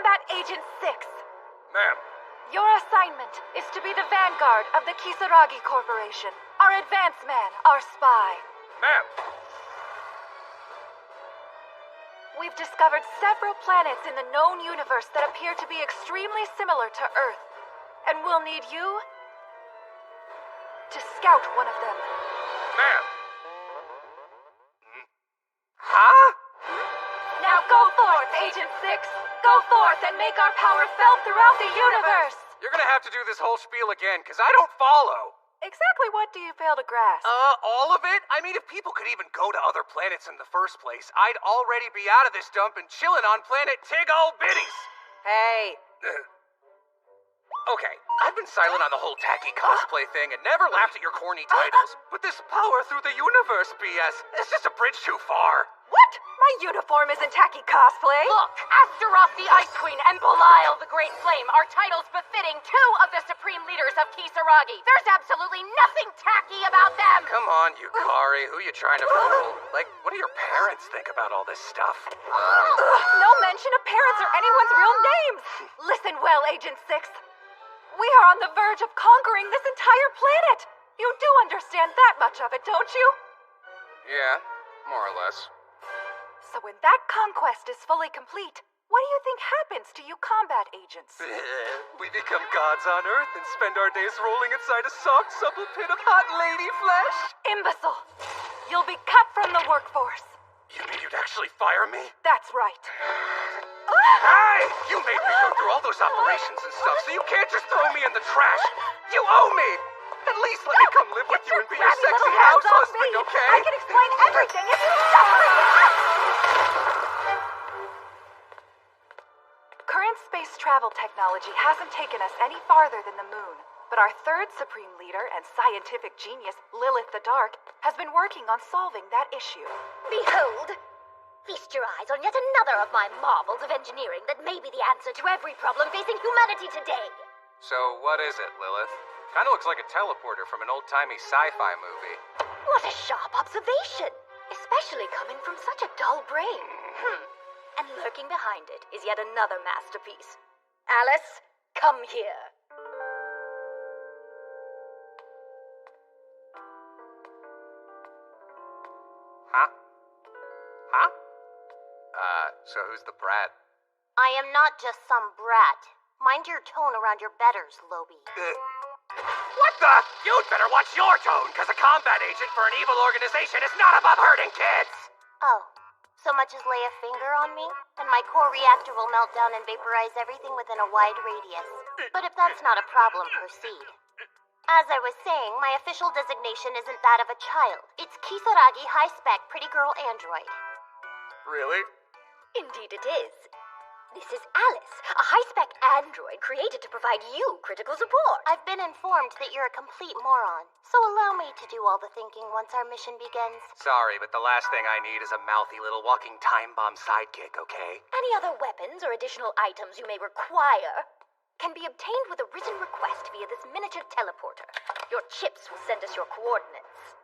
Combat Agent 6. Ma'am. Your assignment is to be the vanguard of the Kisaragi Corporation. Our advance man, our spy. Ma'am. We've discovered several planets in the known universe that appear to be extremely similar to Earth. And we'll need you to scout one of them. Ma'am. Huh? Now go forth, Agent 6. Go forth and make our power felt throughout the universe. You're gonna have to do this whole spiel again, because I don't follow. Exactly what do you fail to grasp? All of it? I mean, if people could even go to other planets in the first place, I'd already be out of this dump and chilling on planet Tig Ol' Bitties. Hey. Okay, I've been silent on the whole tacky cosplay thing and never laughed at your corny titles, but this power through the universe BS is just a bridge too far. What? My uniform isn't tacky cosplay. Look, Astaroth the Ice Queen and Belial the Great Flame are titles befitting two of the supreme leaders of Kisaragi. There's absolutely nothing tacky about them. Come on, Yukari, who you trying to fool? Like, what do your parents think about all this stuff? No mention of parents or anyone's real names. Listen well, Agent 6. We are on the verge of conquering this entire planet. You do understand that much of it, don't you? Yeah, more or less. So when that conquest is fully complete, what do you think happens to you combat agents? We become gods on Earth and spend our days rolling inside a soft, supple pit of hot lady flesh? Imbecile! You'll be cut from the workforce. You mean you'd actually fire me? That's right. Hey! You made me go through all those operations and stuff, so you can't just throw me in the trash. You owe me! At least let me come live with you and be your sexy house husband, okay? I can explain everything if you stop me! Current space travel technology hasn't taken us any farther than the moon, but our third supreme leader and scientific genius, Lilith the Dark, has been working on solving that issue. Behold! Feast your eyes on yet another of my marvels of engineering that may be the answer to every problem facing humanity today. So what is it, Lilith? Kinda looks like a teleporter from an old-timey sci-fi movie. What a sharp observation! Especially coming from such a dull brain. And lurking behind it is yet another masterpiece. Alice, come here. Huh? Huh? So who's the brat? I am not just some brat. Mind your tone around your betters, Lobie. What the? You'd better watch your tone, because a combat agent for an evil organization is not above hurting kids! Oh, so much as lay a finger on me, and my core reactor will melt down and vaporize everything within a wide radius. But if that's not a problem, proceed. As I was saying, my official designation isn't that of a child. It's Kisaragi High-Spec Pretty Girl Android. Really? Indeed it is. This is Alice, a high-spec android created to provide you critical support. I've been informed that you're a complete moron, so allow me to do all the thinking once our mission begins. Sorry, but the last thing I need is a mouthy little walking time bomb sidekick, okay? Any other weapons or additional items you may require can be obtained with a written request via this miniature teleporter. Your chips will send us your coordinates.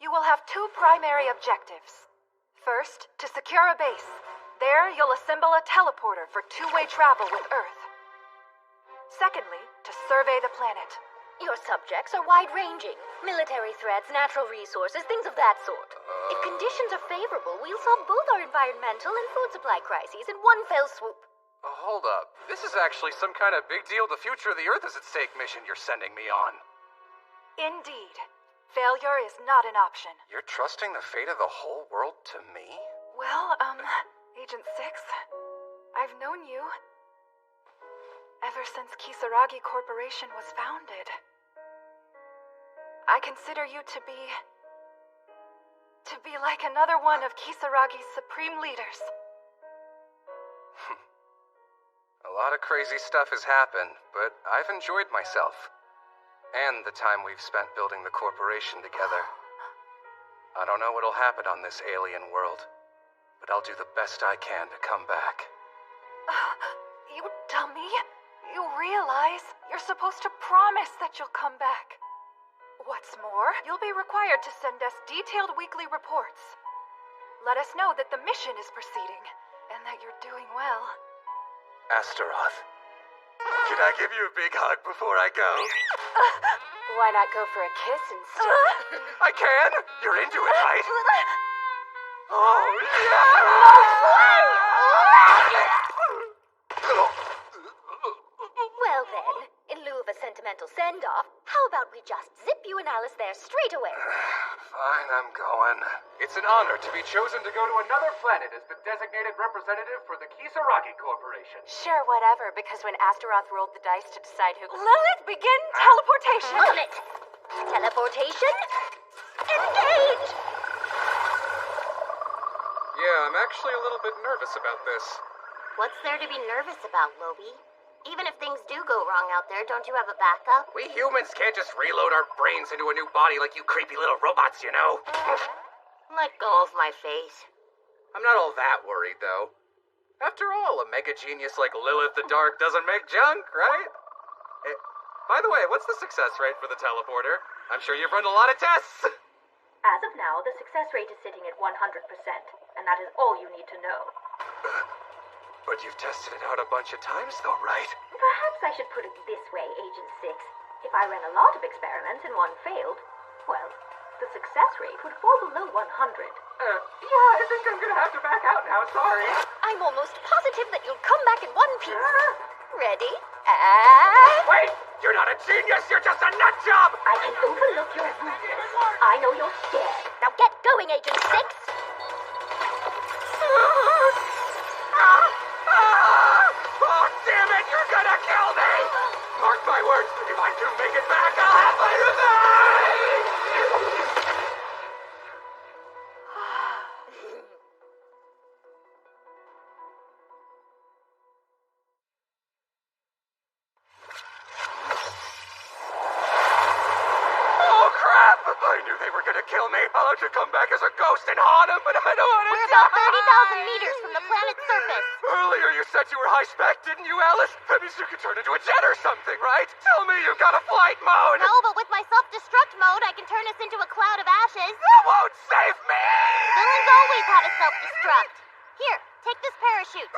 You will have two primary objectives. First, to secure a base. There, you'll assemble a teleporter for two-way travel with Earth. Secondly, to survey the planet. Your subjects are wide-ranging. Military threats, natural resources, things of that sort. If conditions are favorable, we'll solve both our environmental and food supply crises in one fell swoop. Hold up. This is actually some kind of big deal the future of the Earth is at stake mission you're sending me on. Indeed. Failure is not an option. You're trusting the fate of the whole world to me? Well, Agent 6, I've known you ever since Kisaragi Corporation was founded. I consider you to be like another one of Kisaragi's supreme leaders. A lot of crazy stuff has happened, but I've enjoyed myself. And the time we've spent building the corporation together. I don't know what'll happen on this alien world, but I'll do the best I can to come back. You dummy. You realize you're supposed to promise that you'll come back. What's more, you'll be required to send us detailed weekly reports. Let us know that the mission is proceeding, and that you're doing well. Astaroth. Can I give you a big hug before I go? Why not go for a kiss instead? I can? You're into it, right? Oh, Well then, in lieu of a sentimental send-off, how about we just zip you and Alice there straight away? Fine, I'm going. It's an honor to be chosen to go to another planet as the designated representative for the Kisaragi Corporation. Sure, whatever, because when Astaroth rolled the dice to decide who... Lilith, begin teleportation! On it! Teleportation? Engage! Yeah, I'm actually a little bit nervous about this. What's there to be nervous about, Lobi? Even if things do go wrong out there, don't you have a backup? We humans can't just reload our brains into a new body like you creepy little robots, you know? Let go of my face. I'm not all that worried, though. After all, a mega genius like Lilith the Dark doesn't make junk, right? By the way, what's the success rate for the teleporter? I'm sure you've run a lot of tests. As of now, the success rate is sitting at 100%, and that is all you need to know. But you've tested it out a bunch of times, though, right? Perhaps I should put it this way, Agent 6. If I ran a lot of experiments and one failed, well, the success rate would fall below 100. Yeah, I think I'm gonna have to back out now, sorry. I'm almost positive that you'll come back in one piece. Ready? And... Wait! You're not a genius, you're just a nut job! I can overlook your rudeness. I know you're scared. Now get going, Agent 6! Oh, damn it! You're gonna kill me! Mark my words, if I do make it back, I'll have my revenge! Oh, crap! I knew they were gonna kill me. I'll have to come back as a ghost and haunt them, but I don't want to We're about 30,000 meters from the planet's surface. Earlier you said you were high-spec, didn't you, Alice? That means you could turn into a jet or something, right? Tell me you've got a flight mode! No, but with my self-destruct mode, I can turn us into a cloud of ashes. That won't save me! Villains always had a self-destruct. Here, take this parachute.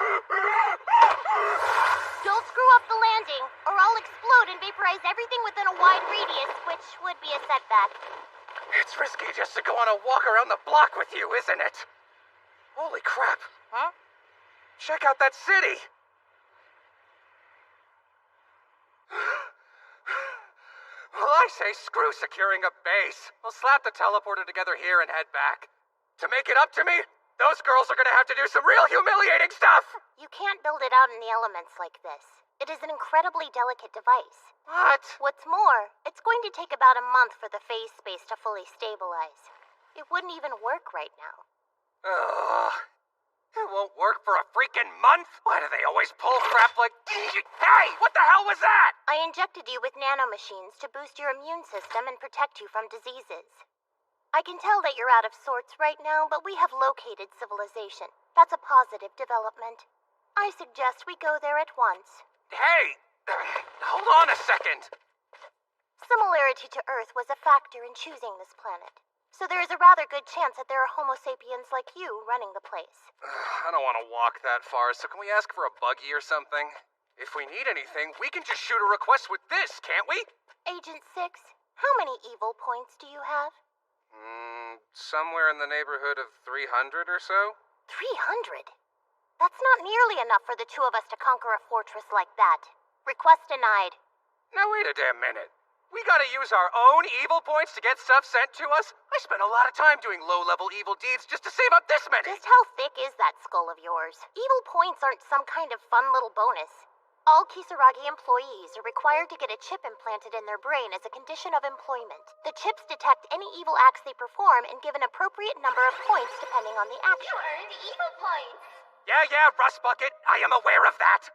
Don't screw up the landing, or I'll explode and vaporize everything within a wide radius, which would be a setback. It's risky just to go on a walk around the block with you, isn't it? Holy crap. Huh? Check out that city! Well, I say screw securing a base. We'll slap the teleporter together here and head back. To make it up to me, those girls are gonna have to do some real humiliating stuff! You can't build it out in the elements like this. It is an incredibly delicate device. What? What's more, it's going to take about a month for the phase space to fully stabilize. It wouldn't even work right now. Ugh. It won't work for a freaking month? Why do they always pull crap like... Hey! What the hell was that? I injected you with nanomachines to boost your immune system and protect you from diseases. I can tell that you're out of sorts right now, but we have located civilization. That's a positive development. I suggest we go there at once. Hey! Hold on a second. Similarity to Earth was a factor in choosing this planet. So there is a rather good chance that there are Homo sapiens like you running the place. I don't want to walk that far, so can we ask for a buggy or something? If we need anything, we can just shoot a request with this, can't we? Agent 6, how many evil points do you have? Somewhere in the neighborhood of 300 or so? 300? That's not nearly enough for the two of us to conquer a fortress like that. Request denied. Now wait a damn minute. We gotta use our own evil points to get stuff sent to us? I spent a lot of time doing low-level evil deeds just to save up this many! Just how thick is that skull of yours? Evil points aren't some kind of fun little bonus. All Kisaragi employees are required to get a chip implanted in their brain as a condition of employment. The chips detect any evil acts they perform and give an appropriate number of points depending on the action. You earned evil points. Yeah, Rust Bucket. I am aware of that.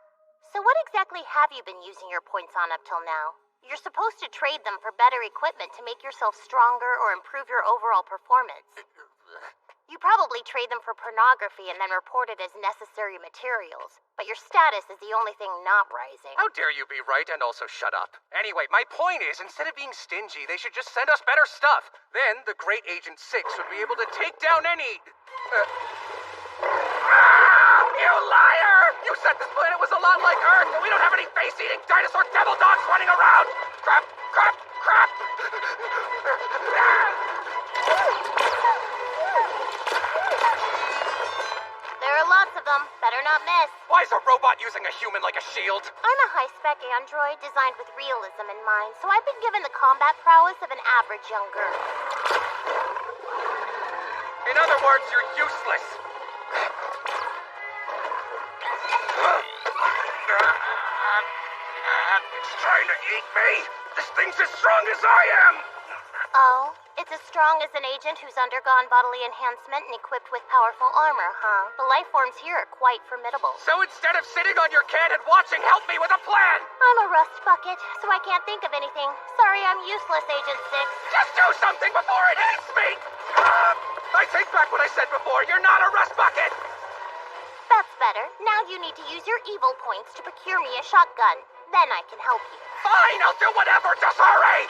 So what exactly have you been using your points on up till now? You're supposed to trade them for better equipment to make yourself stronger or improve your overall performance. You probably trade them for pornography and then report it as necessary materials, but your status is the only thing not rising. How dare you be right and also shut up? Anyway, my point is, instead of being stingy, they should just send us better stuff. Then, the great Agent 6 would be able to take down any... You liar! You said this planet was a lot like Earth, but we don't have any face-eating dinosaur devil dogs running around! Crap! Crap! Crap! There are lots of them. Better not miss. Why is a robot using a human like a shield? I'm a high-spec android designed with realism in mind, so I've been given the combat prowess of an average young girl. In other words, you're useless. It's trying to eat me. This thing's as strong as I am. Oh, it's as strong as an agent who's undergone bodily enhancement and equipped with powerful armor, huh? The life forms here are quite formidable. So instead of sitting on your can and watching, help me with a plan. I'm a rust bucket, so I can't think of anything. Sorry, I'm useless, Agent 6. Just do something before it eats me. I take back what I said before. You're not a rust bucket. That's better. Now you need to use your evil points to procure me a shotgun. Then I can help you. Fine, I'll do whatever. Just hurry.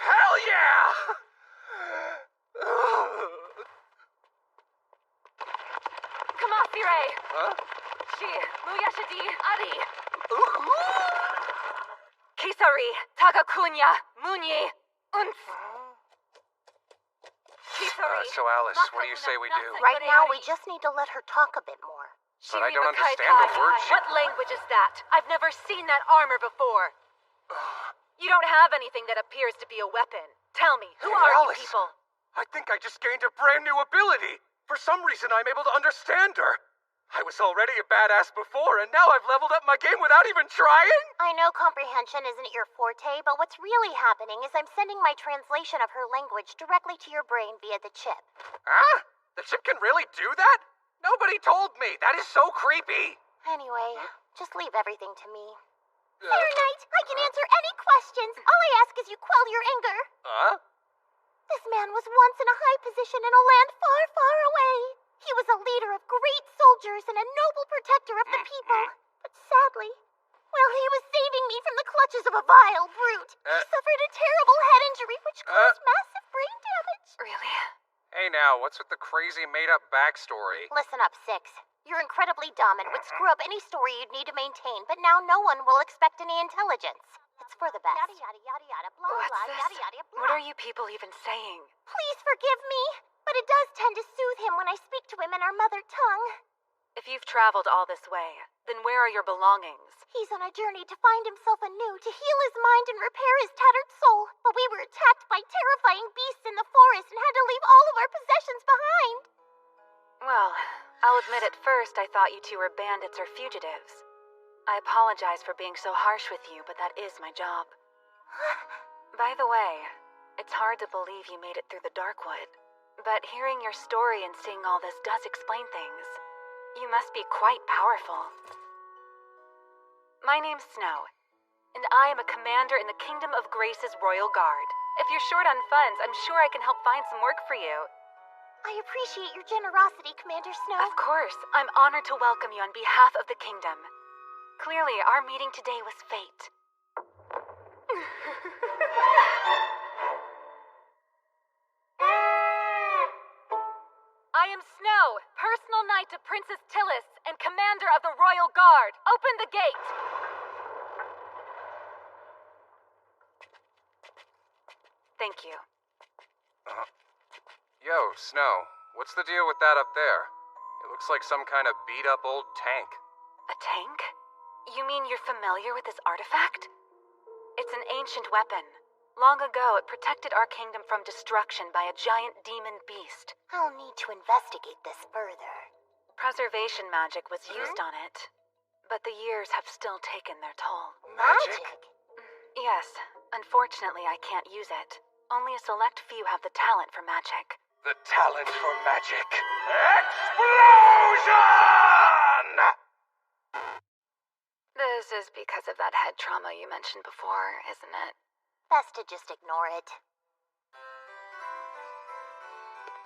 Hell yeah! Kamasire! Huh? Shi, Muyashidi, Ari! Kisari, Tagakunya, Munyi, Unf! Kisari. So Alice, what do you say we do? Right now, we just need to let her talk a bit more. But I don't understand a word she... What language is that? I've never seen that armor before. You don't have anything that appears to be a weapon. Tell me, who are Alice, you people? I think I just gained a brand new ability. For some reason, I'm able to understand her. I was already a badass before, and now I've leveled up my game without even trying? I know comprehension isn't your forte, but what's really happening is I'm sending my translation of her language directly to your brain via the chip. Huh? The chip can really do that? Nobody told me. That is so creepy. Anyway, just leave everything to me. Fair Knight, I can answer any questions. All I ask is you quell your anger. Huh? This man was once in a high position in a land far, far away. He was a leader of great soldiers and a noble protector of the people. But sadly, well, he was saving me from the clutches of a vile brute. He suffered a terrible head injury which caused massive brain damage. Really? Hey now, what's with the crazy made-up backstory? Listen up, 6. You're incredibly dumb and would screw up any story you'd need to maintain, but now no one will expect any intelligence. It's for the best. Yada, yada, yada, yada, blah, What's blah, this? yada, yada, blah. What are you people even saying? Please forgive me, but it does tend to soothe him when I speak to him in our mother tongue. If you've traveled all this way, then where are your belongings? He's on a journey to find himself anew, to heal his mind and repair his tattered soul. But we were attacked by terrifying beasts in the forest and had to leave all of our possessions behind. Well, I'll admit at first I thought you two were bandits or fugitives. I apologize for being so harsh with you, but that is my job. By the way, it's hard to believe you made it through the Darkwood. But hearing your story and seeing all this does explain things. You must be quite powerful. My name's Snow, and I am a commander in the Kingdom of Grace's Royal Guard. If you're short on funds, I'm sure I can help find some work for you. I appreciate your generosity, Commander Snow. Of course, I'm honored to welcome you on behalf of the Kingdom. Clearly, our meeting today was fate. I am Snow, personal knight to Princess Tillis and commander of the Royal Guard. Open the gate! Thank you. Yo, Snow, what's the deal with that up there? It looks like some kind of beat-up old tank. A tank? You mean you're familiar with this artifact? It's an ancient weapon. Long ago, it protected our kingdom from destruction by a giant demon beast. I'll need to investigate this further. Preservation magic was used on it, but the years have still taken their toll. Magic? Yes, unfortunately I can't use it. Only a select few have the talent for magic. The talent for magic. Explosion! This is because of that head trauma you mentioned before, isn't it? Best to just ignore it.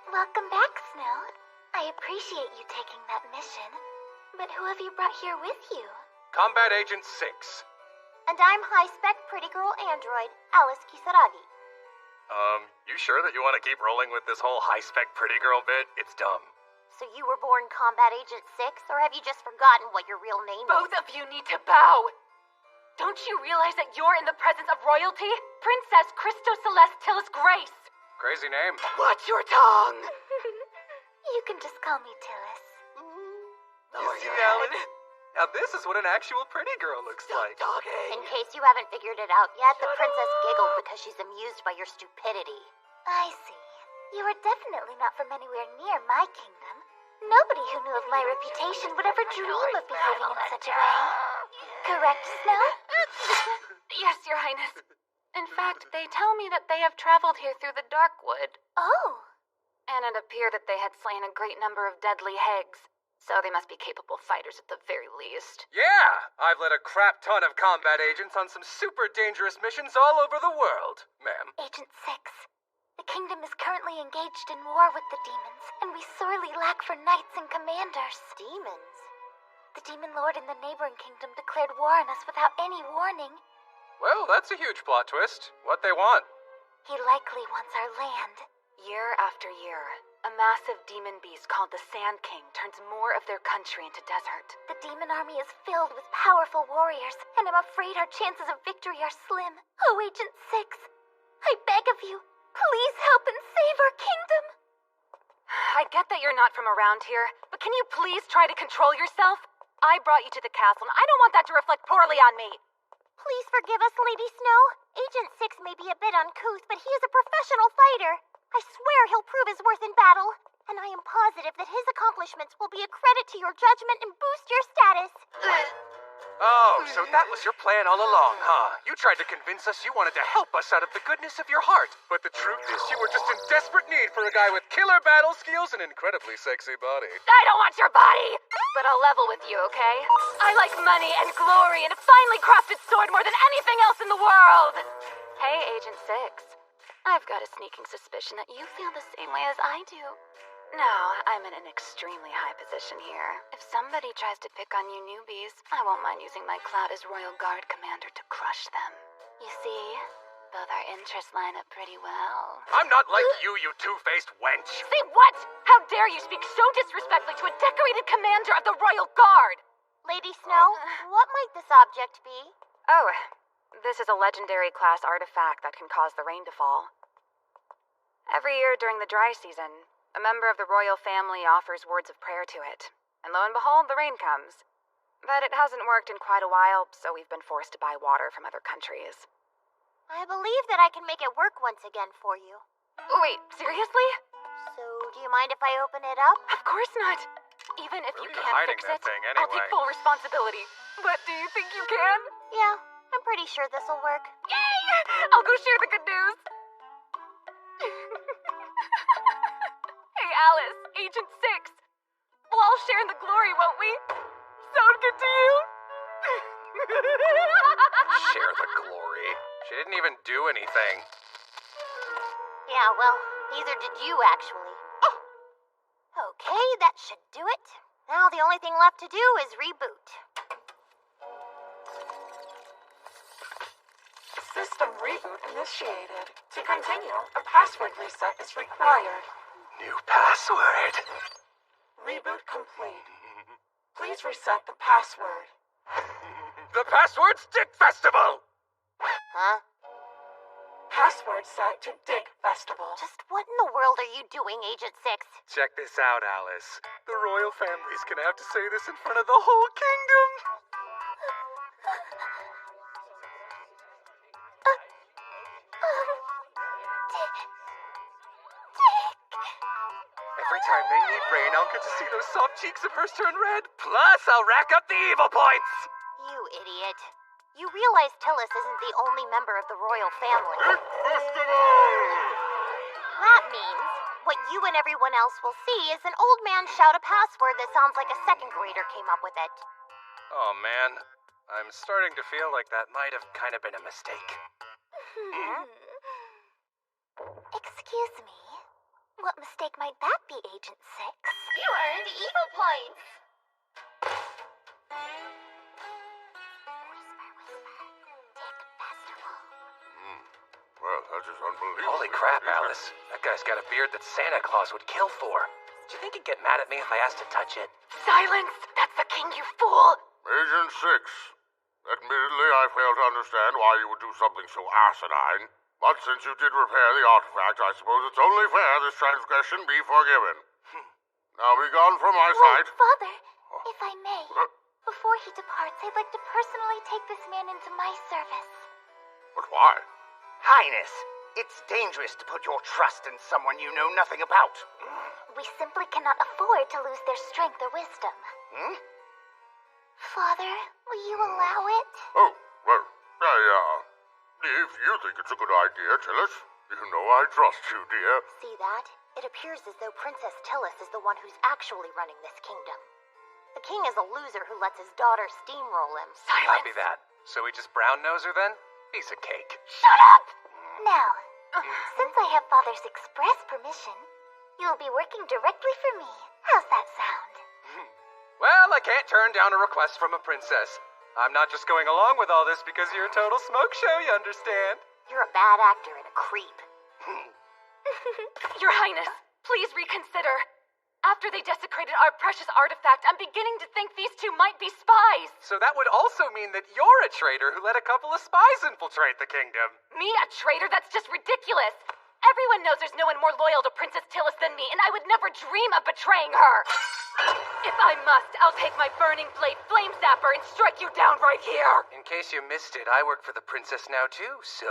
Welcome back, Snow. I appreciate you taking that mission. But who have you brought here with you? Combat Agent 6. And I'm high-spec pretty girl android, Alice Kisaragi. You sure that you want to keep rolling with this whole high-spec pretty girl bit? It's dumb. So you were born Combat Agent 6, or have you just forgotten what your real name is? Both of you need to bow. Don't you realize that you're in the presence of royalty? Princess Christo Celeste Tillis Grace. Crazy name. Watch your tongue. You can just call me Tillis. Lower You your see, head. Alan? Now this is what an actual pretty girl looks like. Talking. In case you haven't figured it out yet, the princess giggled because she's amused by your stupidity. I see. You are definitely not from anywhere near my kingdom. Nobody who knew of my reputation would ever dream of behaving in such a way. Correct, Snow? Yes, Your Highness. In fact, they tell me that they have traveled here through the Darkwood. Oh. And it appeared that they had slain a great number of deadly hags. So they must be capable fighters at the very least. Yeah! I've led a crap ton of combat agents on some super dangerous missions all over the world, ma'am. Agent 6. The kingdom is currently engaged in war with the demons, and we sorely lack for knights and commanders. Demons? The demon lord in the neighboring kingdom declared war on us without any warning. Well, that's a huge plot twist. What they want? He likely wants our land. Year after year, a massive demon beast called the Sand King turns more of their country into desert. The demon army is filled with powerful warriors, and I'm afraid our chances of victory are slim. Oh, Agent 6, I beg of you, please help and save our kingdom. I get that you're not from around here, but can you please try to control yourself? I brought you to the castle, and I don't want that to reflect poorly on me. Please forgive us, Lady Snow. Agent 6 may be a bit uncouth, but he is a professional fighter. I swear he'll prove his worth in battle, and I am positive that his accomplishments will be a credit to your judgment and boost your status. Oh, so that was your plan all along, huh? You tried to convince us you wanted to help us out of the goodness of your heart. But the truth is you were just in desperate need for a guy with killer battle skills and an incredibly sexy body. I don't want your body! But I'll level with you, okay? I like money and glory and a finely crafted sword more than anything else in the world! Hey, Agent 6. I've got a sneaking suspicion that you feel the same way as I do. Now, I'm in an extremely high position here. If somebody tries to pick on you newbies, I won't mind using my clout as Royal Guard Commander to crush them. You see, both our interests line up pretty well. I'm not like you two-faced wench. Say what? How dare you speak so disrespectfully to a decorated commander of the Royal Guard? Lady Snow, what might this object be? Oh, this is a legendary class artifact that can cause the rain to fall. Every year during the dry season, a member of the royal family offers words of prayer to it, and lo and behold, the rain comes. But it hasn't worked in quite a while, so we've been forced to buy water from other countries. I believe that I can make it work once again for you. Wait, seriously? So, do you mind if I open it up? Of course not. Even if Where you are you can't hiding fix that it, thing I'll anyway? take full responsibility. But do you think you can? Yeah, I'm pretty sure this'll work. Yay! I'll go share the good news. Hey, Alice, Agent 6. We'll all share in the glory, won't we? Sound good to you? Share the glory. She didn't even do anything. Yeah, well, neither did you, actually. Okay, that should do it. Now the only thing left to do is reboot. System reboot initiated. To continue, a password reset is required. New password. Reboot complete. Please reset the password. The password's Dick Festival! Huh? Password set to Dick Festival. Just what in the world are you doing, Agent 6? Check this out, Alice. The royal family's gonna have to say this in front of the whole kingdom. Every time they need rain, I'll get to see those soft cheeks of hers turn red. Plus, I'll rack up the evil points. You idiot. You realize Tillis isn't the only member of the royal family. That means what you and everyone else will see is an old man shout a password that sounds like a second grader came up with it. Oh, man. I'm starting to feel like that might have kind of been a mistake. Excuse me. What mistake might that be, Agent 6? You earned evil points. Whisper, whisper. Dick Festival. Well, That is unbelievable. Holy crap, Alice. That guy's got a beard that Santa Claus would kill for. Do you think he'd get mad at me if I asked to touch it? Silence! That's the king, you fool! Agent 6. Admittedly, I fail to understand why you would do something so asinine. But since you did repair the artifact, I suppose it's only fair this transgression be forgiven. Now be gone from my sight. Father, if I may, before he departs, I'd like to personally take this man into my service. But why? Highness, it's dangerous to put your trust in someone you know nothing about. We simply cannot afford to lose their strength or wisdom. Father, will you allow it? Oh, well, if you think it's a good idea, Tillis, you know I trust you, dear. See that? It appears as though Princess Tillis is the one who's actually running this kingdom. The king is a loser who lets his daughter steamroll him. Copy that. So we just brown nose her then? Piece of cake. Shut up! Now, since I have Father's express permission, you'll be working directly for me. How's that sound? Well, I can't turn down a request from a princess. I'm not just going along with all this because you're a total smoke show, you understand? You're a bad actor and a creep. Your Highness, please reconsider. After they desecrated our precious artifact, I'm beginning to think these two might be spies. So that would also mean that you're a traitor who let a couple of spies infiltrate the kingdom. Me, a traitor? That's just ridiculous. Everyone knows there's no one more loyal to Princess Tillis than me, and I would never dream of betraying her. If I must, I'll take my burning blade flame zapper and strike you down right here. In case you missed it, I work for the princess now too, so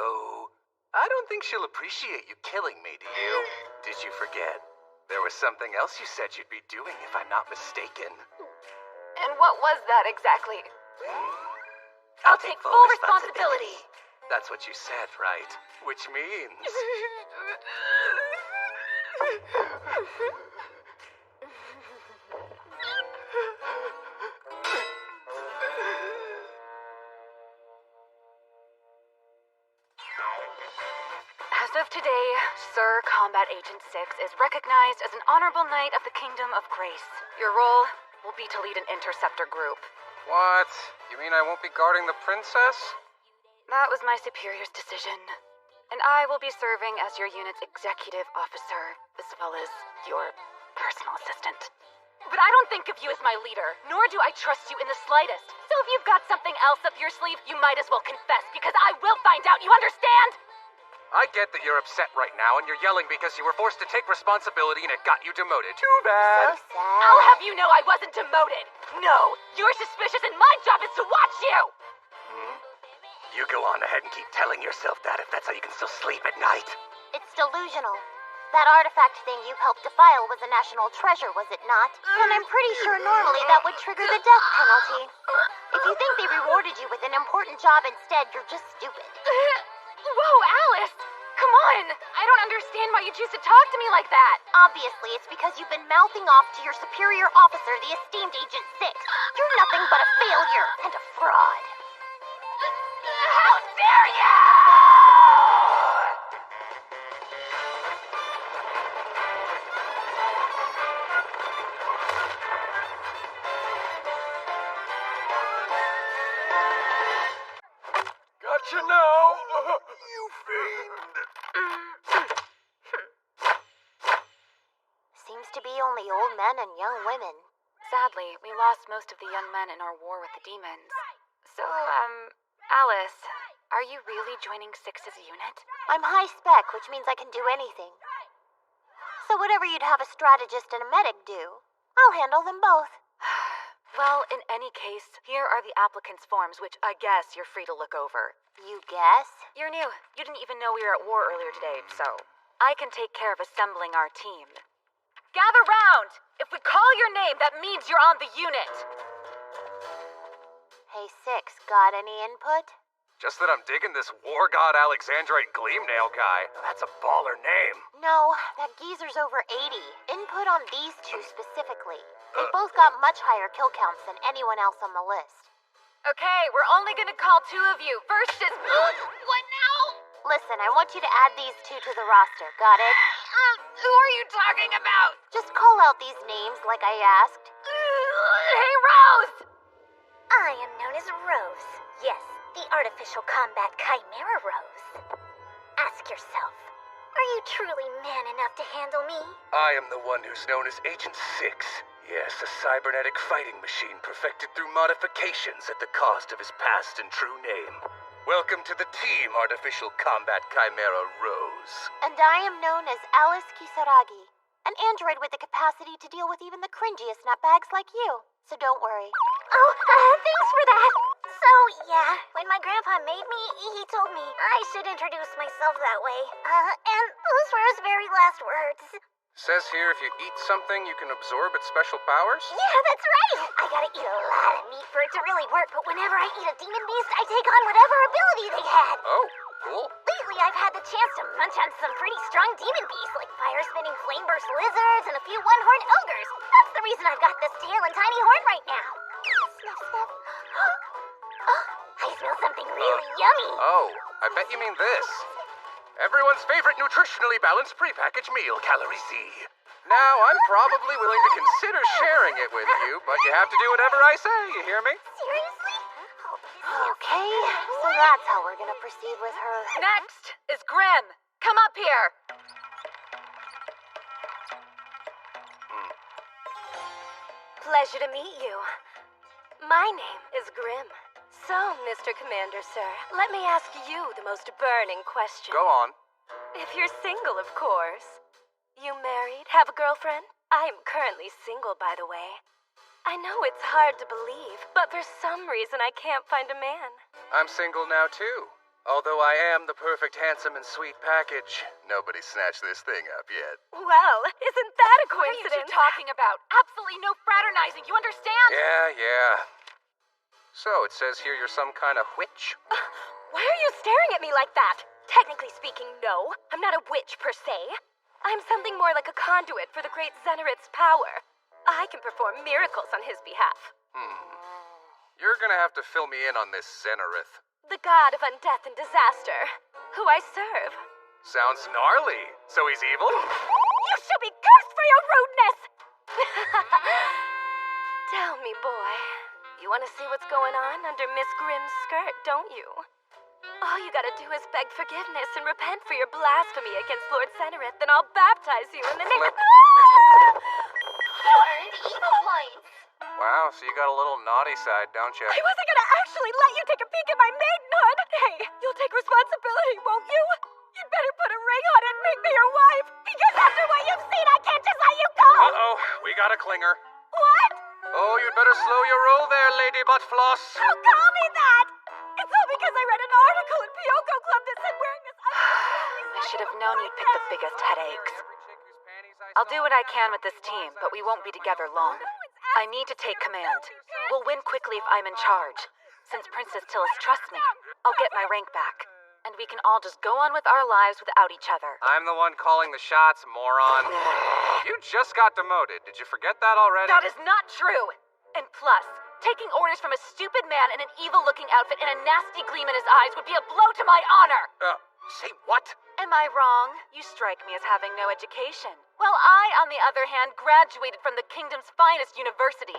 I don't think she'll appreciate you killing me, do you? Did you forget? There was something else you said you'd be doing, if I'm not mistaken. And what was that exactly? I'll take full responsibility. That's what you said, right? Which means... As of today, Sir Combat Agent 6 is recognized as an honorable knight of the Kingdom of Grace. Your role will be to lead an interceptor group. What? You mean I won't be guarding the princess? That was my superior's decision. And I will be serving as your unit's executive officer, as well as your personal assistant. But I don't think of you as my leader, nor do I trust you in the slightest. So if you've got something else up your sleeve, you might as well confess, because I will find out, you understand? I get that you're upset right now, and you're yelling because you were forced to take responsibility and it got you demoted. Too bad. So sad. I'll have you know I wasn't demoted. No, you're suspicious and my job is to watch you. You go on ahead and keep telling yourself that if that's how you can still sleep at night. It's delusional. That artifact thing you helped defile was a national treasure, was it not? And I'm pretty sure normally that would trigger the death penalty. If you think they rewarded you with an important job instead, you're just stupid. Whoa, Alice! Come on! I don't understand why you choose to talk to me like that. Obviously, it's because you've been mouthing off to your superior officer, the esteemed Agent 6. You're nothing but a failure and a fraud. How dare you! Gotcha now, you fiend. Seems to be only old men and young women. Sadly, we lost most of the young men in our war with the demons. So, Alice, are you really joining Six's unit? I'm high spec, which means I can do anything. So whatever you'd have a strategist and a medic do, I'll handle them both. Well, in any case, here are the applicant's forms, which I guess you're free to look over. You guess? You're new. You didn't even know we were at war earlier today, so I can take care of assembling our team. Gather round! If we call your name, that means you're on the unit! Hey, 6, got any input? Just that I'm digging this war god Alexandrite Gleamnail guy. That's a baller name. No, that geezer's over 80. Input on these two specifically. They both got much higher kill counts than anyone else on the list. Okay, we're only gonna call 2 of you. First is... What now? Listen, I want you to add these two to the roster, got it? Who are you talking about? Just call out these names like I asked. Hey, Rose! I am known as Rose. Yes, the artificial combat chimera Rose. As ask yourself, are you truly man enough to handle me? I am the one who's known as Agent 6. Yes, a cybernetic fighting machine perfected through modifications at the cost of his past and true name. Welcome to the team, Artificial Combat Chimera Rose. And I am known as Alice Kisaragi, an android with the capacity to deal with even the cringiest nutbags like you. So don't worry. Oh, thanks for that. So, yeah, when my grandpa made me, he told me I should introduce myself that way. And those were his very last words. Says here if you eat something, you can absorb its special powers? Yeah, that's right. I gotta eat a lot of meat for it to really work, but whenever I eat a demon beast, I take on whatever ability they had. Oh, cool. Lately, I've had the chance to munch on some pretty strong demon beasts, like fire-spitting flame-burst lizards and a few one-horned ogres. That's the reason I've got this tail and tiny horn right now. Sniff, sniff. Oh, I smell something really yummy. Oh, I bet you mean this. Everyone's favorite nutritionally balanced prepackaged meal, Calorie Z. Now, I'm probably willing to consider sharing it with you, but you have to do whatever I say, you hear me? Seriously? Okay, so that's how we're gonna proceed with her. Next is Grim. Come up here. Pleasure to meet you. My name is Grim. So, Mr. Commander, sir, let me ask you the most burning question. Go on. If you're single, of course. You married? Have a girlfriend? I'm currently single, by the way. I know it's hard to believe, but for some reason I can't find a man. I'm single now, too. Although I am the perfect, handsome, and sweet package, nobody snatched this thing up yet. Well, isn't that a What are you coincidence? two talking about? Absolutely no fraternizing, you understand? Yeah. So, it says here you're some kind of witch? Why are you staring at me like that? Technically speaking, no. I'm not a witch per se. I'm something more like a conduit for the great Zenerith's power. I can perform miracles on his behalf. You're gonna have to fill me in on this Zenerith. The god of undeath and disaster, who I serve. Sounds gnarly. So he's evil? You should be cursed for your rudeness! Tell me, boy, you want to see what's going on under Miss Grimm's skirt, don't you? All you gotta do is beg forgiveness and repent for your blasphemy against Lord Zenerith, then I'll baptize you in the name of... You earned evil points. Wow, so you got a little naughty side, don't you? I wasn't gonna actually let you take a peek at my maidenhood! Hey, you'll take responsibility, won't you? You'd better put a ring on it and make me your wife! Because after what you've seen, I can't just let you go! Uh-oh, we got a clinger. What? Oh, you'd better slow your roll there, Lady Buttfloss. Don't call me that! It's all because I read an article in Pyoko Club that said wearing this... I should have known you'd pick the biggest headaches. I'll do what I can with this team, but we won't be together long. I need to take command. We'll win quickly if I'm in charge. Since Princess Tillis trusts me, I'll get my rank back. And we can all just go on with our lives without each other. I'm the one calling the shots, moron. You just got demoted. Did you forget that already? That is not true! And plus, taking orders from a stupid man in an evil-looking outfit and a nasty gleam in his eyes would be a blow to my honor! Say what? Am I wrong? You strike me as having no education. Well, I, on the other hand, graduated from the kingdom's finest university.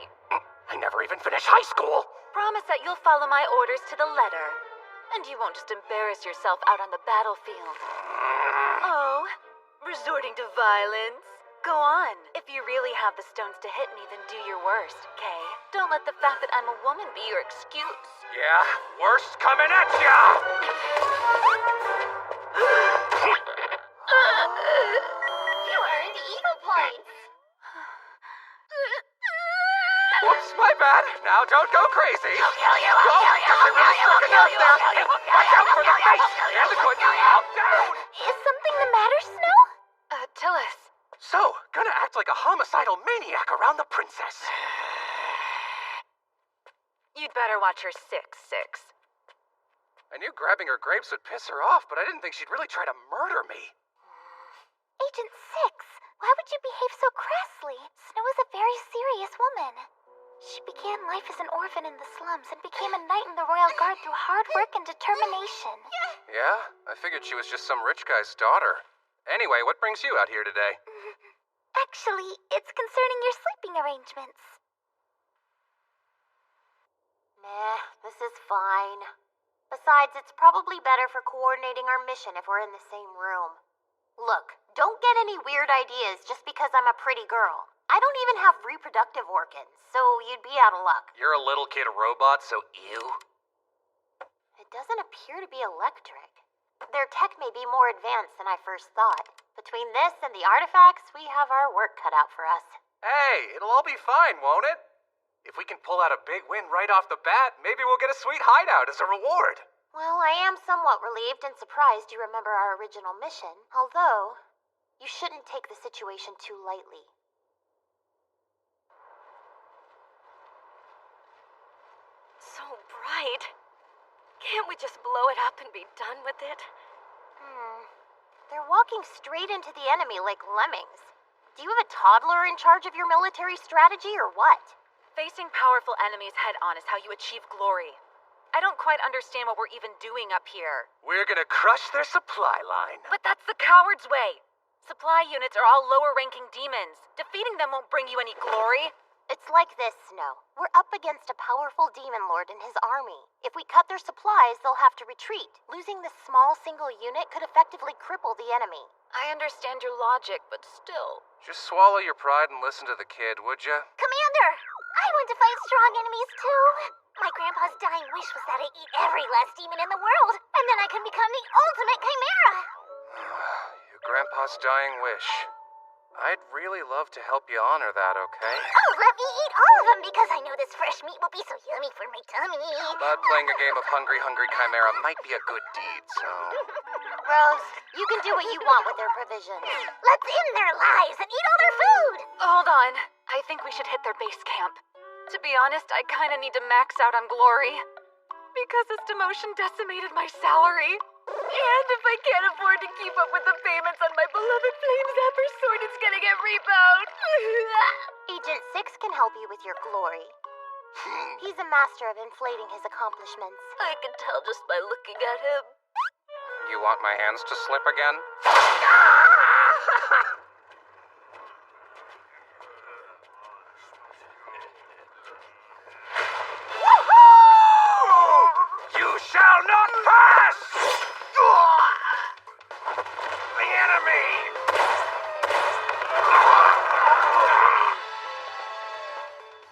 I never even finished high school. Promise that you'll follow my orders to the letter. And you won't just embarrass yourself out on the battlefield. Oh, resorting to violence? Go on. If you really have the stones to hit me, then do your worst, Kay. Don't let the fact that I'm a woman be your excuse. Yeah, worst coming at ya! You earned evil points. Whoops, my bad. Now don't go crazy. I'll kill you, I'll kill you, I'll kill you, I'll kill you, I'll kill you. Watch out for the face and the good. Out down! Is something the matter, Snow? Tillis. So, gonna act like a homicidal maniac around the princess. You'd better watch her 6'6". I knew grabbing her grapes would piss her off, but I didn't think she'd really try to murder me. Agent 6, why would you behave so crassly? Snow is a very serious woman. She began life as an orphan in the slums and became a knight in the Royal Guard through hard work and determination. Yeah? I figured she was just some rich guy's daughter. Anyway, what brings you out here today? Actually, it's concerning your sleeping arrangements. Nah, this is fine. Besides, it's probably better for coordinating our mission if we're in the same room. Look, don't get any weird ideas just because I'm a pretty girl. I don't even have reproductive organs, so you'd be out of luck. You're a little kid robot, so ew. It doesn't appear to be electric. Their tech may be more advanced than I first thought. Between this and the artifacts, we have our work cut out for us. Hey, it'll all be fine, won't it? If we can pull out a big win right off the bat, maybe we'll get a sweet hideout as a reward. Well, I am somewhat relieved and surprised you remember our original mission, although you shouldn't take the situation too lightly. So bright. Can't we just blow it up and be done with it? They're walking straight into the enemy like lemmings. Do you have a toddler in charge of your military strategy or what? Facing powerful enemies head-on is how you achieve glory. I don't quite understand what we're even doing up here. We're gonna crush their supply line. But that's the coward's way. Supply units are all lower-ranking demons. Defeating them won't bring you any glory. It's like this, Snow. We're up against a powerful demon lord and his army. If we cut their supplies, they'll have to retreat. Losing this small single unit could effectively cripple the enemy. I understand your logic, but still. Just swallow your pride and listen to the kid, would ya? Commander, I want to fight strong enemies too. My grandpa's dying wish was that I eat every last demon in the world, and then I can become the ultimate chimera. Your grandpa's dying wish. I'd really love to help you honor that, okay? Oh, let me eat all of them because I know this fresh meat will be so yummy for my tummy. But playing a game of Hungry Chimera might be a good deed, so... Rose, you can do what you want with their provisions. Let's end their lives and eat all their food. Hold on. I think we should hit their base camp. To be honest, I kinda need to max out on glory. Because this demotion decimated my salary. And if I can't afford to keep up with the payments on my beloved Flame Zapper sword, it's gonna get repoed. Agent 6 can help you with your glory. He's a master of inflating his accomplishments. I can tell just by looking at him. You want my hands to slip again? You shall not pass! The enemy!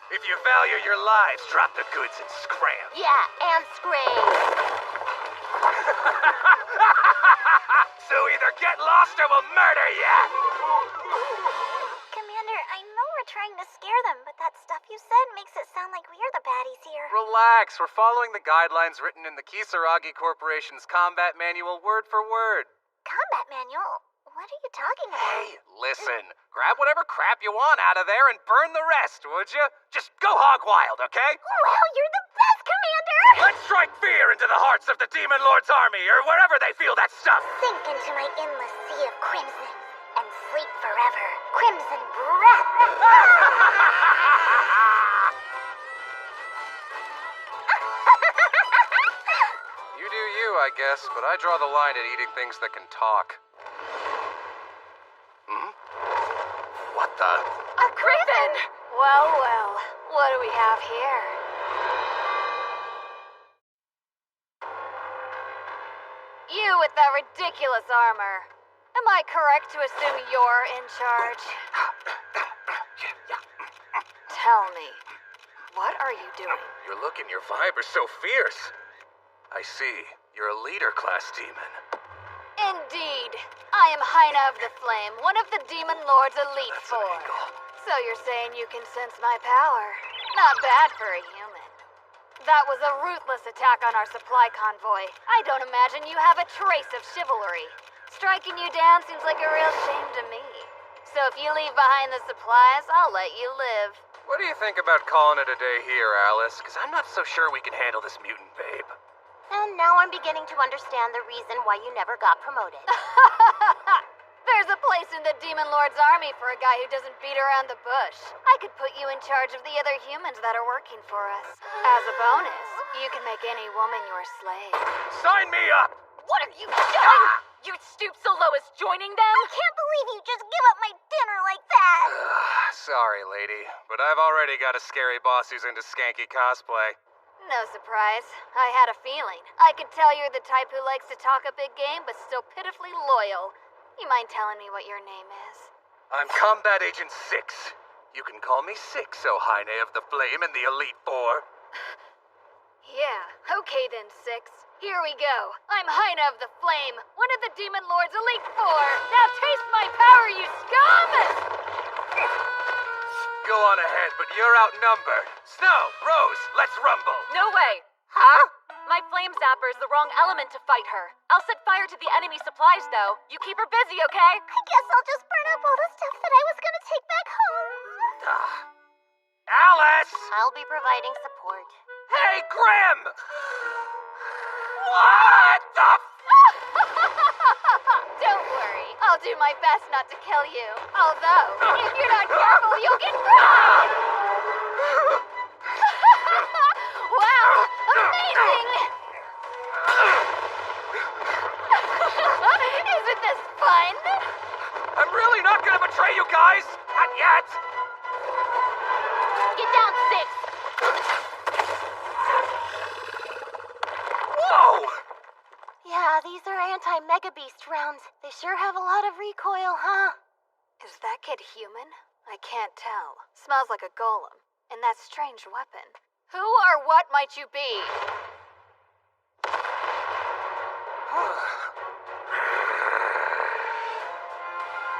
If you value your lives, drop the goods and scram. Yeah, and scream. So either get lost or we'll murder ya! Commander, I know we're trying to scare them, but that stuff you said makes it sound like we're the baddies here. Relax, we're following the guidelines written in the Kisaragi Corporation's combat manual word for word. Combat manual? What are you talking about? Hey, listen. Grab whatever crap you want out of there and burn the rest, would you? Just go hog wild, okay? Well, you're the best, Commander! Let's strike fear into the hearts of the Demon Lord's army, or wherever they feel that stuff. Sink into my endless sea of crimson and sleep forever. Crimson breath! You do you, I guess, but I draw the line at eating things that can talk. What the? A griffin! Well, well. What do we have here? You with that ridiculous armor. Am I correct to assume you're in charge? Tell me, what are you doing? Your look and your vibe are so fierce. I see. You're a leader class demon. Indeed. I am Hyena of the Flame, one of the Demon Lord's elite four. So you're saying you can sense my power? Not bad for a human. That was a ruthless attack on our supply convoy. I don't imagine you have a trace of chivalry. Striking you down seems like a real shame to me. So if you leave behind the supplies, I'll let you live. What do you think about calling it a day here, Alice? Because I'm not so sure we can handle this mutant babe. And now I'm beginning to understand the reason why you never got promoted. There's a place in the Demon Lord's army for a guy who doesn't beat around the bush. I could put you in charge of the other humans that are working for us. As a bonus, you can make any woman your slave. Sign me up! What are you doing? You'd stoop so low as joining them? I can't believe you just give up my dinner like that! Sorry, lady, but I've already got a scary boss who's into skanky cosplay. No surprise. I had a feeling. I could tell you're the type who likes to talk a big game but still pitifully loyal. You mind telling me what your name is? I'm Combat Agent 6. You can call me Six, O Heine of the Flame and the Elite Four. Yeah, okay then, Six. Here we go. I'm Heine of the Flame, one of the Demon Lord's Elite Four. Now taste my power, you scum! Go on ahead, but you're outnumbered. Snow, Rose, let's rumble. No way! Huh? My flame zapper is the wrong element to fight her. I'll set fire to the enemy supplies, though. You keep her busy, okay? I guess I'll just burn up all the stuff that I was gonna take back home. Alice! I'll be providing support. Hey, Grim! What the Don't worry, I'll do my best not to kill you. Although, if you're not careful, you'll get fried! Wow, amazing! Isn't this fun? I'm really not gonna betray you guys! Not yet! Get down, Six! Whoa! Yeah, these are anti-Mega Beast rounds. They sure have a lot of recoil, huh? Is that kid human? I can't tell. Smells like a golem. And that strange weapon. Who or what might you be?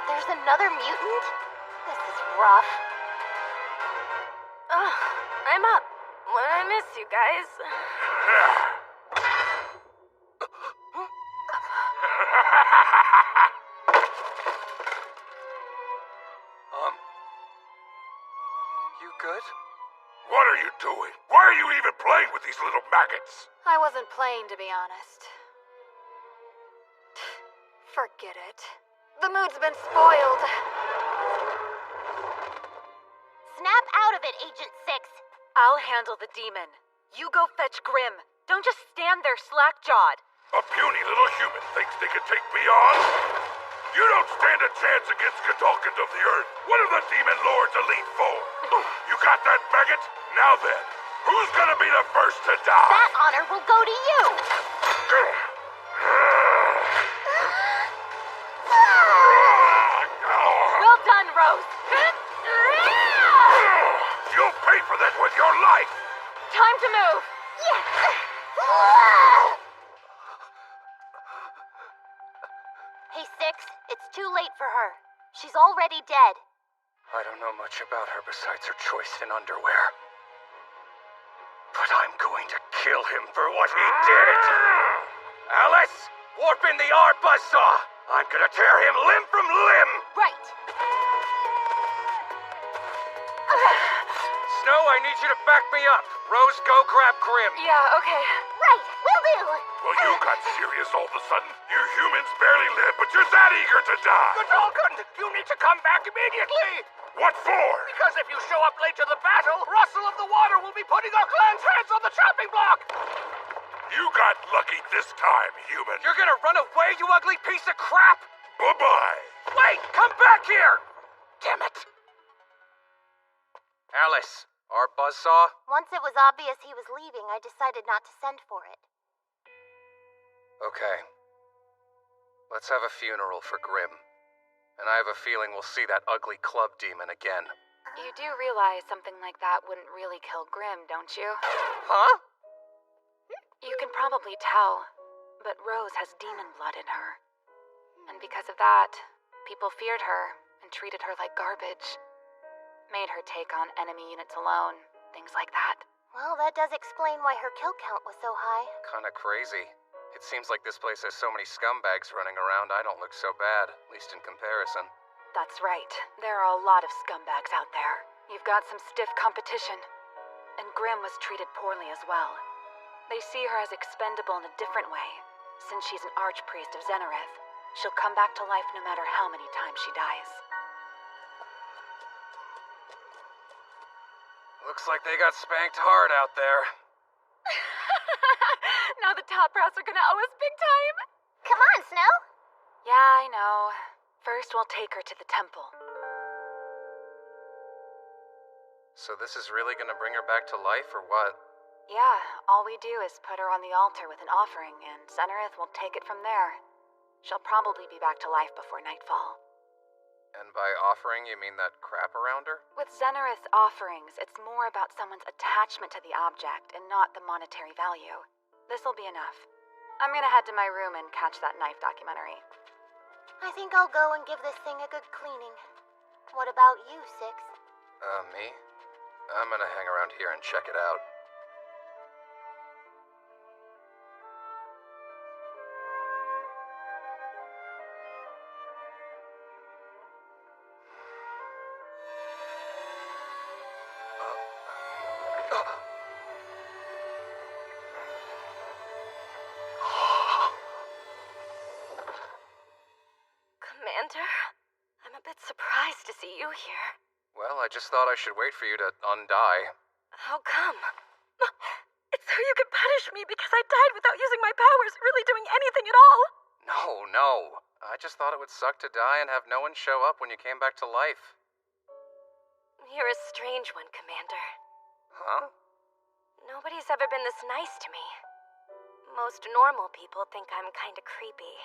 There's another mutant? This is rough. I'm up. When I miss you guys. You good? What are you doing? Why are you even playing with these little maggots? I wasn't playing, to be honest. Forget it. The mood's been spoiled. Snap out of it, Agent 6. I'll handle the demon. You go fetch Grim. Don't just stand there slack-jawed. A puny little human thinks they can take me on? You don't stand a chance against Godolkins of the Earth, one of the Demon Lord's Elite Four. You got that, maggot? Now then, who's gonna be the first to die? That honor will go to you. Well done, Rose. You'll pay for that with your life! Time to move. Hey, Six, it's too late for her. She's already dead. I don't know much about her besides her choice in underwear. But I'm going to kill him for what he did! Alice, warp in the R buzzsaw! I'm gonna tear him limb from limb! Right. Snow, I need you to back me up. Rose, go grab Grim. Yeah, okay. Right, will do. Well, you got serious all of a sudden. You humans barely live, but you're that eager to die! Godolkins, you need to come back immediately! What for? Because if you show up late to the battle, Russell of the Water will be putting our clan's heads on the chopping block! You got lucky this time, human. You're gonna run away, you ugly piece of crap? Bye-bye. Wait, come back here! Damn it. Alice, our buzzsaw? Once it was obvious he was leaving, I decided not to send for it. Okay. Let's have a funeral for Grim. And I have a feeling we'll see that ugly club demon again. You do realize something like that wouldn't really kill Grim, don't you? Huh? You can probably tell, but Rose has demon blood in her. And because of that, people feared her and treated her like garbage. Made her take on enemy units alone, things like that. Well, that does explain why her kill count was so high. Kinda crazy. It seems like this place has so many scumbags running around, I don't look so bad, at least in comparison. That's right. There are a lot of scumbags out there. You've got some stiff competition. And Grim was treated poorly as well. They see her as expendable in a different way. Since she's an archpriest of Xenareth, she'll come back to life no matter how many times she dies. Looks like they got spanked hard out there. Now the top brass are gonna owe us big time. Come on, Snow. Yeah, I know. First, we'll take her to the temple. So this is really gonna bring her back to life, or what? Yeah, all we do is put her on the altar with an offering, and Zenarith will take it from there. She'll probably be back to life before nightfall. And by offering, you mean that crap around her? With Zenarith's offerings, it's more about someone's attachment to the object and not the monetary value. This'll be enough. I'm gonna head to my room and catch that knife documentary. I think I'll go and give this thing a good cleaning. What about you, Six? Me? I'm gonna hang around here and check it out. Commander, I'm a bit surprised to see you here. Well, I just thought I should wait for you to undie. How come? It's so you can punish me because I died without using my powers, really doing anything at all. No. I just thought it would suck to die and have no one show up when you came back to life. You're a strange one, Commander. Huh? Nobody's ever been this nice to me. Most normal people think I'm kinda creepy.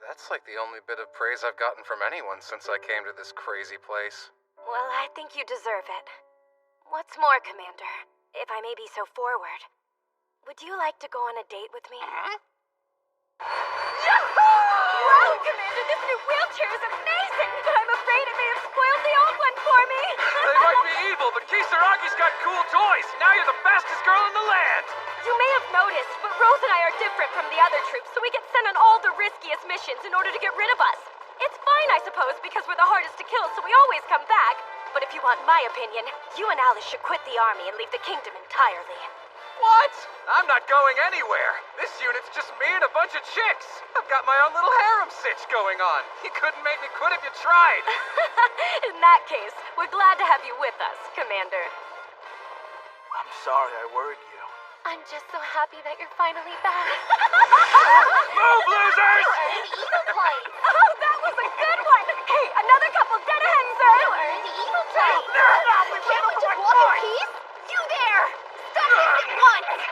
That's like the only bit of praise I've gotten from anyone since I came to this crazy place. Well, I think you deserve it. What's more, Commander, if I may be so forward, would you like to go on a date with me? Yahoo! Wow, Commander, this new wheelchair is amazing! But I'm afraid it may have spoiled the old one for me! They might be evil, but Kisaragi's got cool toys. Now you're the fastest girl in the land. You may have noticed, but Rose and I are different from the other troops, so we get sent on all the riskiest missions in order to get rid of us. It's fine, I suppose, because we're the hardest to kill, so we always come back. But if you want my opinion, you and Alice should quit the army and leave the kingdom entirely. What? I'm not going anywhere. This unit's just me and a bunch of chicks. I've got my own little harem sitch going on. You couldn't make me quit if you tried. In that case, we're glad to have you with us, Commander. I'm sorry I worried you. I'm just so happy that you're finally back. Move, losers! Oh, that was a good one! Hey, another couple dead hens, sir! You earned the evil plate. Can't we just walk in peace? You there! Stop this at once!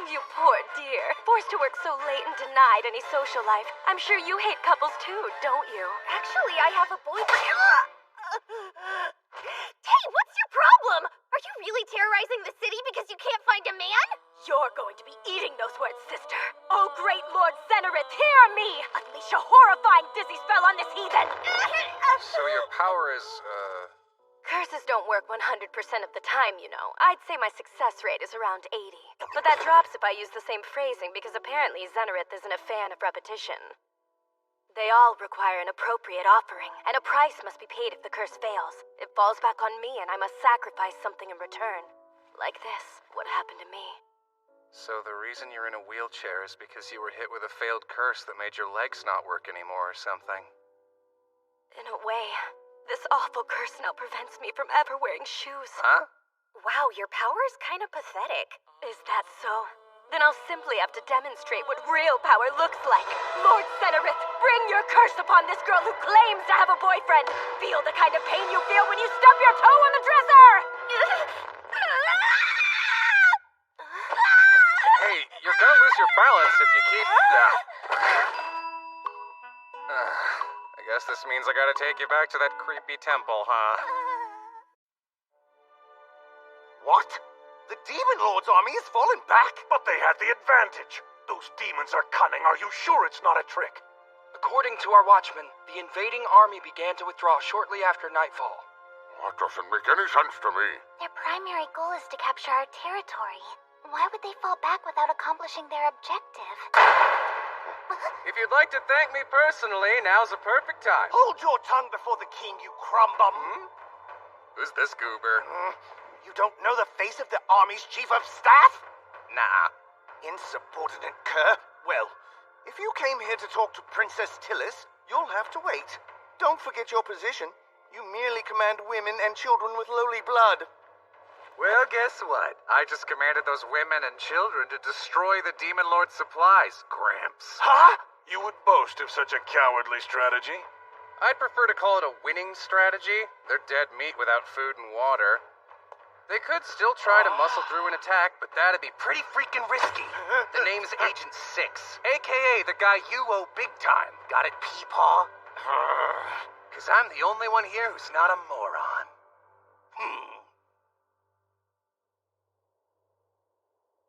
You poor dear. Forced to work so late and denied any social life. I'm sure you hate couples too, don't you? Actually, I have a boyfriend. Hey, what's your problem? Are you really terrorizing the city because you can't find a man? You're going to be eating those words, sister. Oh, great Lord Zenarith, hear me! Unleash a horrifying dizzy spell on this heathen! So your power is, Curses don't work 100% of the time, you know. I'd say my success rate is around 80. But that drops if I use the same phrasing because apparently Zenarith isn't a fan of repetition. They all require an appropriate offering, and a price must be paid if the curse fails. It falls back on me and I must sacrifice something in return. Like this, what happened to me. So the reason you're in a wheelchair is because you were hit with a failed curse that made your legs not work anymore or something. In a way, this awful curse now prevents me from ever wearing shoes. Huh? Wow, your power is kind of pathetic. Is that so? Then I'll simply have to demonstrate what real power looks like. Lord Zenarith, bring your curse upon this girl who claims to have a boyfriend. Feel the kind of pain you feel when you stub your toe on the dresser! Hey, you're gonna lose your balance if you keep... I guess this means I gotta take you back to that creepy temple, huh? What? The Demon Lord's army is falling back? But they had the advantage. Those demons are cunning. Are you sure it's not a trick? According to our watchman, the invading army began to withdraw shortly after nightfall. That doesn't make any sense to me. Their primary goal is to capture our territory. Why would they fall back without accomplishing their objective? If you'd like to thank me personally, now's a perfect time. Hold your tongue before the king, you crumbum. Who's this goober? You don't know the face of the army's chief of staff? Nah. Insubordinate cur. Well, if you came here to talk to Princess Tillis, you'll have to wait. Don't forget your position. You merely command women and children with lowly blood. Well, guess what? I just commanded those women and children to destroy the Demon Lord's supplies, Gramps. Huh? You would boast of such a cowardly strategy? I'd prefer to call it a winning strategy. They're dead meat without food and water. They could still try to muscle through an attack, but that'd be pretty freaking risky. The name's Agent 6, a.k.a. the guy you owe big time. Got it, Peepaw? Because I'm the only one here who's not a moron.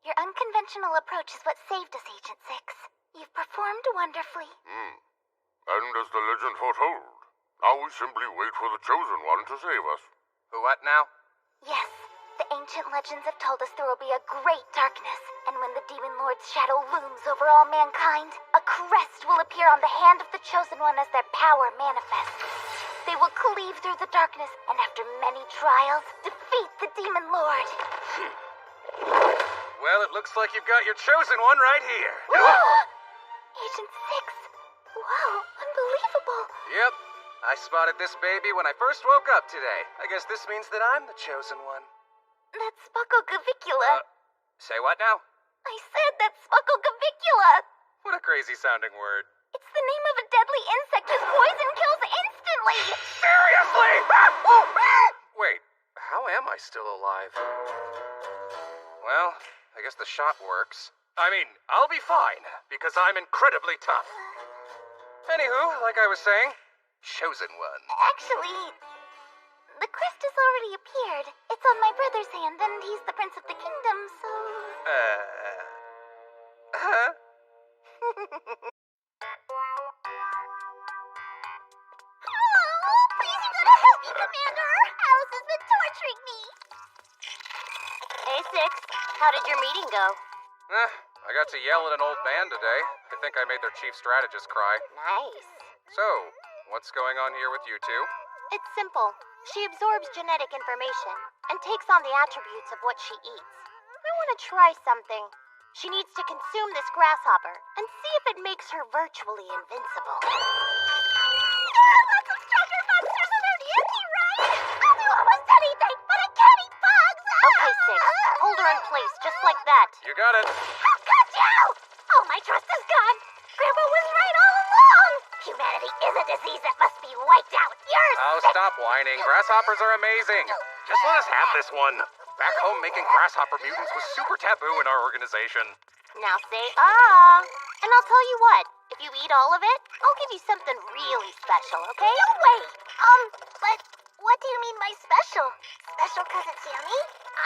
Your unconventional approach is what saved us, Agent 6. You've performed wonderfully. And as the legend foretold, now we simply wait for the Chosen One to save us. What now? Yes, the ancient legends have told us there will be a great darkness, and when the Demon Lord's shadow looms over all mankind, a crest will appear on the hand of the Chosen One as their power manifests. They will cleave through the darkness, and after many trials, defeat the Demon Lord. Well, it looks like you've got your Chosen One right here. Agent 6! Wow, unbelievable! Yep. I spotted this baby when I first woke up today. I guess this means that I'm the Chosen One. That's Spucklegavicula. Say what now? I said that's Spucklegavicula! What a crazy sounding word. It's the name of a deadly insect whose poison kills instantly! Seriously? Wait, how am I still alive? Well, I guess the shot works. I mean, I'll be fine, because I'm incredibly tough. Anywho, like I was saying, Chosen One. Actually, the crest has already appeared. It's on my brother's hand, and he's the Prince of the Kingdom, so... Oh, please, you gotta help me, Commander! Alice has been torturing me! Hey, Six. How did your meeting go? I got to yell at an old man today. I think I made their chief strategist cry. Nice. So, what's going on here with you two? It's simple. She absorbs genetic information and takes on the attributes of what she eats. I want to try something. She needs to consume this grasshopper and see if it makes her virtually invincible. Lots of stronger monsters in her Yuki, right? I'll do almost anything, but I can't eat bugs! Okay, Six. Hold her in place, just like that. You got it. How could you? All my trust is gone. Grandpa was right all along. Humanity is a disease that must be wiped out. You're Oh, sick. stop whining. Grasshoppers are amazing. Just let us have this one. Back home, making grasshopper mutants was super taboo in our organization. Now say ah. And I'll tell you what, if you eat all of it, I'll give you something really special, okay? No way. But what do you mean by special? Special because it's yummy?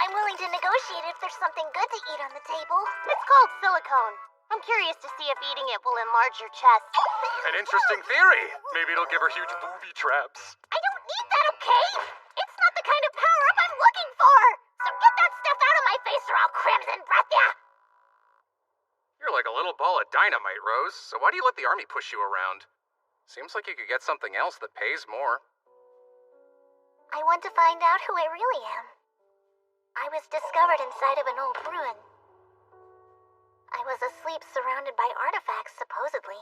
I'm willing to negotiate if there's something good to eat on the table. It's called silicone. I'm curious to see if eating it will enlarge your chest. An interesting theory. Maybe it'll give her huge booby traps. I don't need that, okay? It's not the kind of power-up I'm looking for. So get that stuff out of my face or I'll crimson breath ya. You're like a little ball of dynamite, Rose, so why do you let the army push you around? Seems like you could get something else that pays more. I want to find out who I really am. I was discovered inside of an old ruin. I was asleep surrounded by artifacts, supposedly.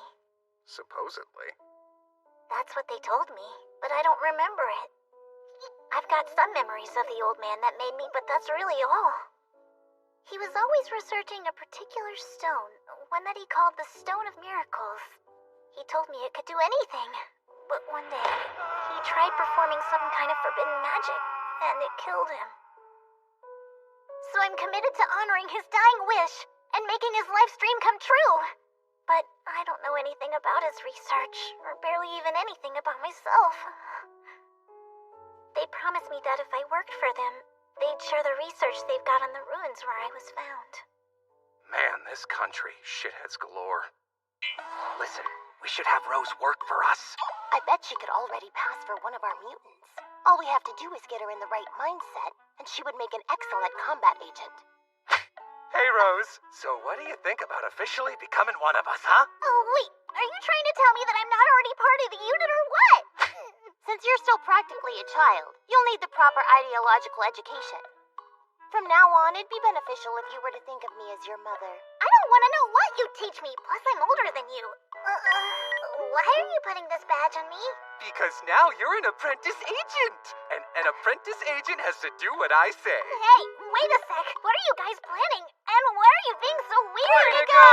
Supposedly? That's what they told me, but I don't remember it. I've got some memories of the old man that made me, but that's really all. He was always researching a particular stone, one that he called the Stone of Miracles. He told me it could do anything, but one day, he tried performing some kind of forbidden magic, and it killed him. So I'm committed to honoring his dying wish and making his life's dream come true. But I don't know anything about his research, or barely even anything about myself. They promised me that if I worked for them, they'd share the research they've got on the ruins where I was found. Man, this country, shitheads galore. Listen, we should have Rose work for us. I bet she could already pass for one of our mutants. All we have to do is get her in the right mindset, and she would make an excellent combat agent. Hey, Rose. So what do you think about officially becoming one of us, huh? Oh, wait, are you trying to tell me that I'm not already part of the unit or what? Since you're still practically a child, you'll need the proper ideological education. From now on, it'd be beneficial if you were to think of me as your mother. I don't want to know what you teach me, plus I'm older than you. Why are you putting this badge on me? Because now you're an apprentice agent. And an apprentice agent has to do what I say. Hey, wait a sec. What are you guys planning? And why are you being so weird? Way to go!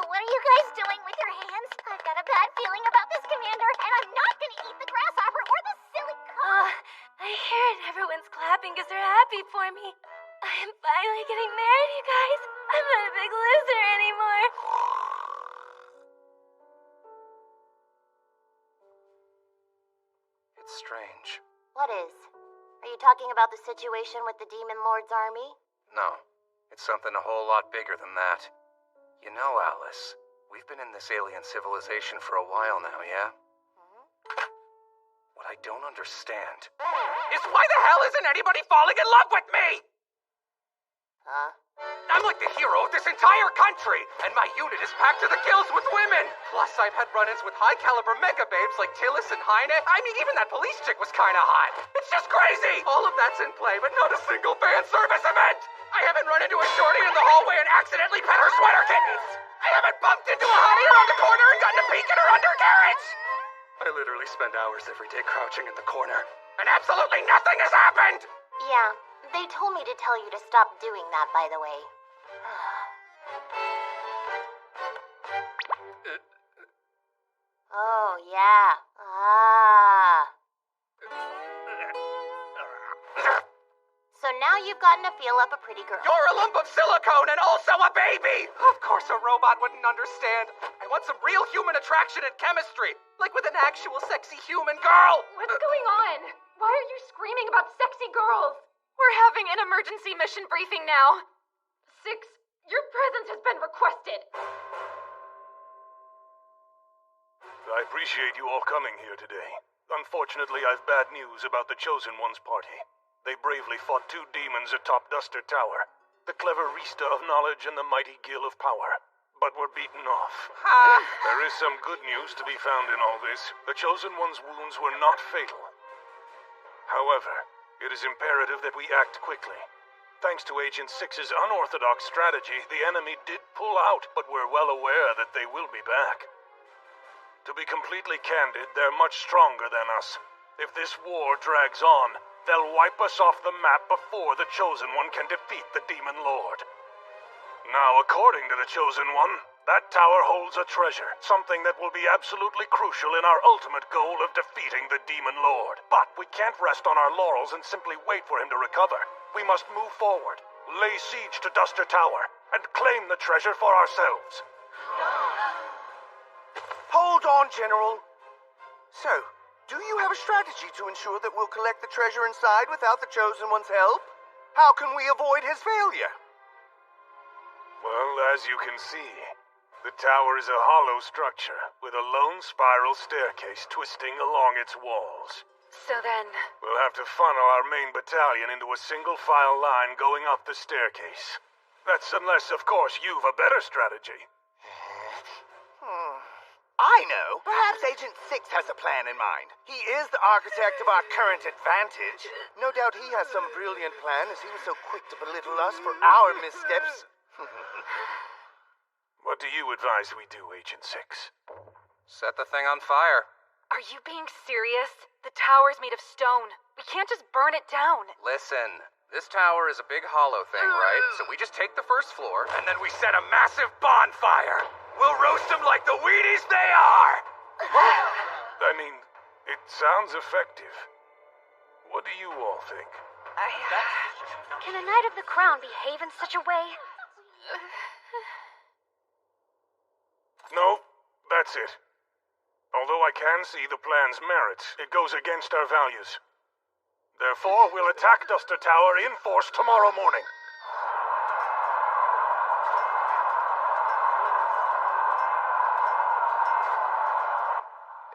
What are you guys doing with your hands? I've got a bad feeling about this, Commander, and I'm not going to eat the grasshopper or the silly cone. I hear it. Everyone's clapping. clapping because they're happy for me. I am finally getting married, you guys. I'm not a big loser anymore. It's strange. What is? Are you talking about the situation with the Demon Lord's army? No, it's something a whole lot bigger than that. You know, Alice, we've been in this alien civilization for a while now, yeah? What I don't understand is why the hell isn't anybody falling in love with me? Huh? I'm like the hero of this entire country, and my unit is packed to the gills with women. Plus, I've had run-ins with high-caliber mega babes like Tillis and Heine. I mean, even that police chick was kind of hot. It's just crazy! All of that's in play, but not a single fan service event! I haven't run into a shorty in the hallway and accidentally pet her sweater kittens! I haven't bumped into a hottie around the corner and gotten a peek at her undercarriage! I literally spend hours every day crouching in the corner, and absolutely nothing has happened! Yeah, they told me to tell you to stop doing that, by the way. Oh, yeah. So now you've gotten to feel up a pretty girl. You're a lump of silicone and also a baby! Of course a robot wouldn't understand. I want some real human attraction and chemistry, like with an actual sexy human girl! What's going on? Why are you screaming about sexy girls? We're having an emergency mission briefing now. 6, your presence has been requested. I appreciate you all coming here today. Unfortunately, I've bad news about the Chosen One's party. They bravely fought 2 demons atop Duster Tower, the clever Rista of knowledge and the mighty Gil of power, but were beaten off. There is some good news to be found in all this. The Chosen One's wounds were not fatal. However, it is imperative that we act quickly. Thanks to Agent 6's unorthodox strategy, the enemy did pull out, but we're well aware that they will be back. To be completely candid, they're much stronger than us. If this war drags on, they'll wipe us off the map before the Chosen One can defeat the Demon Lord. Now, according to the Chosen One, that tower holds a treasure, something that will be absolutely crucial in our ultimate goal of defeating the Demon Lord. But we can't rest on our laurels and simply wait for him to recover. We must move forward, lay siege to Duster Tower, and claim the treasure for ourselves. Hold on, General. So, do you have a strategy to ensure that we'll collect the treasure inside without the Chosen One's help? How can we avoid his failure? Well, as you can see, the tower is a hollow structure with a lone spiral staircase twisting along its walls. So then... We'll have to funnel our main battalion into a single-file line going up the staircase. That's unless, of course, you've a better strategy. I know. Perhaps Agent 6 has a plan in mind. He is the architect of our current advantage. No doubt he has some brilliant plan, as he was so quick to belittle us for our missteps. What do you advise we do, Agent 6? Set the thing on fire. Are you being serious? The tower's made of stone. We can't just burn it down. Listen, this tower is a big hollow thing, right? So we just take the first floor, and then we set a massive bonfire. We'll roast them like the Wheaties they are! I mean, it sounds effective. What do you all think? Can a Knight of the Crown behave in such a way? No, that's it. Although I can see the plan's merits, it goes against our values. Therefore, we'll attack Duster Tower in force tomorrow morning.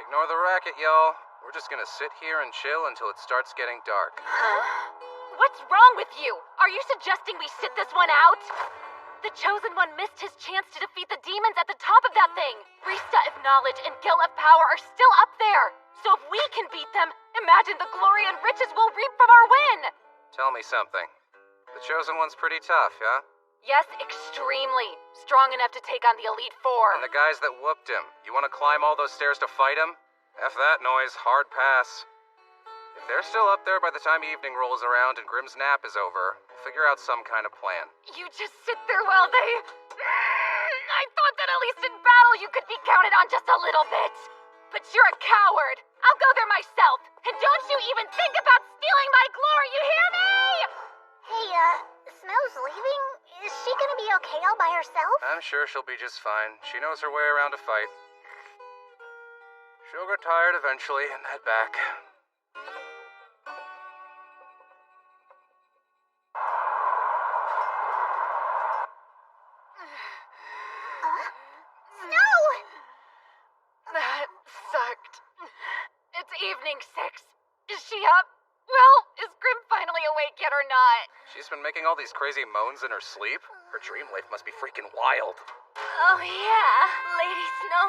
Ignore the racket, y'all. We're just gonna sit here and chill until it starts getting dark. What's wrong with you? Are you suggesting we sit this one out? The Chosen One missed his chance to defeat the demons at the top of that thing. Rista of knowledge and Gil of power are still up there. So if we can beat them, imagine the glory and riches we'll reap from our win. Tell me something. The Chosen One's pretty tough, yeah? Yes, extremely. Strong enough to take on the Elite Four. And the guys that whooped him, you want to climb all those stairs to fight him? F that noise, hard pass. If they're still up there by the time evening rolls around and Grimm's nap is over, we'll figure out some kind of plan. You just sit there while they... I thought that at least in battle you could be counted on just a little bit. But you're a coward. I'll go there myself. And don't you even think about stealing my glory, you hear me? I'm sure she'll be just fine. She knows her way around a fight. She'll get tired eventually and head back. Snow! That sucked. It's evening 6. Is she up? Well, is Grim finally awake yet or not? She's been making all these crazy moans in her sleep. Her dream life must be freaking wild. Oh yeah, Lady Snow.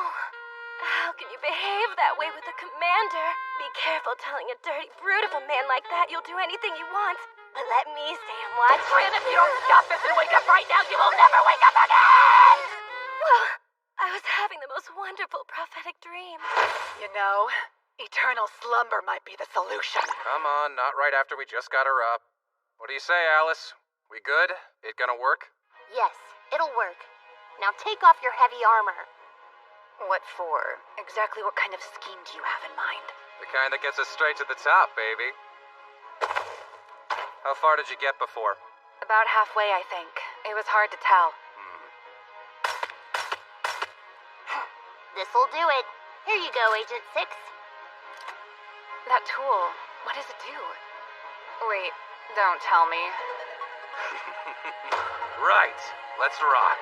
How can you behave that way with the commander? Be careful telling a dirty brute of a man like that you'll do anything he wants. But let me stay and watch. And if you don't stop this and wake up right now, you will never wake up again! Well, I was having the most wonderful prophetic dream. You know, eternal slumber might be the solution. Come on, not right after we just got her up. What do you say, Alice? We good? It gonna work? Yes, it'll work. Now take off your heavy armor. What for? Exactly what kind of scheme do you have in mind? The kind that gets us straight to the top, baby. How far did you get before? About halfway, I think. It was hard to tell. This'll do it. Here you go, Agent 6. That tool, what does it do? Wait, don't tell me. Right. Let's rock.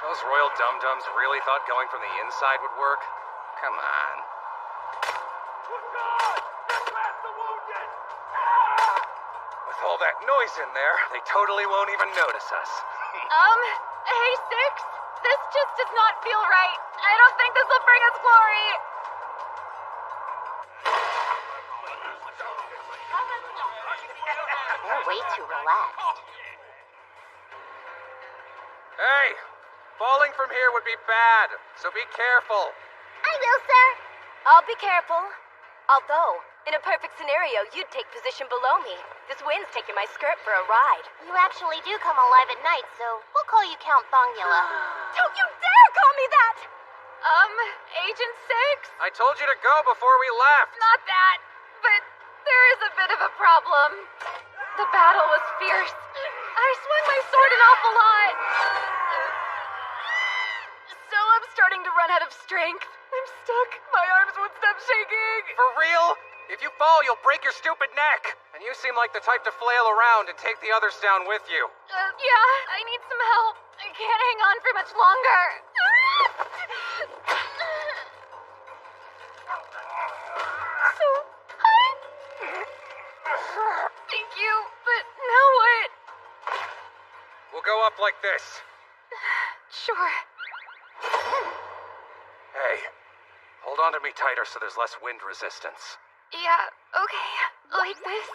Those royal dum-dums really thought going from the inside would work? Come on. With all that noise in there, they totally won't even notice us. Hey, 6? This just does not feel right. I don't think this will bring us glory. You're way too relaxed. Hey! Falling from here would be bad, so be careful. I will, sir. I'll be careful. Although, in a perfect scenario, you'd take position below me. This wind's taking my skirt for a ride. You actually do come alive at night, so we'll call you Count Thongula. Don't you dare call me that! Agent 6? I told you to go before we left. Not that, but there is a bit of a problem. The battle was fierce. I swung my sword an awful lot. So I'm starting to run out of strength. I'm stuck. My arms won't stop shaking. For real? If you fall, you'll break your stupid neck. And you seem like the type to flail around and take the others down with you. Yeah, I need some help. I can't hang on for much longer. So hot. Thank you, but now what? We'll go up like this. Sure. Hey, hold on to me tighter so there's less wind resistance. Yeah, okay. Like this?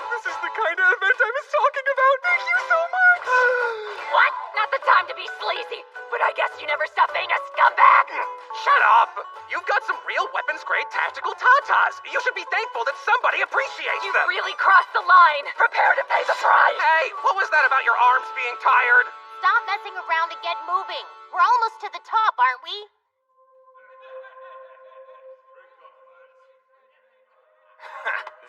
This is the kind of event I was talking about. Thank you so much. What? Not the time to be sleazy, but I guess you never stop being a scumbag. Shut up! You've got some real weapons-grade tactical tatas. You should be thankful that somebody appreciates You them. really crossed the line. Prepare to pay the price. Hey, what was that about your arms being tired? Stop messing around and get moving. We're almost to the top, aren't we?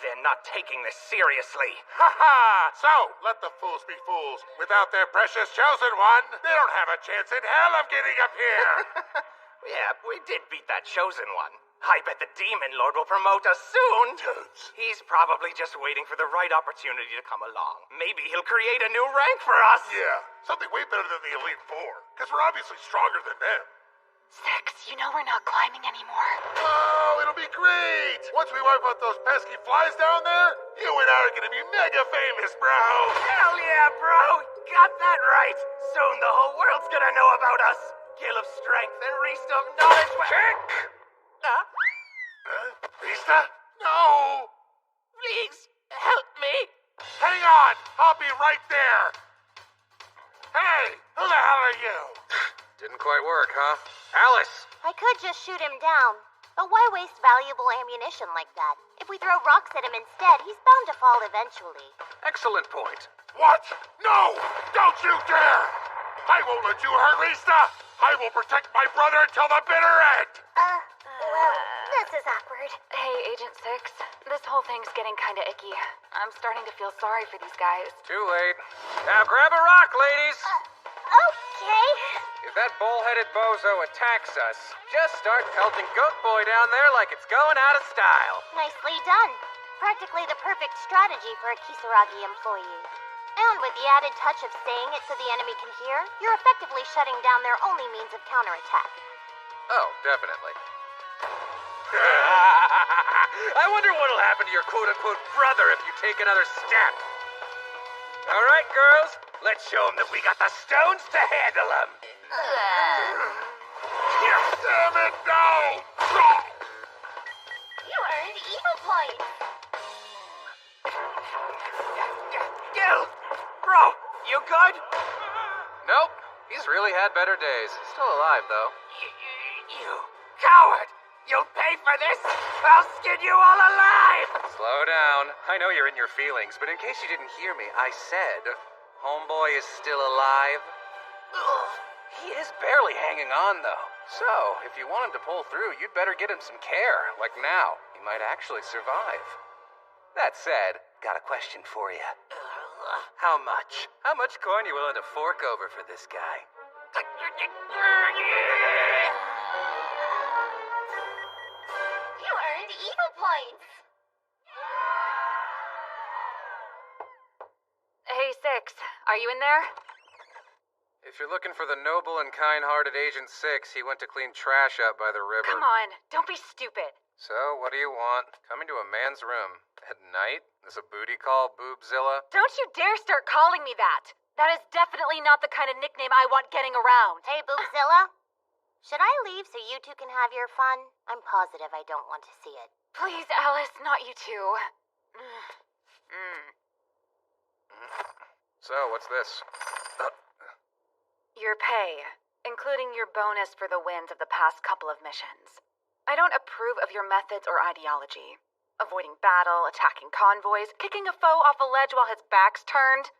They're not taking this seriously. Ha ha! So, let the fools be fools. Without their precious chosen one, they don't have a chance in hell of getting up here. Yeah, we did beat that chosen one. I bet the Demon Lord will promote us soon. Toads. He's probably just waiting for the right opportunity to come along. Maybe he'll create a new rank for us. Yeah, something way better than the Elite Four, because we're obviously stronger than them. 6, you know we're not climbing anymore. Oh, it'll be great! Once we wipe out those pesky flies down there, you and I are gonna be mega famous, bro! Hell yeah, bro! Got that right! Soon the whole world's gonna know about us! Gill of strength and Reast of knowledge. Check! Huh? Rista? No! Please, help me! Hang on! I'll be right there! Hey! Who the hell are you? Didn't quite work, huh? Alice! I could just shoot him down. But why waste valuable ammunition like that? If we throw rocks at him instead, he's bound to fall eventually. Excellent point. What? No! Don't you dare! I won't let you hurt Rista! I will protect my brother till the bitter end! Well, this is awkward. Hey, Agent 6. This whole thing's getting kinda icky. I'm starting to feel sorry for these guys. Too late. Now grab a rock, ladies! Okay. If that bull-headed bozo attacks us, just start pelting Goat Boy down there like it's going out of style. Nicely done. Practically the perfect strategy for a Kisaragi employee. And with the added touch of saying it so the enemy can hear, you're effectively shutting down their only means of counterattack. Oh, definitely. I wonder what'll happen to your quote-unquote brother if you take another step. All right, girls, let's show him that we got the stones to handle him. Damn it, no! You earned evil points. Gil! Bro, you good? Nope, he's really had better days. Still alive, though. You coward! You'll pay for this! I'll skin you all alive! Slow down. I know you're in your feelings, but in case you didn't hear me, I said, Homeboy is still alive. He is barely hanging on, though. So, if you want him to pull through, you'd better get him some care, like now. He might actually survive. That said, got a question for you. How much? How much corn you willing to fork over for this guy? You earned evil points. Hey, 6. Are you in there? If you're looking for the noble and kind-hearted Agent 6, he went to clean trash up by the river. Come on, don't be stupid. So, what do you want? Coming to a man's room at night? Is a booty call, Boobzilla? Don't you dare start calling me that. That is definitely not the kind of nickname I want getting around. Hey, Boobzilla? Should I leave so you two can have your fun? I'm positive I don't want to see it. Please, Alice, not you two. So, what's this? Your pay, including your bonus for the wins of the past couple of missions. I don't approve of your methods or ideology. Avoiding battle, attacking convoys, kicking a foe off a ledge while his back's turned.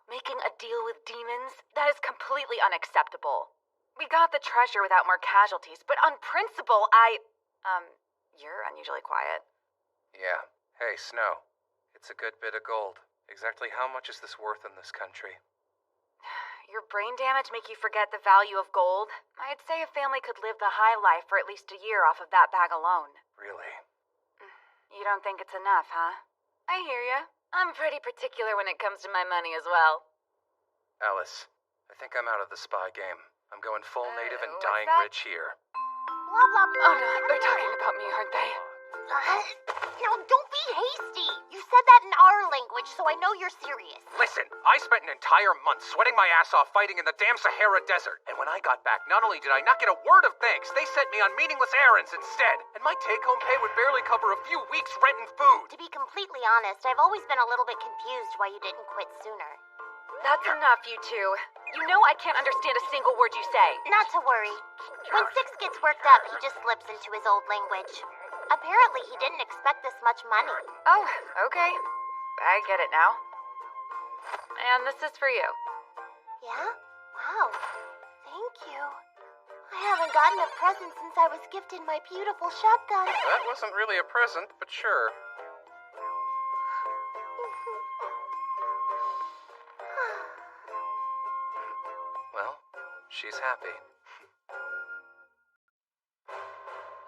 Making a deal with demons, that is completely unacceptable. We got the treasure without more casualties, but on principle, you're unusually quiet. Yeah. Hey, Snow. It's a good bit of gold. Exactly how much is this worth in this country? Your brain damage make you forget the value of gold? I'd say a family could live the high life for at least a year off of that bag alone. Really? You don't think it's enough, huh? I hear ya. I'm pretty particular when it comes to my money as well. Alice, I think I'm out of the spy game. I'm going full native and what's dying that? rich here. Blah, blah, blah. Oh no, they're talking about me, aren't they? Now, don't be hasty. You said that in our language, so I know you're serious. Listen, I spent an entire month sweating my ass off fighting in the damn Sahara Desert. And when I got back, not only did I not get a word of thanks, they sent me on meaningless errands instead. And my take-home pay would barely cover a few weeks' rent and food. To be completely honest, I've always been a little bit confused why you didn't quit sooner. That's enough, you two. You know I can't understand a single word you say. Not to worry. When Six gets worked up, he just slips into his old language. Apparently, he didn't expect this much money. Oh, okay. I get it now. And this is for you. Yeah? Wow. Thank you. I haven't gotten a present since I was gifted my beautiful shotgun. That wasn't really a present, but sure. Well, she's happy.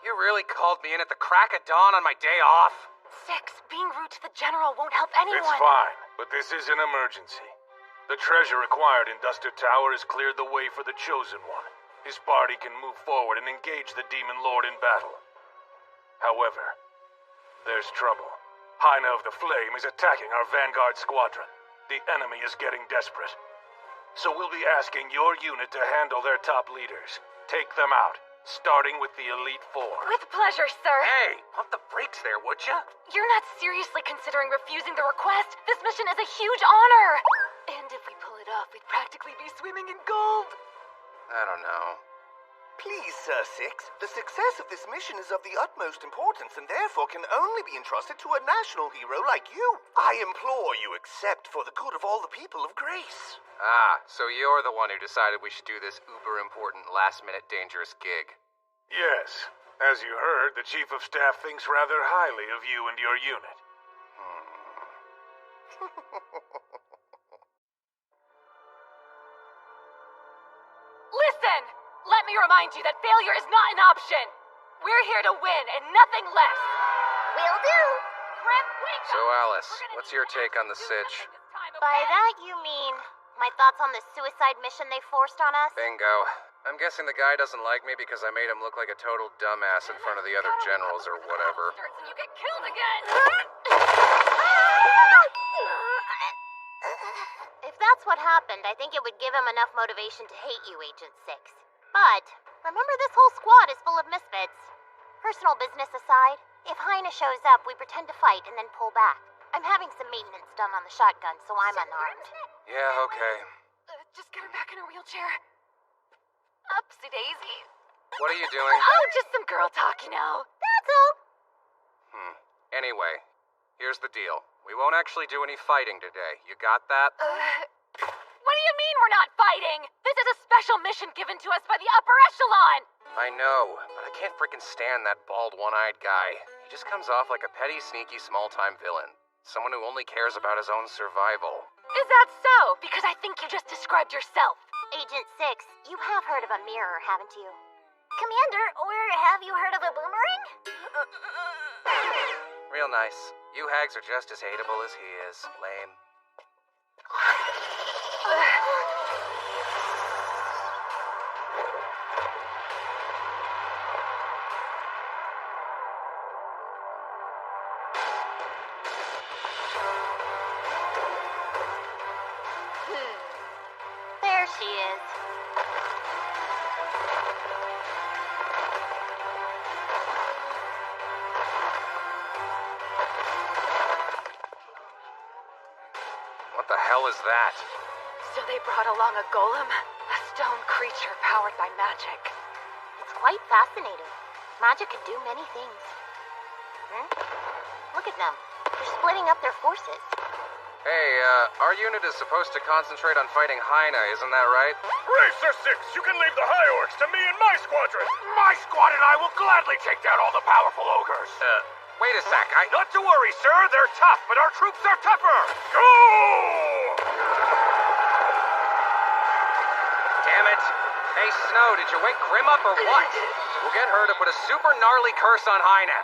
You really called me in at the crack of dawn on my day off? 6, being rude to the general won't help anyone. It's fine, but this is an emergency. The treasure acquired in Duster Tower has cleared the way for the Chosen One. His party can move forward and engage the Demon Lord in battle. However, there's trouble. Hyena of the Flame is attacking our Vanguard squadron. The enemy is getting desperate. So we'll be asking your unit to handle their top leaders. Take them out, starting with the Elite Four. With pleasure, sir. Hey, pump the brakes there, would ya? You're not seriously considering refusing the request? This mission is a huge honor! And if we pull it off, we'd practically be swimming in gold. I don't know. Please, Sir Six, the success of this mission is of the utmost importance and therefore can only be entrusted to a national hero like you. I implore you accept for the good of all the people of Grace. Ah, so you're the one who decided we should do this uber-important, last-minute dangerous gig. Yes. As you heard, the Chief of Staff thinks rather highly of you and your unit. Listen! Let me remind you that failure is not an option. We're here to win and nothing less. Will do. Grim, wake So, up! Alice, what's your take on the sitch? By that you mean my thoughts on the suicide mission they forced on us? Bingo. I'm guessing the guy doesn't like me because I made him look like a total dumbass in front of the other generals or whatever. You get killed again! If that's what happened, I think it would give him enough motivation to hate you, Agent 6. But remember, this whole squad is full of misfits. Personal business aside, if Heine shows up, we pretend to fight and then pull back. I'm having some maintenance done on the shotgun, so I'm unarmed. Yeah, okay. Just get her back in her wheelchair. Upsy daisy. What are you doing? Oh, just some girl talk, you know. That's all. Anyway, here's the deal. We won't actually do any fighting today. You got that? What do you mean we're not fighting? This is a special mission given to us by the upper echelon. I know, but I can't freaking stand that bald, one-eyed guy. He just comes off like a petty, sneaky, small-time villain. Someone who only cares about his own survival. Is that so? Because I think you just described yourself. Agent 6, you have heard of a mirror, haven't you? Commander, or have you heard of a boomerang? Real nice. You hags are just as hateable as he is. Lame. There she is. What the hell is that? So they brought along a golem? A stone creature powered by magic. It's quite fascinating. Magic can do many things. Look at them. They're splitting up their forces. Hey, our unit is supposed to concentrate on fighting Heine, isn't that right? Racer 6, you can leave the high orcs to me and my squadron! My squad and I will gladly take down all the powerful ogres. Wait a sec, Not to worry, sir. They're tough, but our troops are tougher. Go! Damn it. Hey, Snow, did you wake Grim up or what? We'll get her to put a super gnarly curse on Heine.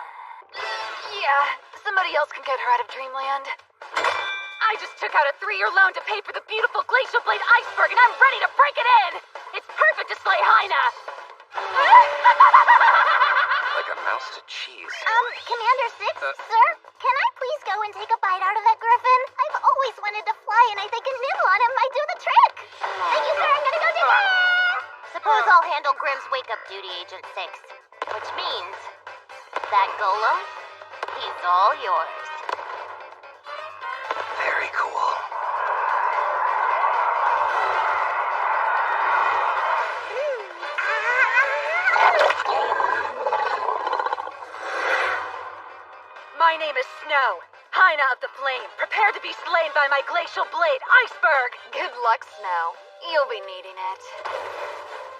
Yeah, somebody else can get her out of Dreamland. I just took out a 3-year loan to pay for the beautiful Glacial Blade Iceberg, and I'm ready to break it in! It's perfect to slay Heine! Like a mouse to cheese. Commander 6, sir, can I please go and take a bite out of that griffin? I've always wanted to fly, and I think a nibble on him might do the trick. Thank you, sir. I'm gonna go do that. Suppose I'll handle Grimm's wake-up duty, Agent 6. Which means that golem, he's all yours. Very cool. My name is Snow, Heine of the Flame. Prepare to be slain by my Glacial Blade Iceberg. Good luck, Snow. You'll be needing it.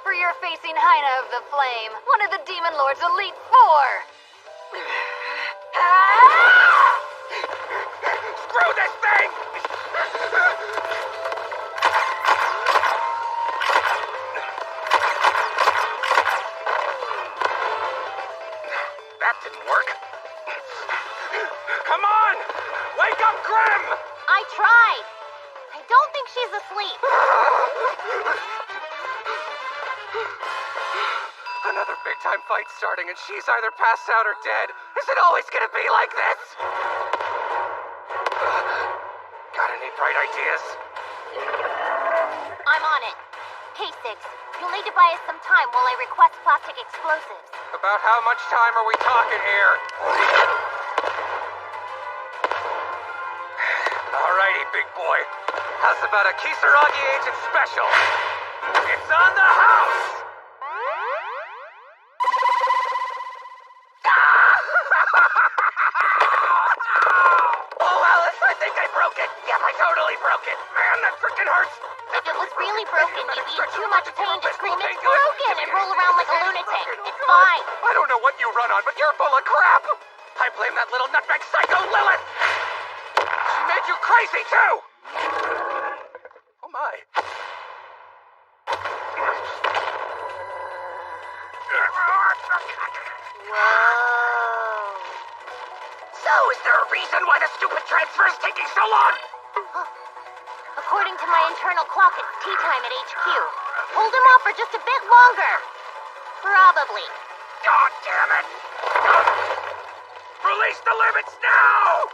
For you're facing Heine of the Flame, one of the Demon Lord's Elite Four. Screw this thing! That didn't work. Come on! Wake up, Grim! I tried. I don't think she's asleep. Another big-time fight starting, and she's either passed out or dead. Is it always gonna be like this? Got any bright ideas? I'm on it. K6, you'll need to buy us some time while I request plastic explosives. About how much time are we talking here? Alrighty, big boy. How's about a Kisaragi Agent Special? It's on the house! it! Yep, I totally broke it! Man, that freaking hurts! If it was really broken, you'd be in too much pain to scream, "It's broken!" and roll around like a lunatic. It's fine. I don't know what you run on, but you're full of crap! I blame that little nutmeg psycho Lilith! She made you crazy, too! Oh my. Whoa. So, is there a reason why the stupid transfer is taking so long? According to my internal clock, it's tea time at HQ. Hold him off for just a bit longer. Probably. God damn it! Release the limits now!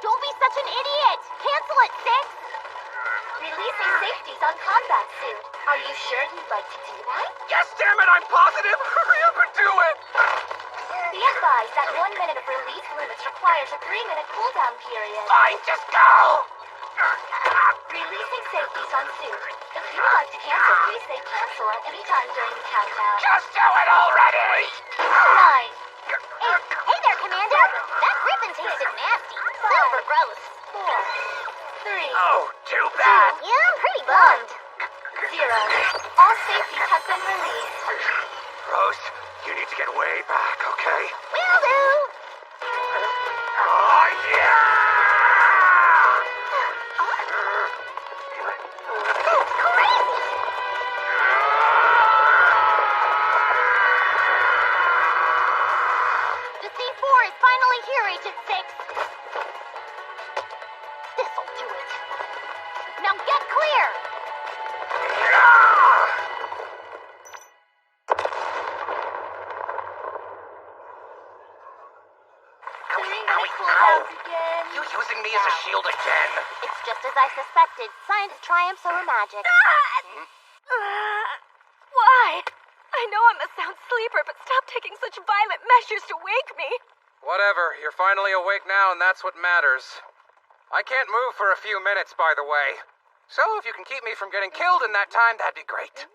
Don't be such an idiot! Cancel it, Six! Releasing safeties on combat suit. Are you sure you'd like to do that? Yes, damn it, I'm positive! Hurry up and do it! Be advised that 1 minute of release limits requires a 3-minute cooldown period. Fine, just go! Releasing safeties on suit. If you would like to cancel, please say cancel at any time during the countdown. Just do it already! 9. Hey there, Commander! That griffin tasted nasty. Super gross. 4. 3. Oh, too bad! Yeah, I'm pretty bummed. 0. All safeties have been released. Rose, you need to get way back, okay? Will do! Oh, yeah! That's crazy! The C4 is finally here, Agent 6. This'll do it. Now get clear! You using me as a shield again? It's just as I suspected. Science triumphs over magic. Why? I know I'm a sound sleeper, but stop taking such violent measures to wake me. Whatever, you're finally awake now, and that's what matters. I can't move for a few minutes, by the way. So if you can keep me from getting killed in that time, that'd be great.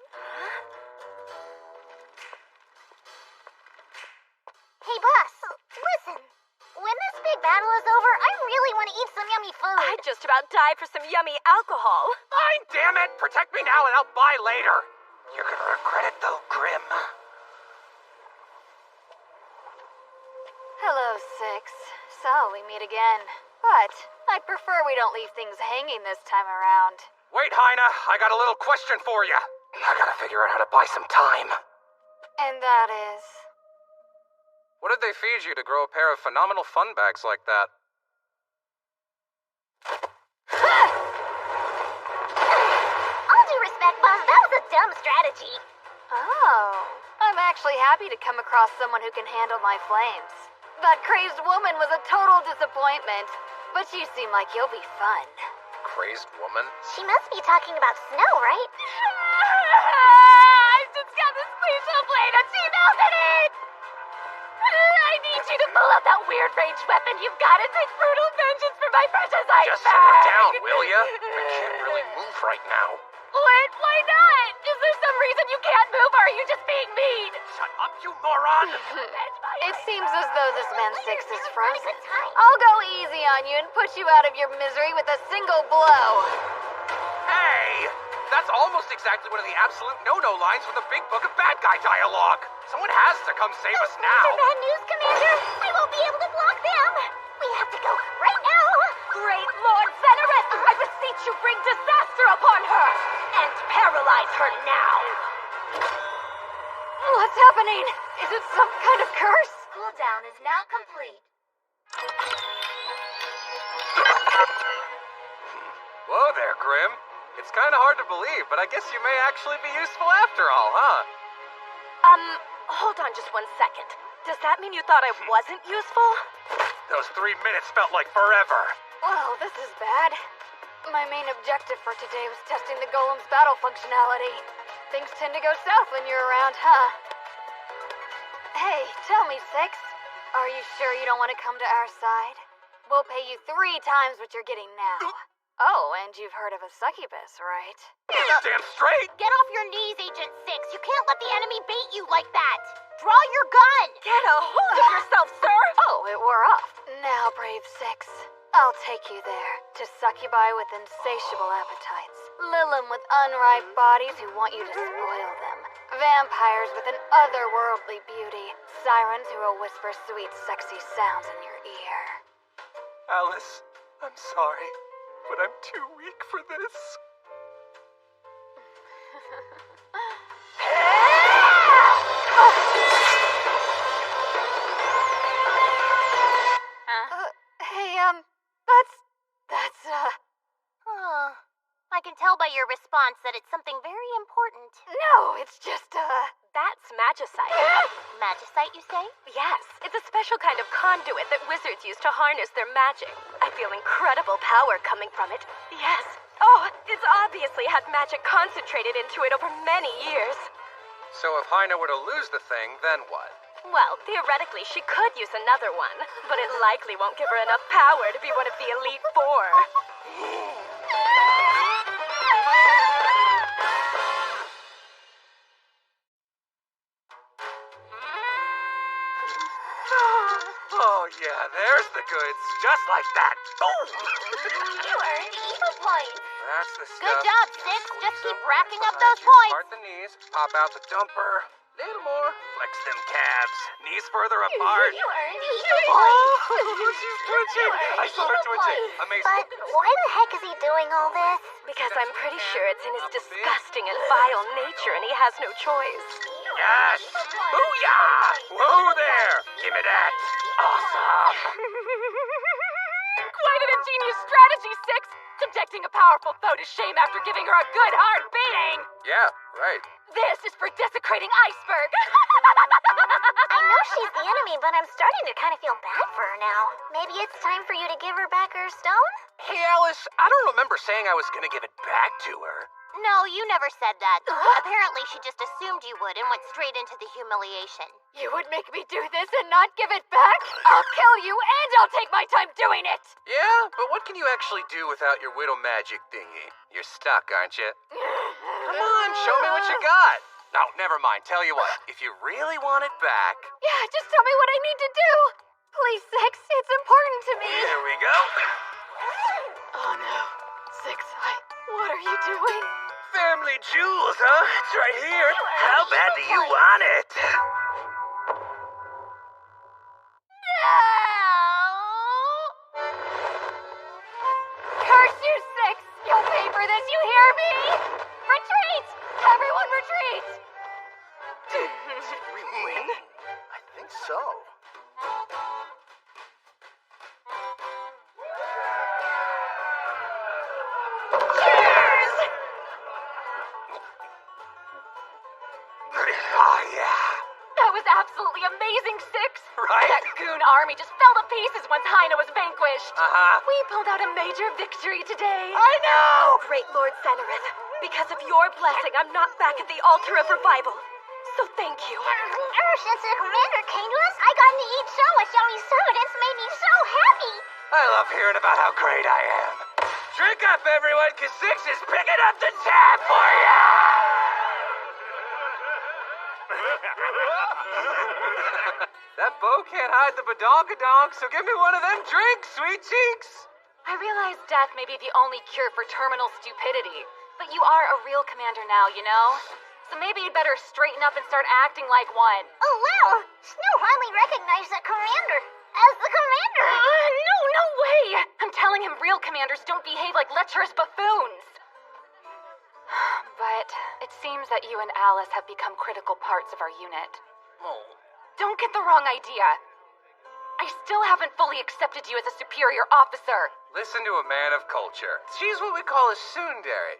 Hey, boss. Listen. When this big battle is over, I really want to eat some yummy food. I'd just about die for some yummy alcohol. Fine, damn it! Protect me now and I'll buy later. You're gonna regret it though, Grim. Hello, Six. So, we meet again. But I'd prefer we don't leave things hanging this time around. Wait, Heina, I got a little question for you. I gotta figure out how to buy some time. And that is... What did they feed you to grow a pair of phenomenal fun bags like that? All due respect, boss, that was a dumb strategy. Oh, I'm actually happy to come across someone who can handle my flames. That crazed woman was a total disappointment, but you seem like you'll be fun. Crazed woman? She must be talking about snow, right? I've just got this lethal blade and she melted it! I need you to pull out that weird ranged weapon you've got and take brutal vengeance for my precious ice Just set it down, will ya? I can't really move right now. What? Why not? Is there some reason you can't move, or are you just being mean? Shut up, you moron! It seems as though this man Six is frozen. I'll go easy on you and put you out of your misery with a single blow. Hey! That's almost exactly one of the absolute no-no lines from the big book of bad guy dialogue. Someone has to come save us now. These are bad news, Commander. I won't be able to block them. We have to go right now. Great Lord Venerus, I beseech you bring disaster upon her and paralyze her now. What's happening? Is it some kind of curse? Cooldown is now complete. Whoa there, Grim. It's kind of hard to believe, but I guess you may actually be useful after all, huh? Hold on just 1 second. Does that mean you thought I wasn't useful? Those 3 minutes felt like forever. Well, this is bad. My main objective for today was testing the golem's battle functionality. Things tend to go south when you're around, huh? Hey, tell me, Six. Are you sure you don't want to come to our side? We'll pay you 3 times what you're getting now. Oh, and you've heard of a succubus, right? Damn straight! Get off your knees, Agent 6. You can't let the enemy bait you like that. Draw your gun. Get a hold of yourself, sir! Oh, it wore off. Now, brave Six, I'll take you there, to succubi with insatiable appetites, Lilum with unripe bodies who want you to spoil them, vampires with an otherworldly beauty, sirens who will whisper sweet, sexy sounds in your ear. Alice, I'm sorry, but I'm too weak for this. Hey, I can tell by your response that it's something very important. no, it's just, That's magicite. Magicite, you say? Yes, it's a special kind of conduit that wizards use to harness their magic. I feel incredible power coming from it. Yes. Oh, it's obviously had magic concentrated into it over many years. So if Haina were to lose the thing, then what? Well, theoretically, she could use another one, but it likely won't give her enough power to be one of the Elite Four. Oh yeah, there's the goods. Just like that. Boom! You earned evil points. That's the stuff. Good job, Six. Just keep racking up Behind those you. points. Part the knees, pop out the dumper. Little more. Flex them calves. Knees further apart. You earned evil points. Oh, she's twitching. I saw her twitching. Amazing. But why the heck is he doing all this? Because I'm pretty sure it's in his disgusting and vile nature and he has no choice. Yes! Booyah! Whoa there! Give me that! Awesome! Quite an ingenious strategy, Six! Subjecting a powerful foe to shame after giving her a good hard beating! Yeah, right. This is for desecrating Iceberg! I know she's the enemy, but I'm starting to kind of feel bad for her now. Maybe it's time for you to give her back her stone? Hey, Alice, I don't remember saying I was gonna give it back to her. No, you never said that. Apparently, she just assumed you would and went straight into the humiliation. You would make me do this and not give it back? I'll kill you and I'll take my time doing it! Yeah, but what can you actually do without your widow magic thingy? You're stuck, aren't you? Come on, show me what you got. No, never mind. Tell you what, if you really want it back... Yeah, just tell me what I need to do! Please, Six, it's important to me! Here we go. Oh no. Six, what are you doing? Family jewels, huh? It's right here. How bad do you want it? Curse you, Six! You'll pay for this, you hear me? Retreat! Everyone retreat! Did we win? I think so. Oh, yeah. That was absolutely amazing, Six! Right? That goon army just fell to pieces once Haina was vanquished! Uh-huh. We pulled out a major victory today! I know! Oh, great Lord Zenareth, because of your blessing, I'm not back at the altar of revival. So thank you. Since the commander came to us, I got to eat so much yummy food. It's made me so happy. I love hearing about how great I am. Drink up, everyone, because Six is picking up the tab for ya! That bow can't hide the badonkadonk, so give me one of them drinks, sweet cheeks! I realize death may be the only cure for terminal stupidity, but you are a real commander now, you know? So maybe you'd better straighten up and start acting like one. Oh, wow. Snow finally recognized the commander as the commander. No way! I'm telling him real commanders don't behave like lecherous buffoons. But it seems that you and Alice have become critical parts of our unit. Oh. Don't get the wrong idea. I still haven't fully accepted you as a superior officer. Listen to a man of culture. She's what we call a tsundere.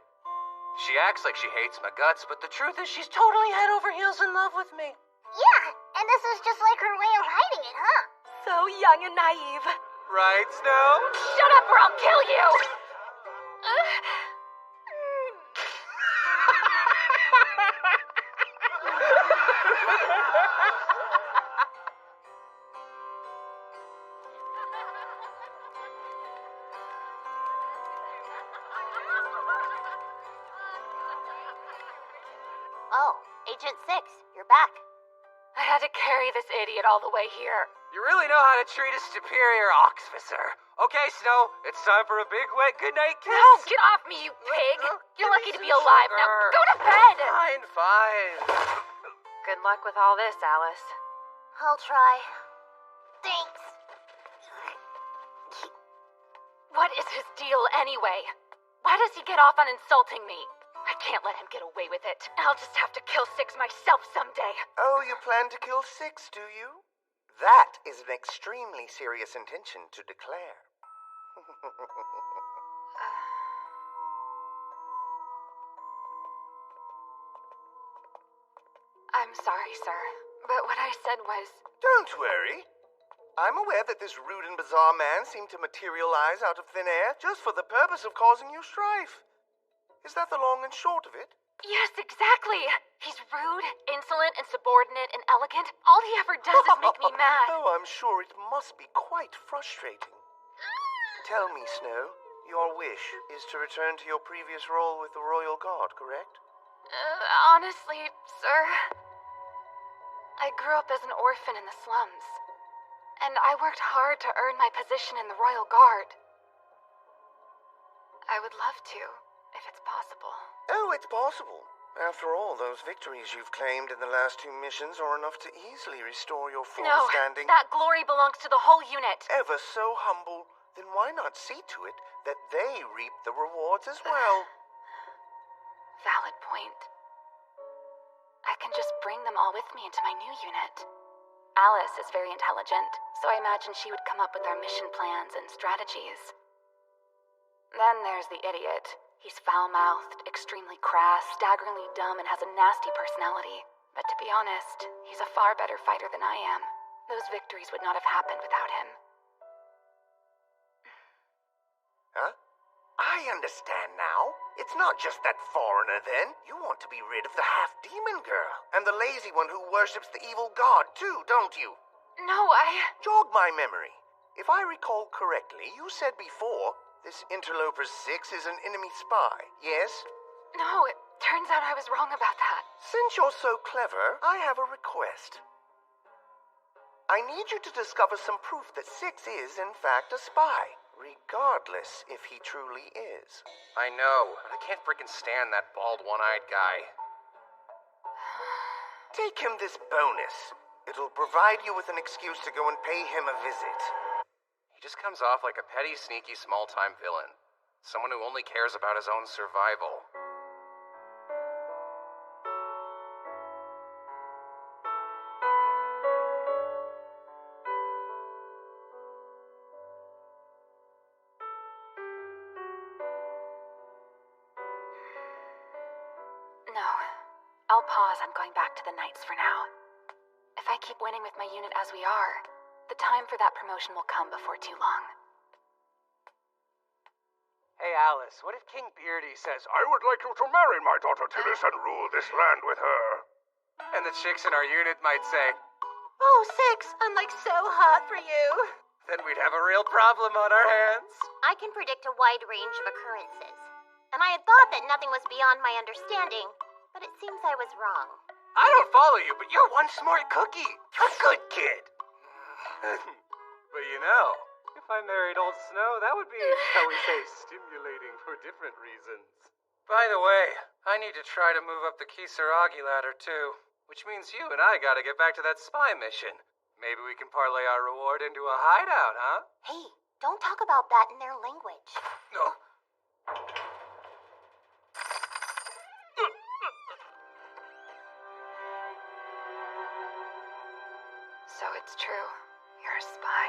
She acts like she hates my guts, but the truth is she's totally head over heels in love with me. Yeah, and this is just like her way of hiding it, huh? So young and naive. Right, Snow? Shut up or I'll kill you! Oh, Agent Six, you're back. I had to carry this idiot all the way here. You really know how to treat a superior officer. Okay, Snow, it's time for a big, wet goodnight kiss. No, get off me, you pig! You're lucky to be alive. Now, go to bed! Fine. Good luck with all this, Alice. I'll try. Thanks. What is his deal anyway? Why does he get off on insulting me? I can't let him get away with it. I'll just have to kill Six myself someday. Oh, you plan to kill Six, do you? That is an extremely serious intention to declare. I'm sorry, sir, but what I said was... Don't worry. I'm aware that this rude and bizarre man seemed to materialize out of thin air just for the purpose of causing you strife. Is that the long and short of it? Yes, exactly. He's rude, insolent, insubordinate, and elegant. All he ever does is make me mad. Oh, I'm sure it must be quite frustrating. Tell me, Snow, your wish is to return to your previous role with the Royal Guard, correct? Honestly, sir, I grew up as an orphan in the slums, and I worked hard to earn my position in the Royal Guard. I would love to, if it's possible. Oh, it's possible. After all, those victories you've claimed in the last 2 missions are enough to easily restore your full standing. No, that glory belongs to the whole unit. Ever so humble, then why not see to it that they reap the rewards as well? Valid point. I can just bring them all with me into my new unit. Alice is very intelligent, so I imagine she would come up with our mission plans and strategies. Then there's the idiot. He's foul-mouthed, extremely crass, staggeringly dumb, and has a nasty personality. But to be honest, he's a far better fighter than I am. Those victories would not have happened without him. Huh? I understand now. It's not just that foreigner, then. You want to be rid of the half-demon girl. And the lazy one who worships the evil god, too, don't you? No, Jog my memory. If I recall correctly, you said before... this interloper 6 is an enemy spy, yes? No, it turns out I was wrong about that. Since you're so clever, I have a request. I need you to discover some proof that 6 is, in fact, a spy, regardless if he truly is. I know, but I can't freaking stand that bald, one-eyed guy. Take him this bonus. It'll provide you with an excuse to go and pay him a visit. He just comes off like a petty, sneaky, small-time villain. Someone who only cares about his own survival. No. I'll pause on going back to the Knights for now. If I keep winning with my unit as we are, the time for that promotion will come before too long. Hey, Alice, what if King Beardy says, I would like you to marry my daughter Tillis and rule this land with her? And the chicks in our unit might say, Oh, Six, I'm like so hot for you. then we'd have a real problem on our hands. I can predict a wide range of occurrences. And I had thought that nothing was beyond my understanding, but it seems I was wrong. I don't follow you, but you're one smart cookie. A good kid. But you know, if I married old Snow, that would be, shall we say, stimulating for different reasons. By the way, I need to try to move up the Kisaragi ladder too, which means you and I gotta get back to that spy mission. Maybe we can parlay our reward into a hideout, huh? Hey, don't talk about that in their language. No. So it's true. You're a spy.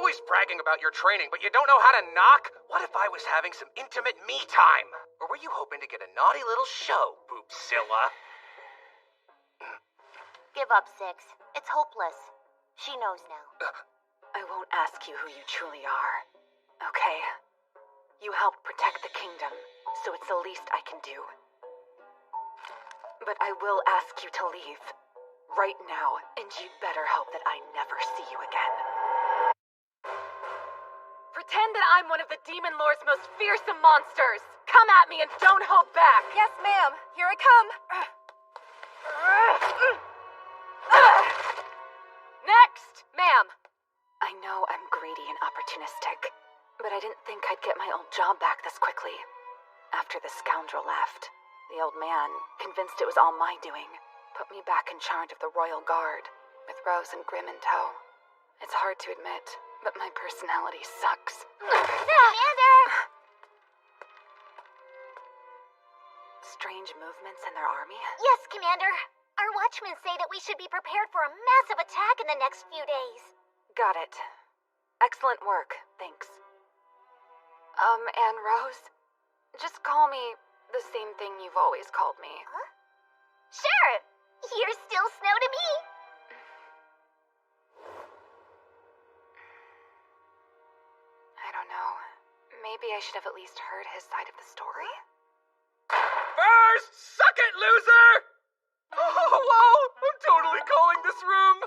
always bragging about your training, but you don't know how to knock? What if I was having some intimate me time? Or were you hoping to get a naughty little show, Boopzilla? Give up, Six. It's hopeless. She knows now. I won't ask you who you truly are, okay? You helped protect the kingdom, so it's the least I can do. But I will ask you to leave. Right now, and you'd better hope that I never see you again. Pretend that I'm one of the Demon Lord's most fearsome monsters! Come at me and don't hold back! Yes, ma'am. Here I come. Next! Ma'am! I know I'm greedy and opportunistic, but I didn't think I'd get my old job back this quickly. After the scoundrel left, the old man, convinced it was all my doing, put me back in charge of the Royal Guard, with Rose and Grim in tow. It's hard to admit, but my personality sucks. Commander! Strange movements in their army? Yes, Commander. Our watchmen say that we should be prepared for a massive attack in the next few days. Got it. Excellent work, thanks. And Rose? Just call me the same thing you've always called me. Huh? Sure! You're still Snow to me. I don't know. Maybe I should have at least heard his side of the story. First, suck it, loser! Oh, wow! I'm totally calling this room!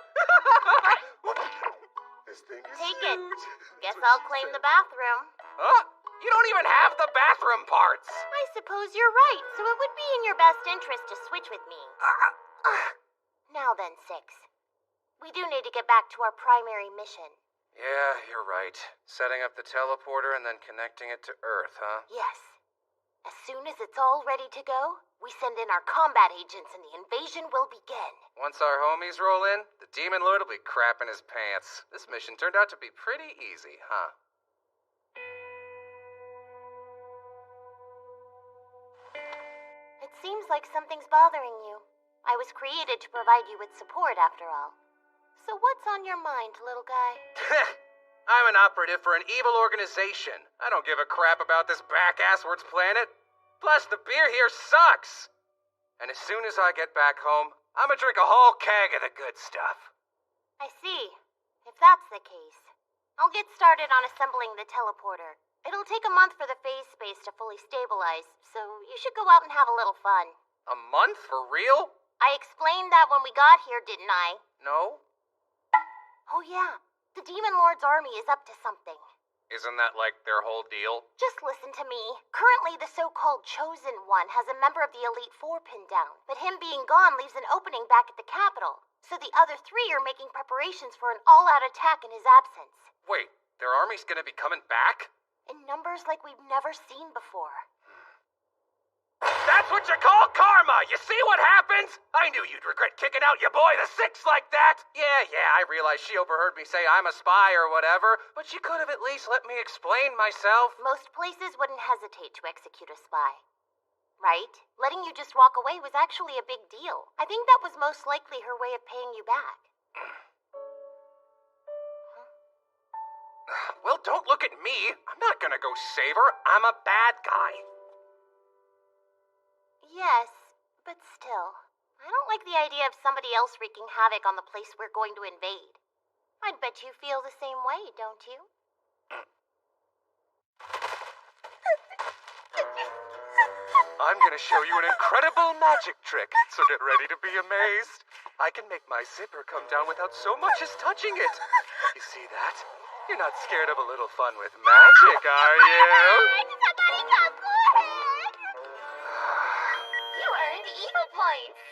This thing is Take huge. it. Guess I'll claim the bathroom. Huh? You don't even have the bathroom parts! I suppose you're right, so it would be in your best interest to switch with me. Now then, Six. We do need to get back to our primary mission. Yeah, you're right. Setting up the teleporter and then connecting it to Earth, huh? Yes. As soon as it's all ready to go, we send in our combat agents and the invasion will begin. Once our homies roll in, the Demon Lord will be crapping his pants. This mission turned out to be pretty easy, huh? It seems like something's bothering you. I was created to provide you with support, after all. So what's on your mind, little guy? I'm an operative for an evil organization. I don't give a crap about this back-asswards planet. Plus, the beer here sucks. And as soon as I get back home, I'm gonna drink a whole keg of the good stuff. I see. If that's the case, I'll get started on assembling the teleporter. It'll take a month for the phase space to fully stabilize, so you should go out and have a little fun. A month for real? I explained that when we got here, didn't I? No? Oh yeah, the Demon Lord's army is up to something. Isn't that like their whole deal? Just listen to me. Currently, the so-called Chosen One has a member of the Elite Four pinned down, but him being gone leaves an opening back at the capital. So the other three are making preparations for an all-out attack in his absence. Wait, their army's gonna be coming back? In numbers like we've never seen before. That's what you call karma! You see what happens? I knew you'd regret kicking out your boy the Six like that! Yeah, I realize she overheard me say I'm a spy or whatever, but she could have at least let me explain myself. Most places wouldn't hesitate to execute a spy. Right? Letting you just walk away was actually a big deal. I think that was most likely her way of paying you back. Well, don't look at me. I'm not gonna go save her. I'm a bad guy. Yes, but still. I don't like the idea of somebody else wreaking havoc on the place we're going to invade. I'd bet you feel the same way, don't you? I'm gonna show you an incredible magic trick, so get ready to be amazed. I can make my zipper come down without so much as touching it. You see that? You're not scared of a little fun with magic, are you? Somebody come quick! You earned evil points.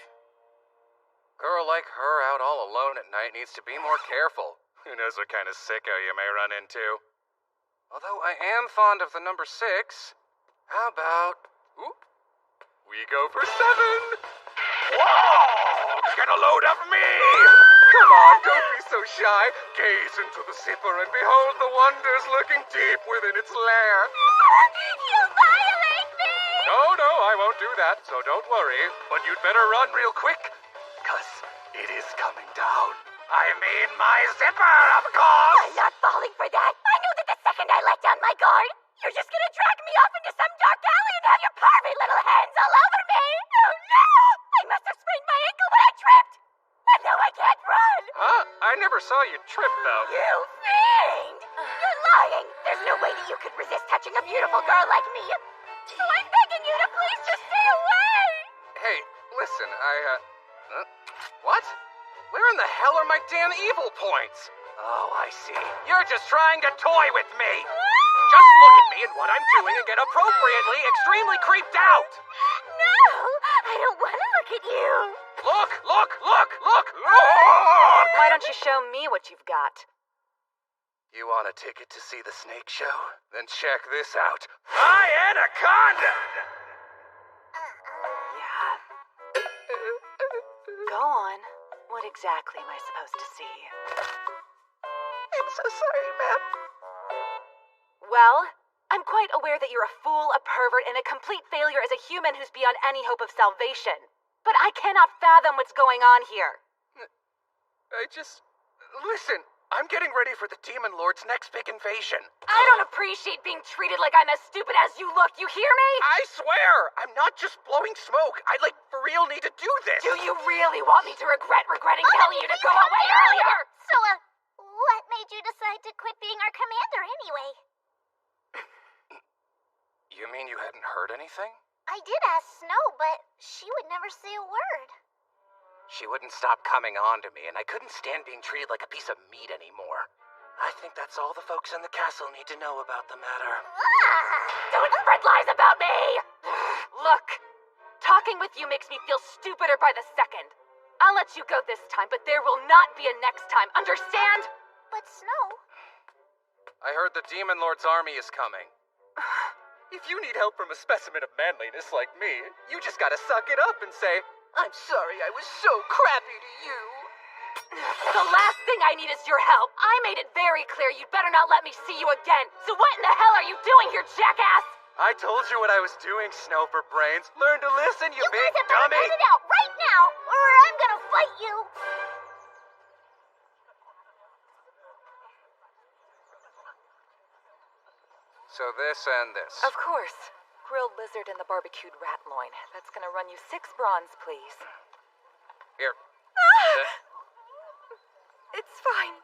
Girl like her out all alone at night needs to be more careful. Who knows what kind of sicko you may run into. Although I am fond of the number 6. How about... Oop, we go for 7. Whoa! Get a load of me! Come on, don't be so shy. Gaze into the zipper and behold the wonders lurking deep within its lair. You violate me! No, I won't do that, so don't worry. But you'd better run real quick, 'cause it is coming down. I mean my zipper, of course! I'm not falling for that. I knew that the second I let down my guard, you're just gonna drag me off into some dark alley and have your pervy little hands all over me. Oh no! I must have sprained my ankle when I tripped. And now I can't run. Huh? I never saw you trip, though. You fiend! You're lying. There's no way that you could resist touching a beautiful girl like me. So I'm begging you to please just stay away. Hey, listen, what? Where in the hell are my damn evil points? Oh, I see. You're just trying to toy with me. Just look at me and what I'm doing and get appropriately extremely creeped out. No, I don't want to look at you. Look! Why don't you show me what you've got? You want a ticket to see the snake show? Then check this out. My anaconda! Go on. What exactly am I supposed to see? I'm so sorry, ma'am. Well, I'm quite aware that you're a fool, a pervert, and a complete failure as a human who's beyond any hope of salvation. But I cannot fathom what's going on here. Listen, I'm getting ready for the Demon Lord's next big invasion. I don't appreciate being treated like I'm as stupid as you look, you hear me? I swear, I'm not just blowing smoke. I, for real need to do this. Do you really want me to regretting telling you to go away earlier? So, what made you decide to quit being our commander anyway? You mean you hadn't heard anything? I did ask Snow, but she would never say a word. She wouldn't stop coming on to me, and I couldn't stand being treated like a piece of meat anymore. I think that's all the folks in the castle need to know about the matter. Don't spread lies about me! Look, talking with you makes me feel stupider by the second. I'll let you go this time, but there will not be a next time, understand? But Snow... I heard the Demon Lord's army is coming. If you need help from a specimen of manliness like me, you just gotta suck it up and say, I'm sorry I was so crappy to you. The last thing I need is your help. I made it very clear you'd better not let me see you again. So what in the hell are you doing here, jackass? I told you what I was doing, Snow for Brains. Learn to listen, you big guys have dummy! to cut it out right now, or I'm gonna fight you! So this and this. Of course. Grilled lizard and the barbecued rat loin. That's gonna run you 6 bronze, please. Here. It's fine.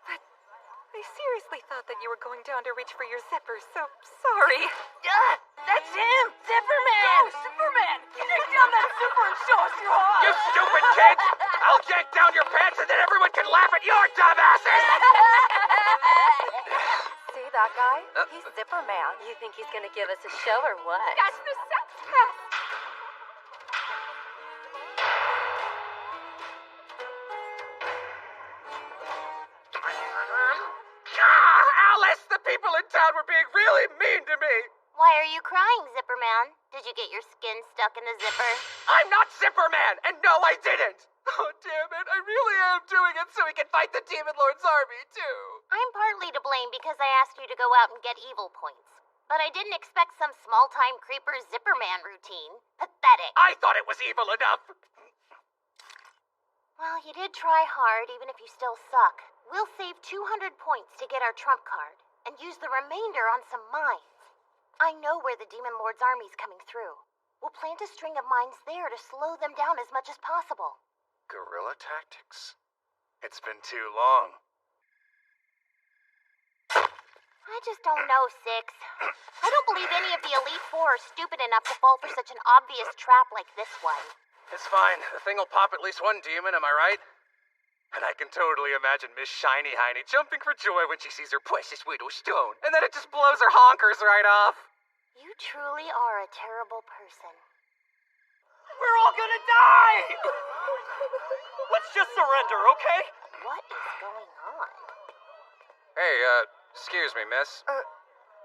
But I seriously thought that you were going down to reach for your zipper, so sorry. That's him! Zipperman! Oh, Zipperman! Take down that zipper and show us your heart! You stupid kids! I'll yank down your pants and then everyone can laugh at your dumbasses! See that guy? He's Zipperman. You think he's gonna give us a show or what? That's the sex test! Alice, the people in town were being really mean to me! Why are you crying, Zipperman? Did you get your skin stuck in the zipper? I'm not Zipperman, and no, I didn't! Oh, damn it, I really am doing it so we can fight the Demon Lord's army, too! I'm partly to blame because I asked you to go out and get evil points. But I didn't expect some small-time creeper Zipperman routine. Pathetic. I thought it was evil enough! Well, you did try hard, even if you still suck. We'll save 200 points to get our trump card, and use the remainder on some mines. I know where the Demon Lord's army's coming through. We'll plant a string of mines there to slow them down as much as possible. Guerrilla tactics? It's been too long. I just don't know, Six. I don't believe any of the Elite Four are stupid enough to fall for such an obvious trap like this one. It's fine. The thing will pop at least one demon, am I right? And I can totally imagine Miss Shiny Hiney jumping for joy when she sees her precious widow stone, and then it just blows her honkers right off. You truly are a terrible person. We're all gonna die! Let's just surrender, okay? What is going on? Hey, excuse me, miss.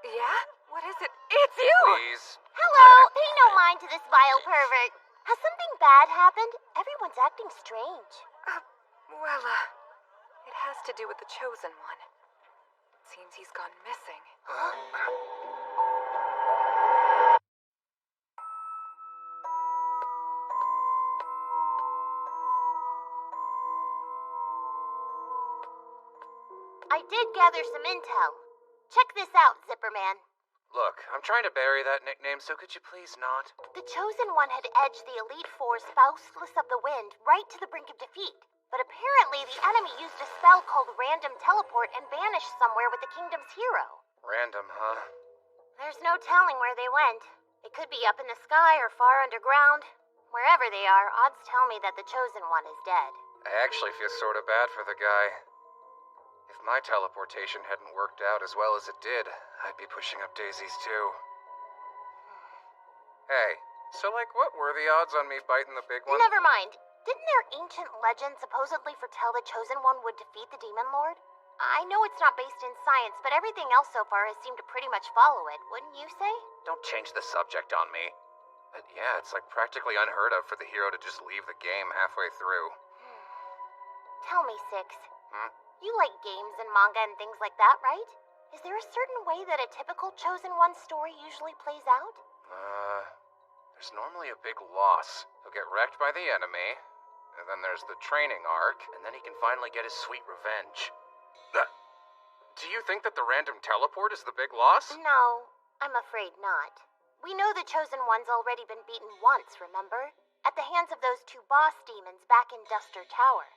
Yeah? What is it? It's you! Please. Hello! Pay no mind to this vile pervert. Has something bad happened? Everyone's acting strange. Well, it has to do with the Chosen One. It seems he's gone missing. I did gather some intel. Check this out, Zipperman. Look, I'm trying to bury that nickname, so could you please not? The Chosen One had edged the Elite Four's Faustless of the Wind right to the brink of defeat. But apparently the enemy used a spell called Random Teleport and vanished somewhere with the kingdom's hero. Random, huh? There's no telling where they went. It could be up in the sky or far underground. Wherever they are, odds tell me that the Chosen One is dead. I actually feel sort of bad for the guy. If my teleportation hadn't worked out as well as it did, I'd be pushing up daisies too. Hey, so what were the odds on me biting the big one? Never mind. Didn't their ancient legend supposedly foretell the Chosen One would defeat the Demon Lord? I know it's not based in science, but everything else so far has seemed to pretty much follow it, wouldn't you say? Don't change the subject on me. But yeah, it's practically unheard of for the hero to just leave the game halfway through. Tell me, Six. You like games and manga and things like that, right? Is there a certain way that a typical Chosen One story usually plays out? There's normally a big loss. He'll get wrecked by the enemy, and then there's the training arc, and then he can finally get his sweet revenge. Do you think that the random teleport is the big loss? No, I'm afraid not. We know the Chosen One's already been beaten once, remember? At the hands of those two boss demons back in Duster Tower.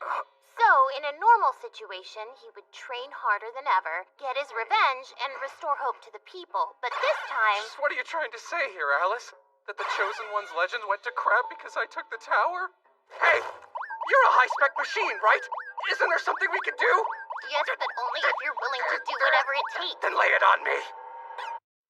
So, in a normal situation, he would train harder than ever, get his revenge, and restore hope to the people. But this time... What are you trying to say here, Alice? That the Chosen One's legend went to crap because I took the tower? Hey! You're a high-spec machine, right? Isn't there something we could do? Yes, but only if you're willing to do whatever it takes. Then lay it on me.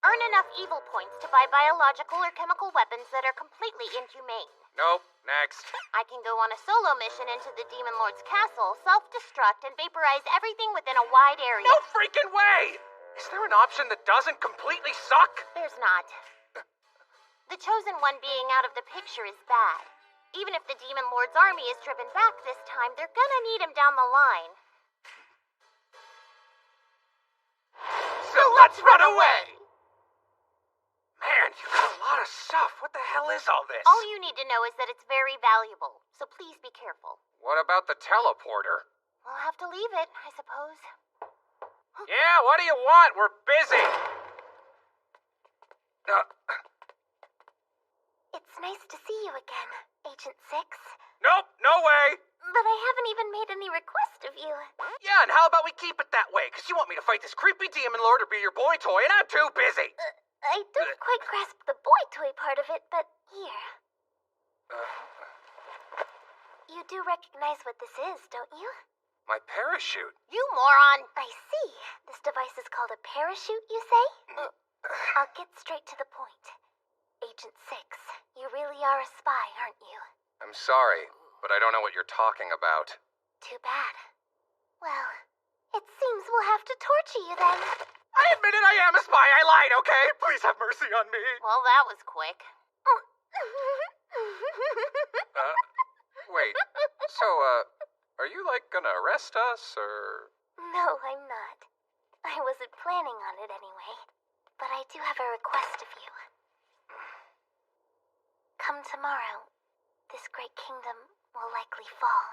Earn enough evil points to buy biological or chemical weapons that are completely inhumane. Nope. Next. I can go on a solo mission into the Demon Lord's castle, self-destruct, and vaporize everything within a wide area. No freaking way! Is there an option that doesn't completely suck? There's not. The Chosen One being out of the picture is bad. Even if the Demon Lord's army is driven back this time, they're gonna need him down the line. So let's run away! Man, you got a lot of stuff. What the hell is all this? All you need to know is that it's very valuable, so please be careful. What about the teleporter? We'll have to leave it, I suppose. Yeah, what do you want? We're busy. It's nice to see you again, Agent Six. Nope, no way. But I haven't even made any request of you. Yeah, and how about we keep it that way? Because you want me to fight this creepy demon lord or be your boy toy, and I'm too busy. I don't quite grasp the boy toy part of it, but here. You do recognize what this is, don't you? My parachute. You moron! I see. This device is called a parachute, you say? I'll get straight to the point. Agent Six, you really are a spy, aren't you? I'm sorry, but I don't know what you're talking about. Too bad. Well, it seems we'll have to torture you then. I admit it, I am a spy. I lied, okay? Please have mercy on me. Well, that was quick. Wait. So, are you, gonna arrest us, or...? No, I'm not. I wasn't planning on it anyway. But I do have a request of you. Come tomorrow, this great kingdom will likely fall.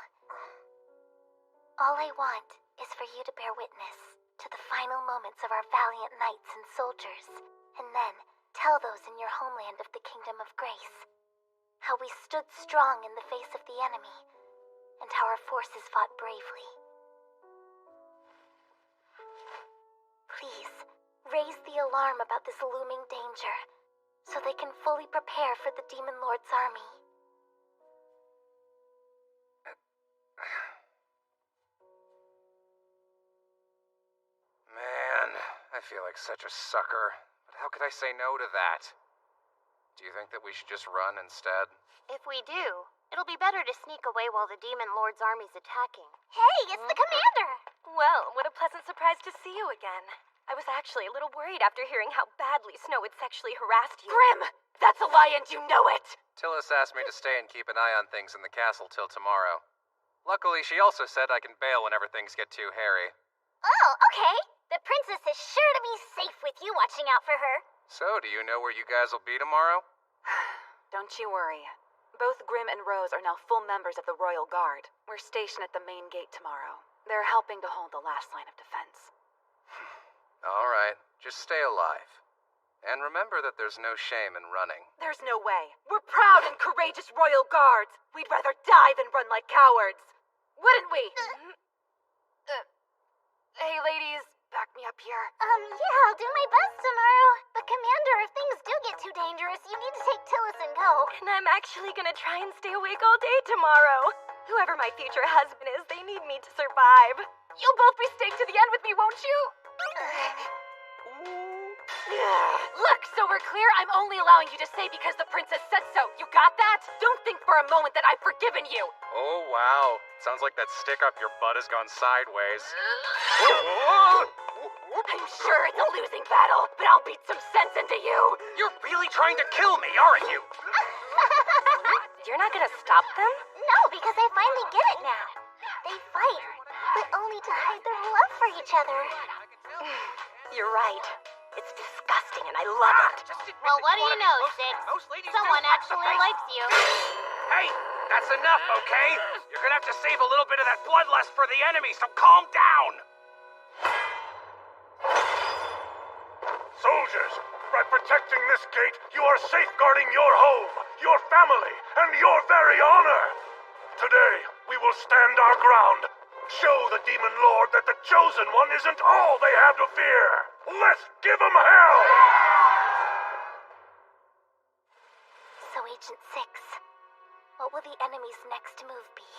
All I want is for you to bear witness to the final moments of our valiant knights and soldiers, and then tell those in your homeland of the Kingdom of Grace how we stood strong in the face of the enemy, and how our forces fought bravely. Please, raise the alarm about this looming danger, so they can fully prepare for the Demon Lord's army. Man, I feel like such a sucker. But how could I say no to that? Do you think that we should just run instead? If we do, it'll be better to sneak away while the Demon Lord's army's attacking. Hey, it's the commander! Well, what a pleasant surprise to see you again. I was actually a little worried after hearing how badly Snow had sexually harassed you. Grim! That's a lie and you know it! Tillis asked me to stay and keep an eye on things in the castle till tomorrow. Luckily, she also said I can bail whenever things get too hairy. Oh, okay. The princess is sure to be safe with you watching out for her. So, do you know where you guys will be tomorrow? Don't you worry. Both Grim and Rose are now full members of the Royal Guard. We're stationed at the main gate tomorrow. They're helping to hold the last line of defense. All right, just stay alive. And remember that there's no shame in running. There's no way. We're proud and courageous royal guards. We'd rather die than run like cowards. Wouldn't we? Hey, ladies, back me up here. Yeah, I'll do my best tomorrow. But Commander, if things do get too dangerous, you need to take Tillis and go. And I'm actually gonna try and stay awake all day tomorrow. Whoever my future husband is, they need me to survive. You'll both be staying to the end with me, won't you? Look, so we're clear, I'm only allowing you to stay because the princess said so. You got that? Don't think for a moment that I've forgiven you. Oh, wow. Sounds like that stick up your butt has gone sideways. I'm sure it's a losing battle, but I'll beat some sense into you. You're really trying to kill me, aren't you? You're not gonna stop them? No, because I finally get it now. They fight, but only to hide their love for each other. You're right. It's disgusting and I love it. Well, what do you know, Six? Someone actually likes you. Hey, that's enough, okay? You're gonna have to save a little bit of that bloodlust for the enemy, so calm down! Soldiers, by protecting this gate, you are safeguarding your home, your family, and your very honor. Today, we will stand our ground. Show the Demon Lord that the Chosen One isn't all they have to fear. Let's give them hell! So, Agent 6, what will the enemy's next move be?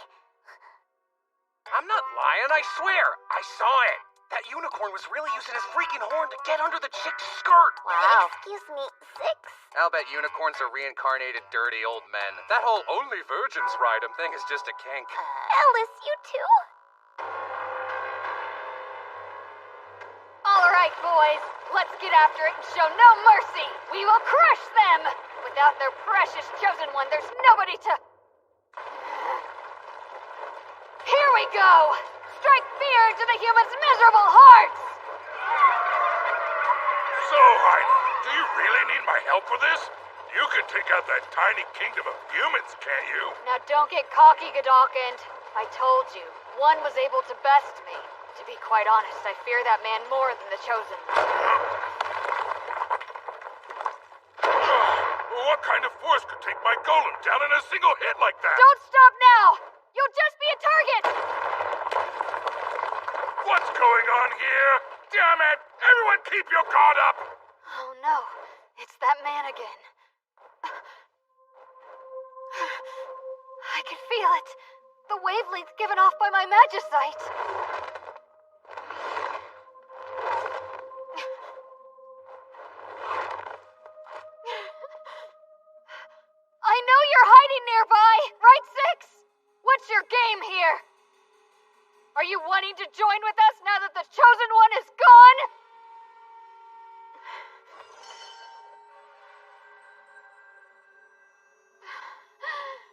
I'm not lying, I swear! I saw it! That unicorn was really using his freaking horn to get under the chick's skirt! Wow. Excuse me, 6? I'll bet unicorns are reincarnated dirty old men. That whole only virgins ride 'em thing is just a kink. Alice, you too? All right, boys. Let's get after it and show no mercy. We will crush them. Without their precious chosen one, there's nobody to... Here we go. Strike fear into the humans' miserable hearts. So, Heidi, do you really need my help for this? You can take out that tiny kingdom of humans, can't you? Now don't get cocky, Godalkind. I told you, one was able to best me. To be quite honest, I fear that man more than the chosen one. What kind of force could take my golem down in a single hit like that? Don't stop now! You'll just be a target! What's going on here? Damn it! Everyone keep your guard up! Oh no, it's that man again. I can feel it. The wavelength given off by my magicite. I know you're hiding nearby, right, Six? What's your game here? Are you wanting to join with us now that the Chosen One is gone?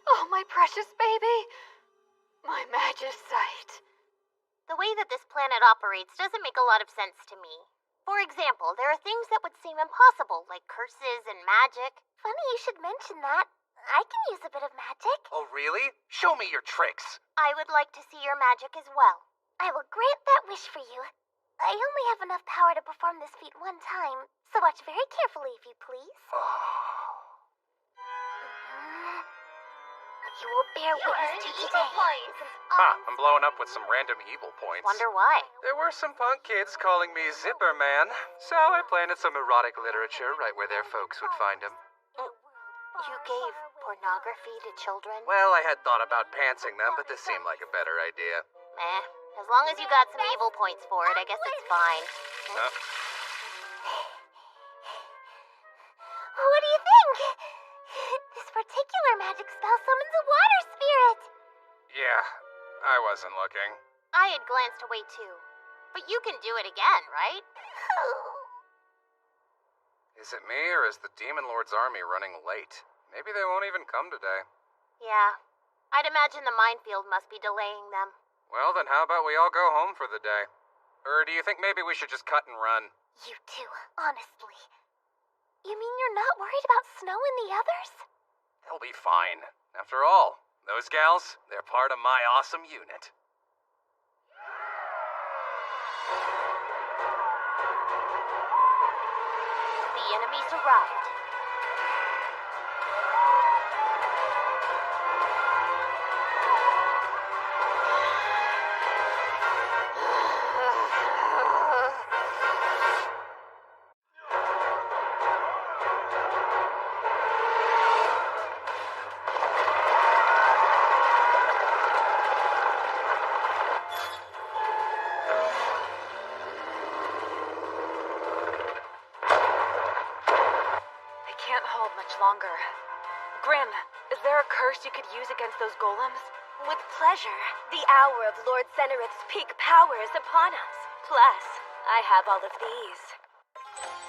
Oh, my precious baby. My magicite. The way that this planet operates doesn't make a lot of sense to me. For example, there are things that would seem impossible, like curses and magic. Funny you should mention that. I can use a bit of magic. Oh, really? Show me your tricks. I would like to see your magic as well. I will grant that wish for you. I only have enough power to perform this feat one time, so watch very carefully if you please. You will bear witness to today. I'm blowing up with some random evil points. Wonder why. There were some punk kids calling me Zipper Man, so I planted some erotic literature right where their folks would find them. You gave pornography to children? Well, I had thought about pantsing them, but this seemed like a better idea. Meh. As long as you got some evil points for it, I guess it's fine. What do you think? This particular magic spell summons a water spirit. Yeah, I wasn't looking. I had glanced away too. But you can do it again, right? Is it me, or is the Demon Lord's army running late? Maybe they won't even come today. Yeah. I'd imagine the minefield must be delaying them. Well, then how about we all go home for the day? Or do you think maybe we should just cut and run? You two, honestly. You mean you're not worried about Snow and the others? They'll be fine. After all, those gals, they're part of my awesome unit. The enemies arrived. Can't hold much longer. Grim, is there a curse you could use against those golems? With pleasure. The hour of Lord Zenarith's peak power is upon us. Plus, I have all of these.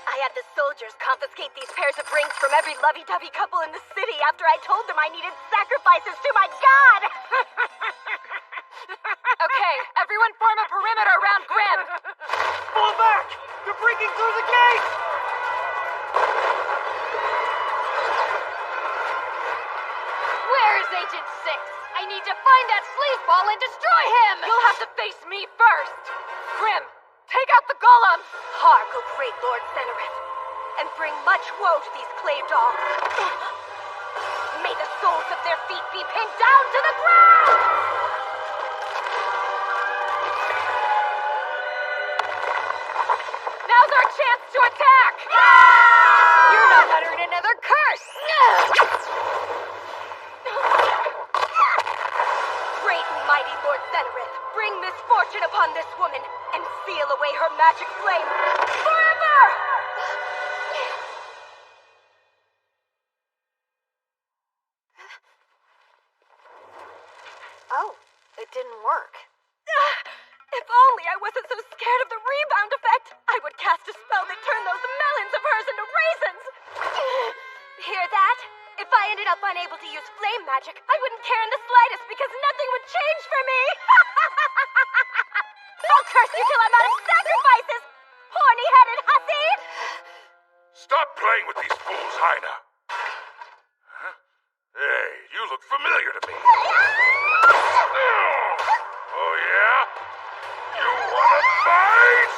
I had the soldiers confiscate these pairs of rings from every lovey-dovey couple in the city after I told them I needed sacrifices to my god! Okay, everyone form a perimeter around Grim! Fall back! They're breaking through the gate! Where is Agent 6? I need to find that sleazeball and destroy him! You'll have to face me first! Grim, take out the golems! Hark, O great Lord Zenarith, and bring much woe to these clay dolls. May the soles of their feet be pinned down to the ground! Now's our chance to attack! You're not uttering another curse! Great and mighty Lord Zenarith, bring misfortune upon this woman and seal away her magic flame forever! Oh, it didn't work. If only I wasn't so scared of the rebound effect, I would cast a spell that turned those melons of hers into raisins! Hear that? If I ended up unable to use flame magic, I wouldn't care in the slightest because nothing would change for me! I'll curse you till I'm out of sacrifices! Horny-headed hussy! Stop playing with these fools, Hyena. Huh? Hey, you look familiar to me. Oh, yeah? You wanna fight?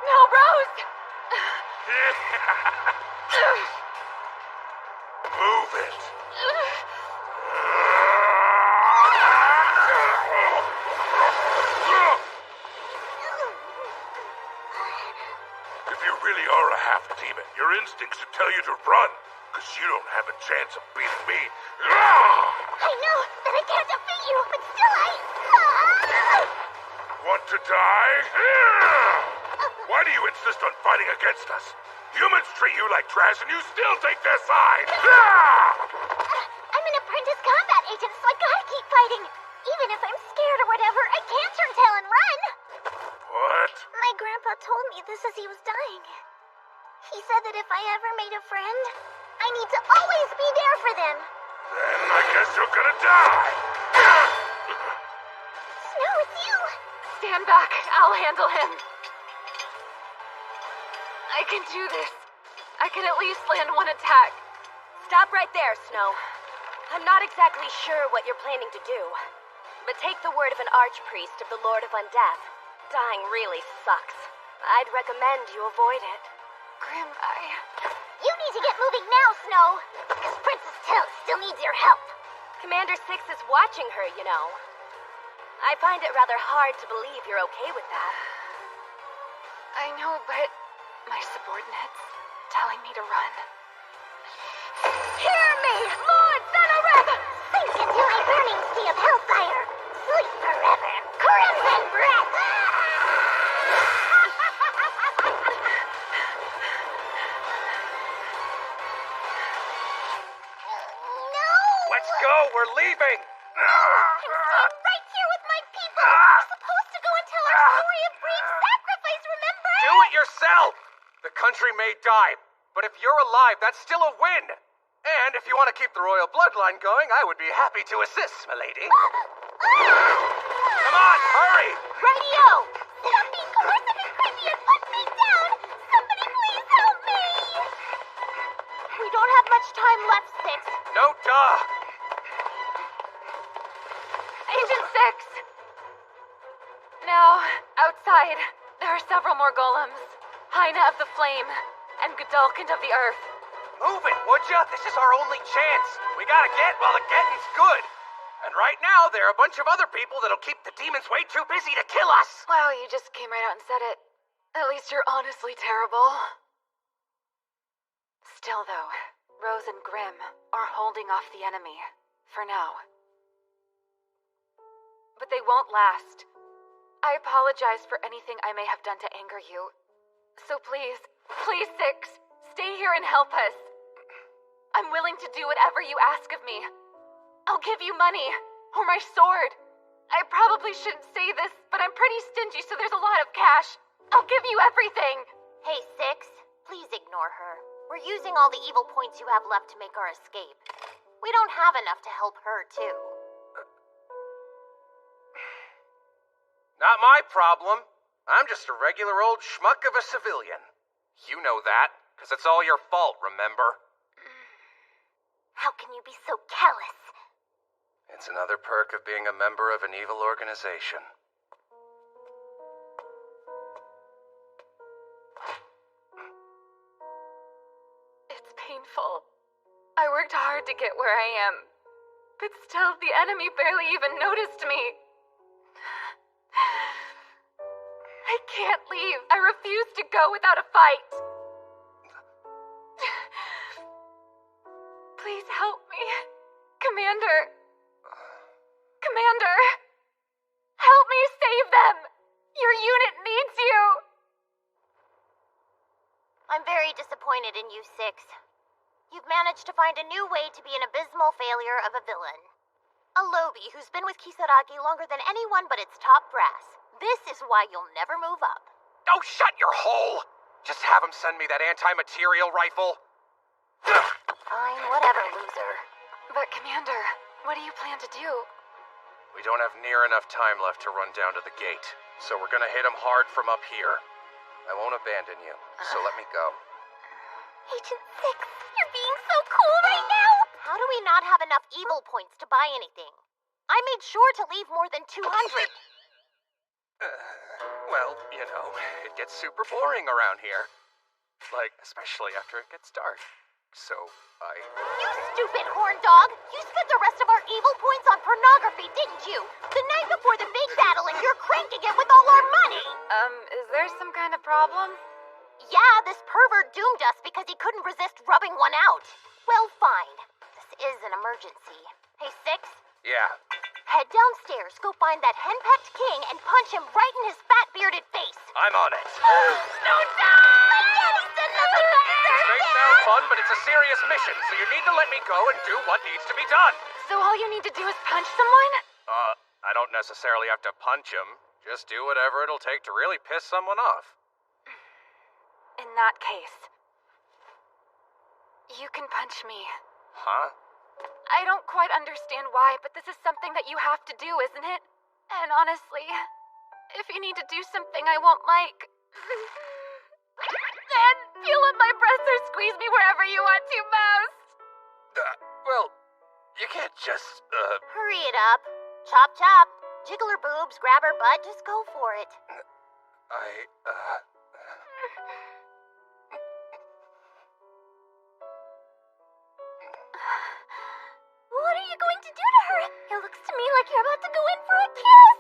No, Rose! Move it. If you really are a half-demon, your instincts should tell you to run, because you don't have a chance of beating me. I know that I can't defeat you, but still Want to die? Why do you insist on fighting against us? Humans treat you like trash and you still take their side! I'm an apprentice combat agent, so I gotta keep fighting. Even if I'm scared or whatever, I can't turn tail and run. What? My grandpa told me this as he was dying. He said that if I ever made a friend, I need to always be there for them. Then I guess you're gonna die! Snow, it's you! Stand back. I'll handle him. I can do this. I can at least land one attack. Stop right there, Snow. I'm not exactly sure what you're planning to do, but take the word of an archpriest of the Lord of Undeath. Dying really sucks. I'd recommend you avoid it. Grim, You need to get moving now, Snow, because Princess Till still needs your help. Commander 6 is watching her, you know. I find it rather hard to believe you're okay with that. I know, but my subordinates telling me to run. Hear me, Lord Zenarith! Sink into my burning sea of hellfire. Sleep forever. Crimson breath. No! Let's go, we're leaving! I'm staying right here with my people. We're supposed to go and tell our story of brave sacrifice, remember? Do it yourself! The country may die, but if you're alive, that's still a win! And if you want to keep the royal bloodline going, I would be happy to assist, milady. Come on, hurry! Radio! Stop being coercive and creepy and put me down! Somebody please help me! We don't have much time left, Six. No duh! Agent 6! outside, there are several more golems. Hyena of the Flame, and Godalkind of the Earth. Move it, would ya? This is our only chance. We gotta get while the getting's good. And right now, there are a bunch of other people that'll keep the demons way too busy to kill us. Wow, you just came right out and said it. At least you're honestly terrible. Still, though, Rose and Grimm are holding off the enemy. For now. But they won't last. I apologize for anything I may have done to anger you. So please, please, Six, stay here and help us. I'm willing to do whatever you ask of me. I'll give you money, or my sword. I probably shouldn't say this, but I'm pretty stingy, so there's a lot of cash. I'll give you everything. Hey, Six, please ignore her. We're using all the evil points you have left to make our escape. We don't have enough to help her, too. Not my problem. I'm just a regular old schmuck of a civilian. You know that, because it's all your fault, remember? How can you be so callous? It's another perk of being a member of an evil organization. It's painful. I worked hard to get where I am. But still, the enemy barely even noticed me. I can't leave. I refuse to go without a fight. Please help me. Commander. Commander. Help me save them. Your unit needs you. I'm very disappointed in you, Six. You've managed to find a new way to be an abysmal failure of a villain. A lobby who's been with Kisaragi longer than anyone but its top brass. This is why you'll never move up. Oh, shut your hole! Just have him send me that anti-material rifle. Fine, whatever, loser. But, Commander, what do you plan to do? We don't have near enough time left to run down to the gate, so we're gonna hit him hard from up here. I won't abandon you, so let me go. Agent 6, you're being so cool right now! How do we not have enough evil points to buy anything? I made sure to leave more than 200. Well, you know, it gets super boring around here. Like, especially after it gets dark. So, You stupid horn dog! You spent the rest of our evil points on pornography, didn't you? The night before the big battle, and you're cranking it with all our money! Is there some kind of problem? Yeah, this pervert doomed us because he couldn't resist rubbing one out. Well, fine. This is an emergency. Hey, Six? Yeah. Head downstairs, go find that henpecked king, and punch him right in his fat, bearded face. I'm on it. No, my daddy said nothing but It may sound fun, but it's a serious mission, so you need to let me go and do what needs to be done. So all you need to do is punch someone? I don't necessarily have to punch him. Just do whatever it'll take to really piss someone off. In that case, you can punch me. Huh? I don't quite understand why, but this is something that you have to do, isn't it? And honestly, if you need to do something I won't like, then feel on my breast or squeeze me wherever you want to most. Well, you can't just, Hurry it up. Chop, chop. Jiggle her boobs, grab her butt, just go for it. What are you going to do to her? It looks to me like you're about to go in for a kiss.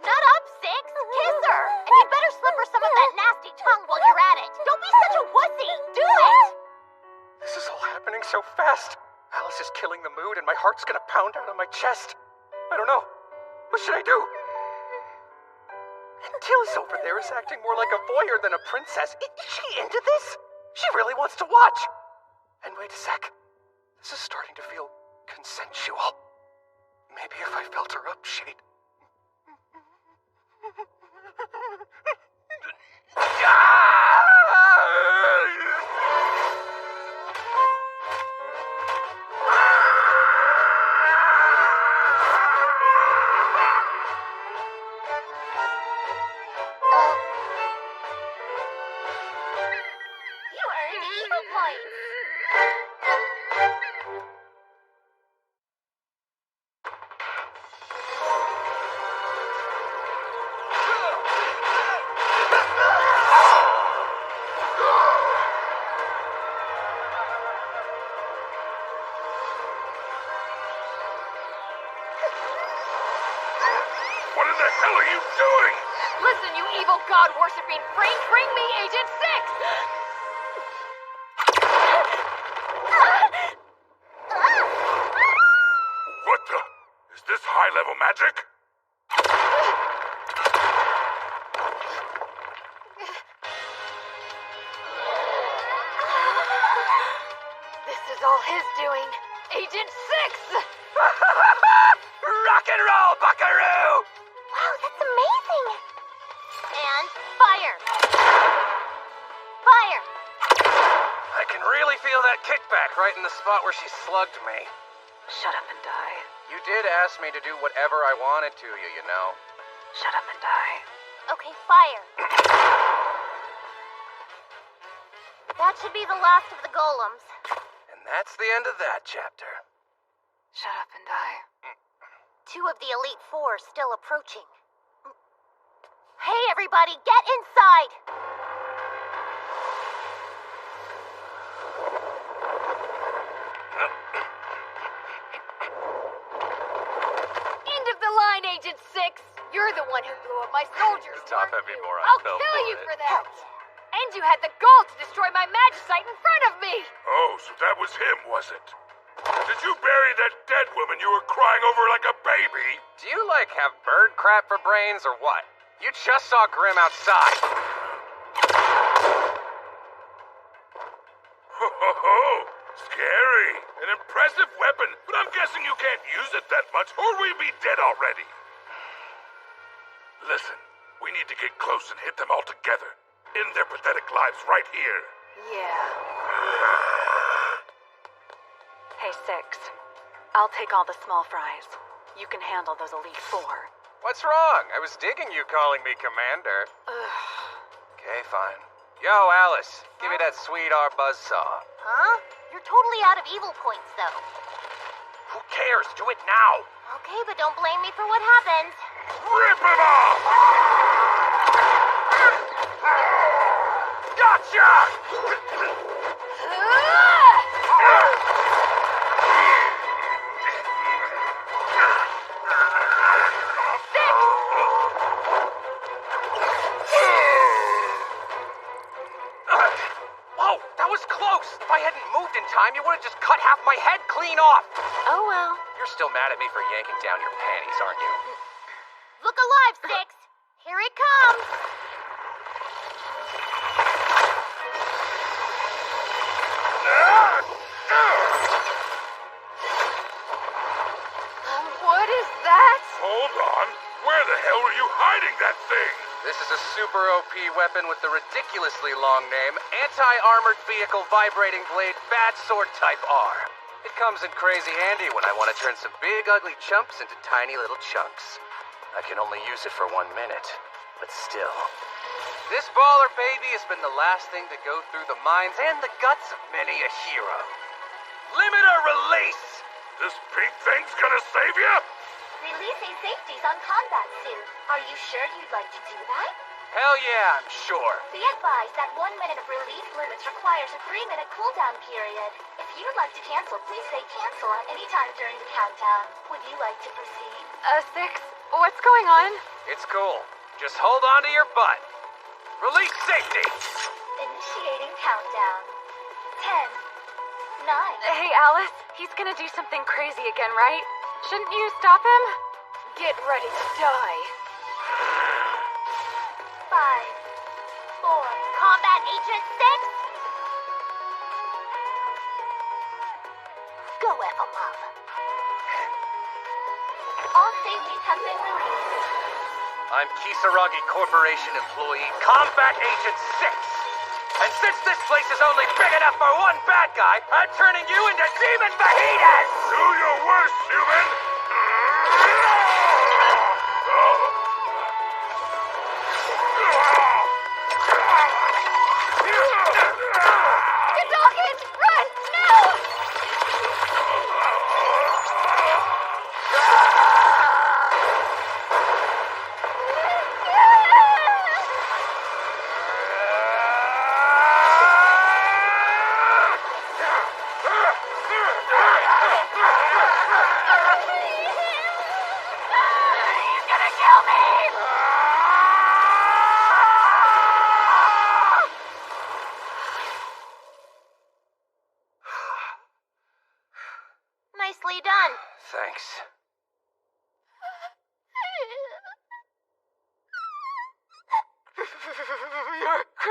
Nut up, Six. Kiss her. And you better slip her some of that nasty tongue while you're at it. Don't be such a wussy. Do it. This is all happening so fast. Alice is killing the mood, and my heart's gonna pound out of my chest. I don't know. What should I do? And Tilly's over there is acting more like a voyeur than a princess. Is she into this? She really wants to watch. And wait a sec. This is starting to feel consensual. Maybe if I felt her up, she'd... You earned evil points. no God-worshipping freak, bring me Agent 6! What the? Is this high-level magic? This is all his doing. Agent 6! Rock and roll, buckaroo! Wow, that's amazing! And fire! Fire! I can really feel that kickback right in the spot where she slugged me. Shut up and die. You did ask me to do whatever I wanted to you know. Shut up and die. Okay, fire. That should be the last of the golems. And that's the end of that chapter. Shut up and die. 2 of the Elite Four still approaching. Hey, everybody, get inside! End of the line, Agent 6! You're the one who blew up my soldiers. Top heavy moron I'll fell kill for you it. for that! And you had the gall to destroy my magicite in front of me! Oh, so that was him, was it? Did you bury that dead woman you were crying over like a baby? Do you, have bird crap for brains or what? You just saw Grim outside. Ho ho ho! Scary! An impressive weapon, but I'm guessing you can't use it that much, or we'd be dead already. Listen, we need to get close and hit them all together. End their pathetic lives right here. Yeah. Hey, 6. I'll take all the small fries. You can handle those Elite Four. What's wrong? I was digging you calling me Commander. Okay, fine. Yo, Alice, give me that sweet R buzzsaw. Huh? You're totally out of evil points, though. Who cares? Do it now! Okay, but don't blame me for what happens. Rip him off! Gotcha! Whoa, that was close! If I hadn't moved in time, you would have just cut half my head clean off! Oh well. You're still mad at me for yanking down your panties, aren't you? Look alive, 6! Here it comes! What is that? Hold on. Where the hell were you hiding that thing? This is a super OP weapon with the ridiculously long name, Anti-Armored Vehicle Vibrating Blade Bad Sword Type R. It comes in crazy handy when I want to turn some big ugly chumps into tiny little chunks. I can only use it for 1 minute, but still. This baller baby has been the last thing to go through the minds and the guts of many a hero. Limit or release! This pink thing's gonna save you? Releasing safeties on combat suit. Are you sure you'd like to do that? Hell yeah, I'm sure. Be advised that 1 minute of release limits requires a 3-minute cooldown period. If you'd like to cancel, please say cancel at any time during the countdown. Would you like to proceed? 6, what's going on? It's cool. Just hold on to your butt. Release safety! Initiating countdown. 10, 9. Hey, Alice, he's gonna do something crazy again, right? Shouldn't you stop him? Get ready to die. 5, 4. Combat Agent 6? Go F 'em up. All safeties have been released. I'm Kisaragi Corporation employee, Combat Agent 6. And since this place is only big enough for one bad guy, I'm turning you into demon fajitas! Do your worst, human! Get Dawkins! Run! Now!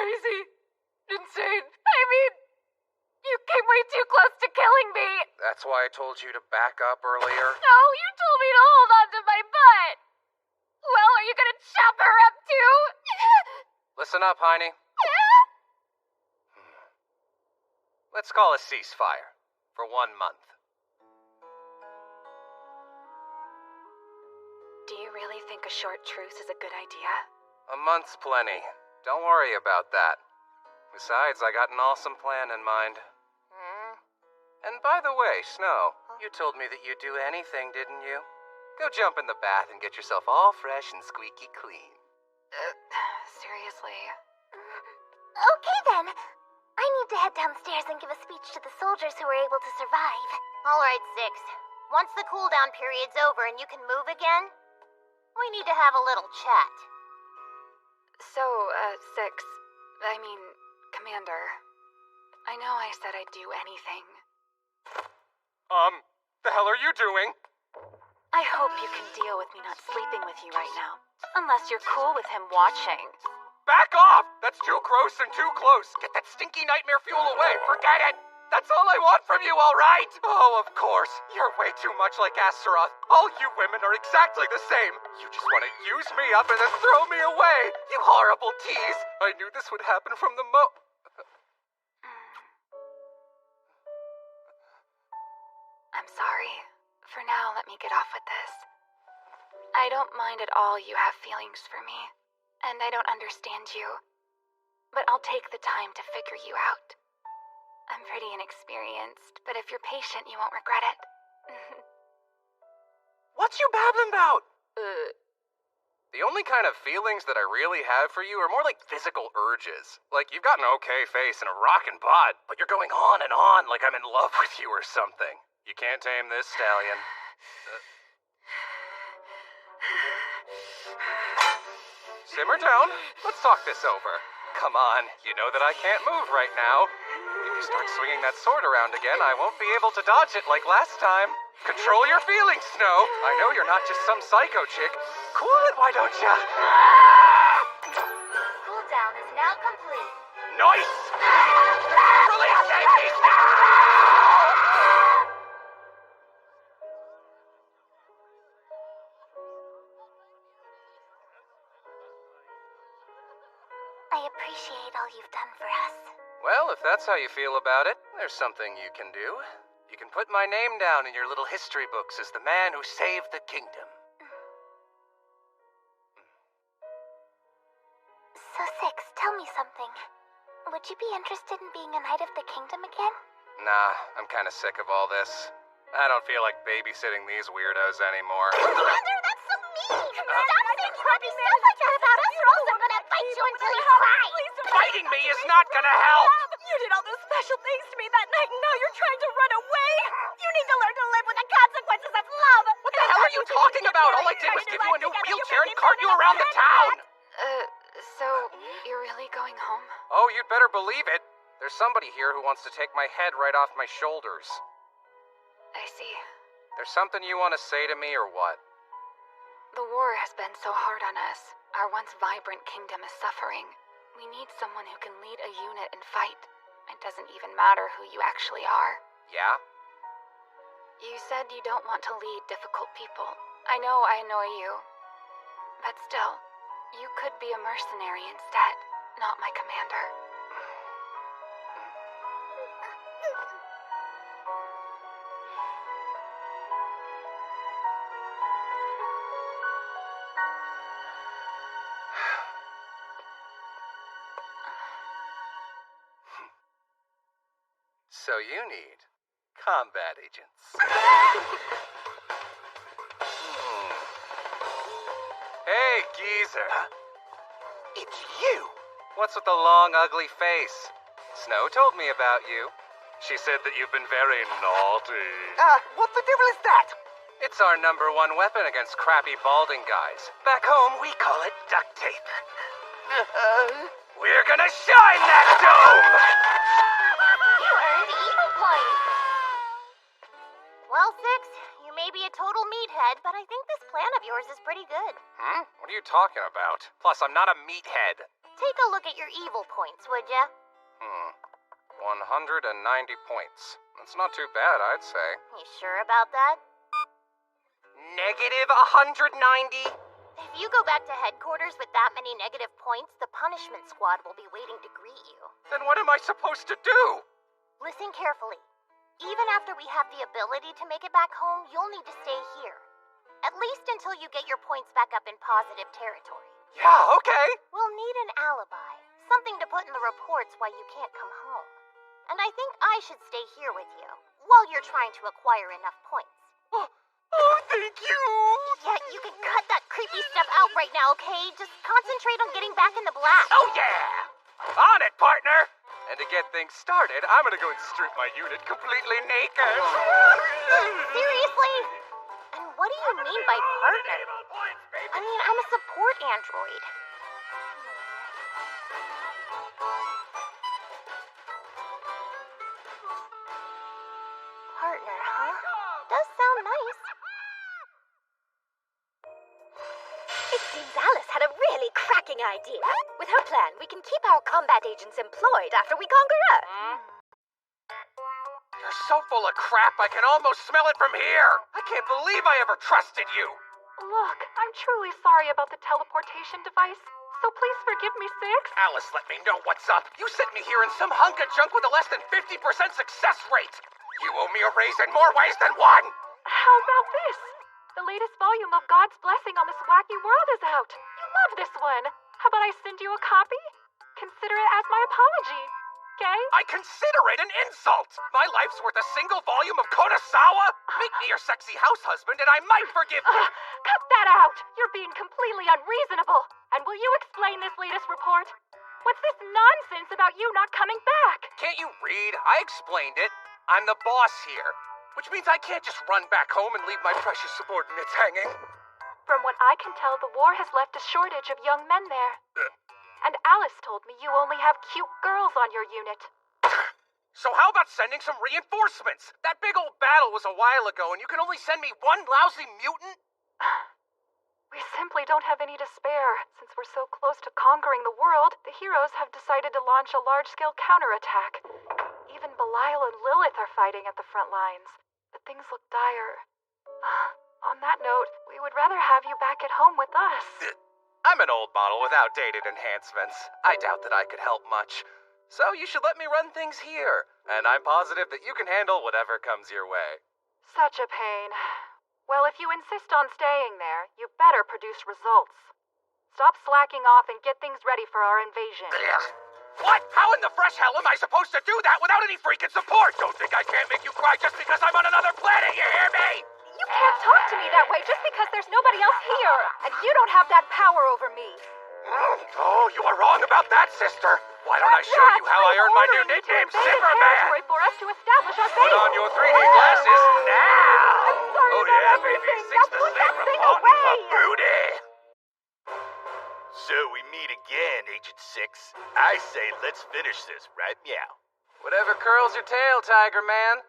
crazy. Insane. I mean, you came way too close to killing me. That's why I told you to back up earlier. No, you told me to hold on to my butt. Well, are you gonna chop her up too? Listen up, Heine. Let's call a ceasefire for 1 month. Do you really think a short truce is a good idea? A month's plenty. Don't worry about that. Besides, I got an awesome plan in mind. And by the way, Snow, you told me that you'd do anything, didn't you? Go jump in the bath and get yourself all fresh and squeaky clean. Seriously? Okay then. I need to head downstairs and give a speech to the soldiers who were able to survive. Alright, Six. Once the cooldown period's over and you can move again, we need to have a little chat. So, Six, Commander, I know I said I'd do anything. The hell are you doing? I hope you can deal with me not sleeping with you right now. Unless you're cool with him watching. Back off! That's too gross and too close. Get that stinky nightmare fuel away. Forget it! That's all I want from you, all right? Oh, of course. You're way too much like Astaroth. All you women are exactly the same. You just want to use me up and then throw me away. You horrible tease. I knew this would happen from the I'm sorry. For now, let me get off with this. I don't mind at all you have feelings for me, and I don't understand you. But I'll take the time to figure you out. I'm pretty inexperienced, but if you're patient, you won't regret it. What's you babbling about? The only kind of feelings that I really have for you are more like physical urges. Like, you've got an okay face and a rockin' bod, but you're going on and on like I'm in love with you or something. You can't tame this stallion. Simmer down. Let's talk this over. Come on, you know that I can't move right now. If you start swinging that sword around again, I won't be able to dodge it like last time. Control your feelings, Snow. I know you're not just some psycho chick. Cool it, why don't ya? Cooldown is now complete. Nice! Release me now! I appreciate all you've done for us. Well, if that's how you feel about it, there's something you can do. You can put my name down in your little history books as the man who saved the kingdom. So, Six, tell me something. Would you be interested in being a Knight of the Kingdom again? Nah, I'm kinda sick of all this. I don't feel like babysitting these weirdos anymore. Commander, that's so mean! Stop saying crappy stuff like that about us, or else I'm gonna bite you until you cry! Fighting me is not gonna help! You did all those special things to me that night, and now you're trying to run away? You need to learn to live with the consequences of love! What the hell are you talking about? All I did was give you a new wheelchair and cart you around the town! So, you're really going home? Oh, you'd better believe it. There's somebody here who wants to take my head right off my shoulders. I see. There's something you want to say to me or what? The war has been so hard on us. Our once vibrant kingdom is suffering. We need someone who can lead a unit and fight. It doesn't even matter who you actually are. Yeah? You said you don't want to lead difficult people. I know I annoy you. But still, you could be a mercenary instead, not my commander. So you need combat agents. Hey, geezer. Huh? It's you! What's with the long, ugly face? Snow told me about you. She said that you've been very naughty. What the devil is that? It's our #1 weapon against crappy balding guys. Back home, we call it duct tape. We're gonna shine that dome! You earned evil points! Well, Six, you may be a total meathead, but I think this plan of yours is pretty good. What are you talking about? Plus, I'm not a meathead. Take a look at your evil points, would ya? 190 points. That's not too bad, I'd say. You sure about that? Negative 190? If you go back to headquarters with that many negative points, the punishment squad will be waiting to greet you. Then what am I supposed to do? Listen carefully. Even after we have the ability to make it back home, you'll need to stay here. At least until you get your points back up in positive territory. Yeah, okay. We'll need an alibi. Something to put in the reports why you can't come home. And I think I should stay here with you, while you're trying to acquire enough points. Oh, thank you! Yeah, you can cut that creepy stuff out right now, okay? Just concentrate on getting back in the black. Oh, yeah! On it, partner! And to get things started, I'm gonna go and strip my unit completely naked. Seriously? And what do you mean by partner? I mean, I'm a support android. Partner, huh? Does sound nice. It seems Alice had a really cracking idea. With her plan, we can keep our combat agents employed after we conquer Earth. You're so full of crap, I can almost smell it from here. I can't believe I ever trusted you. Look, I'm truly sorry about the teleportation device, so please forgive me, Six. Alice, let me know what's up. You sent me here in some hunk of junk with a less than 50% success rate. You owe me a raise in more ways than one. How about this? The latest volume of God's Blessing on This Wacky World is out. You love this one. How about I send you a copy? Consider it as my apology, okay? I consider it an insult. My life's worth a single volume of Konosawa? Make me your sexy house husband and I might forgive you. Cut that out! You're being completely unreasonable. And will you explain this latest report? What's this nonsense about you not coming back? Can't you read? I explained it. I'm the boss here. Which means I can't just run back home and leave my precious subordinates hanging. From what I can tell, the war has left a shortage of young men there. And Alice told me you only have cute girls on your unit. So how about sending some reinforcements? That big old battle was a while ago and you can only send me one lousy mutant? We simply don't have any to spare. Since we're so close to conquering the world, the heroes have decided to launch a large-scale counterattack. Even Belial and Lilith are fighting at the front lines. But things look dire. On that note, we would rather have you back at home with us. I'm an old model with outdated enhancements. I doubt that I could help much. So you should let me run things here. And I'm positive that you can handle whatever comes your way. Such a pain. Well, if you insist on staying there, you better produce results. Stop slacking off and get things ready for our invasion. What? How in the fresh hell am I supposed to do that without any freaking support? Don't think I can't make you cry just because I'm on another planet, you hear me? You can't talk to me that way just because there's nobody else here. And you don't have that power over me. Oh, you are wrong about that, sister. Why don't I show you how I earn my new nickname, Zimmerman? For us to establish our base. Put on your 3D glasses now. Oh yeah, baby, 6 to sleep reporting for booty. So we meet again, Agent 6. I say let's finish this, right, Meow? Whatever curls your tail, Tiger Man.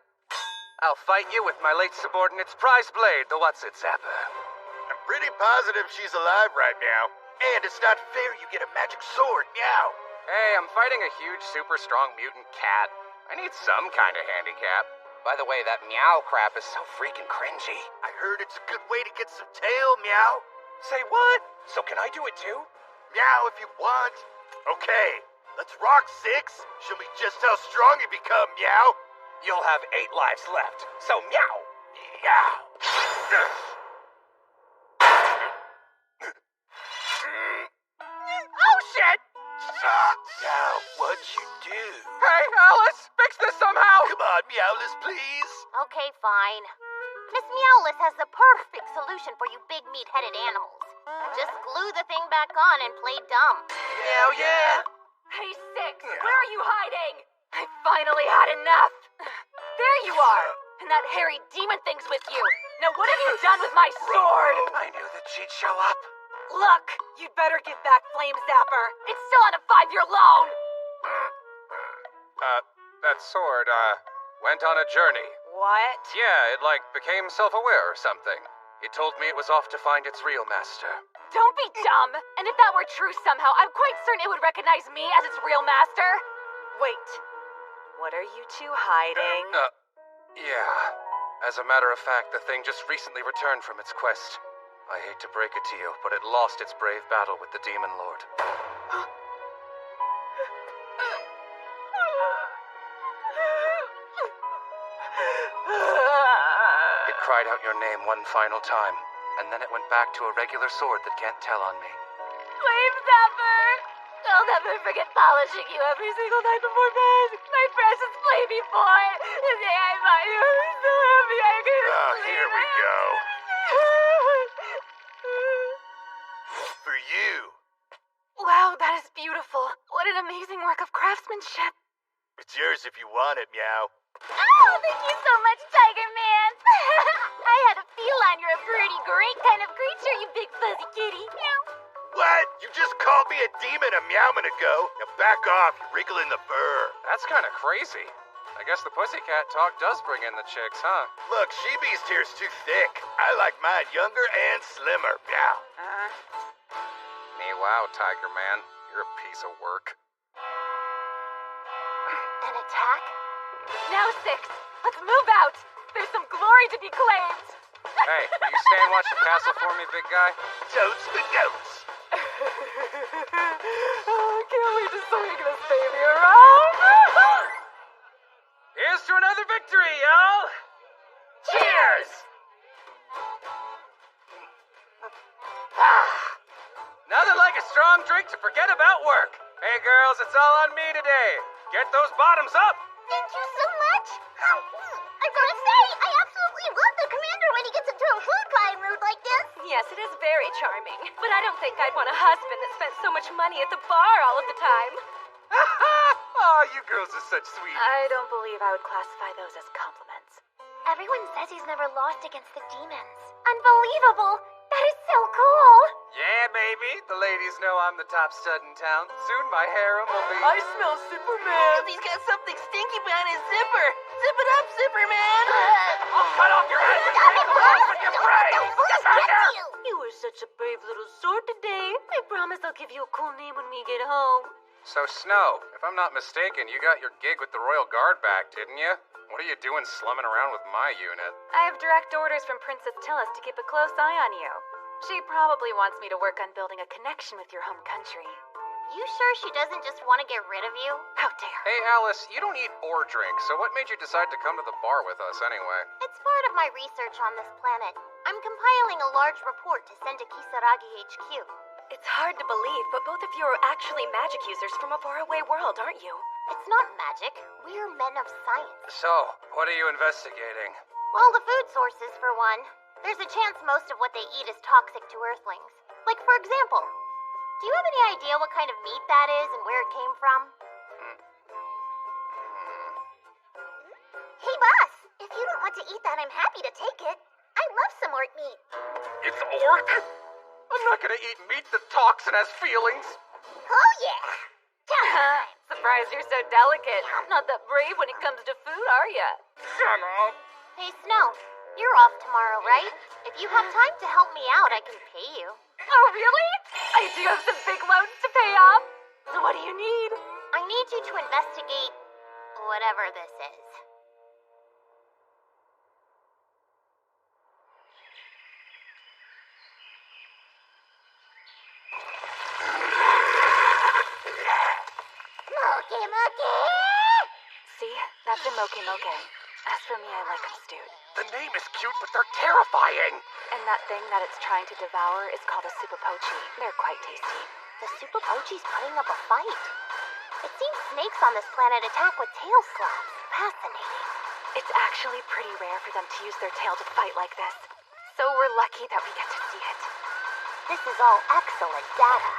I'll fight you with my late subordinate's prize blade, the What's-It-Zapper. I'm pretty positive she's alive right now. And it's not fair you get a magic sword, Meow. Hey, I'm fighting a huge, super strong mutant cat. I need some kind of handicap. By the way, that meow crap is so freaking cringy. I heard it's a good way to get some tail, Meow. Say what? So can I do it too? Meow if you want. Okay, let's rock, 6. Show me just how strong you become, Meow. You'll have 8 lives left, so meow. Meow. Oh shit! Now, what'd you do? Hey, Alice! Fix this somehow! Come on, Meowless, please. Okay, fine. Miss Meowless has the perfect solution for you big meat-headed animals. Just glue the thing back on and play dumb. Meow, yeah. Hey, Six, where are you hiding? I finally had enough. There you are. And that hairy demon thing's with you. Now what have you done with my sword? I knew that she'd show up. Look, you'd better give back Flame Zapper. It's still on a 5-year loan. That sword, went on a journey. What? Yeah, it, became self-aware or something. It told me it was off to find its real master. Don't be dumb! And if that were true somehow, I'm quite certain it would recognize me as its real master. Wait. What are you two hiding? Yeah. As a matter of fact, the thing just recently returned from its quest. I hate to break it to you, but it lost its brave battle with the Demon Lord. It cried out your name one final time, and then it went back to a regular sword that can't tell on me. Flame Zapper! I'll never forget polishing you every single night before bed. My precious flamey boy. The day I met you, I was so happy I couldn't sleep. Here we go. For you. Wow, that is beautiful. What an amazing work of craftsmanship. It's yours if you want it, Meow. Oh, thank you so much, Tiger Man. I had a feeling you're a pretty great kind of creature, you big fuzzy kitty. Meow. What? You just called me a demon a meowman ago. Now back off, you're wriggling the fur. That's kind of crazy. I guess the pussycat talk does bring in the chicks, huh? Look, She-Beast here's too thick. I like mine younger and slimmer. Meow. Me wow, Tiger Man. You're a piece of work. An attack? Now 6. Let's move out. There's some glory to be claimed. Hey, will you stay and watch the castle for me, big guy? Totes the goats. I can't wait to swing this baby around. Here's to another victory, y'all! Cheers! Nothing like a strong drink to forget about work. Hey, girls, it's all on me today. Get those bottoms up. Thank you so much. I gotta say, I absolutely love the commander when he gets into a food crying mood like this. Yes, it is very charming. But I don't think I'd want a husband that spent so much money at the bar all of the time. Oh, you girls are such sweet. I don't believe I would classify those as compliments. Everyone says he's never lost against the demons. Unbelievable. That is so cool. Yeah, baby. The ladies know I'm the top stud in town. Soon my harem will be... I smell Superman. He's got something stinky behind his zipper. Zip it up, Zipperman. I'll cut off your head with your brain. Get back here. You were such a brave little sword today. I promise I'll give you a cool name when we get home. So, Snow, if I'm not mistaken, you got your gig with the Royal Guard back, didn't you? What are you doing slumming around with my unit? I have direct orders from Princess Tillis to keep a close eye on you. She probably wants me to work on building a connection with your home country. You sure she doesn't just want to get rid of you? How dare. Hey, Alice, you don't eat or drink, so what made you decide to come to the bar with us anyway? It's part of my research on this planet. I'm compiling a large report to send to Kisaragi HQ. It's hard to believe, but both of you are actually magic users from a faraway world, aren't you? It's not magic. We're men of science. So, what are you investigating? Well, the food sources, for one. There's a chance most of what they eat is toxic to Earthlings. Like, for example, do you have any idea what kind of meat that is and where it came from? Hey, boss. If you don't want to eat that, I'm happy to take it. I love some orc meat. It's orc? I'm not gonna eat meat that talks and has feelings. Oh, yeah. Surprised you're so delicate. Not that brave when it comes to food, are ya? Shut up. Hey, Snow, you're off tomorrow, right? If you have time to help me out, I can pay you. Oh, really? I do have some big loans to pay off. What do you need? I need you to investigate whatever this is. See? That's a moke moke. As for me, I like them stewed. The name is cute, but they're terrifying. And that thing that it's trying to devour is called a supapochi. They're quite tasty. The Supapochi's putting up a fight. It seems snakes on this planet attack with tail slaps. Fascinating. It's actually pretty rare for them to use their tail to fight like this. So we're lucky that we get to see it. This is all excellent data.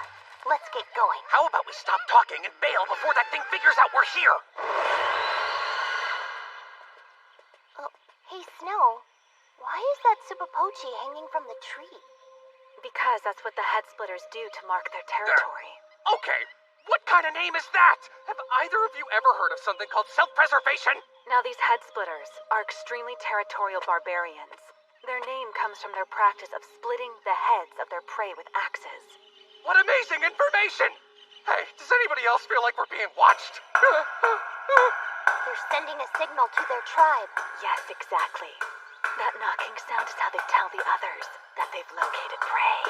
Let's get going. How about we stop talking and bail before that thing figures out we're here? Hey, Snow, why is that Supapochi hanging from the tree? Because that's what the head splitters do to mark their territory. Okay, what kind of name is that? Have either of you ever heard of something called self-preservation? Now, these head splitters are extremely territorial barbarians. Their name comes from their practice of splitting the heads of their prey with axes. What amazing information! Hey, does anybody else feel like we're being watched? They're sending a signal to their tribe. Yes, exactly. That knocking sound is how they tell the others that they've located prey.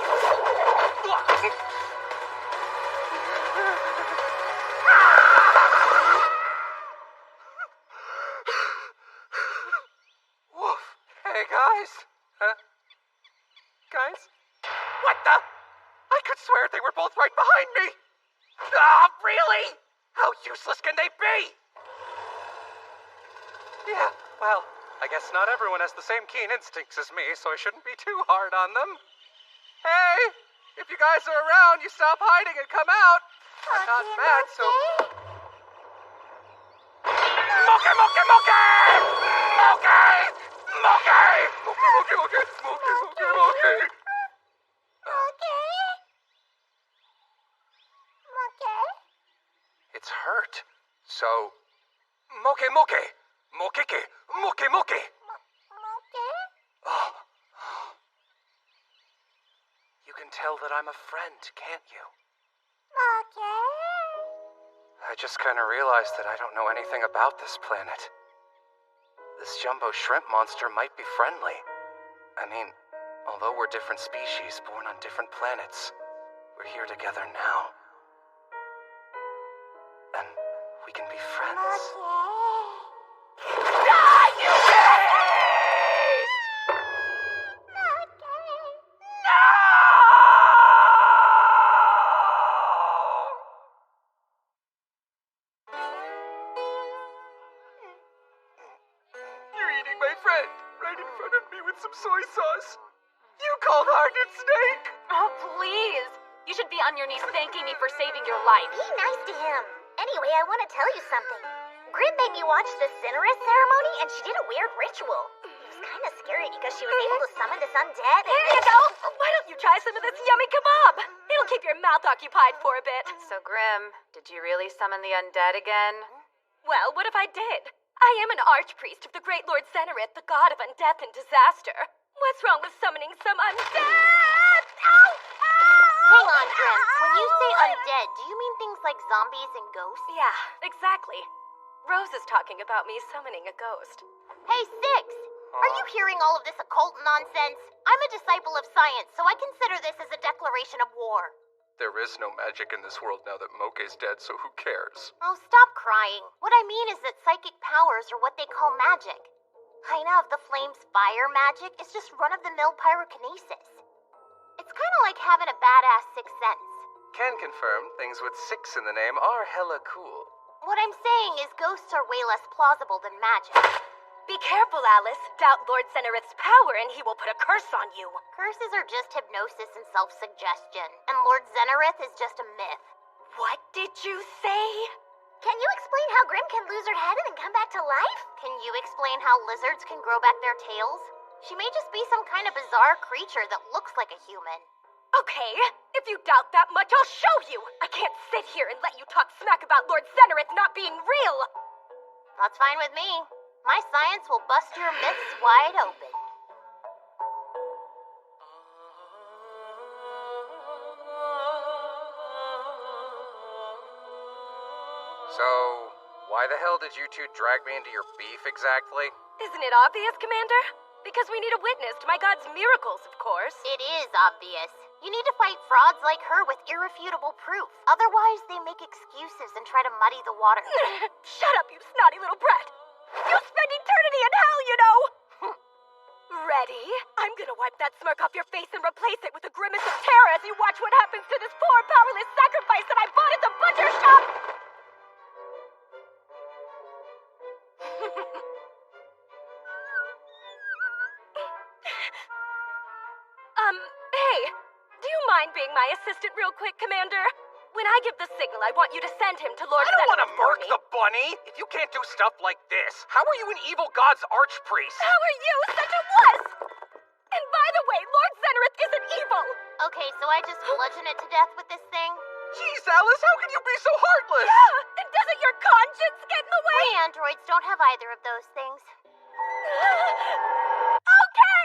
Woof. Hey, guys. Huh? Guys? What the? I could swear they were both right behind me. Ah, really? How useless can they be? Yeah, well, I guess not everyone has the same keen instincts as me, so I shouldn't be too hard on them. Hey, if you guys are around, you stop hiding and come out. I'm not mad, so... Moke, moke, moke! Moke! Moke! Moke, moke, moke! Moke, moke, moke! It's hurt. So... Moke, moke! Mokeke! Moke, moke! Oh. You can tell that I'm a friend, can't you? I just kind of realized that I don't know anything about this planet. This jumbo shrimp monster might be friendly. I mean, although we're different species born on different planets, we're here together now. And we can be friends. Die, you beast! No! You're eating my friend right in front of me with some soy sauce. You cold-hearted snake! Oh, please! You should be on your knees thanking me for saving your life. Be nice to him. Anyway, I want to tell you something. Grim made me watch the Cinerus ceremony, and she did a weird ritual. It was kind of scary because she was able to summon this undead. There you go! Why don't you try some of this yummy kebab? It'll keep your mouth occupied for a bit. So, Grim, did you really summon the undead again? Well, what if I did? I am an archpriest of the great Lord Zenerith, the god of undeath and disaster. What's wrong with summoning some undead? Ow! Hang on, Grim. When you say undead, do you mean things like zombies and ghosts? Yeah, exactly. Rose is talking about me summoning a ghost. Hey, Six! Are you hearing all of this occult nonsense? I'm a disciple of science, so I consider this as a declaration of war. There is no magic in this world now that Moke's dead, so who cares? Oh, stop crying. What I mean is that psychic powers are what they call magic. Hyena of the Flame's fire magic is just run-of-the-mill pyrokinesis. It's kind of like having a badass sixth sense. Can confirm things with 6 in the name are hella cool. What I'm saying is ghosts are way less plausible than magic. Be careful, Alice. Doubt Lord Zenerith's power and he will put a curse on you. Curses are just hypnosis and self-suggestion, and Lord Zenerith is just a myth. What did you say? Can you explain how Grim can lose her head and then come back to life? Can you explain how lizards can grow back their tails? She may just be some kind of bizarre creature that looks like a human. Okay, if you doubt that much, I'll show you. I can't sit here and let you talk smack about Lord Zenerith not being real. That's fine with me. My science will bust your myths wide open. So, why the hell did you two drag me into your beef exactly? Isn't it obvious, Commander? Because we need a witness to my god's miracles, of course. It is obvious. You need to fight frauds like her with irrefutable proof. Otherwise, they make excuses and try to muddy the water. Shut up, you snotty little brat. You'll spend eternity in hell, you know. Ready? I'm gonna wipe that smirk off your face and replace it with a grimace of terror as you watch what happens to this poor, powerless sacrifice that I bought at the butcher shop. Hey, do you mind being my assistant real quick, Commander? When I give the signal, I want you to send him to Lord I don't want to Zenerith for murk me. the bunny! If you can't do stuff like this, how are you an evil god's archpriest? How are you such a wuss? And by the way, Lord Zenerith isn't evil! Okay, so I just bludgeon it to death with this thing? Jeez, Alice, how can you be so heartless? Yeah, and doesn't your conscience get in the way? We androids don't have either of those things. Okay,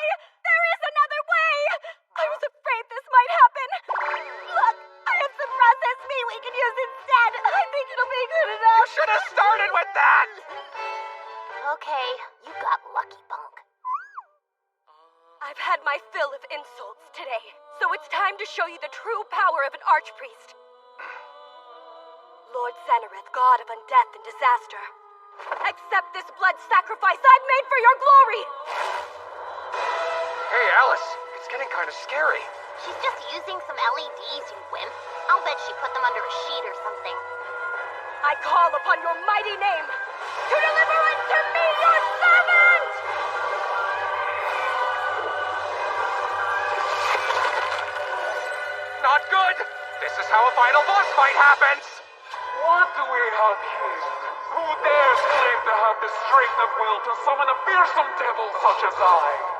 said. I think it'll be good enough. You should have started with that! Okay, you got lucky, punk. I've had my fill of insults today, so it's time to show you the true power of an archpriest. Lord Zenareth, god of undeath and disaster, accept this blood sacrifice I've made for your glory! Hey, Alice, it's getting kind of scary. She's just using some LEDs, you wimp. I'll bet she put them under a sheet or something. I call upon your mighty name to deliver unto me your servant! Not good! This is how a final boss fight happens! What do we have here? Who dares claim to have the strength of will to summon a fearsome devil such as I?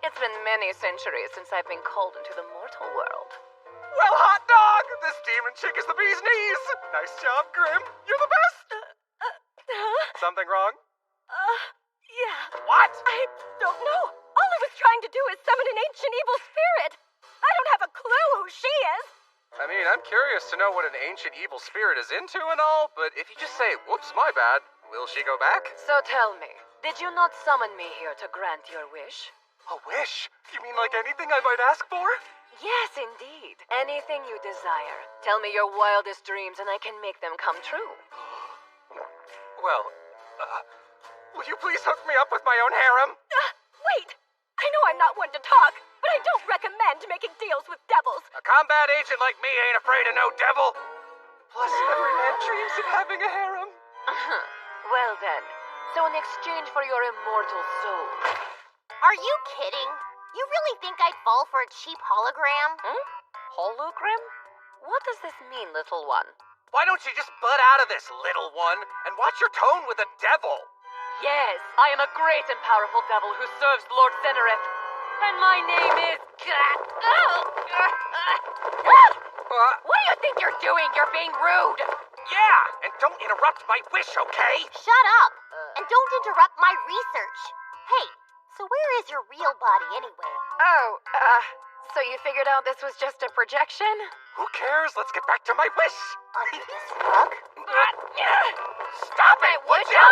It's been many centuries since I've been called into the mortal world. Well, hot dog! This demon chick is the bee's knees! Nice job, Grim. You're the best! Something wrong? Yeah. What? I don't know. All I was trying to do is summon an ancient evil spirit. I don't have a clue who she is. I mean, I'm curious to know what an ancient evil spirit is into and all, but if you just say, whoops, my bad, will she go back? So tell me, did you not summon me here to grant your wish? A wish? You mean like anything I might ask for? Yes, indeed. Anything you desire. Tell me your wildest dreams and I can make them come true. Well, will you please hook me up with my own harem? Wait! I know I'm not one to talk, but I don't recommend making deals with devils. A combat agent like me ain't afraid of no devil. Plus, every man dreams of having a harem. Well then, so in exchange for your immortal soul... Are you kidding? You really think I'd fall for a cheap hologram? Hologram? What does this mean, little one? Why don't you just butt out of this, little one, and watch your tone with the devil? Yes, I am a great and powerful devil who serves Lord Zenareth. And my name is... What do you think you're doing? You're being rude. Yeah, and don't interrupt my wish, okay? Shut up! And don't interrupt my research. Hey, so where is your real body anyway? Oh, so you figured out this was just a projection? Who cares? Let's get back to my wish. Under this rug? Stop it, would you?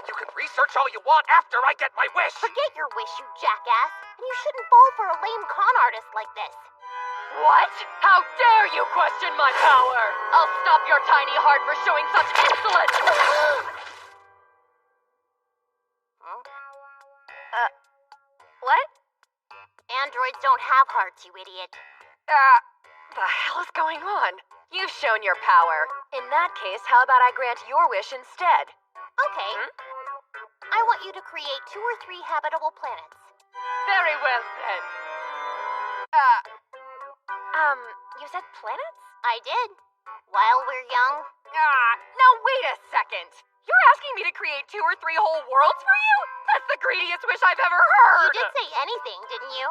You can research all you want after I get my wish. Forget your wish, you jackass. And you shouldn't fall for a lame con artist like this. What? How dare you question my power? I'll stop your tiny heart for showing such insolence! What? Androids don't have hearts, you idiot. The hell is going on? You've shown your power. In that case, how about I grant your wish instead? Okay. I want you to create 2 or 3 habitable planets. Very well, then. You said planets? I did. While we're young. Now wait a second. You're asking me to create 2 or 3 whole worlds for you? That's the greediest wish I've ever heard! You did say anything, didn't you?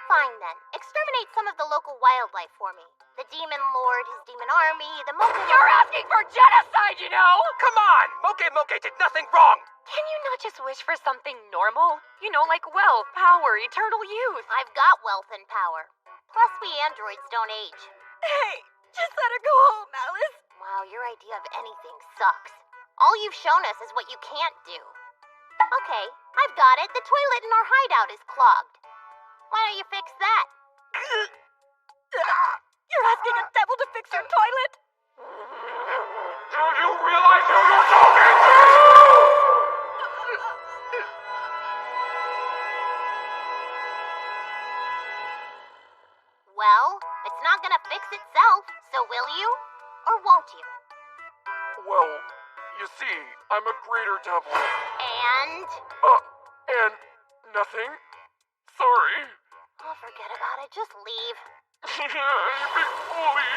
Fine then. Exterminate some of the local wildlife for me. The demon lord, his demon army, the Moke... You're asking for genocide, you know! Come on! Moke did nothing wrong! Can you not just wish for something normal? You know, like wealth, power, eternal youth. I've got wealth and power. Plus, we androids don't age. Hey, just let her go home, Alice. Wow, your idea of anything sucks. All you've shown us is what you can't do. Okay, I've got it. The toilet in our hideout is clogged. Why don't you fix that? You're asking a devil to fix your toilet? Do you realize who you're talking to? Well, it's not gonna fix itself, so will you? Or won't you? Well, you see, I'm a greater devil. And? And nothing. Sorry. Oh, forget about it. Just leave. You big bully.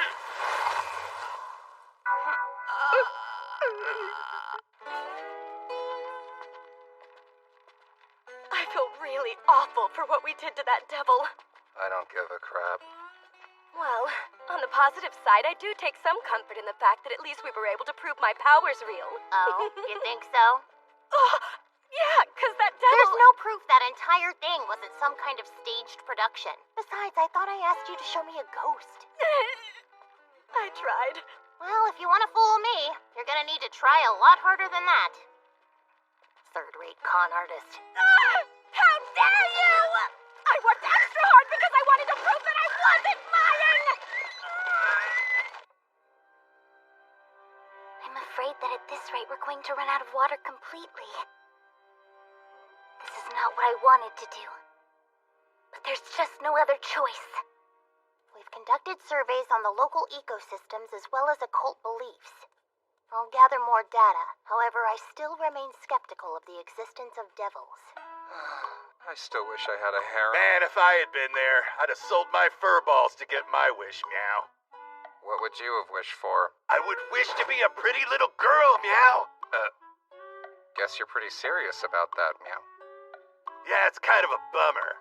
I feel really awful for what we did to that devil. I don't give a crap. Well, On the positive side, I do take some comfort in the fact that at least we were able to prove my power's real. Oh, you think so? Oh, yeah, because that devil... There's no proof that entire thing wasn't some kind of staged production. Besides, I thought I asked you to show me a ghost. I tried. Well, if you want to fool me, you're gonna need to try a lot harder than that. Third-rate con artist. How dare you! I worked extra hard because I wanted to prove that I wasn't lying! I'm afraid that at this rate we're going to run out of water completely. This is not what I wanted to do. But there's just no other choice. We've conducted surveys on the local ecosystems as well as occult beliefs. I'll gather more data. However, I still remain skeptical of the existence of devils. I still wish I had a harem. Man, if I had been there, I'd have sold my fur balls to get my wish, Meow. What would you have wished for? I would wish to be a pretty little girl, Meow. Guess you're pretty serious about that, Meow. Yeah, it's kind of a bummer.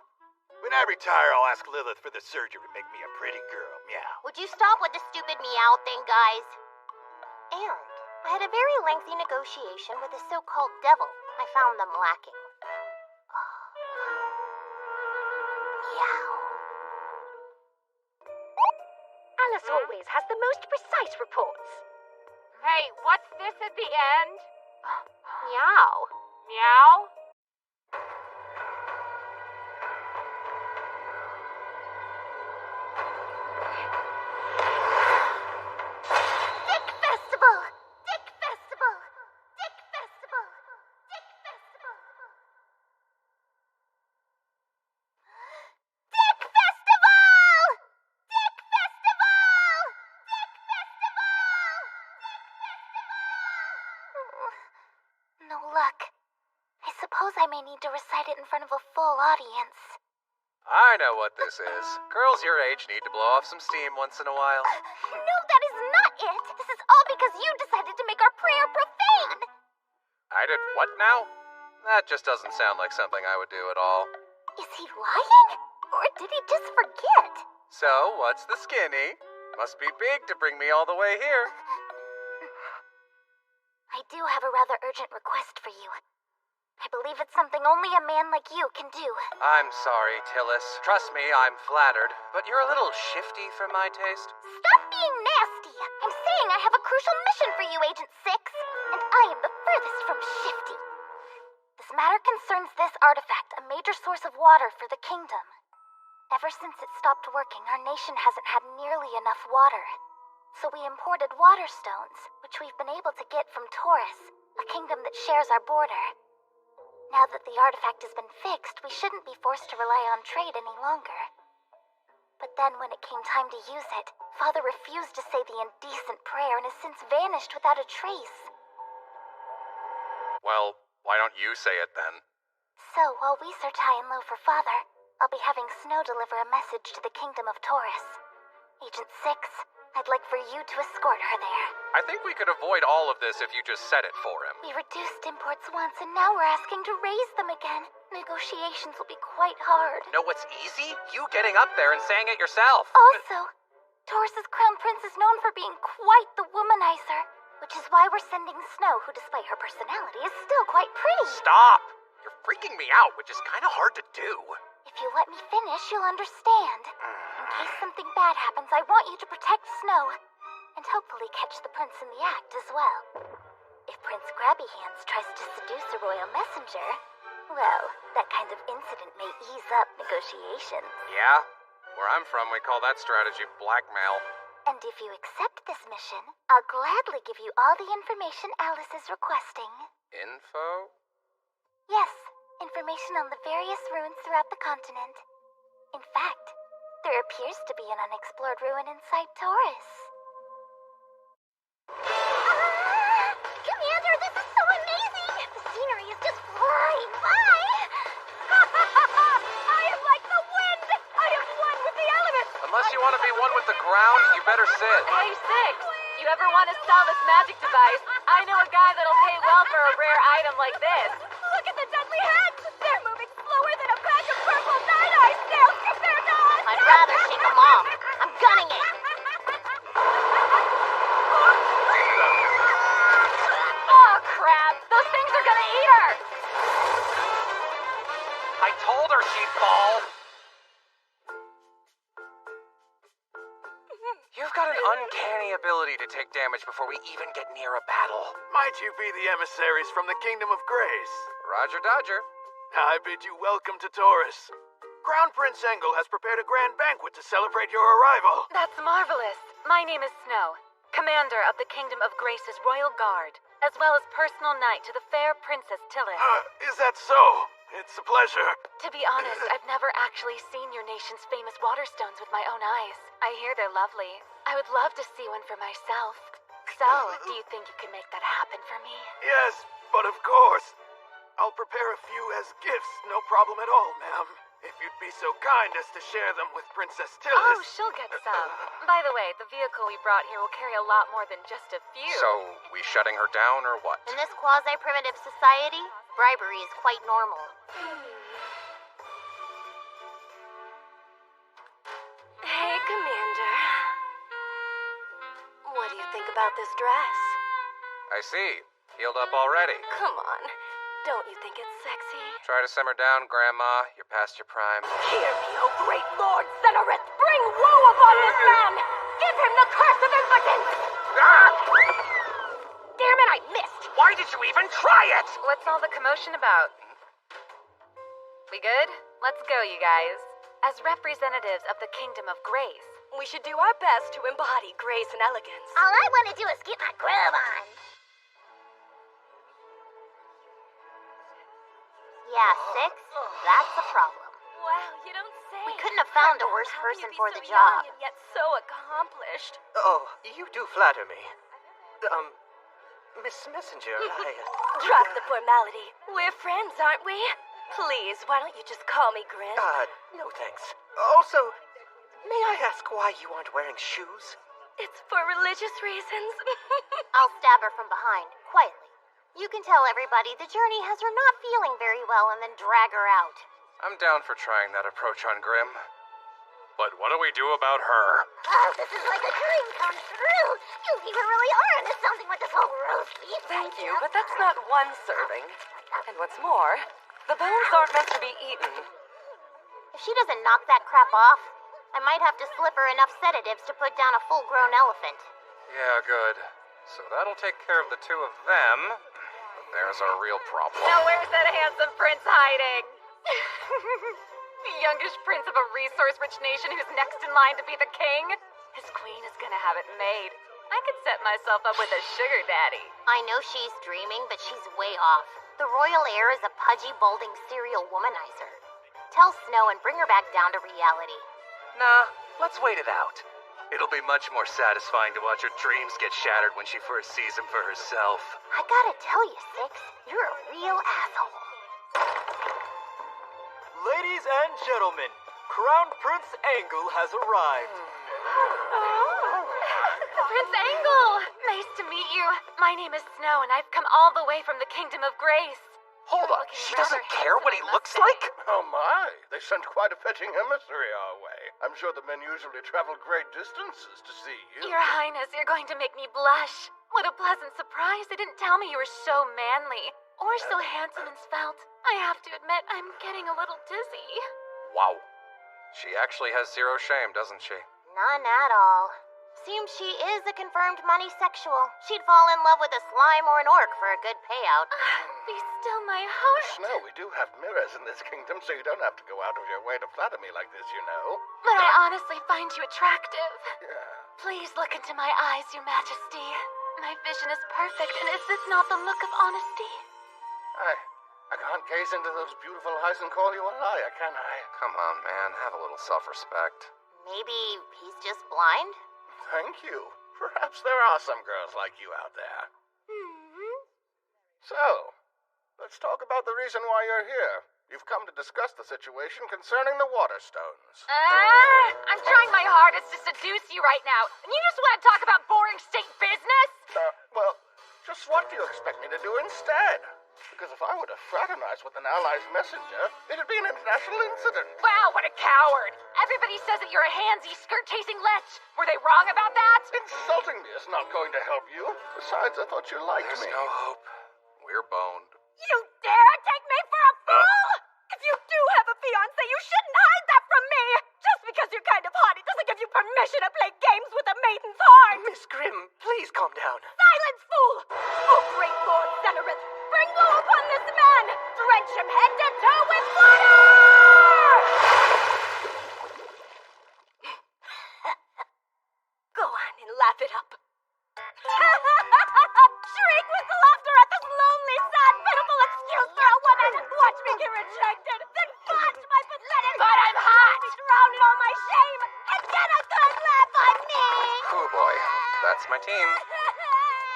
When I retire, I'll ask Lilith for the surgery to make me a pretty girl, Meow. Would you stop with the stupid meow thing, guys? And I had a very lengthy negotiation with a so-called devil. I found them lacking. Meow. Alice always has the most precise reports. Hey, what's this at the end? Meow. Meow? Dick Festival! Dick Festival! Dick Festival! Dick Festival! Dick Festival! Dick Festival! Dick Festival! No luck. I suppose I may need to recite it in front of a full audience. I know what this is. Girls your age need to blow off some steam once in a while. No, that is not it! This is all because you decided to make our prayer profane! I did what now? That just doesn't sound like something I would do at all. Is he lying? Or did he just forget? So, what's the skinny? Must be big to bring me all the way here. I do have a rather urgent request for you. I believe it's something only a man like you can do. I'm sorry, Tillis. Trust me, I'm flattered. But you're a little shifty for my taste. Stop being nasty! I'm saying I have a crucial mission for you, Agent 6, and I am the furthest from shifty. This matter concerns this artifact, a major source of water for the kingdom. Ever since it stopped working, our nation hasn't had nearly enough water. So we imported water stones, which we've been able to get from Taurus, a kingdom that shares our border. Now that the artifact has been fixed, we shouldn't be forced to rely on trade any longer. But then when it came time to use it, Father refused to say the indecent prayer and has since vanished without a trace. Well, why don't you say it then? So, while we search high and low for Father, I'll be having Snow deliver a message to the Kingdom of Taurus. Agent 6, I'd like for you to escort her there. I think we could avoid all of this if you just said it for him. We reduced imports once, and now we're asking to raise them again. Negotiations will be quite hard. Know what's easy? You getting up there and saying it yourself. Also, Taurus's crown prince is known for being quite the womanizer, which is why we're sending Snow, who despite her personality is still quite pretty. Stop! You're freaking me out, which is kind of hard to do. If you let me finish, you'll understand. In case something bad happens, I want you to protect Snow, and hopefully catch the prince in the act as well. If Prince Grabby Hands tries to seduce a royal messenger, well, that kind of incident may ease up negotiations. Yeah? Where I'm from, we call that strategy blackmail. And if you accept this mission, I'll gladly give you all the information Alice is requesting. Info? Yes, information on the various ruins throughout the continent. In fact, there appears to be an unexplored ruin inside Taurus. Commander, this is so amazing! The scenery is just flying by! I am like the wind! I am one with the elements! Unless you want to be one with the ground, you better sit. Hey, Six, you ever want to sell this magic device? I know a guy that'll pay well for a rare item like this. Look at the deadly heads! They're moving slower than a batch of purple night-eye snails compared to us! I'd rather shake them off. I'm gunning it. cheapball! You've got an uncanny ability to take damage before we even get near a battle. Might you be the emissaries from the Kingdom of Grace? Roger Dodger. I bid you welcome to Taurus. Crown Prince Engel has prepared a grand banquet to celebrate your arrival. That's marvelous. My name is Snow, commander of the Kingdom of Grace's Royal Guard, as well as personal knight to the fair Princess Tillis. Is that so? It's a pleasure. To be honest, I've never actually seen your nation's famous waterstones with my own eyes. I hear they're lovely. I would love to see one for myself. So, do you think you can make that happen for me? Yes, but of course. I'll prepare a few as gifts, no problem at all, ma'am. If you'd be so kind as to share them with Princess Tillis. Oh, she'll get some. By the way, the vehicle we brought here will carry a lot more than just a few. So, we shutting her down or what? In this quasi-primitive society, bribery is quite normal. Hey, Commander. What do you think about this dress? I see. Healed up already. Come on. Don't you think it's sexy? Try to simmer down, Grandma. You're past your prime. Hear me, O great Lord Zenareth! Bring woe upon this man! Give him the curse of impotence! Ah! Damn it, I missed! Why did you even try it? What's all the commotion about? We good? Let's go, you guys. As representatives of the Kingdom of Grace, we should do our best to embody grace and elegance. All I want to do is get my groove on. Yeah, 6? That's the problem. Wow, you don't say. We couldn't have found a worse How person can you be for so the young job. And yet so accomplished. Oh, you do flatter me. Miss Messenger, Drop the formality. We're friends, aren't we? Please, why don't you just call me Grin? No thanks. Also, may I ask why you aren't wearing shoes? It's for religious reasons. I'll stab her from behind, quietly. You can tell everybody the journey has her not feeling very well and then drag her out. I'm down for trying that approach on Grim. But what do we do about her? Oh, this is like a dream come true. You even really are into something with this whole roast beef. Thank you, but that's not one serving. And what's more, the bones aren't meant to be eaten. If she doesn't knock that crap off, I might have to slip her enough sedatives to put down a full-grown elephant. Yeah, good. So that'll take care of the two of them. But there's our real problem. now where's that handsome prince hiding? The youngest prince of a resource-rich nation who's next in line to be the king? His queen is gonna have it made. I could set myself up with a sugar daddy. I know she's dreaming, but she's way off. The royal heir is a pudgy, balding serial womanizer. Tell Snow and bring her back down to reality. Nah, let's wait it out. It'll be much more satisfying to watch her dreams get shattered when she first sees him for herself. I gotta tell you, Six, you're a real asshole. Ladies and gentlemen, Crown Prince Engel has arrived. Prince Engel! Nice to meet you. My name is Snow, and I've come all the way from the Kingdom of Grace. Hold on, she doesn't care what he looks like? Oh my, they sent quite a fetching emissary our way. I'm sure the men usually travel great distances to see you. Your Highness, you're going to make me blush. What a pleasant surprise. They didn't tell me you were so manly, or so handsome and svelte. I have to admit, I'm getting a little dizzy. Wow. She actually has zero shame, doesn't she? None at all. Seems she is a confirmed money sexual. She'd fall in love with a slime or an orc for a good payout. Be still my heart. Snow, we do have mirrors in this kingdom, so you don't have to go out of your way to flatter me like this, you know. But I honestly find you attractive. Yeah. Please look into my eyes, Your Majesty. My vision is perfect, and is this not the look of honesty? I can't gaze into those beautiful eyes and call you a liar, can I? Come on, man. Have a little self-respect. Maybe he's just blind? Thank you. Perhaps there are some girls like you out there. So, let's talk about the reason why you're here. You've come to discuss the situation concerning the Waterstones. I'm trying my hardest to seduce you right now, and you just want to talk about boring state business? Well, just what do you expect me to do instead? Because if I were to fraternize with an ally's messenger, it'd be an international incident. Wow, what a coward! Everybody says that you're a handsy, skirt-chasing lech. Were they wrong about that? Insulting me is not going to help you. Besides, I thought you liked me. There's no hope. We're boned. You dare take me for a fool? If you do have a fiancé, give you permission to play games with a maiden's heart! Miss Grimm, please calm down. Silence, fool! Oh, great Lord Zenorith, bring woe upon this man! Drench him head to toe with water! Go on and laugh it up. Shriek with laughter at this lonely, sad, pitiful excuse for a woman! Watch me get rejected, then watch my pathetic... But I'm hot! ...drown in all my shame, and get a good laugh on me! Oh boy, that's my team.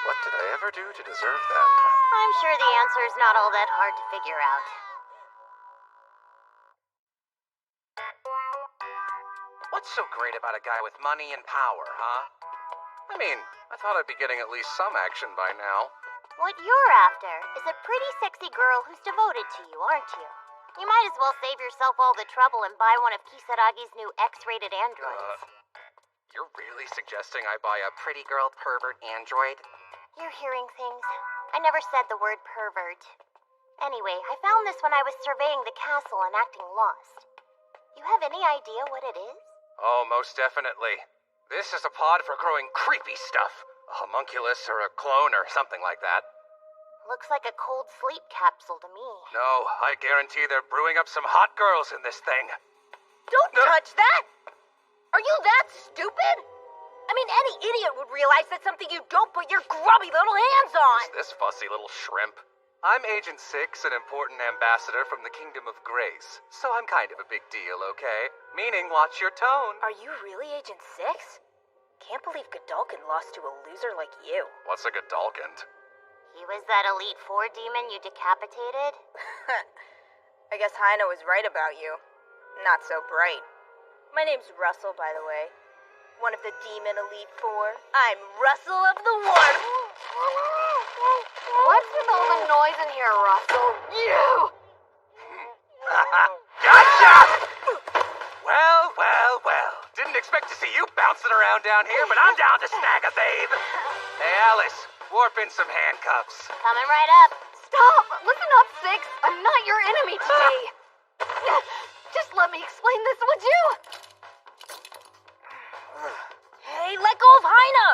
What did I ever do to deserve them? I'm sure the answer is not all that hard to figure out. What's so great about a guy with money and power, huh? I mean, I thought I'd be getting at least some action by now. What you're after is a pretty sexy girl who's devoted to you, aren't you? You might as well save yourself all the trouble and buy one of Kisaragi's new X-rated androids. You're really suggesting I buy a pretty girl pervert android? You're hearing things. I never said the word pervert. Anyway, I found this when I was surveying the castle and acting lost. You have any idea what it is? Oh, most definitely. This is a pod for growing creepy stuff. A homunculus or a clone or something like that. Looks like a cold sleep capsule to me. No, I guarantee they're brewing up some hot girls in this thing. Don't touch that! Are you that stupid? I mean, any idiot would realize that's something you don't put your grubby little hands on! Who's this fussy little shrimp? I'm Agent 6, an important ambassador from the Kingdom of Grace. So I'm kind of a big deal, okay? Meaning, watch your tone. Are you really Agent 6? Can't believe Godalkin lost to a loser like you. What's a Godalkin? He was that Elite Four demon you decapitated? I guess Heino was right about you. Not so bright. My name's Russell, by the way. One of the Demon Elite Four. I'm Russell of the Warp! What's with all the noise in here, Russell? You! Gotcha! Well. Didn't expect to see you bouncing around down here, but I'm down to snag a babe. Hey, Alice, warp in some handcuffs. Coming right up. Stop! Listen up, Six. I'm not your enemy today. Just let me explain this, would you? Hey, let go of Heina!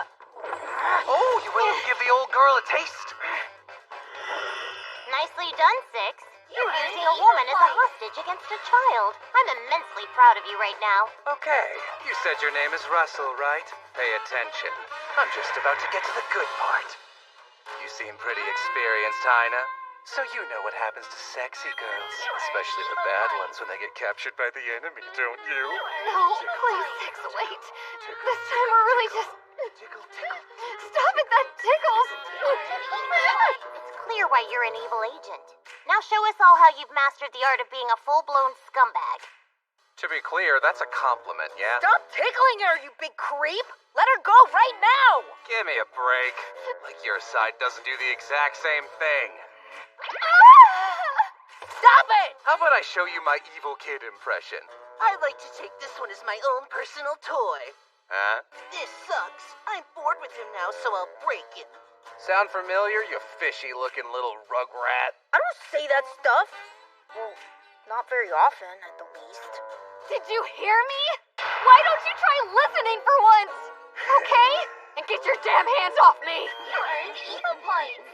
Oh, you willing to give the old girl a taste? Nicely done, Six. You're using a woman as a hostage against a child. I'm immensely proud of you right now. Okay, you said your name is Russell, right? Pay attention. I'm just about to get to the good part. You seem pretty experienced, Heina. So you know what happens to sexy girls, especially the bad ones when they get captured by the enemy, don't you? No, please, Six, wait. This time we're really just... Tickle. Stop it, that tickles! It's clear why you're an evil agent. Now show us all how you've mastered the art of being a full-blown scumbag. To be clear, that's a compliment, yeah? Stop tickling her, you big creep! Let her go right now! Give me a break. Like your side doesn't do the exact same thing. Stop it! How about I show you my evil kid impression? I'd like to take this one as my own personal toy. Huh? This sucks. I'm bored with him now, so I'll break him. Sound familiar, you fishy-looking little rugrat? I don't say that stuff. Well, not very often, at the least. Did you hear me? Why don't you try listening for once? Okay? And get your damn hands off me! You are an evil point.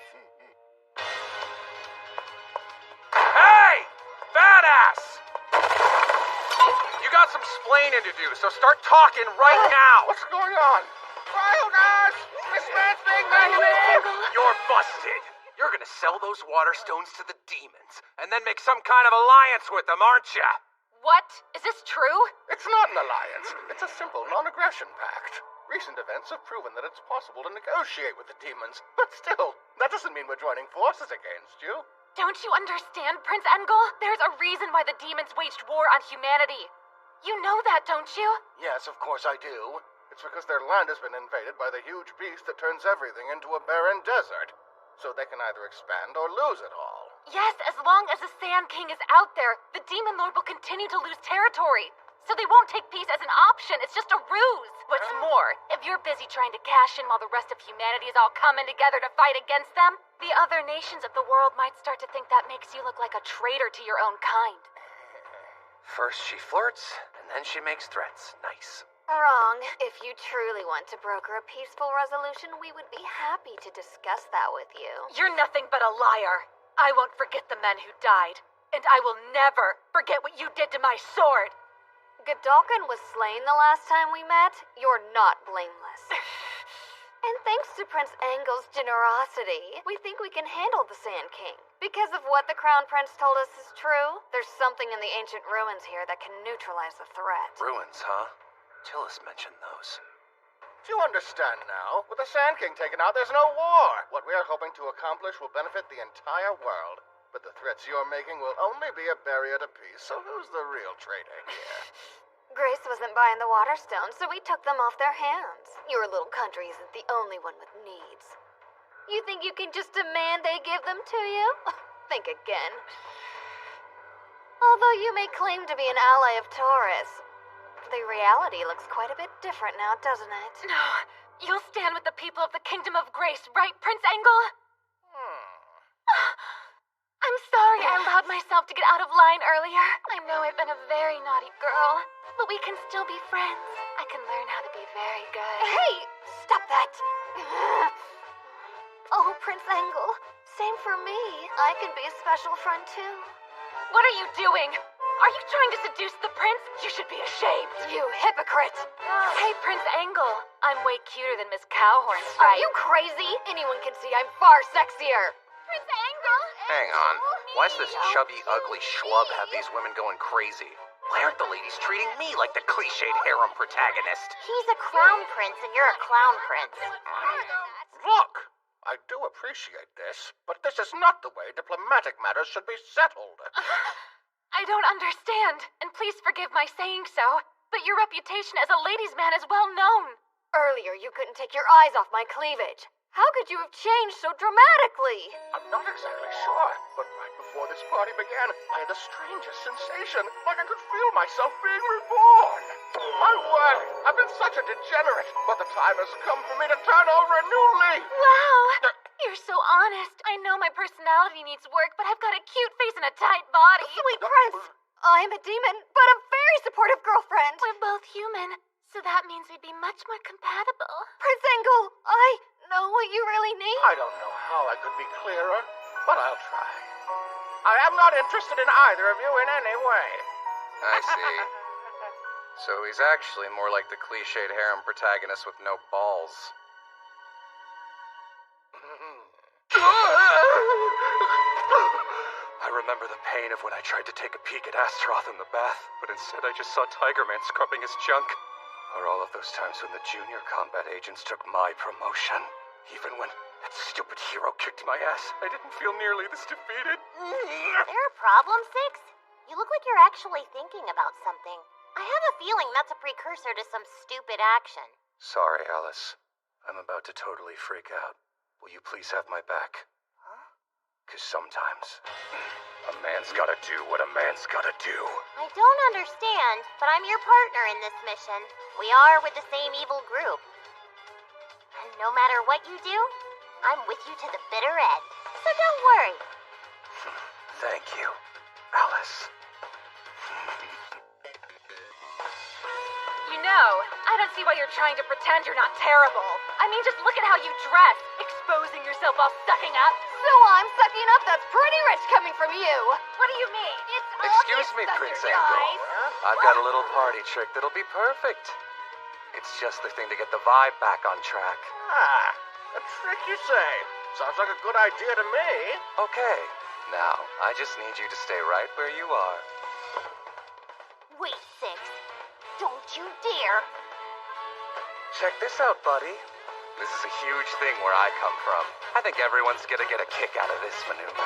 Hey! Badass! You got some splaining to do, so start talking right now! What's going on? File, guys! This man's being manipulated! You're busted! You're gonna sell those water stones to the demons, and then make some kind of alliance with them, aren't ya? What? Is this true? It's not an alliance. It's a simple non-aggression pact. Recent events have proven that it's possible to negotiate with the demons. But still, that doesn't mean we're joining forces against you. Don't you understand, Prince Engel? There's a reason why the demons waged war on humanity. You know that, don't you? Yes, of course I do. It's because their land has been invaded by the huge beast that turns everything into a barren desert. So they can either expand or lose it all. Yes, as long as the Sand King is out there, the Demon Lord will continue to lose territory. So they won't take peace as an option, it's just a ruse. What's more, if you're busy trying to cash in while the rest of humanity is all coming together to fight against them, the other nations of the world might start to think that makes you look like a traitor to your own kind. First she flirts, and then she makes threats. Nice. Wrong. If you truly want to broker a peaceful resolution, we would be happy to discuss that with you. You're nothing but a liar. I won't forget the men who died. And I will never forget what you did to my sword. Godolphin was slain the last time we met. You're not blameless. And thanks to Prince Angel's generosity, we think we can handle the Sand King. Because of what the Crown Prince told us is true, there's something in the ancient ruins here that can neutralize the threat. Ruins, huh? Tillis mentioned those. Do you understand now? With the Sand King taken out, there's no war. What we are hoping to accomplish will benefit the entire world. But the threats you're making will only be a barrier to peace, so who's the real traitor here? Grace wasn't buying the Waterstones, so we took them off their hands. Your little country isn't the only one with needs. You think you can just demand they give them to you? Think again. Although you may claim to be an ally of Taurus, the reality looks quite a bit different now, doesn't it? No, you'll stand with the people of the Kingdom of Grace, right, Prince Engel? I'm sorry I allowed myself to get out of line earlier. I know I've been a very naughty girl, but we can still be friends. I can learn how to be very good. Hey! Stop that! Oh, Prince Engel, same for me. I can be a special friend too. What are you doing? Are you trying to seduce the prince? You should be ashamed. You hypocrite! Hey, Prince Engel. I'm way cuter than Miss Cowhorn's, Are right? you crazy? Anyone can see I'm far sexier. Prince Engel? Hang on. Why does this chubby, ugly schlub have these women going crazy? Why aren't the ladies treating me like the cliched harem protagonist? He's a crown prince and you're a clown prince. Look! I do appreciate this, but this is not the way diplomatic matters should be settled. I don't understand, and please forgive my saying so, but your reputation as a ladies' man is well known. Earlier, you couldn't take your eyes off my cleavage. How could you have changed so dramatically? I'm not exactly sure, but right before this party began, I had the strangest sensation, like I could feel myself being reborn. My word, I've been such a degenerate, but the time has come for me to turn over a new leaf. Wow, you're so honest. I know my personality needs work, but I've got a cute face and a tight body. Sweet Prince, I'm a demon, but a very supportive girlfriend. We're both human, so that means we'd be much more compatible. Prince Engel, I know what you really need. I don't know how I could be clearer, but I'll try. I am not interested in either of you in any way. I see. So he's actually more like the cliched harem protagonist with no balls. I remember the pain of when I tried to take a peek at Astaroth in the bath, but instead I just saw Tiger Man scrubbing his junk. Or all of those times when the junior combat agents took my promotion. Even when that stupid hero kicked my ass, I didn't feel nearly this defeated. There a problem, Six? You look like you're actually thinking about something. I have a feeling that's a precursor to some stupid action. Sorry, Alice. I'm about to totally freak out. Will you please have my back? Huh? 'Cause sometimes a man's gotta do what a man's gotta do. I don't understand, but I'm your partner in this mission. We are with the same evil group. And no matter what you do, I'm with you to the bitter end. So don't worry. Thank you, Alice. You know, I don't see why you're trying to pretend you're not terrible. I mean, just look at how you dress, exposing yourself while sucking up. So I'm sucking up? That's pretty rich coming from you. What do you mean? It's Excuse obvious me, that Prince you're Angel. nice. I've got a little party trick that'll be perfect. It's just the thing to get the vibe back on track. Ah, a trick you say. Sounds like a good idea to me. Okay, now I just need you to stay right where you are. Wait, Six. Don't you dare. Check this out, buddy. This is a huge thing where I come from. I think everyone's gonna get a kick out of this maneuver.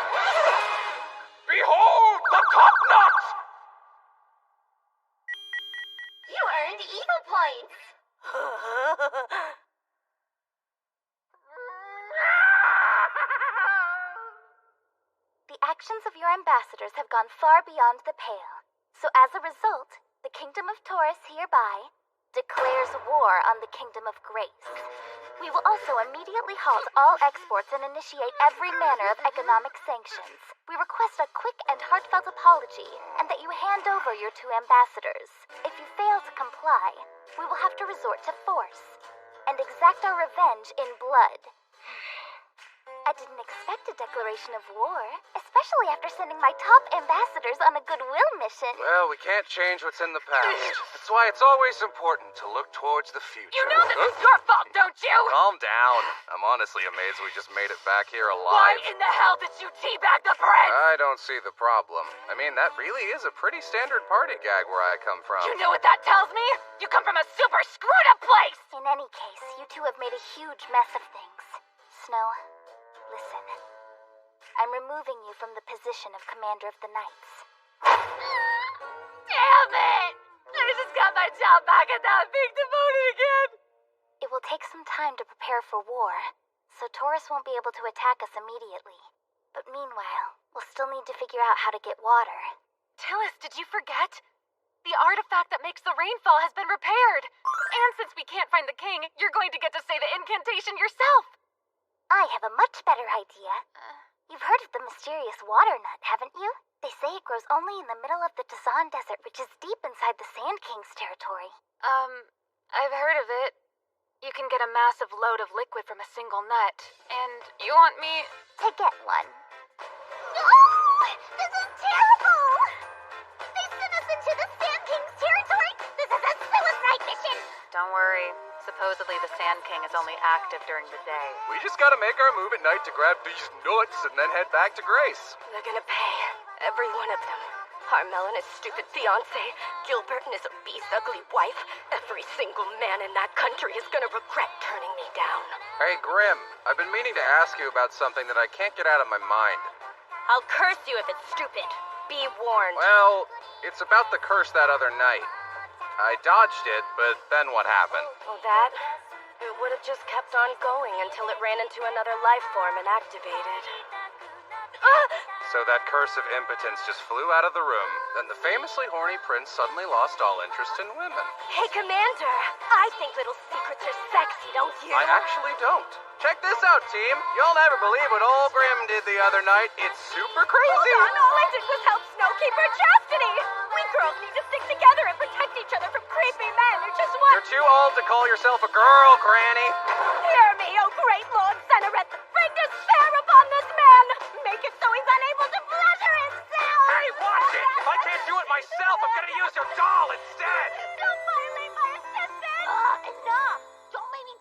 Behold the top knot! You earned evil points. The actions of your ambassadors have gone far beyond the pale. So as a result, the Kingdom of Taurus hereby declares war on the Kingdom of Grace. We will also immediately halt all exports and initiate every manner of economic sanctions. We request a quick and heartfelt apology, and that you hand over your two ambassadors. If you fail to comply, we will have to resort to force and exact our revenge in blood. I didn't expect a declaration of war, especially after sending my top ambassadors on a goodwill mission. Well, we can't change what's in the past. That's why it's always important to look towards the future. You know this is your fault, don't you? Calm down. I'm honestly amazed we just made it back here alive. Why in the hell did you teabag the prince? I don't see the problem. I mean, that really is a pretty standard party gag where I come from. You know what that tells me? You come from a super screwed up place! In any case, you two have made a huge mess of things. Snow, listen. I'm removing you from the position of Commander of the Knights. Damn it! I just got my job back and now I'm being demoted again! It will take some time to prepare for war, so Taurus won't be able to attack us immediately. But meanwhile, we'll still need to figure out how to get water. Tillis, did you forget? The artifact that makes the rainfall has been repaired. And since we can't find the king, you're going to get to say the incantation yourself. I have a much better idea. You've heard of the mysterious water nut, haven't you? They say it grows only in the middle of the Dazan Desert, which is deep inside the Sand King's territory. I've heard of it. You can get a massive load of liquid from a single nut. And you want me to get one? Oh! This is terrible! They sent us into the Sand King's territory! This is a suicide mission! Don't worry. Supposedly the Sand King is only active during the day. We just gotta make our move at night to grab these nuts and then head back to Grace. They're gonna pay. Every one of them. Harmel and his stupid fiancé, Gilbert and his obese, ugly wife. Every single man in that country is gonna regret turning me down. Hey, Grim, I've been meaning to ask you about something that I can't get out of my mind. I'll curse you if it's stupid. Be warned. Well, it's about the curse that other night. I dodged it, but then what happened? Oh, that? It would have just kept on going until it ran into another life form and activated. So that curse of impotence just flew out of the room, then the famously horny prince suddenly lost all interest in women. Hey, Commander! I think little secrets are sexy, don't you? I actually don't. Check this out, team. You'll never believe what old Grim did the other night. It's super crazy. Hold on, all I did was help Snow keep her chastity. We girls need to stick together and protect each other from creepy men who just want... You're too old to call yourself a girl, Granny. Hear me, oh great Lord Seneret. Bring despair upon this man. Make it so he's unable to pleasure himself. Hey, watch it! If I can't do it myself, I'm gonna use your doll instead. Don't violate my assistant. Enough. Don't make me...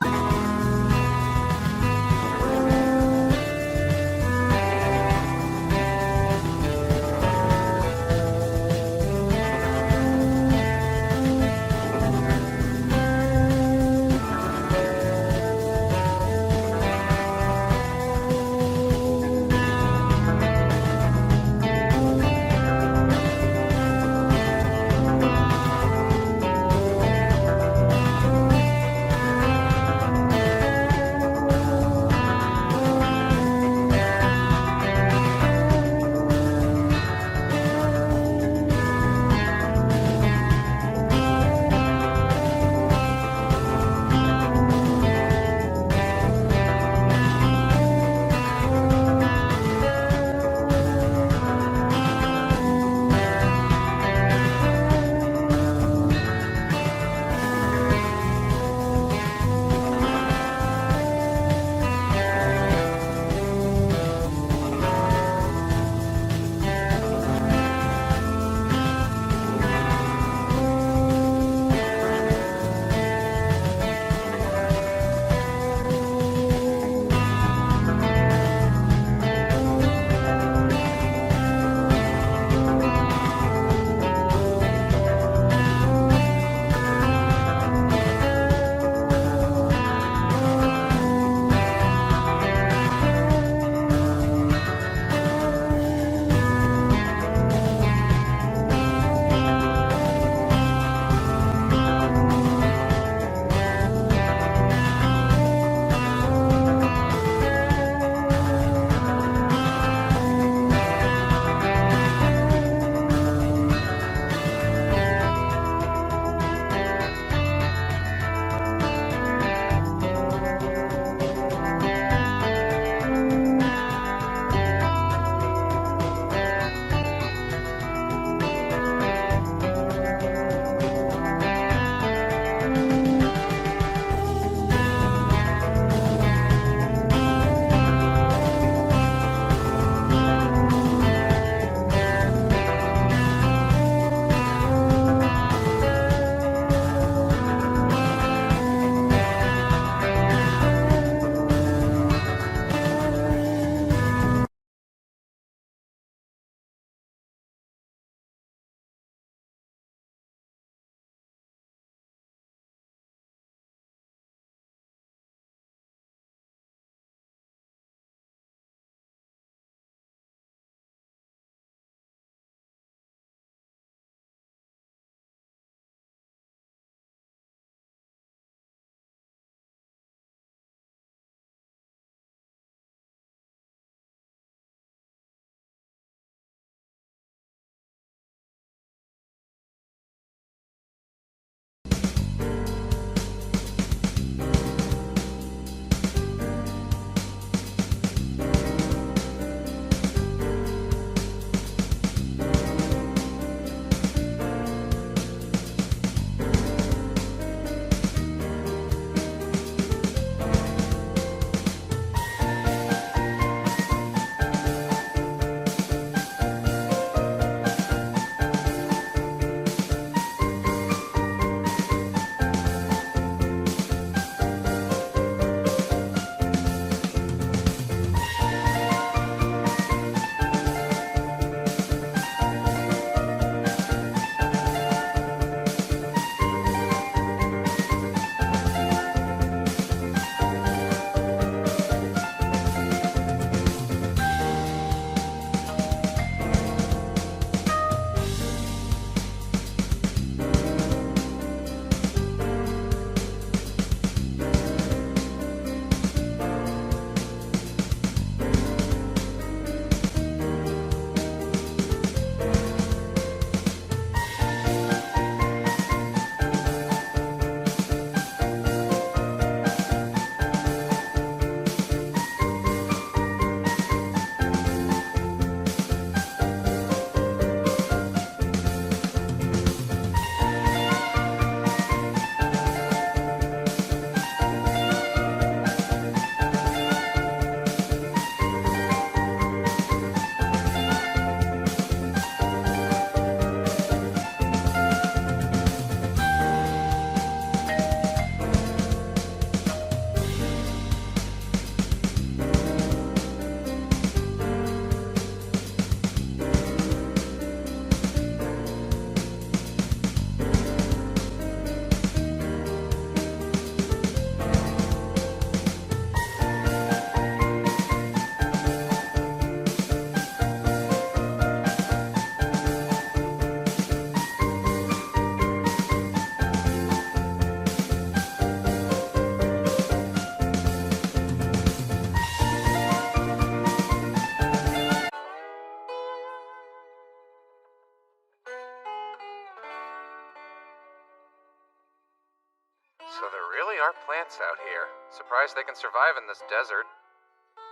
plants out here. Surprised they can survive in this desert.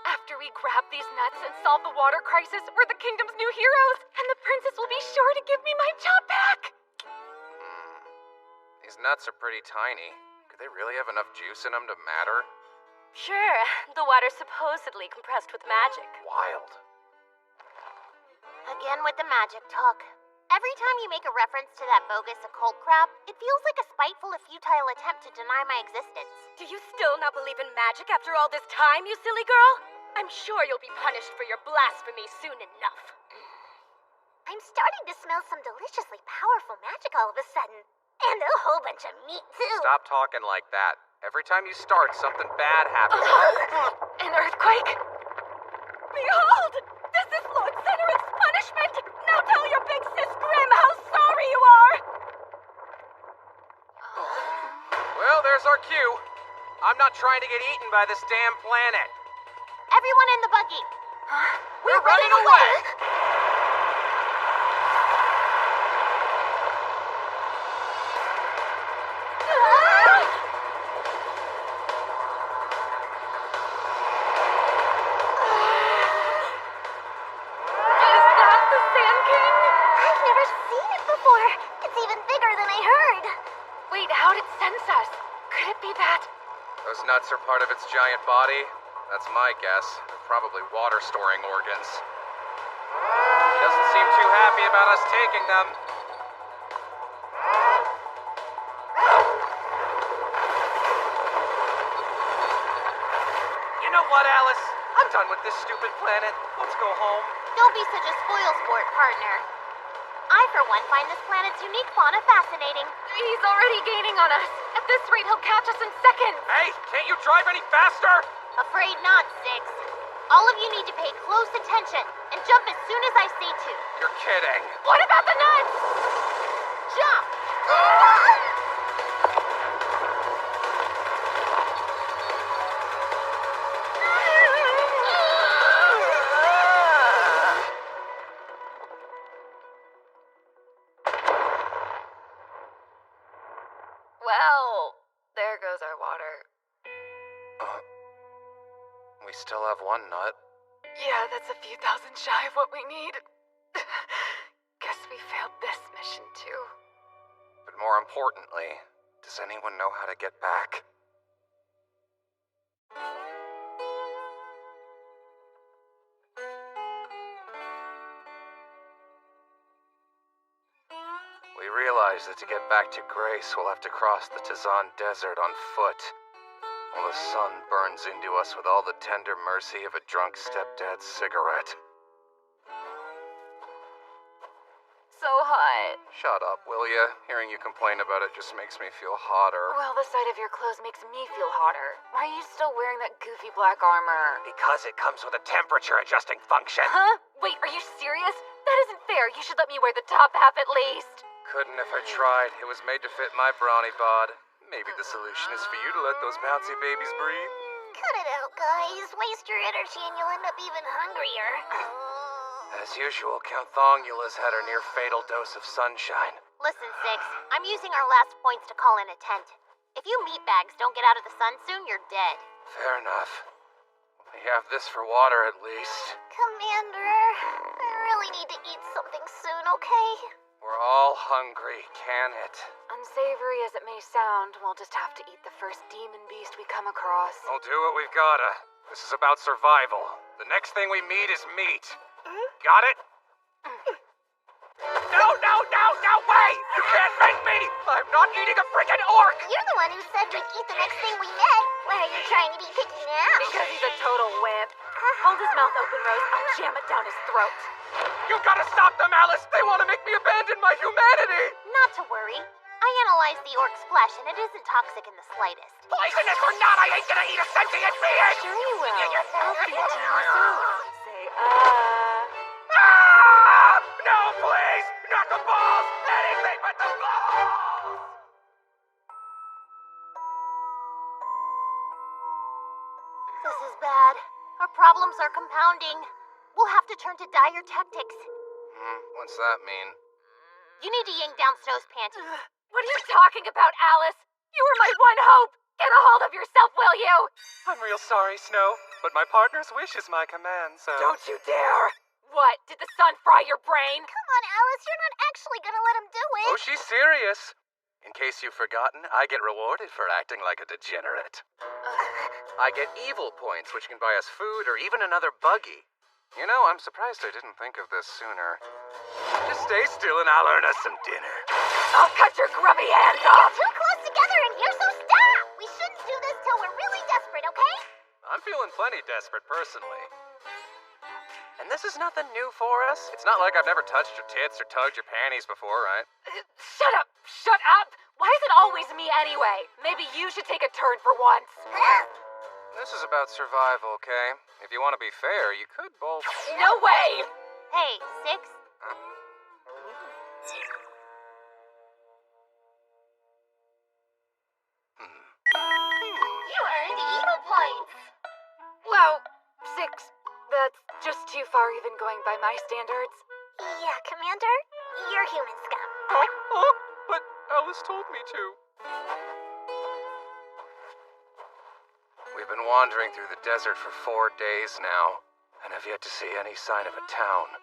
After we grab these nuts and solve the water crisis, we're the kingdom's new heroes, and the princess will be sure to give me my job back. These nuts are pretty tiny. Could they really have enough juice in them to matter? Sure, the water's supposedly compressed with magic. Wild. Again with the magic talk. Every time you make a reference to that bogus occult crap, it feels like a spiteful and futile attempt to deny my existence. Do you still not believe in magic after all this time, you silly girl? I'm sure you'll be punished for your blasphemy soon enough. I'm starting to smell some deliciously powerful magic all of a sudden. And a whole bunch of meat, too. Stop talking like that. Every time you start, something bad happens. An earthquake? Behold! This is Lord Senorith's punishment! Now tell your big sis Grim how sorry you are! Well, there's our cue. I'm not trying to get eaten by this damn planet. Everyone in the buggy. We're running away! Those nuts are part of its giant body. That's my guess. They're probably water-storing organs. He doesn't seem too happy about us taking them. You know what, Alice? I'm done with this stupid planet. Let's go home. Don't be such a spoil-sport, partner. I, for one, find this planet's unique fauna fascinating. He's already gaining on us. At this rate, he'll catch us in seconds. Hey, can't you drive any faster? Afraid not, Six. All of you need to pay close attention and jump as soon as I say to. You're kidding. What about the nuts? Jump! Well, there goes our water. We still have one nut. Yeah, that's a few thousand shy of what we need. Guess we failed this mission too. But more importantly, does anyone know how to get back? We realize that to get back to Grace, we'll have to cross the Tazan Desert on foot, while the sun burns into us with all the tender mercy of a drunk stepdad's cigarette. So hot. Shut up, will ya? Hearing you complain about it just makes me feel hotter. Well, the sight of your clothes makes me feel hotter. Why are you still wearing that goofy black armor? Because it comes with a temperature-adjusting function. Huh? Wait, are you serious? That isn't fair. You should let me wear the top half at least. Couldn't if I tried. It was made to fit my brawny bod. Maybe the solution is for you to let those bouncy babies breathe. Cut it out, guys. Waste your energy and you'll end up even hungrier. As usual, Count Thongula's had her near-fatal dose of sunshine. Listen, Six. I'm using our last points to call in a tent. If you meatbags don't get out of the sun soon, you're dead. Fair enough. We have this for water, at least. Commander, I really need to eat something soon, okay? We're all hungry, can it? Unsavory as it may sound, we'll just have to eat the first demon beast we come across. We'll do what we've gotta. This is about survival. The next thing we meet is meat. Got it? No, wait! You can't make me! I'm not eating a freaking orc! You're the one who said we'd eat the next thing we met. Why are you trying to be picky now? Because he's a total wimp. Hold his mouth open, Rose. I'll jam it down his throat. You gotta stop them, Alice! They want to make me abandon my humanity! Not to worry. I analyzed the orc's flesh, and it isn't toxic in the slightest. Poisonous or not, I ain't gonna eat a sentient being! Sure you will. I'll feed it to you myself. Say, Ah! No, please! Not the balls! Anything but the balls! This is bad. Our problems are compounding. We'll have to turn to dire tactics. What's that mean? You need to yank down Snow's panties. what are you talking about, Alice? You were my one hope. Get a hold of yourself, will you? I'm real sorry, Snow, but my partner's wish is my command, so... Don't you dare! What, did the sun fry your brain? Come on, Alice, you're not actually gonna let him do it. Oh, she's serious. In case you've forgotten, I get rewarded for acting like a degenerate. I get evil points, which can buy us food or even another buggy. You know, I'm surprised I didn't think of this sooner. Just stay still and I'll earn us some dinner. I'll cut your grubby hands off! You're too close together in here, so stop! We shouldn't do this till we're really desperate, okay? I'm feeling plenty desperate, personally. And this is nothing new for us. It's not like I've never touched your tits or tugged your panties before, right? Shut up! Shut up! Why is it always me anyway? Maybe you should take a turn for once. This is about survival, okay? If you want to be fair, you could both... No way! Hey, Six? You earned evil points. Wow, 6. That's just too far even going by my standards. Yeah, Commander, you're human scum. But Alice told me to. We've been wandering through the desert for 4 days now, and have yet to see any sign of a town.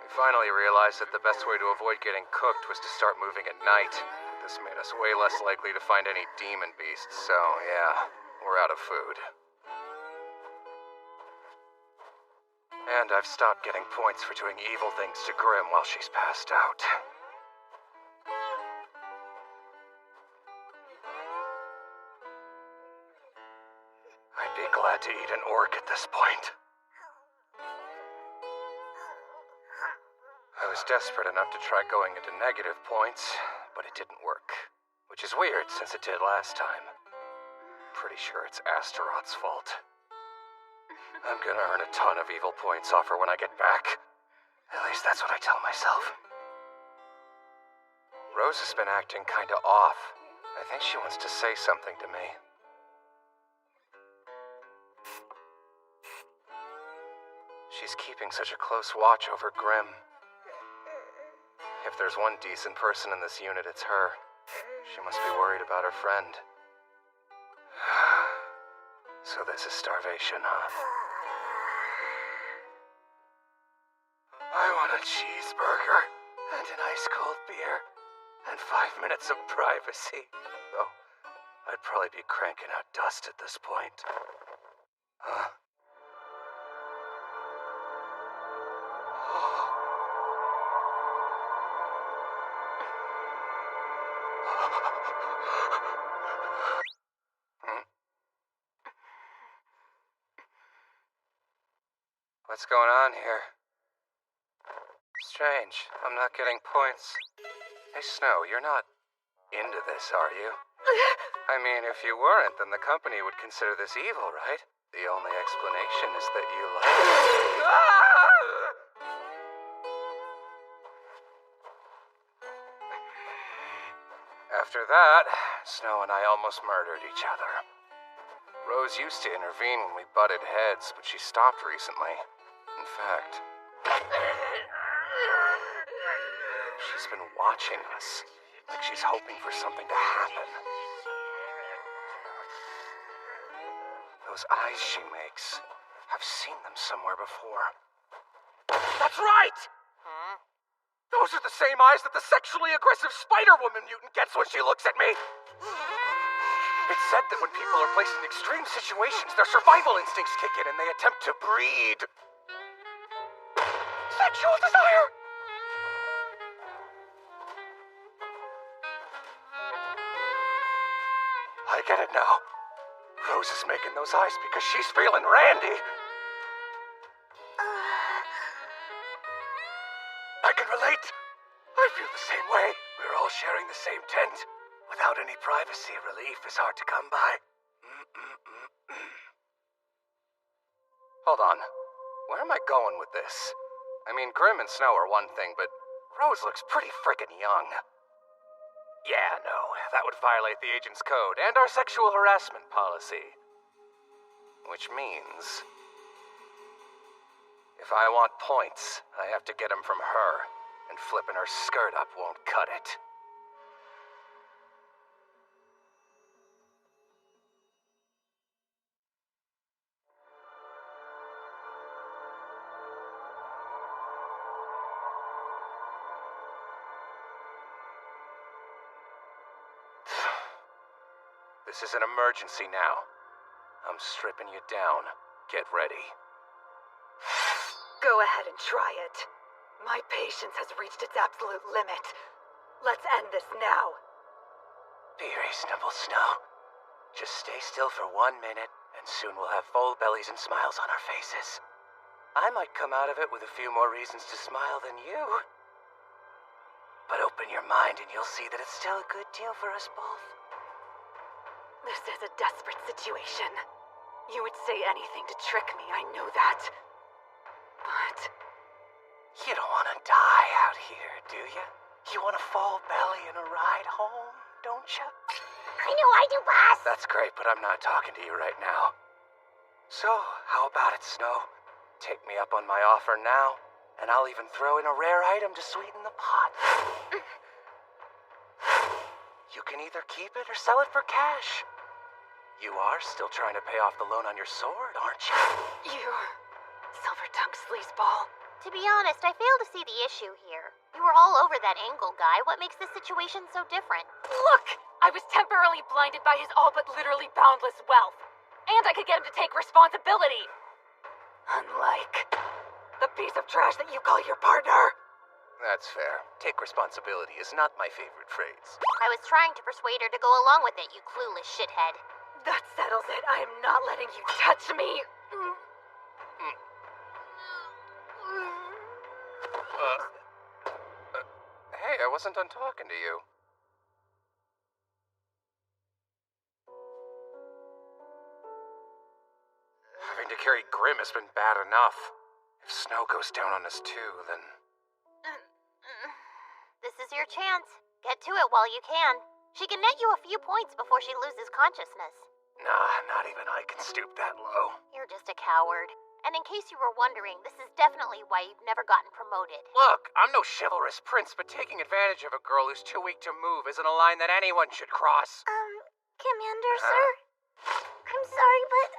We finally realized that the best way to avoid getting cooked was to start moving at night. This made us way less likely to find any demon beasts, so yeah, we're out of food. And I've stopped getting points for doing evil things to Grim while she's passed out. I'd be glad to eat an orc at this point. I was desperate enough to try going into negative points, but it didn't work. Which is weird, since it did last time. Pretty sure it's Astaroth's fault. I'm gonna earn a ton of evil points off her when I get back. At least that's what I tell myself. Rose has been acting kinda off. I think she wants to say something to me. She's keeping such a close watch over Grim. If there's one decent person in this unit, it's her. She must be worried about her friend. So this is starvation, huh? I want a cheeseburger and an ice-cold beer and 5 minutes of privacy. Though, I'd probably be cranking out dust at this point. Huh? What's going on here? Strange. I'm not getting points. Hey, Snow, you're not into this, are you? I mean, if you weren't, then the company would consider this evil, right? The only explanation is that you like it. After that, Snow and I almost murdered each other. Rose used to intervene when we butted heads, but she stopped recently. In fact, she's been watching us, like she's hoping for something to happen. Those eyes she makes, I've seen them somewhere before. That's right! Those are the same eyes that the sexually aggressive Spider-Woman mutant gets when she looks at me! It's said that when people are placed in extreme situations, their survival instincts kick in and they attempt to breed sexual desire! I get it now. Rose is making those eyes because she's feeling randy. I can relate. I feel the same way. We're all sharing the same tent. Without any privacy, relief is hard to come by. Hold on. Where am I going with this? I mean, Grim and Snow are one thing, but Rose looks pretty frickin' young. Yeah, no, that would violate the agent's code and our sexual harassment policy. Which means, if I want points, I have to get them from her, and flipping her skirt up won't cut it. This is an emergency now. I'm stripping you down. Get ready. Go ahead and try it. My patience has reached its absolute limit. Let's end this now. Be reasonable, Snow. Just stay still for 1 minute, and soon we'll have full bellies and smiles on our faces. I might come out of it with a few more reasons to smile than you. But open your mind and you'll see that it's still a good deal for us both. This is a desperate situation. You would say anything to trick me, I know that. But you don't want to die out here, do you? You want a full belly and a ride home, don't you? I know I do, boss! That's great, but I'm not talking to you right now. So, how about it, Snow? Take me up on my offer now, and I'll even throw in a rare item to sweeten the pot. You can either keep it or sell it for cash. You are still trying to pay off the loan on your sword, aren't you? You... silver-tongued sleazeball. To be honest, I fail to see the issue here. You were all over that Angle guy. What makes this situation so different? Look! I was temporarily blinded by his all but literally boundless wealth. And I could get him to take responsibility. Unlike the piece of trash that you call your partner. That's fair. Take responsibility is not my favorite phrase. I was trying to persuade her to go along with it, you clueless shithead. That settles it. I am not letting you touch me. Hey, I wasn't done talking to you. Having to carry Grim has been bad enough. If Snow goes down on us too, then... This is your chance. Get to it while you can. She can net you a few points before she loses consciousness. Nah, not even I can stoop that low. You're just a coward. And in case you were wondering, this is definitely why you've never gotten promoted. Look, I'm no chivalrous prince, but taking advantage of a girl who's too weak to move isn't a line that anyone should cross. Commander, sir? I'm sorry, but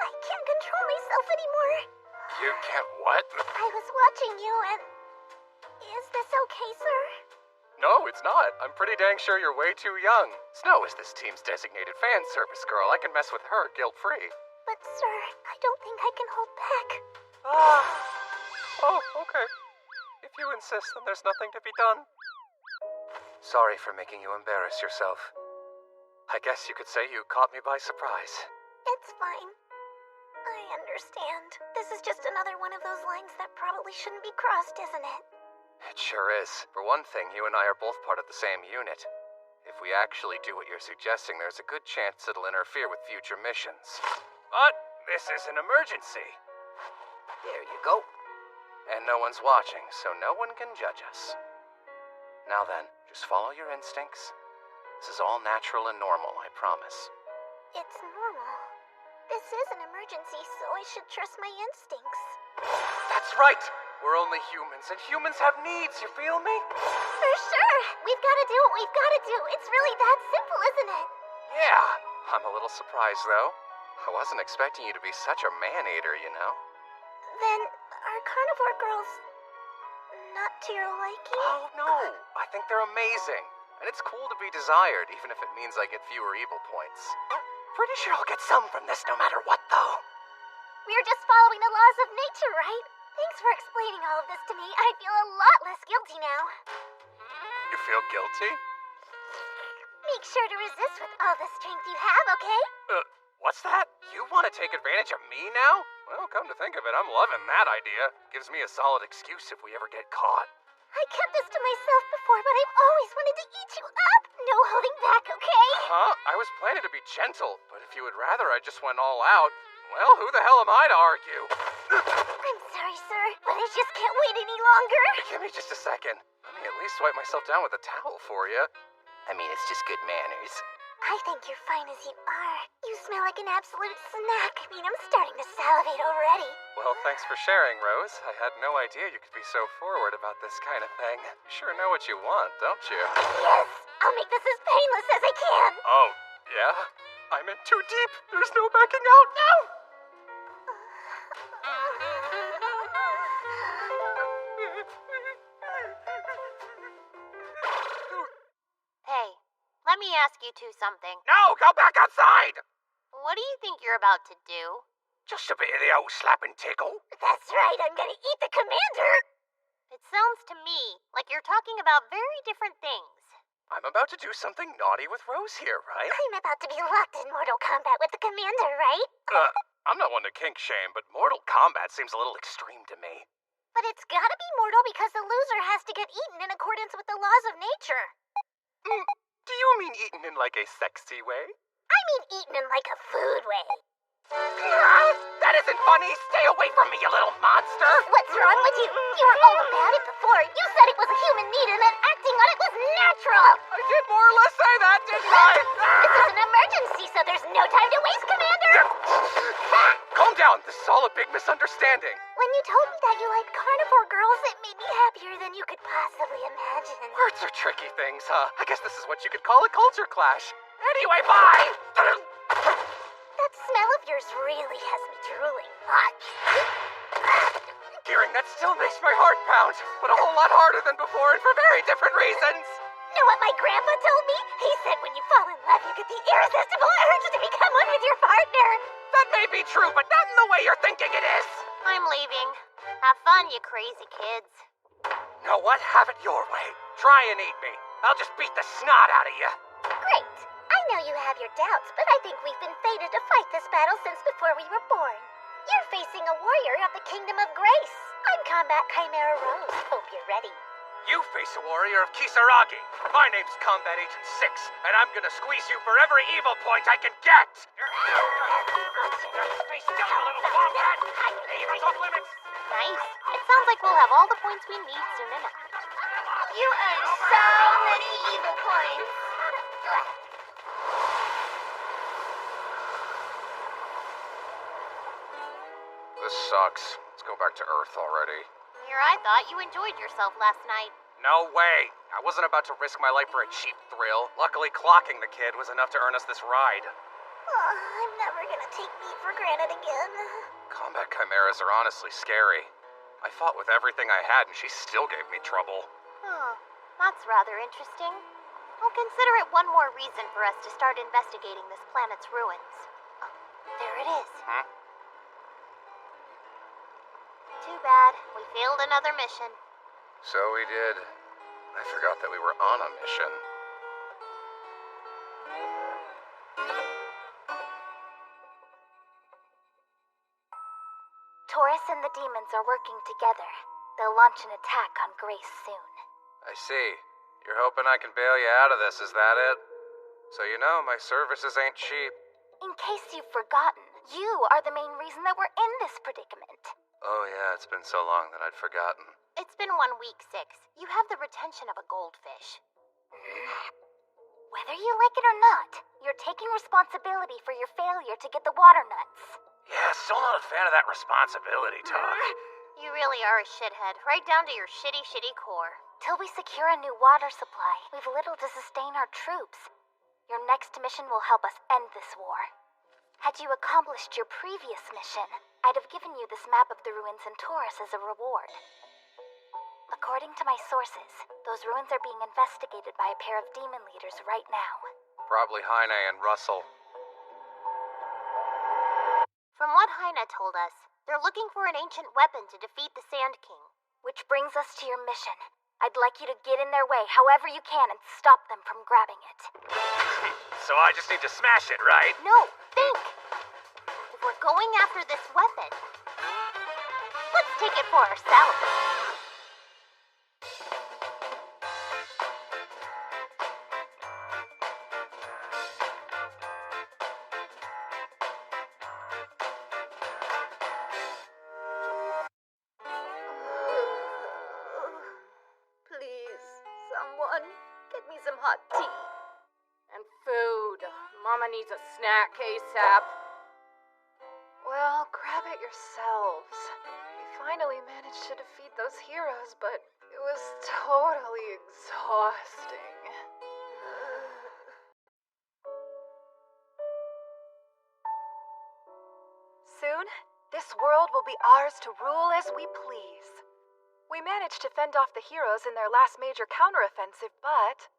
I can't control myself anymore. You can't what? I was watching you and... Is this okay, sir? No, it's not. I'm pretty dang sure you're way too young. Snow is this team's designated fan service girl. I can mess with her guilt-free. But, sir, I don't think I can hold back. Oh, okay. If you insist, then there's nothing to be done. Sorry for making you embarrass yourself. I guess you could say you caught me by surprise. It's fine. I understand. This is just another one of those lines that probably shouldn't be crossed, isn't it? It sure is. For one thing, you and I are both part of the same unit. If we actually do what you're suggesting, there's a good chance it'll interfere with future missions. But this is an emergency. There you go. And no one's watching, so no one can judge us. Now then, just follow your instincts. This is all natural and normal, I promise. It's normal. This is an emergency, so I should trust my instincts. That's right! We're only humans, and humans have needs, you feel me? For sure! We've gotta do what we've gotta do. It's really that simple, isn't it? Yeah. I'm a little surprised, though. I wasn't expecting you to be such a man-eater, you know? Then, are carnivore girls not to your liking? Oh, no. I think they're amazing. And it's cool to be desired, even if it means I get fewer evil points. Pretty sure I'll get some from this no matter what, though. We're just following the laws of nature, right? Thanks for explaining all of this to me. I feel a lot less guilty now. You feel guilty? Make sure to resist with all the strength you have, okay? What's that? You want to take advantage of me now? Well, come to think of it, I'm loving that idea. Gives me a solid excuse if we ever get caught. I kept this to myself before, but I've always wanted to eat you up. No holding back, okay? Huh? I was planning to be gentle, but if you would rather I just went all out, well, who the hell am I to argue? I'm sorry, sir, but I just can't wait any longer. Give me just a second. Let me at least wipe myself down with a towel for you. I mean, it's just good manners. I think you're fine as you are. You smell like an absolute snack. I mean, I'm starting to salivate already. Well, thanks for sharing, Rose. I had no idea you could be so forward about this kind of thing. You sure know what you want, don't you? Yes, I'll make this as painless as I can. Oh, yeah? I'm in too deep. There's no backing out now. Hey, let me me ask you two something. No, go back outside! What do you think you're about to do? Just a bit of the old slap and tickle. That's right, I'm gonna eat the commander! It sounds to me like you're talking about very different things. I'm about to do something naughty with Rose here, right? I'm about to be locked in Mortal Kombat with the commander, right? I'm not one to kink shame, but Mortal Kombat seems a little extreme to me. But it's gotta be mortal because the loser has to get eaten in accordance with the laws of nature. Do you mean eaten in like a sexy way? I mean eaten in like a food way. That isn't funny! Stay away from me, you little monster! What's wrong with you? You were all about it before. You said it was a human need and then acting on it was natural. I did more or less say that, didn't I? This is an emergency, so there's no time to waste, Commander! Calm down, this is all a big misunderstanding. When you told me that you liked carnivore girls, it made me happier than you could possibly imagine. Words are tricky things, huh? I guess this is what you could call a culture clash. Anyway, bye! That smell of yours really has me drooling. Hot. Hearing that still makes my heart pound, but a whole lot harder than before and for very different reasons. Know what my grandpa told me? He said when you fall in love, you get the irresistible urge to become one with your partner. That may be true, but not in the way you're thinking it is. I'm leaving. Have fun, you crazy kids. Know what? Have it your way. Try and eat me. I'll just beat the snot out of you. Great. I know you have your doubts, but I think we've been fated to fight this battle since before we were born. You're facing a warrior of the Kingdom of Grace. I'm Combat Chimera Rose. Hope you're ready. You face a warrior of Kisaragi. My name's Combat Agent 6, and I'm gonna squeeze you for every evil point I can get. Face down, little wombat. Heroes off limits. Nice. It sounds like we'll have all the points we need soon enough. You earned so many evil points. This sucks. Let's go back to Earth already. Here I thought you enjoyed yourself last night. No way. I wasn't about to risk my life for a cheap thrill. Luckily, clocking the kid was enough to earn us this ride. Oh, I'm never gonna take meat for granted again. Combat chimeras are honestly scary. I fought with everything I had and she still gave me trouble. That's rather interesting. I'll consider it one more reason for us to start investigating this planet's ruins. Oh, there it is. Too bad. We failed another mission. So we did. I forgot that we were on a mission. Taurus and the demons are working together. They'll launch an attack on Grace soon. I see. You're hoping I can bail you out of this, is that it? So you know, my services ain't cheap. In case you've forgotten, you are the main reason that we're in this predicament. Oh yeah, it's been so long that I'd forgotten. It's been 1 week, 6. You have the retention of a goldfish. Whether you like it or not, you're taking responsibility for your failure to get the water nuts. Yeah, still not a fan of that responsibility talk. You really are a shithead, right down to your shitty core. Till we secure a new water supply, we've little to sustain our troops. Your next mission will help us end this war. Had you accomplished your previous mission, I'd have given you this map of the ruins in Taurus as a reward. According to my sources, those ruins are being investigated by a pair of demon leaders right now. Probably Heine and Russell. From what Heine told us, they're looking for an ancient weapon to defeat the Sand King. Which brings us to your mission. I'd like you to get in their way however you can and stop them from grabbing it. So I just need to smash it, right? No, think! If we're going after this weapon, let's take it for ourselves. Hot tea. And food. Mama needs a snack ASAP. Well, grab it yourselves. We finally managed to defeat those heroes, but it was totally exhausting. Soon, this world will be ours to rule as we please. We managed to fend off the heroes in their last major counteroffensive, but...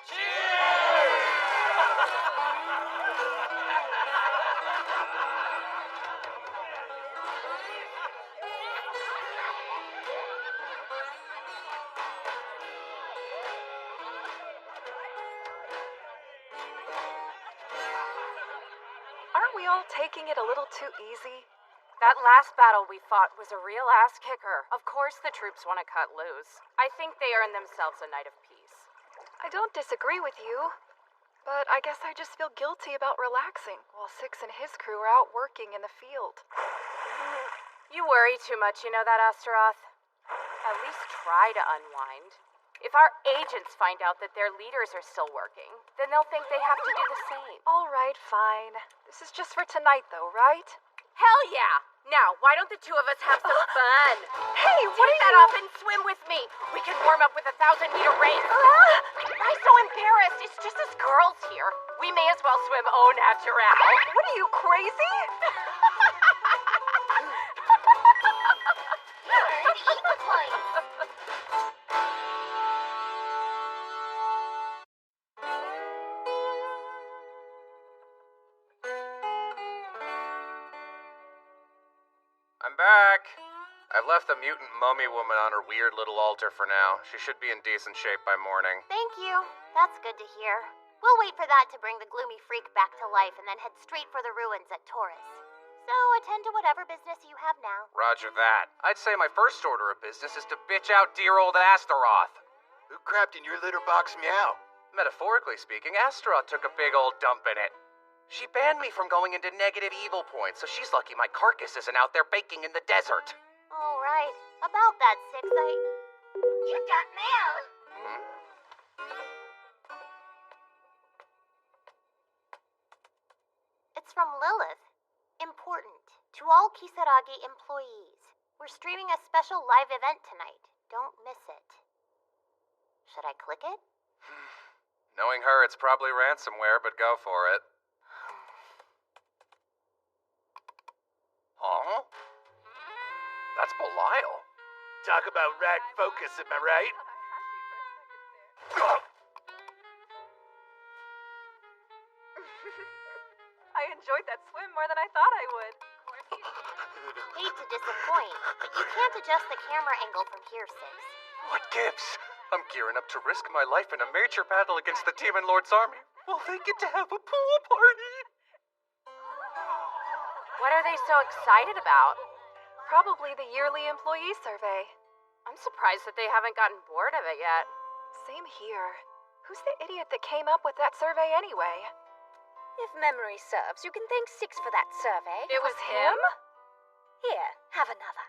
Cheers! we all taking it a little too easy? That last battle we fought was a real ass kicker. Of course the troops want to cut loose. I think they earned themselves a night of peace. I don't disagree with you, but I guess I just feel guilty about relaxing while Six and his crew are out working in the field. You worry too much, you know that, Astaroth? At least try to unwind. If our agents find out that their leaders are still working, then they'll think they have to do the same. All right, fine. This is just for tonight, though, right? Hell yeah! Now, why don't the two of us have some fun? Hey, what Take are that you... off and swim with me. We can warm up with a 1,000-meter race. Why so embarrassed? It's just us girls here. We may as well swim au naturel. What are you, crazy? I'm back. I've left the mutant mummy woman on her weird little altar for now. She should be in decent shape by morning. Thank you. That's good to hear. We'll wait for that to bring the gloomy freak back to life and then head straight for the ruins at Taurus. So attend to whatever business you have now. Roger that. I'd say my first order of business is to bitch out dear old Astaroth. Who crapped in your litter box, Meow? Metaphorically speaking, Astaroth took a big old dump in it. She banned me from going into negative evil points, so she's lucky my carcass isn't out there baking in the desert. All right. About that, Six, You got mail. It's from Lilith. Important. To all Kisaragi employees. We're streaming a special live event tonight. Don't miss it. Should I click it? Knowing her, it's probably ransomware, but go for it. Huh? That's Belial. Talk about rack focus, am I right? I enjoyed that swim more than I thought I would. Hate to disappoint, but you can't adjust the camera angle from here, Six. What gives? I'm gearing up to risk my life in a major battle against the Demon Lord's army. Well, they get to have a pool party. What are they so excited about? Probably the yearly employee survey. I'm surprised that they haven't gotten bored of it yet. Same here. Who's the idiot that came up with that survey anyway? If memory serves, you can thank Six for that survey. It was him? Here, have another.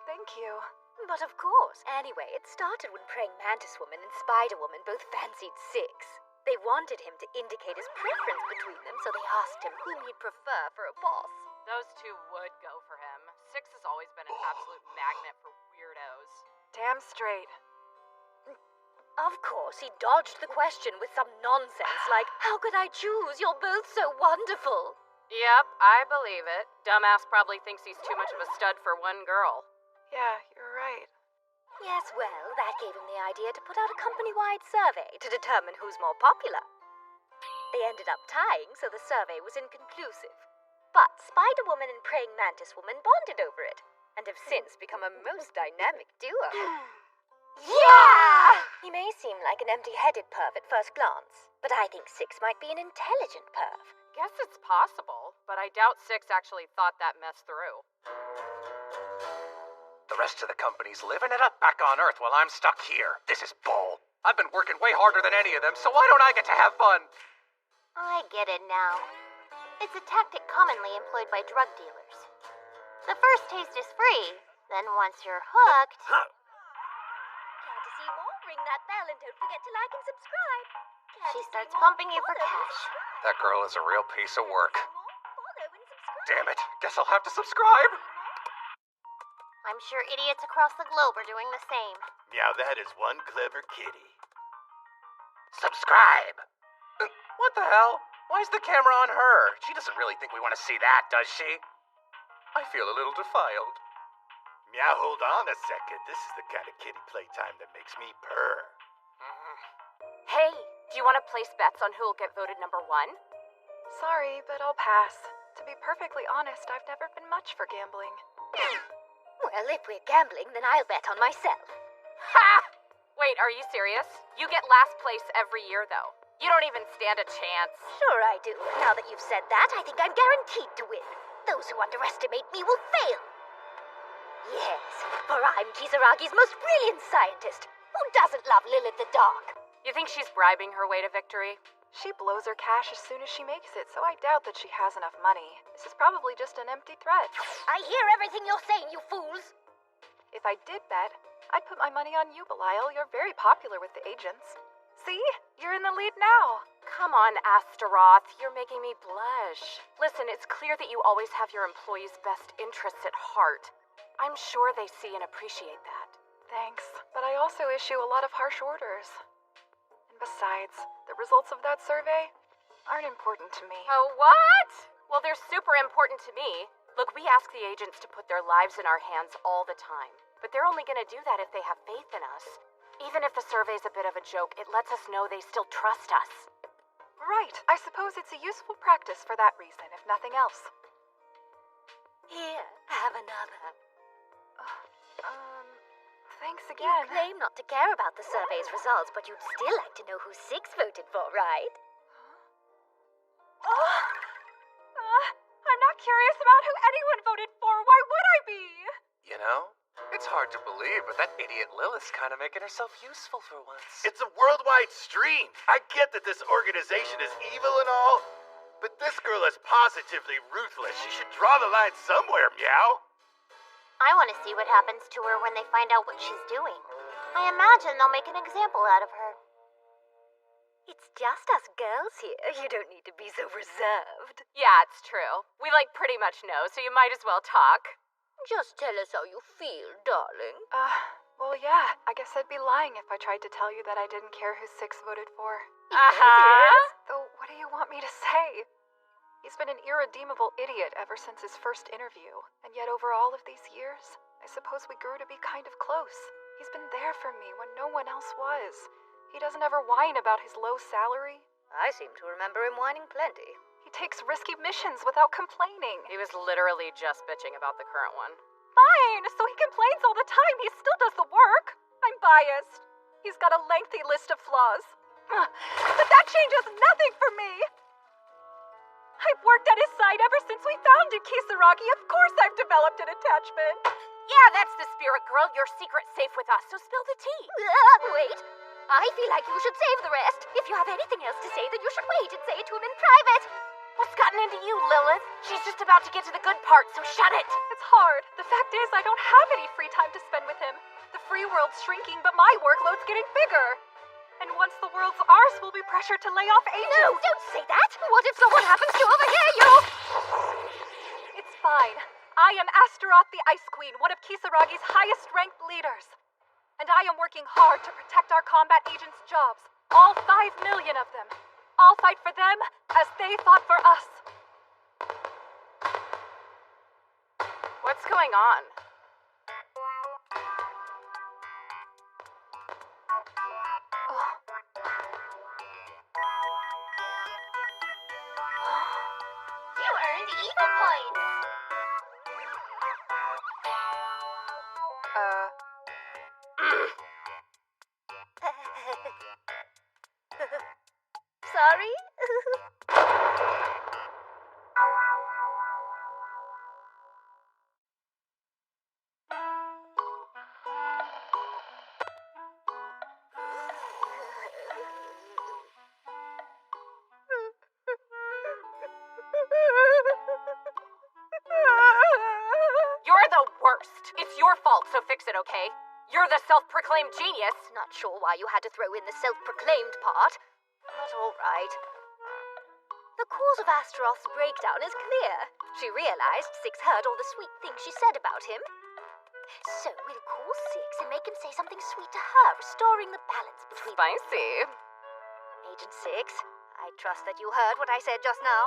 Thank you. But of course. Anyway, it started when Praying Mantis Woman and Spider Woman both fancied Six. They wanted him to indicate his preference between them, so they asked him whom he'd prefer for a boss. Those two would go for him. Six has always been an absolute magnet for weirdos. Damn straight. Of course, he dodged the question with some nonsense like, how could I choose? You're both so wonderful. Yep, I believe it. Dumbass probably thinks he's too much of a stud for one girl. Yeah, you're right. Yes, well, that gave him the idea to put out a company-wide survey to determine who's more popular. They ended up tying, so the survey was inconclusive. But Spider-Woman and Praying Mantis Woman bonded over it, and have since become a most dynamic duo. Yeah! He may seem like an empty-headed perv at first glance, but I think Six might be an intelligent perv. Guess it's possible, but I doubt Six actually thought that mess through. The rest of the company's living it up back on Earth while I'm stuck here. This is bull. I've been working way harder than any of them, so why don't I get to have fun? I get it now. It's a tactic commonly employed by drug dealers. The first taste is free, then once you're hooked... Care to see more? Ring that bell and don't forget to like and subscribe. She starts pumping you for cash. That girl is a real piece of work. Damn it, guess I'll have to subscribe. I'm sure idiots across the globe are doing the same. Meow, that is one clever kitty. Subscribe. What the hell? Why's the camera on her? She doesn't really think we want to see that, does she? I feel a little defiled. Meow, hold on a second. This is the kind of kitty playtime that makes me purr. Hey, do you want to place bets on who'll get voted #1? Sorry, but I'll pass. To be perfectly honest, I've never been much for gambling. Well, if we're gambling, then I'll bet on myself. Ha! Wait, are you serious? You get last place every year, though. You don't even stand a chance. Sure I do. Now that you've said that, I think I'm guaranteed to win. Those who underestimate me will fail. Yes, for I'm Kisaragi's most brilliant scientist. Who doesn't love Lilith the Dark? You think she's bribing her way to victory? She blows her cash as soon as she makes it, so I doubt that she has enough money. This is probably just an empty threat. I hear everything you're saying, you fools. If I did bet, I'd put my money on you, Belial. You're very popular with the agents. See? You're in the lead now. Come on, Astaroth. You're making me blush. Listen, it's clear that you always have your employees' best interests at heart. I'm sure they see and appreciate that. Thanks, but I also issue a lot of harsh orders. And besides, the results of that survey aren't important to me. Oh, what? Well, they're super important to me. Look, we ask the agents to put their lives in our hands all the time. But they're only gonna do that if they have faith in us. Even if the survey's a bit of a joke, it lets us know they still trust us. Right. I suppose it's a useful practice for that reason, if nothing else. Here, have another. Thanks again. You claim not to care about the survey's results, but you'd still like to know who Six voted for, right? I'm not curious about who anyone voted for. Why would I be? You know, it's hard to believe, but that idiot Lilith's kind of making herself useful for once. It's a worldwide stream. I get that this organization is evil and all, but this girl is positively ruthless. She should draw the line somewhere, Meow. I want to see what happens to her when they find out what she's doing. I imagine they'll make an example out of her. It's just us girls here. You don't need to be so reserved. Yeah, it's true. We pretty much know, so you might as well talk. Just tell us how you feel, darling. Well, yeah. I guess I'd be lying if I tried to tell you that I didn't care who Six voted for. Yes. Though, what do you want me to say? He's been an irredeemable idiot ever since his first interview. And yet over all of these years, I suppose we grew to be kind of close. He's been there for me when no one else was. He doesn't ever whine about his low salary. I seem to remember him whining plenty. He takes risky missions without complaining. He was literally just bitching about the current one. Fine, so he complains all the time. He still does the work. I'm biased. He's got a lengthy list of flaws. But that changes nothing for me. I've worked at his side ever since we founded Kisaragi. Of course I've developed an attachment. Yeah, that's the spirit, girl. Your secret's safe with us, so spill the tea. Wait. I feel like you should save the rest. If you have anything else to say, then you should wait and say it to him in private. What's gotten into you, Lilith? She's just about to get to the good part, so shut it. It's hard. The fact is, I don't have any free time to spend with him. The free world's shrinking, but my workload's getting bigger. And once the world's ours, we'll be pressured to lay off agents. No, don't say that. What if someone happens to overhear you? It's fine. I am Astaroth the Ice Queen, one of Kisaragi's highest-ranked leaders. And I am working hard to protect our combat agents' jobs. All 5 million of them. I'll fight for them as they fought for us. What's going on? You earned evil points. Sorry? You're the worst. It's your fault, so fix it, okay? You're the self-proclaimed genius. Not sure why you had to throw in the self-proclaimed part, but all right. The cause of Astaroth's breakdown is clear. She realized Six heard all the sweet things she said about him. So we'll call Six and make him say something sweet to her, restoring the balance between... Spicy. Agent Six, I trust that you heard what I said just now.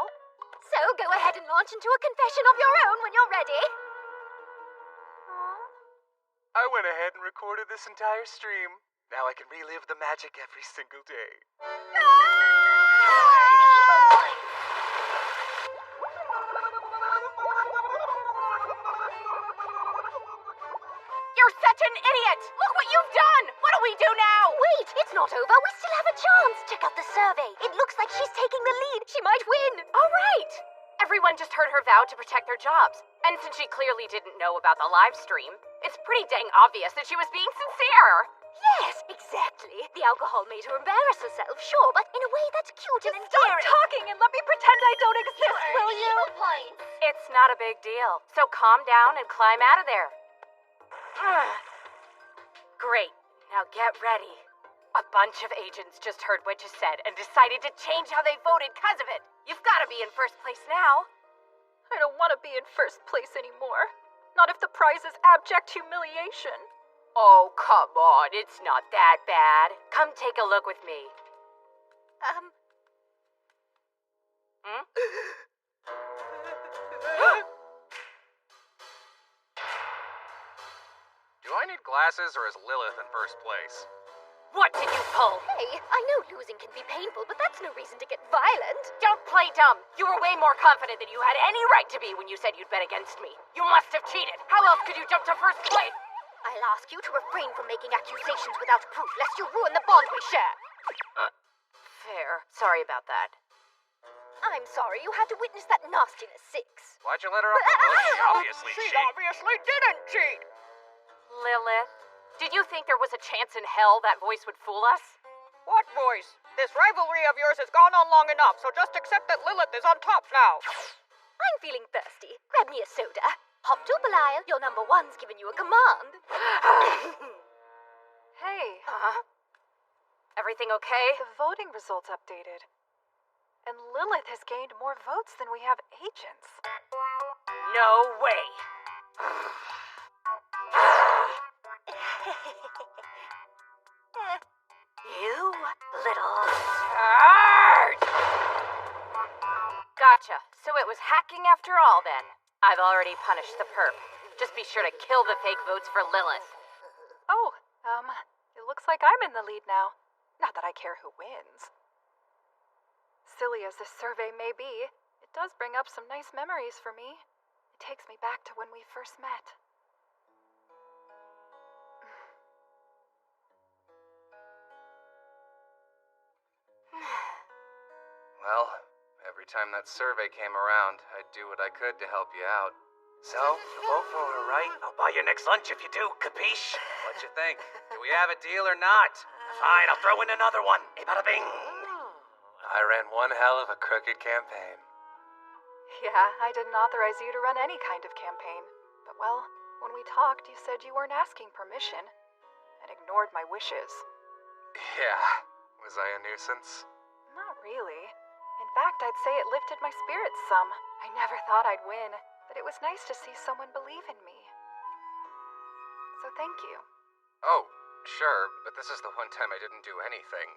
So go ahead and launch into a confession of your own when you're ready. I went ahead and recorded this entire stream. Now I can relive the magic every single day. You're You're such an idiot! Look what you've done! What do we do now? Wait, it's not over. We still have a chance. Check out the survey. It looks like she's taking the lead. She might win. All right. Everyone just heard her vow to protect their jobs. And since she clearly didn't know about the live stream, it's pretty dang obvious that she was being sincere. Yes, exactly. The alcohol made her embarrass herself, sure, but in a way that's cute and endearing. Stop talking and let me pretend I don't exist, will you? It's not a big deal. So calm down and climb out of there. Great. Now get ready. A bunch of agents just heard what you said and decided to change how they voted because of it. You've got to be in first place now. I don't want to be in first place anymore. Not if the prize is abject humiliation. Oh, come on. It's not that bad. Come take a look with me. Do I need glasses or is Lilith in first place? What did you pull? Hey, I know losing can be painful, but that's no reason to get violent. Don't play dumb. You were way more confident than you had any right to be when you said you'd bet against me. You must have cheated. How else could you jump to first place? I'll ask you to refrain from making accusations without proof, lest you ruin the bond we share. Fair. Sorry about that. I'm sorry you had to witness that nastiness, Six. Why'd you let her off the hook? She obviously She cheated. obviously didn't cheat. Lilith, did you think there was a chance in hell that voice would fool us? What voice? This rivalry of yours has gone on long enough, so just accept that Lilith is on top now. I'm feeling thirsty. Grab me a soda. Hop to Belial, your number one's given you a command. Hey, Everything okay? the voting results updated. And Lilith has gained more votes than we have agents. No way. You little turd! Gotcha. So it was hacking after all then. I've already punished the perp. Just be sure to kill the fake votes for Lilith. Oh, it looks like I'm in the lead now. Not that I care who wins. Silly as this survey may be, it does bring up some nice memories for me. It takes me back to when we first met. Well, every time that survey came around, I'd do what I could to help you out. So, you vote for her, right? I'll buy your next lunch if you do, capiche? What you think? Do we have a deal or not? Fine, I'll throw in another one. Hey, bada bing. I ran one hell of a crooked campaign. Yeah, I didn't authorize you to run any kind of campaign. But well, when we talked, you said you weren't asking permission and ignored my wishes. Yeah. Was I a nuisance? Not really. In fact, I'd say it lifted my spirits some. I never thought I'd win, but it was nice to see someone believe in me. So thank you. Oh, sure, but this is the one time I didn't do anything.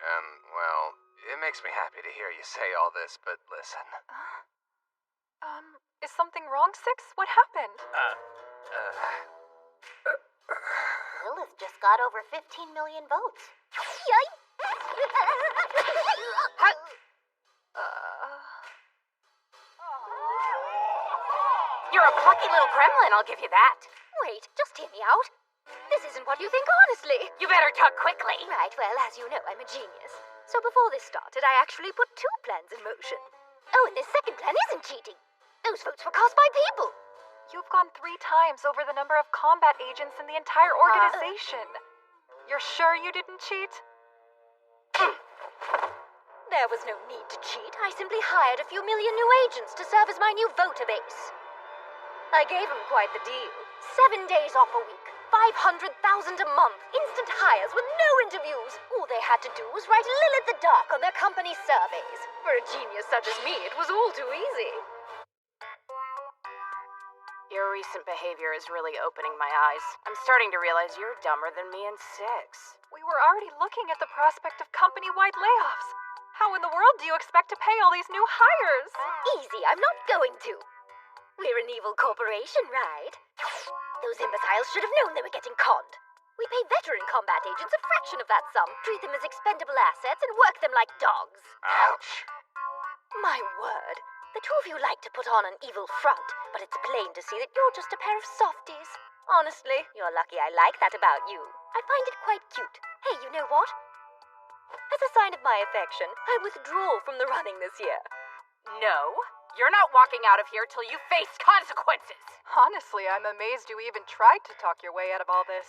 And, well, it makes me happy to hear you say all this, but listen. Is something wrong, Six? What happened? Lilith just got over 15 million votes. Yikes! You're a plucky little gremlin, I'll give you that. Wait, just hear me out. This isn't what you think, honestly. You better talk quickly. Right, well, as you know, I'm a genius. So before this started, I actually put 2 plans in motion. Oh, and this second plan isn't cheating. Those votes were cast by people. You've gone 3 times over the number of combat agents in the entire organization. You're sure you didn't cheat? There was no need to cheat. I simply hired a few million new agents to serve as my new voter base. I gave them quite the deal. 7 days off a week, 500,000 a month, instant hires with no interviews. All they had to do was write Lilith the Dark on their company surveys. For a genius such as me, it was all too easy. Your recent behavior is really opening my eyes. I'm starting to realize you're dumber than me in 6. We were already looking at the prospect of company-wide layoffs. How in the world do you expect to pay all these new hires? Easy, I'm not going to. We're an evil corporation, right? Those imbeciles should have known they were getting conned. We pay veteran combat agents a fraction of that sum, treat them as expendable assets, and work them like dogs. Ouch. My word. The two of you like to put on an evil front, but it's plain to see that you're just a pair of softies. Honestly, you're lucky I like that about you. I find it quite cute. Hey, you know what? As a sign of my affection, I withdraw from the running this year. No, you're not walking out of here till you face consequences. Honestly, I'm amazed you even tried to talk your way out of all this.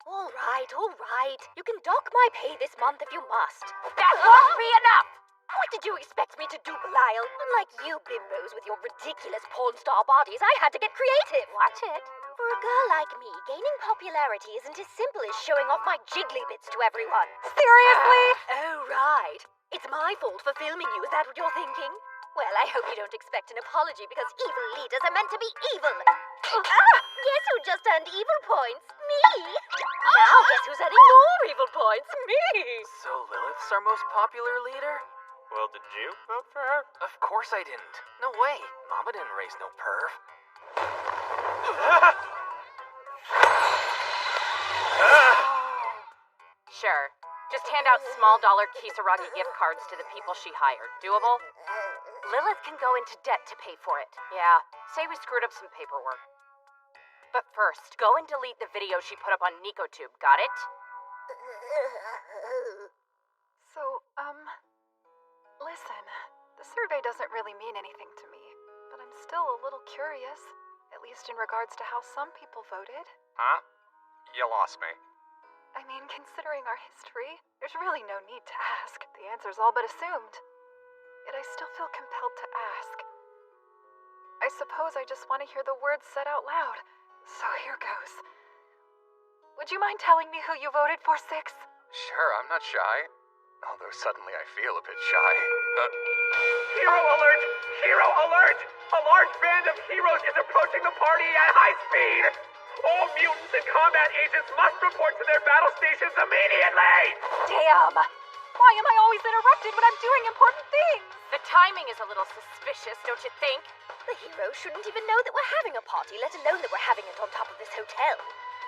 All right, all right. You can dock my pay this month if you must. That won't be enough! What did you expect me to do, Belial? Unlike you bimbos with your ridiculous porn star bodies, I had to get creative. Watch it. For a girl like me, gaining popularity isn't as simple as showing off my jiggly bits to everyone. Seriously? Oh, right. It's my fault for filming you, is that what you're thinking? Well, I hope you don't expect an apology because evil leaders are meant to be evil. Guess who just earned evil points? Me! Now guess who's earning more evil points? Me! So Lilith's our most popular leader? Well, did you vote for her? Of course I didn't. No way. Mama didn't raise no perv. Sure. Just hand out small dollar Kisaragi gift cards to the people she hired. Doable? Lilith can go into debt to pay for it. Yeah, say we screwed up some paperwork. But first, go and delete the video she put up on NicoTube, got it? So, listen, the survey doesn't really mean anything to me, but I'm still a little curious, at least in regards to how some people voted. Huh? You lost me. I mean, considering our history, there's really no need to ask. The answer's all but assumed. Yet I still feel compelled to ask. I suppose I just want to hear the words said out loud. So here goes. Would you mind telling me who you voted for, Six? Sure, I'm not shy. Although suddenly I feel a bit shy. Hero alert! Hero alert! A large band of heroes is approaching the party at high speed! All mutants and combat agents must report to their battle stations immediately! Damn! Why am I always interrupted when I'm doing important things? The timing is a little suspicious, don't you think? The heroes shouldn't even know that we're having a party, let alone that we're having it on top of this hotel.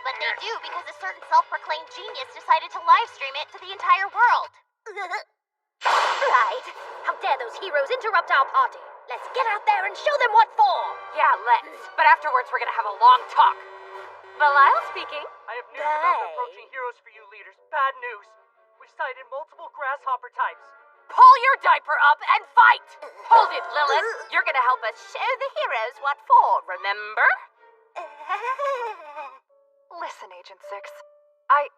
But they do because a certain self-proclaimed genius decided to live stream it to the entire world. Right. How dare those heroes interrupt our party? Let's get out there and show them what for. Yeah, let's. But afterwards we're gonna have a long talk. Belial speaking. I have news about the approaching heroes for you leaders. Bad news. We've sighted multiple grasshopper types. Pull your diaper up and fight! Hold it, Lilith. You're gonna help us show the heroes what for, remember? Listen, Agent Six. I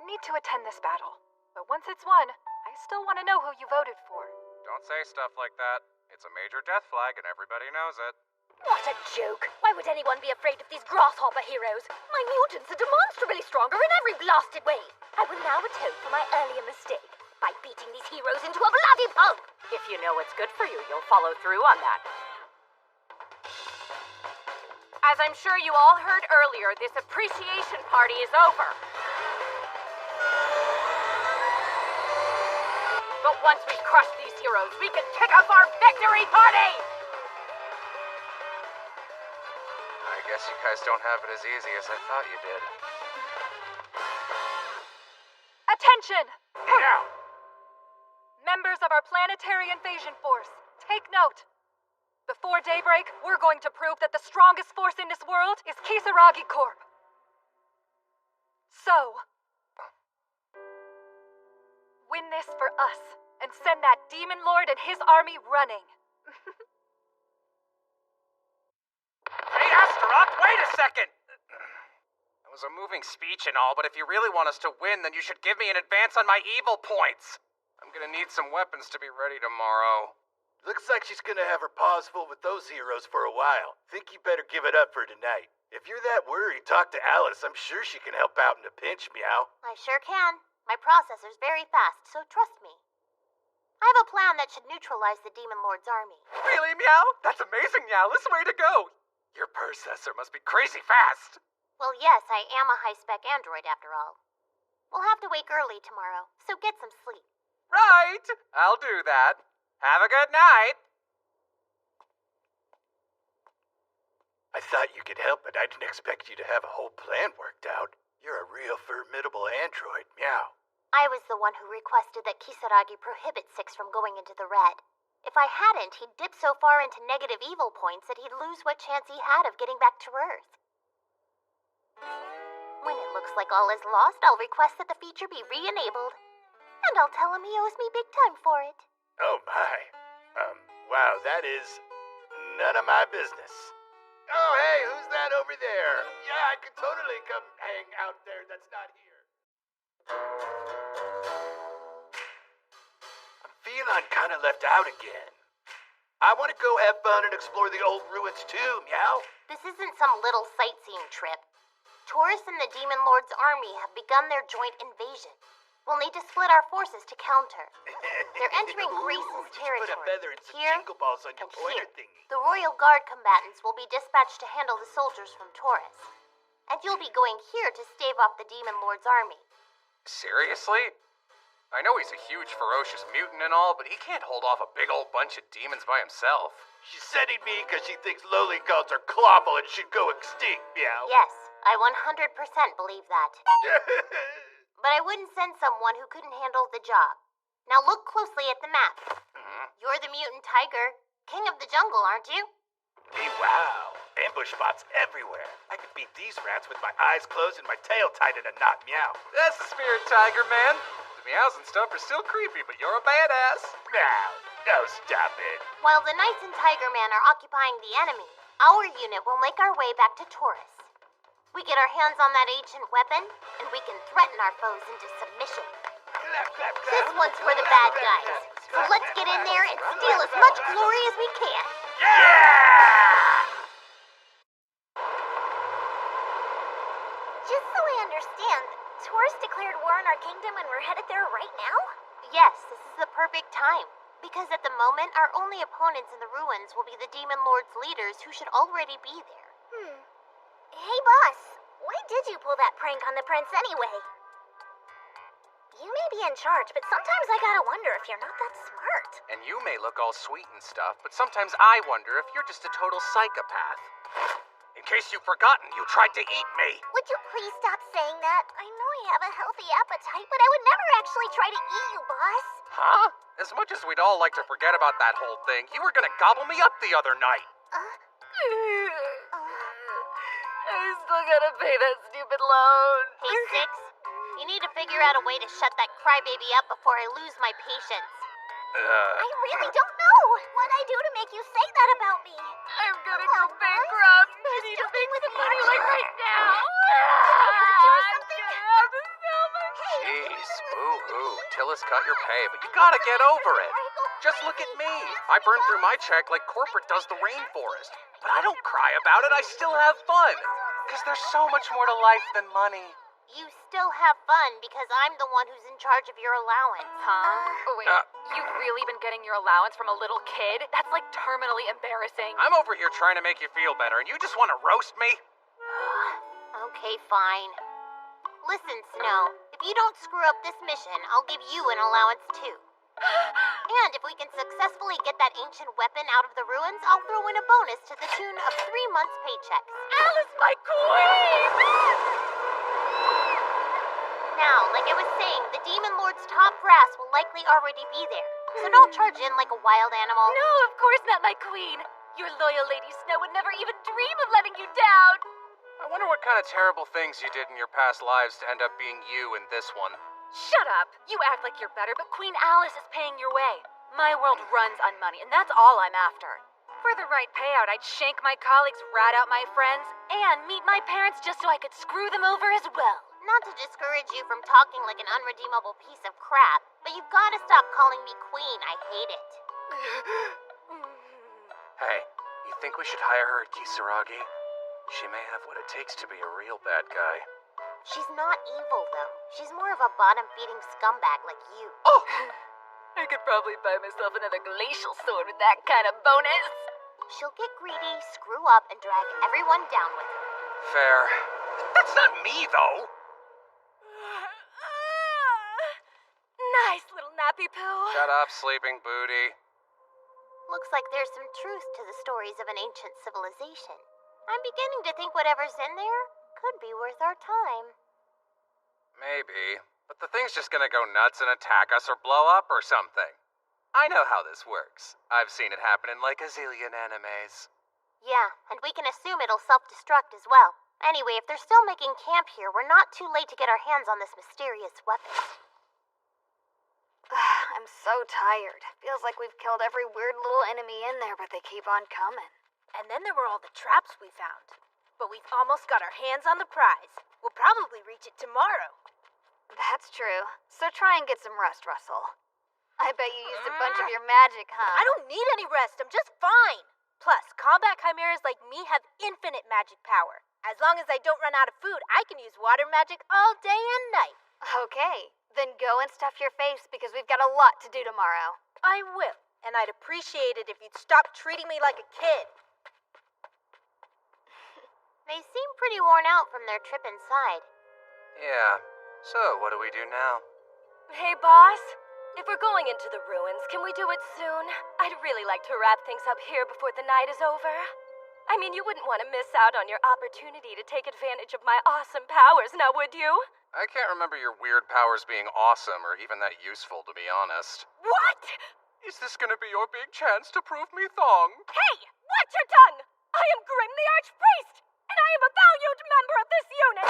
need to attend this battle. But once it's won, I still want to know who you voted for. Don't say stuff like that. It's a major death flag and everybody knows it. What a joke! Why would anyone be afraid of these grasshopper heroes? My mutants are demonstrably stronger in every blasted way. I will now atone for my earlier mistake by beating these heroes into a bloody pulp. If you know what's good for you, you'll follow through on that. As I'm sure you all heard earlier, this appreciation party is over. But once we've crushed these heroes, we can kick off our victory party! I guess you guys don't have it as easy as I thought you did. Attention! Yeah. Members of our planetary invasion force, take note. Before daybreak, we're going to prove that the strongest force in this world is Kisaragi Corp. So, win this for us and send that demon lord and his army running. Hey, Astaroth, wait a second! That was a moving speech and all, but if you really want us to win, then you should give me an advance on my evil points. I'm gonna need some weapons to be ready tomorrow. Looks like she's gonna have her paws full with those heroes for a while. Think you better give it up for tonight. If you're that worried, talk to Alice. I'm sure she can help out in a pinch, Meow. I sure can. My processor's very fast, so trust me. I have a plan that should neutralize the Demon Lord's army. Really, Meow? That's amazing, Meowless. Way to go! Your processor must be crazy fast. Well, yes, I am a high-spec android after all. We'll have to wake early tomorrow, so get some sleep. Right! I'll do that. Have a good night. I thought you could help, but I didn't expect you to have a whole plan worked out. You're a real formidable android, Meow. I was the one who requested that Kisaragi prohibit Six from going into the red. If I hadn't, he'd dip so far into negative evil points that he'd lose what chance he had of getting back to Earth. When it looks like all is lost, I'll request that the feature be re-enabled. And I'll tell him he owes me big time for it. Oh my. Wow, that is none of my business. Oh, hey, who's that over there? Yeah, I could totally come hang out there that's not here. I'm feeling kind of left out again. I want to go have fun and explore the old ruins too, meow. This isn't some little sightseeing trip. Taurus and the Demon Lord's army have begun their joint invasion. We'll need to split our forces to counter. They're entering Grace's territory. Put a feather and some Here jingle balls on your and pointer here. thingy. The Royal Guard combatants will be dispatched to handle the soldiers from Taurus. And you'll be going here to stave off the Demon Lord's army. Seriously? I know he's a huge, ferocious mutant and all, but he can't hold off a big old bunch of demons by himself. She's sending me because she thinks lowly gods are clawful and should go extinct, meow. Yes, I 100% believe that. But I wouldn't send someone who couldn't handle the job. Now look closely at the map. You're the mutant tiger, king of the jungle, aren't you? Hey, wow. Ambush spots everywhere. I could beat these rats with my eyes closed and my tail tied in a knot, meow. That's the spirit, tiger man. The meows and stuff are still creepy, but you're a badass. Now, no, stop it. While the Knights and Tiger Man are occupying the enemy, our unit will make our way back to Taurus. We get our hands on that ancient weapon, and we can threaten our foes into submission. This one's for the bad guys, so let's get in there and steal as much glory as we can. Just so I understand, Taurus declared war on our kingdom and we're headed there right now? Yes, this is the perfect time. Because at the moment, our only opponents in the ruins will be the Demon Lord's leaders who should already be there. Hey, boss. Why did you pull that prank on the prince anyway? You may be in charge, but sometimes I gotta wonder if you're not that smart. And you may look all sweet and stuff, but sometimes I wonder if you're just a total psychopath. In case you've forgotten, you tried to eat me. Would you please stop saying that? I know I have a healthy appetite, but I would never actually try to eat you, boss. Huh? As much as we'd all like to forget about that whole thing, you were gonna gobble me up the other night. I still gotta pay that stupid loan. Hey, Six, you need to figure out a way to shut that crybaby up before I lose my patience. I really don't know what I do to make you say that about me. I'm gonna go bankrupt. I need to make some money like right now. Did I hurt you or something? Jeez, boo-hoo. Tillis cut your pay, but you gotta get over it. Just look at me. I burned through my check like corporate does the rainforest. But I don't cry about it. I still have fun. Because there's so much more to life than money. You still have fun because I'm the one who's in charge of your allowance. Huh? Oh, wait, you've really been getting your allowance from a little kid? That's like terminally embarrassing. I'm over here trying to make you feel better, and you just want to roast me? Okay, fine. Listen, Snow, if you don't screw up this mission, I'll give you an allowance too. And if we can successfully get that ancient weapon out of the ruins, I'll throw in a bonus to the tune of 3 months' paychecks. Alice, my queen! Now, like I was saying, the Demon Lord's top brass will likely already be there. So don't charge in like a wild animal. No, of course not, my queen. Your loyal Lady Snow would never even dream of letting you down. I wonder what kind of terrible things you did in your past lives to end up being you in this one. Shut up. You act like you're better, but Queen Alice is paying your way. My world runs on money, and that's all I'm after. For the right payout, I'd shank my colleagues, rat out my friends, and meet my parents just so I could screw them over as well. Not to discourage you from talking like an unredeemable piece of crap, but you've got to stop calling me queen. I hate it. Hey, you think we should hire her at Kisaragi? She may have what it takes to be a real bad guy. She's not evil, though. She's more of a bottom-feeding scumbag like you. Oh! I could probably buy myself another glacial sword with that kind of bonus. She'll get greedy, screw up, and drag everyone down with her. Fair. That's not me, though. Nice little nappy poo. Shut up, sleeping booty. Looks like there's some truth to the stories of an ancient civilization. I'm beginning to think whatever's in there could be worth our time. Maybe, but the thing's just gonna go nuts and attack us or blow up or something. I know how this works. I've seen it happen in like a zillion animes. Yeah, and we can assume it'll self-destruct as well. Anyway, if they're still making camp here, we're not too late to get our hands on this mysterious weapon. I'm so tired. Feels like we've killed every weird little enemy in there, but they keep on coming. And then there were all the traps we found. But we've almost got our hands on the prize. We'll probably reach it tomorrow. That's true. So try and get some rest, Russell. I bet you used a bunch of your magic, huh? I don't need any rest. I'm just fine. Plus, combat chimeras like me have infinite magic power. As long as I don't run out of food, I can use water magic all day and night. Okay, then go and stuff your face because we've got a lot to do tomorrow. I will, and I'd appreciate it if you'd stop treating me like a kid. They seem pretty worn out from their trip inside. Yeah, so what do we do now? Hey, boss. If we're going into the ruins, can we do it soon? I'd really like to wrap things up here before the night is over. I mean, you wouldn't want to miss out on your opportunity to take advantage of my awesome powers, now would you? I can't remember your weird powers being awesome or even that useful, to be honest. What? Is this gonna be your big chance to prove me thong? Hey, watch your tongue! I am Grim the Archpriest, and I am a valued member of this unit!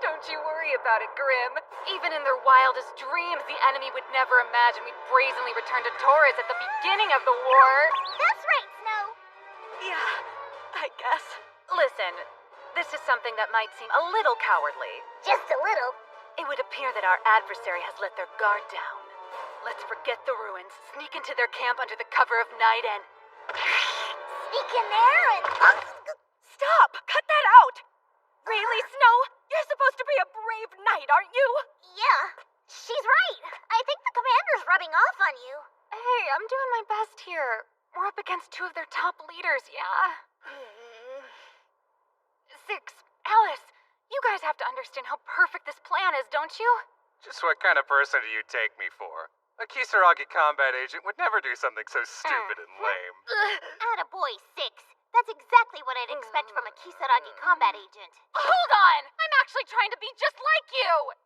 Don't you worry about it, Grim. Even in their wildest dreams, the enemy would never imagine we'd brazenly return to Taurus at the beginning of the war. That's right, Snow. Yeah, I guess. Listen, this is something that might seem a little cowardly. Just a little. It would appear that our adversary has let their guard down. Let's forget the ruins, sneak into their camp under the cover of night, and... Sneak in there and... Stop! Cut that out! Really, Snow? You're supposed to be a brave knight, aren't you? Yeah, she's right. I think the commander's rubbing off on you. Hey, I'm doing my best here. We're up against two of their top leaders, yeah? Six, Alice, you guys have to understand how perfect this plan is, don't you? Just what kind of person do you take me for? A Kisaragi combat agent would never do something so stupid and lame. Attaboy, Six. That's exactly what I'd expect from a Kisaragi combat agent. Hold on! I'm actually trying to be just like you!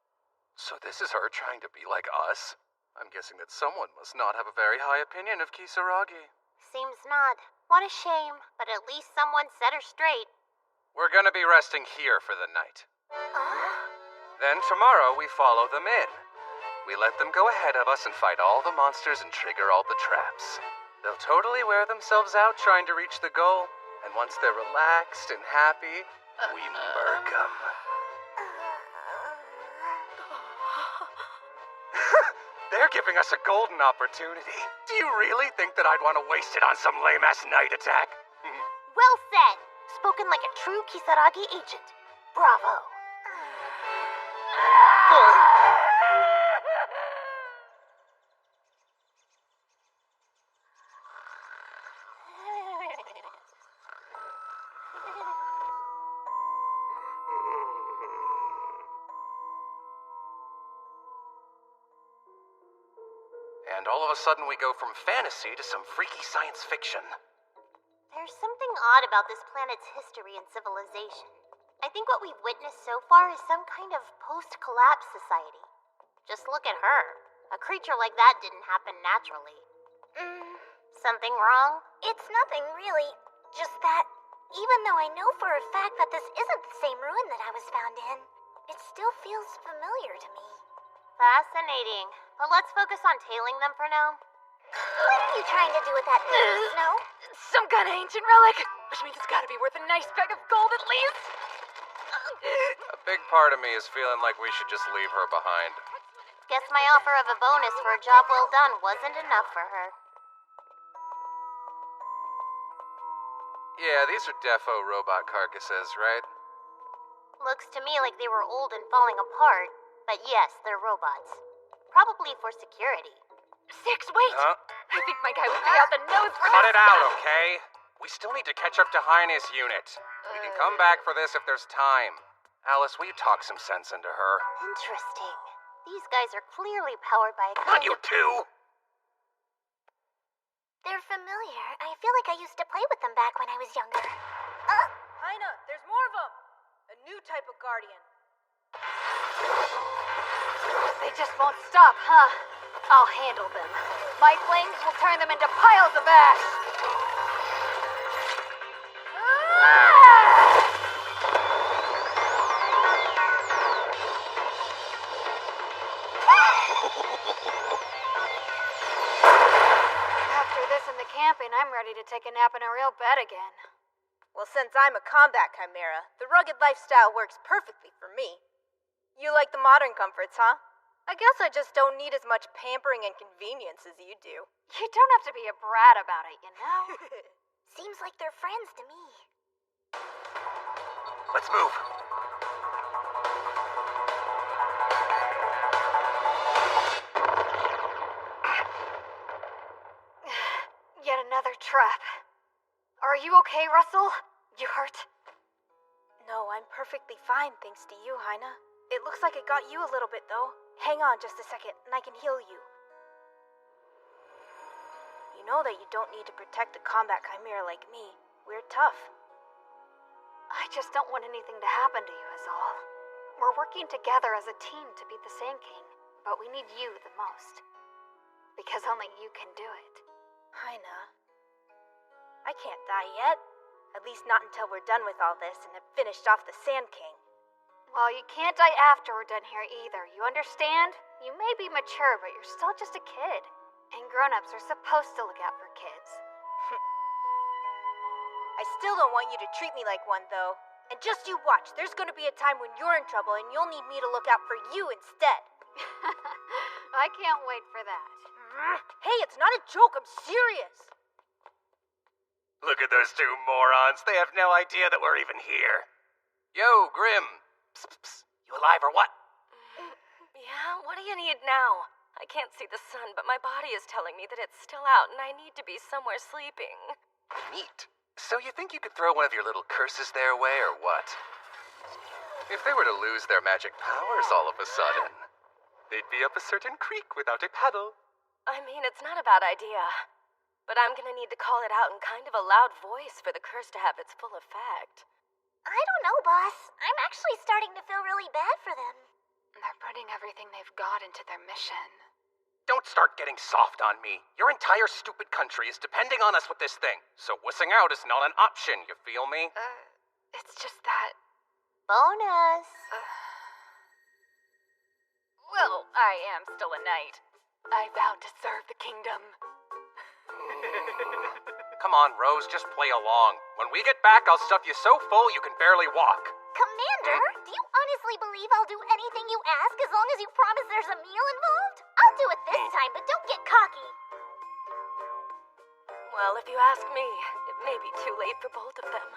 So this is her trying to be like us? I'm guessing that someone must not have a very high opinion of Kisaragi. Seems not. What a shame, but at least someone set her straight. We're gonna be resting here for the night. Then tomorrow we follow them in. We let them go ahead of us and fight all the monsters and trigger all the traps. They'll totally wear themselves out trying to reach the goal, and once they're relaxed and happy, we murk them. They're giving us a golden opportunity. Do you really think that I'd want to waste it on some lame-ass night attack? Well said. Spoken like a true Kisaragi agent. Bravo. And all of a sudden we go from fantasy to some freaky science fiction. There's something odd about this planet's history and civilization. I think what we've witnessed so far is some kind of post-collapse society. Just look at her. A creature like that didn't happen naturally. Something wrong? It's nothing, really. Just that, even though I know for a fact that this isn't the same ruin that I was found in, it still feels familiar to me. Fascinating. But let's focus on tailing them for now. What are you trying to do with that thing, Snow? Some kind of ancient relic, which means it's gotta be worth a nice bag of gold at least. A big part of me is feeling like we should just leave her behind. Guess my offer of a bonus for a job well done wasn't enough for her. Yeah, these are defo robot carcasses, right? Looks to me like they were old and falling apart, but yes, they're robots. Probably for security. Six, wait! Huh? I think my guy would pay out the nose for Cut this it out, stuff. okay? We still need to catch up to Heine's unit. We can come back for this if there's time. Alice, will you talk some sense into her? Interesting. These guys are clearly powered by a Not kind you of... two! They're familiar. I feel like I used to play with them back when I was younger. Heine, there's more of them. A new type of guardian. They just won't stop, huh? I'll handle them. My flames will turn them into piles of ash. After this and the camping, I'm ready to take a nap in a real bed again. Well, since I'm a combat chimera, the rugged lifestyle works perfectly for me. You like the modern comforts, huh? I guess I just don't need as much pampering and convenience as you do. You don't have to be a brat about it, you know? Seems like they're friends to me. Let's move. Yet another trap. Are you okay, Russell? You hurt? No, I'm perfectly fine, thanks to you, Heina. It looks like it got you a little bit, though. Hang on just a second, and I can heal you. You know that you don't need to protect a combat chimera like me. We're tough. I just don't want anything to happen to you, is all. We're working together as a team to beat the Sand King, but we need you the most. Because only you can do it. Heina, I can't die yet. At least not until we're done with all this and have finished off the Sand King. Well, you can't die after we're done here either, you understand? You may be mature, but you're still just a kid. And grown-ups are supposed to look out for kids. I still don't want you to treat me like one, though. And just you watch, there's gonna be a time when you're in trouble and you'll need me to look out for you instead. I can't wait for that. Hey, it's not a joke, I'm serious. Look at those two morons. They have no idea that we're even here. Yo, Grim. Psst, psst, psst. You alive or what? Yeah, what do you need now? I can't see the sun, but my body is telling me that it's still out and I need to be somewhere sleeping. Neat. So you think you could throw one of your little curses their way, or what? If they were to lose their magic powers all of a sudden, they'd be up a certain creek without a paddle. I mean, it's not a bad idea. But I'm gonna need to call it out in kind of a loud voice for the curse to have its full effect. I don't know, boss. I'm actually starting to feel really bad for them. They're putting everything they've got into their mission. Don't start getting soft on me. Your entire stupid country is depending on us with this thing. So wussing out is not an option, you feel me? It's just that... Bonus. Well, I am still a knight. I vow to serve the kingdom. Come on, Rose, just play along. When we get back, I'll stuff you so full you can barely walk. Commander, do you honestly believe I'll do anything you ask as long as you promise there's a meal involved? I'll do it this time, but don't get cocky. Well, if you ask me, it may be too late for both of them.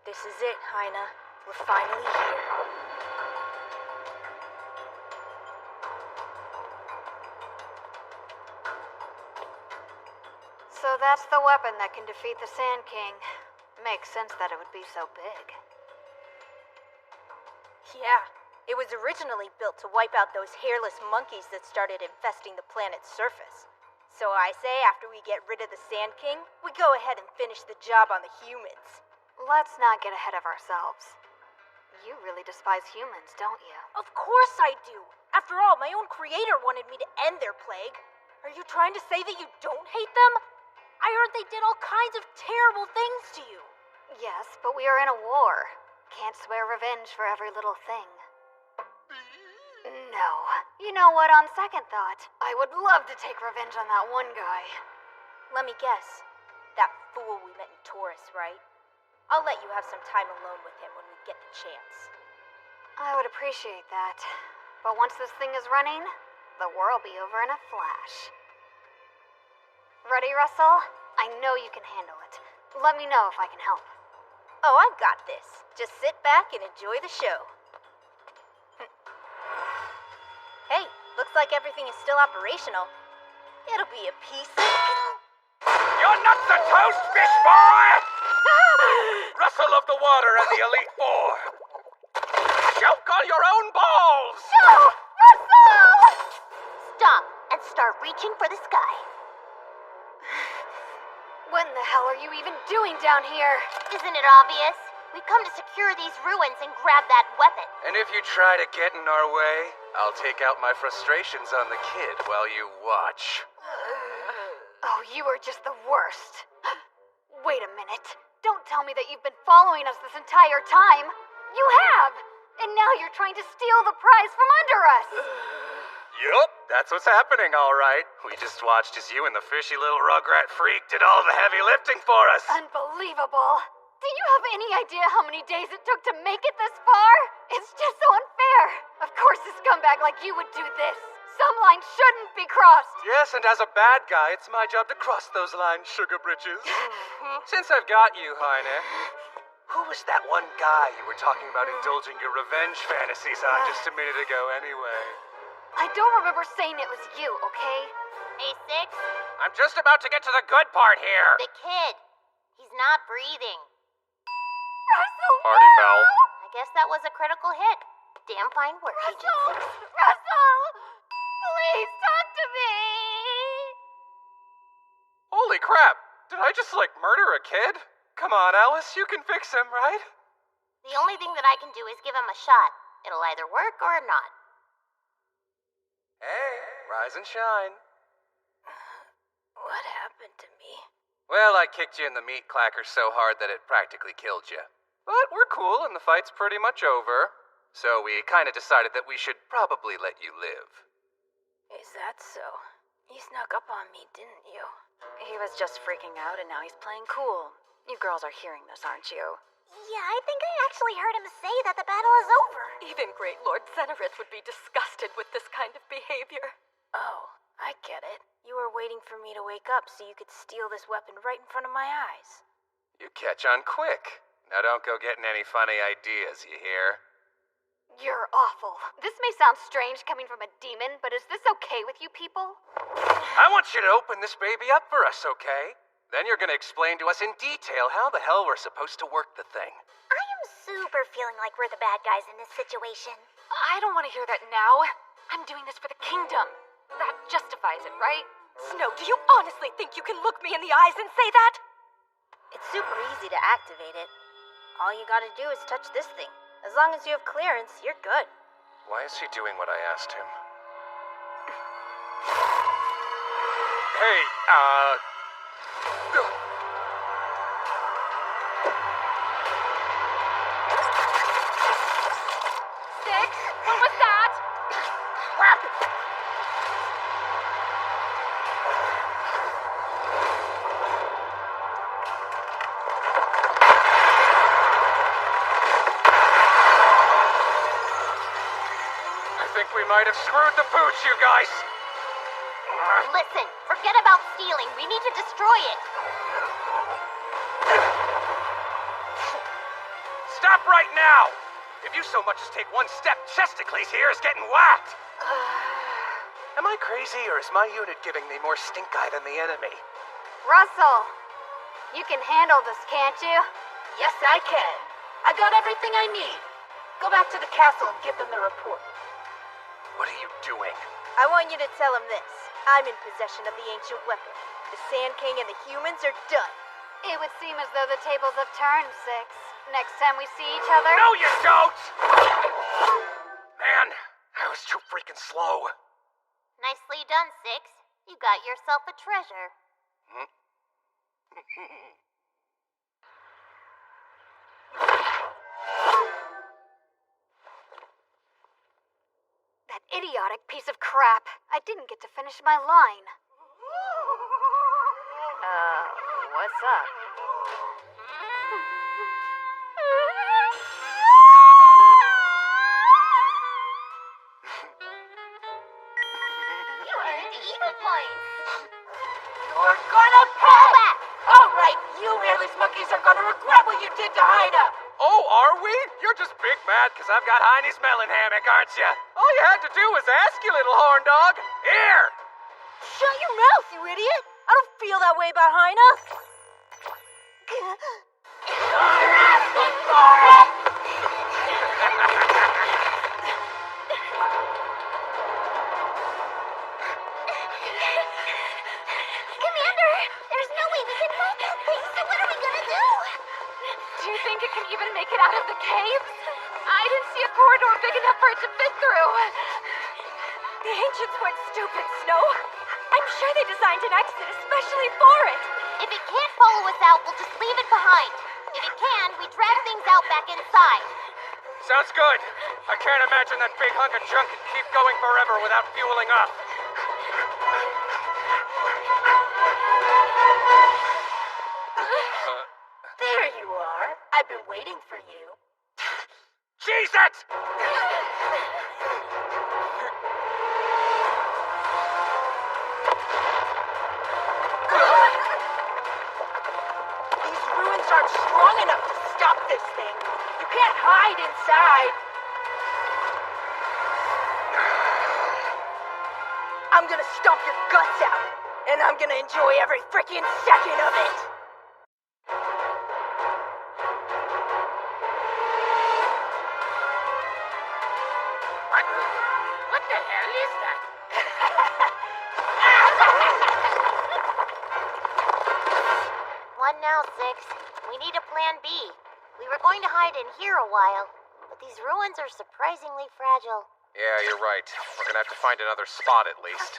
This is it, Heina. We're finally here. So that's the weapon that can defeat the Sand King. Makes sense that it would be so big. Yeah, it was originally built to wipe out those hairless monkeys that started infesting the planet's surface. So I say after we get rid of the Sand King, we go ahead and finish the job on the humans. Let's not get ahead of ourselves. You really despise humans, don't you? Of course I do. After all, my own creator wanted me to end their plague. Are you trying to say that you don't hate them? I heard they did all kinds of terrible things to you. Yes, but we are in a war. Can't swear revenge for every little thing. No. You know what, on second thought, I would love to take revenge on that one guy. Let me guess. That fool we met in Taurus, right? I'll let you have some time alone with him when we get the chance. I would appreciate that. But once this thing is running, the war will be over in a flash. Ready, Russell? I know you can handle it. Let me know if I can help. Oh, I've got this. Just sit back and enjoy the show. Hey, looks like everything is still operational. It'll be a piece of... You're not the toast, fish boy! Russell of the Water and the Elite Four. Choke on your own balls! No! Russell! Stop and start reaching for the sky. What in the hell are you even doing down here? Isn't it obvious? We've come to secure these ruins and grab that weapon. And if you try to get in our way, I'll take out my frustrations on the kid while you watch. Oh, you are just the worst. Wait a minute. Don't tell me that you've been following us this entire time. You have! And now you're trying to steal the prize from under us! Yup, that's what's happening, all right. We just watched as you and the fishy little rugrat freak did all the heavy lifting for us. Unbelievable! Do you have any idea how many days it took to make it this far? It's just so unfair! Of course a scumbag like you would do this! Some lines shouldn't be crossed! Yes, and as a bad guy, it's my job to cross those lines, sugar britches. Since I've got you, Heine, who was that one guy you were talking about indulging your revenge fantasies on just a minute ago anyway? I don't remember saying it was you, okay? Hey, Six? I'm just about to get to the good part here. The kid. He's not breathing. Russell! Party foul. I guess that was a critical hit. Damn fine work, Agent Six. Russell! Please talk to me! Holy crap! Did I just, murder a kid? Come on, Alice, you can fix him, right? The only thing that I can do is give him a shot. It'll either work or not. Hey, rise and shine. What happened to me? Well, I kicked you in the meat clacker so hard that it practically killed you. But we're cool and the fight's pretty much over. So we kinda decided that we should probably let you live. Is that so? You snuck up on me, didn't you? He was just freaking out and now he's playing cool. You girls are hearing this, aren't you? Yeah, I think I actually heard him say that the battle is over. Even Great Lord Zenorith would be disgusted with this kind of behavior. Oh, I get it. You were waiting for me to wake up so you could steal this weapon right in front of my eyes. You catch on quick. Now don't go getting any funny ideas, you hear? You're awful. This may sound strange coming from a demon, but is this okay with you people? I want you to open this baby up for us, okay? Then you're gonna explain to us in detail how the hell we're supposed to work the thing. I am super feeling like we're the bad guys in this situation. I don't want to hear that now. I'm doing this for the kingdom. That justifies it, right? Snow, do you honestly think you can look me in the eyes and say that? It's super easy to activate it. All you gotta do is touch this thing. As long as you have clearance, you're good. Why is he doing what I asked him? Hey, Six? What was that? I think we might have screwed the pooch, you guys. Listen, forget about stealing. We need to destroy it. Stop right now! If you so much as take one step, Chesticles here is getting whacked! Am I crazy, or is my unit giving me more stink eye than the enemy? Russell, you can handle this, can't you? Yes, I can. I got everything I need. Go back to the castle and give them the report. What are you doing? I want you to tell him this. I'm in possession of the ancient weapon. The Sand King and the humans are done. It would seem as though the tables have turned, Six. Next time we see each other... No, you don't! Man, I was too freaking slow. Nicely done, Six. You got yourself a treasure. That idiotic piece of crap. I didn't get to finish my line. What's up? You earned even points. You're gonna pay! Alright, you hairless monkeys are gonna regret what you did to Haida! Oh, are we? You're just big mad because I've got Heine's melon hammock, aren't you? All you had to do was ask, you little horn dog. Here! Shut your mouth, you idiot! I don't feel that way about Heina. Commander, there's no way we can fight that thing, so what are we gonna do? Do you think it can even make it out of the caves? I didn't see a corridor big enough for it to fit through. The ancients weren't stupid, Snow. I'm sure they designed an exit especially for it. If it can't follow us out, we'll just leave it behind. If it can, we drag things out back inside. Sounds good. I can't imagine that big hunk of junk can keep going forever without fueling up. There you are. I've been waiting for you. Cheese it! These ruins aren't strong enough to stop this thing. You can't hide inside. I'm gonna stomp your guts out, and I'm gonna enjoy every freaking second of it. What the hell is that? What now, Six? We need a plan B. We were going to hide in here a while, but these ruins are surprisingly fragile. Yeah, you're right. We're gonna have to find another spot at least.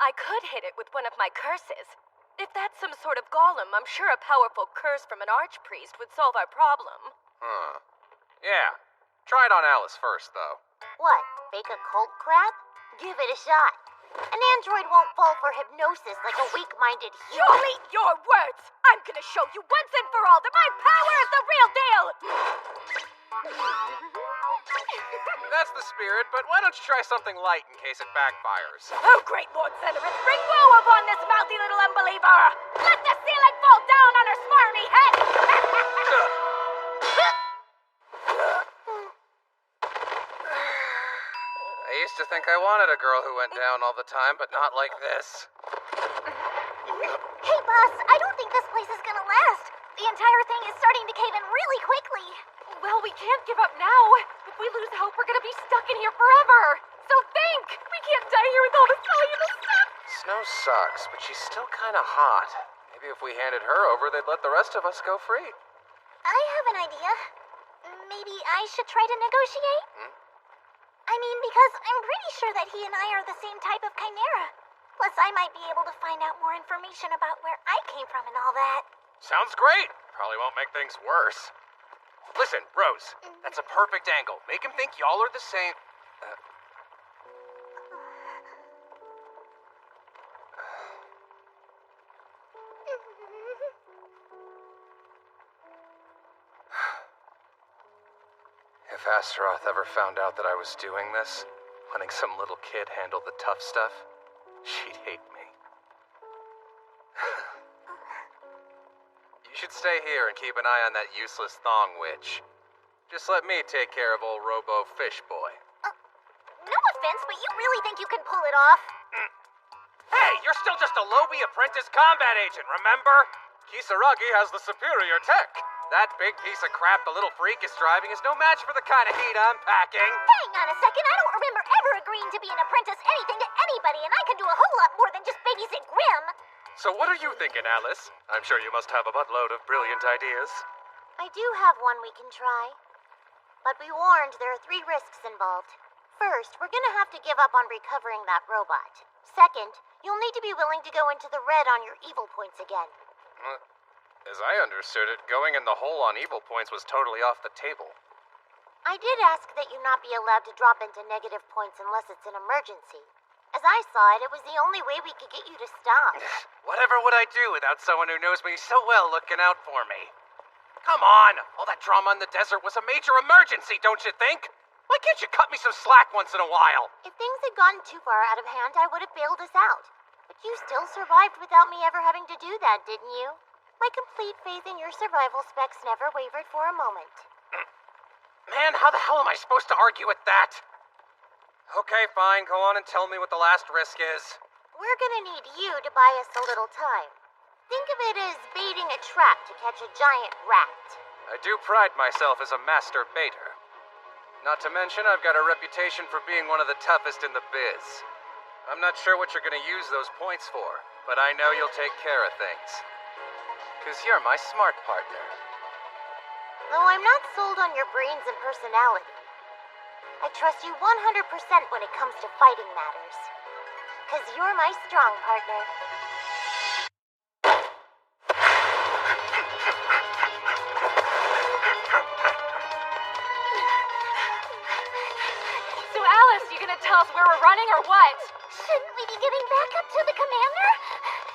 I could hit it with one of my curses. If that's some sort of golem, I'm sure a powerful curse from an archpriest would solve our problem. Huh. Yeah. Try it on Alice first, though. What? Fake a cold crab? Give it a shot. An android won't fall for hypnosis like a weak-minded You human. eat your words! I'm gonna show you once and for all that my power is the real deal! That's the spirit, but why don't you try something light in case it backfires? Oh, great Lord Senator, bring woe upon this mouthy little unbeliever! Let the ceiling fall down on her smarmy head! I used to think I wanted a girl who went down all the time, but not like this. Hey, boss, I don't think this place is gonna last. The entire thing is starting to cave in really quickly. Well, we can't give up now. If we lose hope, we're gonna be stuck in here forever. So think! We can't die here with all this valuable stuff! Snow sucks, but she's still kind of hot. Maybe if we handed her over, they'd let the rest of us go free. I have an idea. Maybe I should try to negotiate? I mean, because I'm pretty sure that he and I are the same type of chimera. Plus, I might be able to find out more information about where I came from and all that. Sounds great. Probably won't make things worse. Listen, Rose, that's a perfect angle. Make him think y'all are the same. If Astaroth ever found out that I was doing this, letting some little kid handle the tough stuff, she'd hate me. You should stay here and keep an eye on that useless thong witch. Just let me take care of old Robo Fish Boy. No offense, but you really think you can pull it off? Hey, you're still just a lowbie apprentice combat agent, remember? Kisaragi has the superior tech. That big piece of crap the little freak is driving is no match for the kind of heat I'm packing. Hang on a second, I don't remember ever agreeing to be an apprentice anything to anybody, and I can do a whole lot more than just babysit Grim. So what are you thinking, Alice? I'm sure you must have a buttload of brilliant ideas. I do have one we can try. But be warned, there are 3 risks involved. First, we're gonna have to give up on recovering that robot. Second, you'll need to be willing to go into the red on your evil points again. As I understood it, going in the hole on evil points was totally off the table. I did ask that you not be allowed to drop into negative points unless it's an emergency. As I saw it, it was the only way we could get you to stop. Whatever would I do without someone who knows me so well looking out for me? Come on! All that drama in the desert was a major emergency, don't you think? Why can't you cut me some slack once in a while? If things had gotten too far out of hand, I would have bailed us out. But you still survived without me ever having to do that, didn't you? My complete faith in your survival specs never wavered for a moment. Man, how the hell am I supposed to argue with that? Okay, fine. Go on and tell me what the last risk is. We're gonna need you to buy us a little time. Think of it as baiting a trap to catch a giant rat. I do pride myself as a master baiter. Not to mention, I've got a reputation for being one of the toughest in the biz. I'm not sure what you're gonna use those points for, but I know you'll take care of things. 'Cause you're my smart partner. Though I'm not sold on your brains and personality. I trust you 100% when it comes to fighting matters. 'Cause you're my strong partner. tell us where we're running or what? Shouldn't we be getting back up to the commander?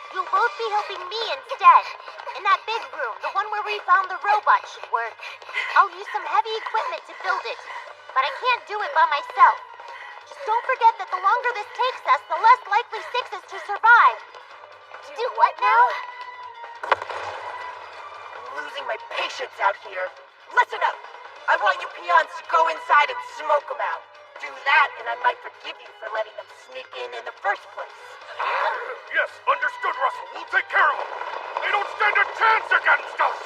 You'll both be helping me instead. In that big room, the one where we found the robot should work. I'll use some heavy equipment to build it, but I can't do it by myself. Just don't forget that the longer this takes us, the less likely Six is to survive. Do what now? I'm losing my patience out here. Listen up. I want you peons to go inside and smoke them out. Do that, and I might forgive you for letting them sneak in the first place. Yes, understood, Russell. We'll take care of them. They don't stand a chance against us!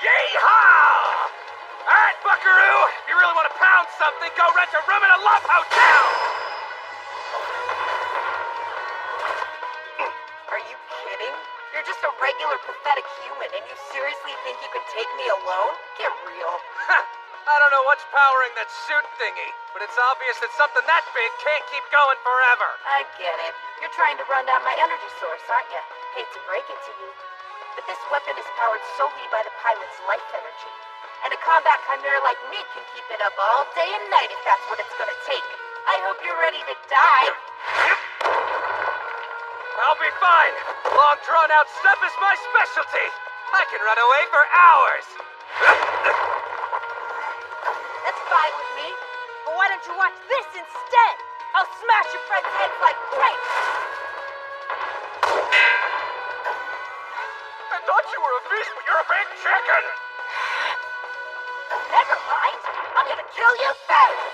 Yeehaw! Alright, buckaroo! If you really want to pound something, go rent a room in a love hotel! Are you kidding? You're just a regular pathetic human, and you seriously think you can take me alone? Get real. I don't know what's powering that suit thingy, but it's obvious that something that big can't keep going forever. I get it. You're trying to run down my energy source, aren't you? Hate to break it to you, but this weapon is powered solely by the pilot's life energy. And a combat chimera like me can keep it up all day and night if that's what it's gonna take. I hope you're ready to die. I'll be fine. Long drawn-out stuff is my specialty. I can run away for hours. That's fine with me. But why don't you watch this instead? I'll smash your friends' heads like grapes. I thought you were a fish, but you're a big chicken! Never mind. I'm gonna kill you first.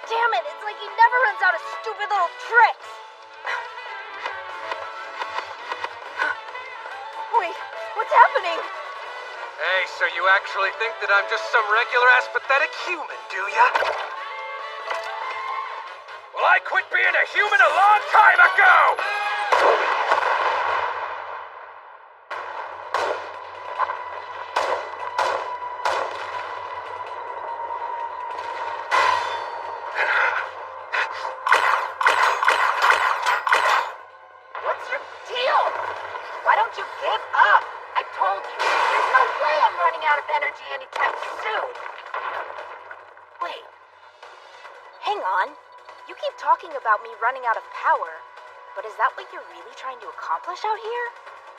Damn it, it's like he never runs out of stupid little tricks. Wait, what's happening? Hey, so you actually think that I'm just some regular-ass pathetic human, do ya? Well, I quit being a human a long time ago! What's your deal? Why don't you give up? I told you, there's no way I'm running out of energy anytime soon. Wait. Hang on. You keep talking about me running out of power, but is that what you're really trying to accomplish out here?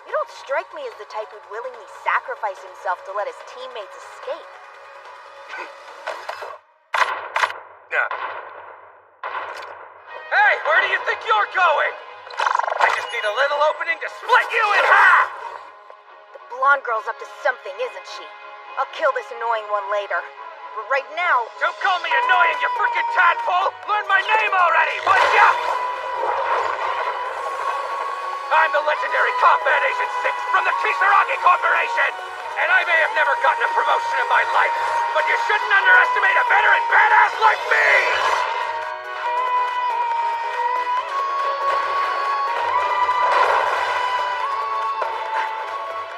You don't strike me as the type who'd willingly sacrifice himself to let his teammates escape. Hey, where do you think you're going? I just need a little opening to split you in half! The blonde girl's up to something, isn't she? I'll kill this annoying one later. But right now... Don't call me annoying, you frickin' tadpole! Learn my name already, would ya? I'm the legendary Combat Agent 6 from the Kisaragi Corporation! And I may have never gotten a promotion in my life, but you shouldn't underestimate a veteran badass like me!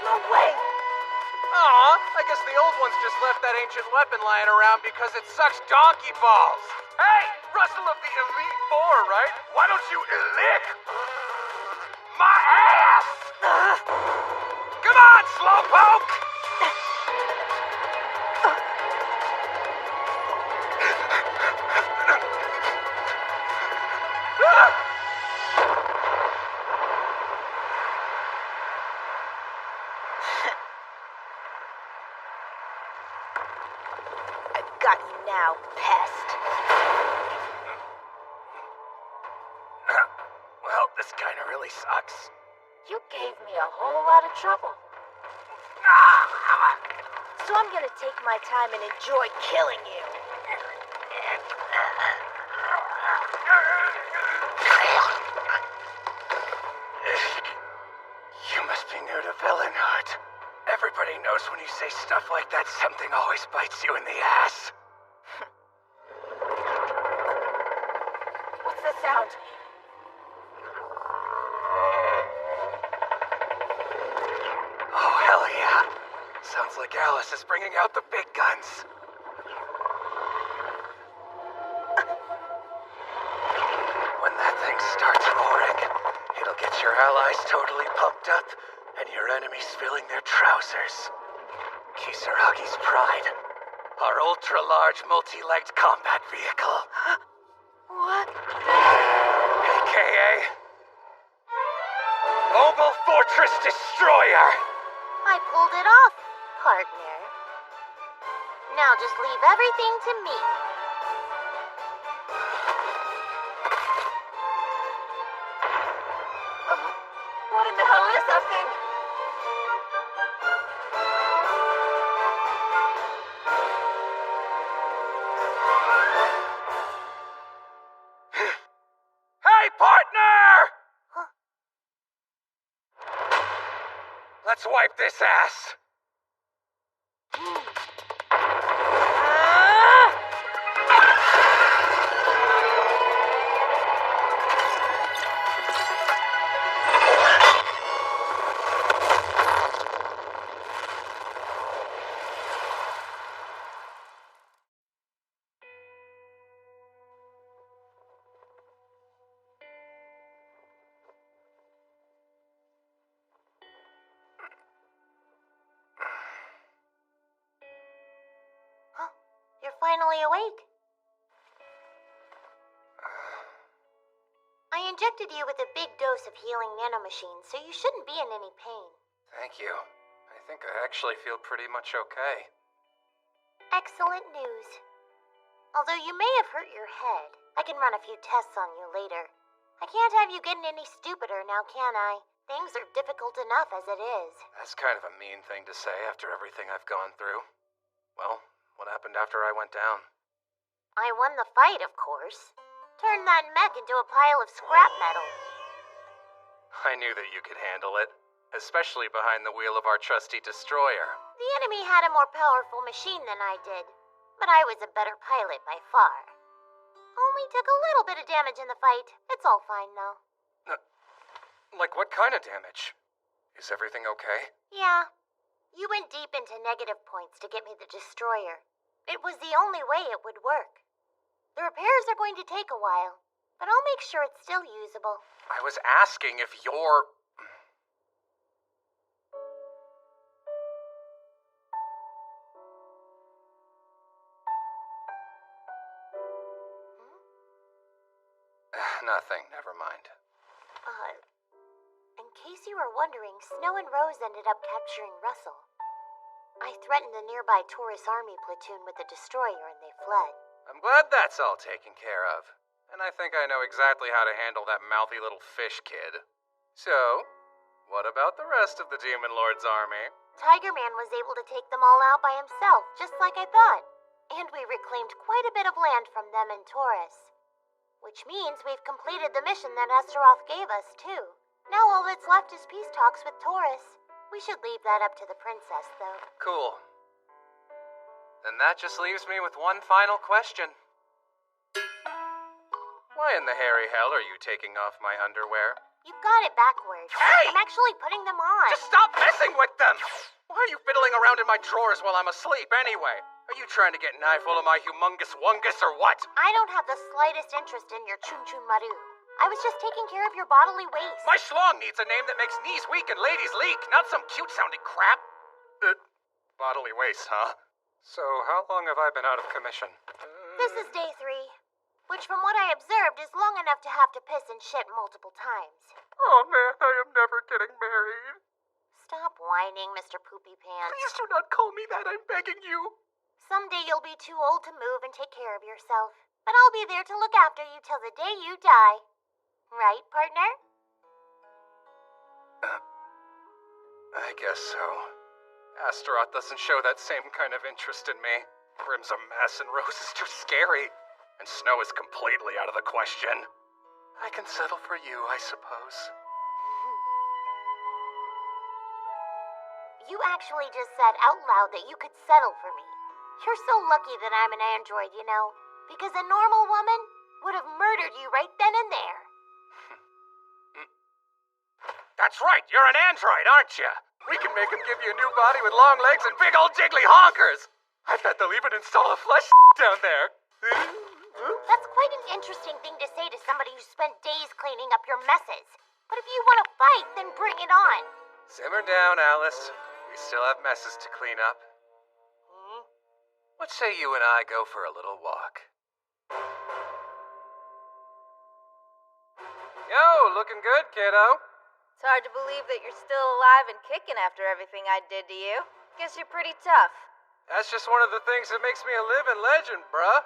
No way! Aw, I guess the old ones just left that ancient weapon lying around because it sucks donkey balls. Hey, Russell of the Elite Four, right? Why don't you lick my ass? Come on, slowpoke! I've got you now, pest. Well, this kinda really sucks. You gave me a whole lot of trouble. So I'm gonna take my time and enjoy killing you. You must be new to villainhood. Everybody knows when you say stuff like that, something always bites you in the ass. What's the sound? Oh, hell yeah. Sounds like Alice is bringing out the big guns. your allies totally pumped up, and your enemies filling their trousers. Kisaragi's Pride. Our ultra-large, multi-legged combat vehicle. What? AKA... Mobile Fortress Destroyer! I pulled it off, partner. Now just leave everything to me. What in the hell is that thing? Hey, partner! Let's wipe this ass. You're finally awake. I injected you with a big dose of healing nanomachines, so you shouldn't be in any pain. Thank you. I think I actually feel pretty much okay. Excellent news. Although you may have hurt your head, I can run a few tests on you later. I can't have you getting any stupider now, can I? Things are difficult enough as it is. That's kind of a mean thing to say after everything I've gone through. Well, what happened after I went down? I won the fight, of course. Turned that mech into a pile of scrap metal. I knew that you could handle it, especially behind the wheel of our trusty destroyer. The enemy had a more powerful machine than I did, but I was a better pilot by far. Only took a little bit of damage in the fight. It's all fine, though. Like what kind of damage? Is everything okay? Yeah. You went deep into negative points to get me the destroyer. It was the only way it would work. The repairs are going to take a while, but I'll make sure it's still usable. I was asking if you're... Nothing, never mind. In case you were wondering, Snow and Rose ended up capturing Russell. I threatened the nearby Taurus army platoon with the destroyer and they fled. I'm glad that's all taken care of. And I think I know exactly how to handle that mouthy little fish kid. So, what about the rest of the Demon Lord's army? Tiger Man was able to take them all out by himself, just like I thought. And we reclaimed quite a bit of land from them in Taurus. Which means we've completed the mission that Astaroth gave us, too. Now all that's left is peace talks with Taurus. We should leave that up to the princess, though. Cool. Then that just leaves me with one final question. Why in the hairy hell are you taking off my underwear? You've got it backwards. Hey! I'm actually putting them on. Just stop messing with them! Why are you fiddling around in my drawers while I'm asleep anyway? Are you trying to get an eyeful of my humongous wungus or what? I don't have the slightest interest in your chun-chun maru. I was just taking care of your bodily waste. My schlong needs a name that makes knees weak and ladies leak, not some cute-sounding crap. Bodily waste, huh? So how long have I been out of commission? This is day 3, which from what I observed is long enough to have to piss and shit multiple times. Oh man, I am never getting married. Stop whining, Mr. Poopy Pants. Please do not call me that, I'm begging you. Someday you'll be too old to move and take care of yourself. But I'll be there to look after you till the day you die. Right, partner? I guess so. Astaroth doesn't show that same kind of interest in me. Brim's a mess and Rose is too scary. And Snow is completely out of the question. I can settle for you, I suppose. You actually just said out loud that you could settle for me. You're so lucky that I'm an android, you know. Because a normal woman would have murdered you right then and there. That's right, you're an android, aren't you? We can make him give you a new body with long legs and big old jiggly honkers. I bet they'll even install a flesh down there. That's quite an interesting thing to say to somebody who spent days cleaning up your messes. But if you want to fight, then bring it on. Simmer down, Alice. We still have messes to clean up. What say you and I go for a little walk? Yo, looking good, kiddo. It's hard to believe that you're still alive and kicking after everything I did to you. Guess you're pretty tough. That's just one of the things that makes me a living legend, bruh.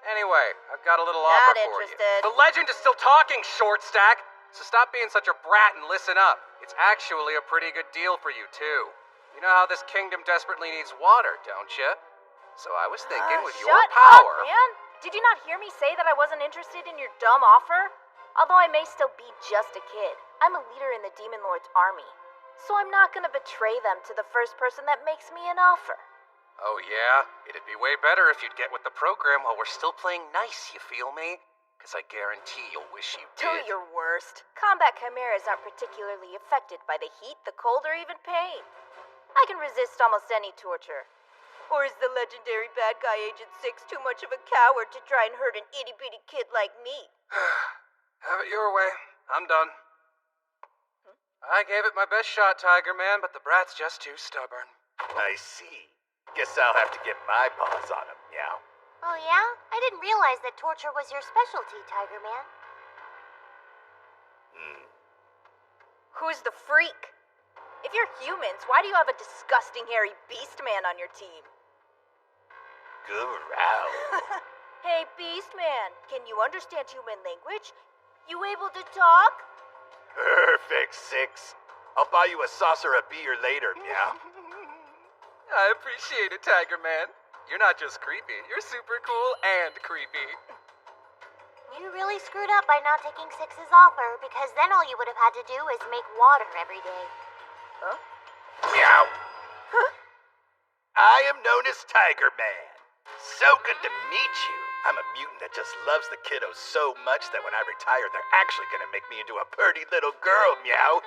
Anyway, I've got a little offer Not for interested. you. The legend is still talking, short stack. So stop being such a brat and listen up. It's actually a pretty good deal for you, too. You know how this kingdom desperately needs water, don't you? So I was thinking with your Shut power... up, man! Did you not hear me say that I wasn't interested in your dumb offer? Although I may still be just a kid, I'm a leader in the Demon Lord's army. So I'm not gonna betray them to the first person that makes me an offer. Oh yeah? It'd be way better if you'd get with the program while we're still playing nice, you feel me? Because I guarantee you'll wish you Do did. your worst. Combat chimeras aren't particularly affected by the heat, the cold, or even pain. I can resist almost any torture. Or is the legendary bad guy Agent 6 too much of a coward to try and hurt an itty-bitty kid like me? Have it your way. I'm done. I gave it my best shot, Tiger Man, but the brat's just too stubborn. I see. Guess I'll have to get my paws on him, meow. Oh yeah? I didn't realize that torture was your specialty, Tiger Man. Who's the freak? If you're humans, why do you have a disgusting hairy beast man on your team? Growl. Hey, beast man, can you understand human language? You able to talk? Perfect, 6. I'll buy you a saucer of beer later, meow. I appreciate it, Tiger Man. You're not just creepy, you're super cool and creepy. You really screwed up by not taking 6's offer, because then all you would have had to do is make water every day. Huh? Meow. I am known as Tiger Man. So good to meet you. I'm a mutant that just loves the kiddos so much that when I retire, they're actually gonna make me into a pretty little girl, meow.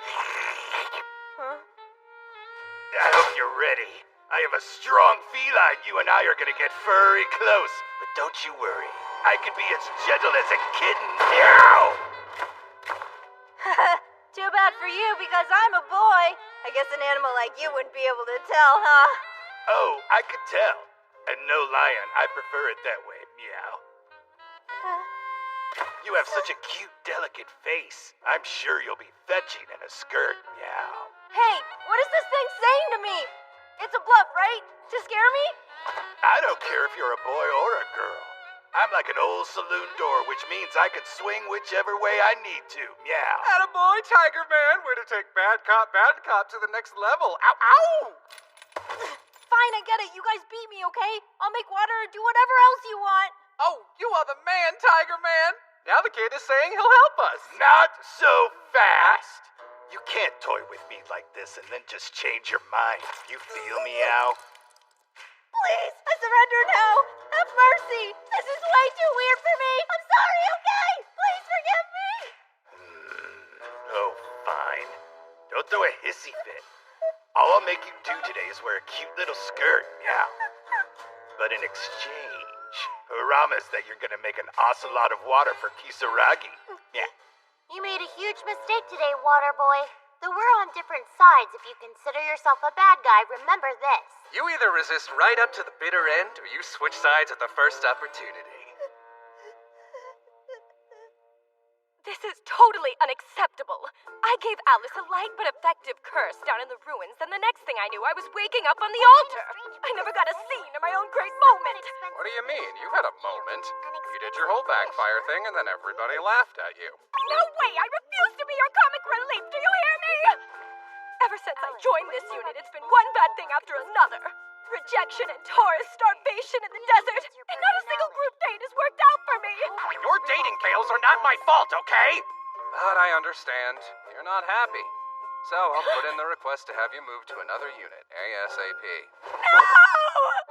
Huh? I hope you're ready. I have a strong feline you and I are gonna get furry close. But don't you worry. I can be as gentle as a kitten, meow. Too bad for you, because I'm a boy. I guess an animal like you wouldn't be able to tell, huh? Oh, I could tell. And no lion, I prefer it that way, meow. You have such a cute, delicate face. I'm sure you'll be fetching in a skirt, meow. Hey, what is this thing saying to me? It's a bluff, right? To scare me? I don't care if you're a boy or a girl. I'm like an old saloon door, which means I can swing whichever way I need to, meow. Attaboy, Tiger Man. Way to take bad cop to the next level. Ow, ow! Fine, I get it. You guys beat me, okay? I'll make water or do whatever else you want. Oh, you are the man, Tiger Man. Now the kid is saying he'll help us. Not so fast. You can't toy with me like this and then just change your mind. You feel me, Al? Please, I surrender now. Have mercy. This is way too weird for me. I'm sorry, okay? Please forgive me. Oh, fine. Don't throw a hissy fit. All I'll make you do today is wear a cute little skirt, meow. But in exchange, promise that you're gonna make an awesome lot of water for Kisaragi. Yeah. You made a huge mistake today, Water Boy. Though we're on different sides, if you consider yourself a bad guy, remember this. You either resist right up to the bitter end, or you switch sides at the first opportunity. This is totally unacceptable. I gave Alice a light but effective curse down in the ruins, and the next thing I knew, I was waking up on the altar. I never got a scene in my own great moment. What do you mean? You had a moment. You did your whole backfire thing, and then everybody laughed at you. No way! I refuse to be your comic relief, do you hear me? Ever since I joined this unit, it's been one bad thing after another. Rejection and Taurus, starvation in the desert, and not a single group date has worked out for me. Your dating fails are not my fault, okay? But I understand. You're not happy. So I'll put in the request to have you move to another unit, ASAP. No!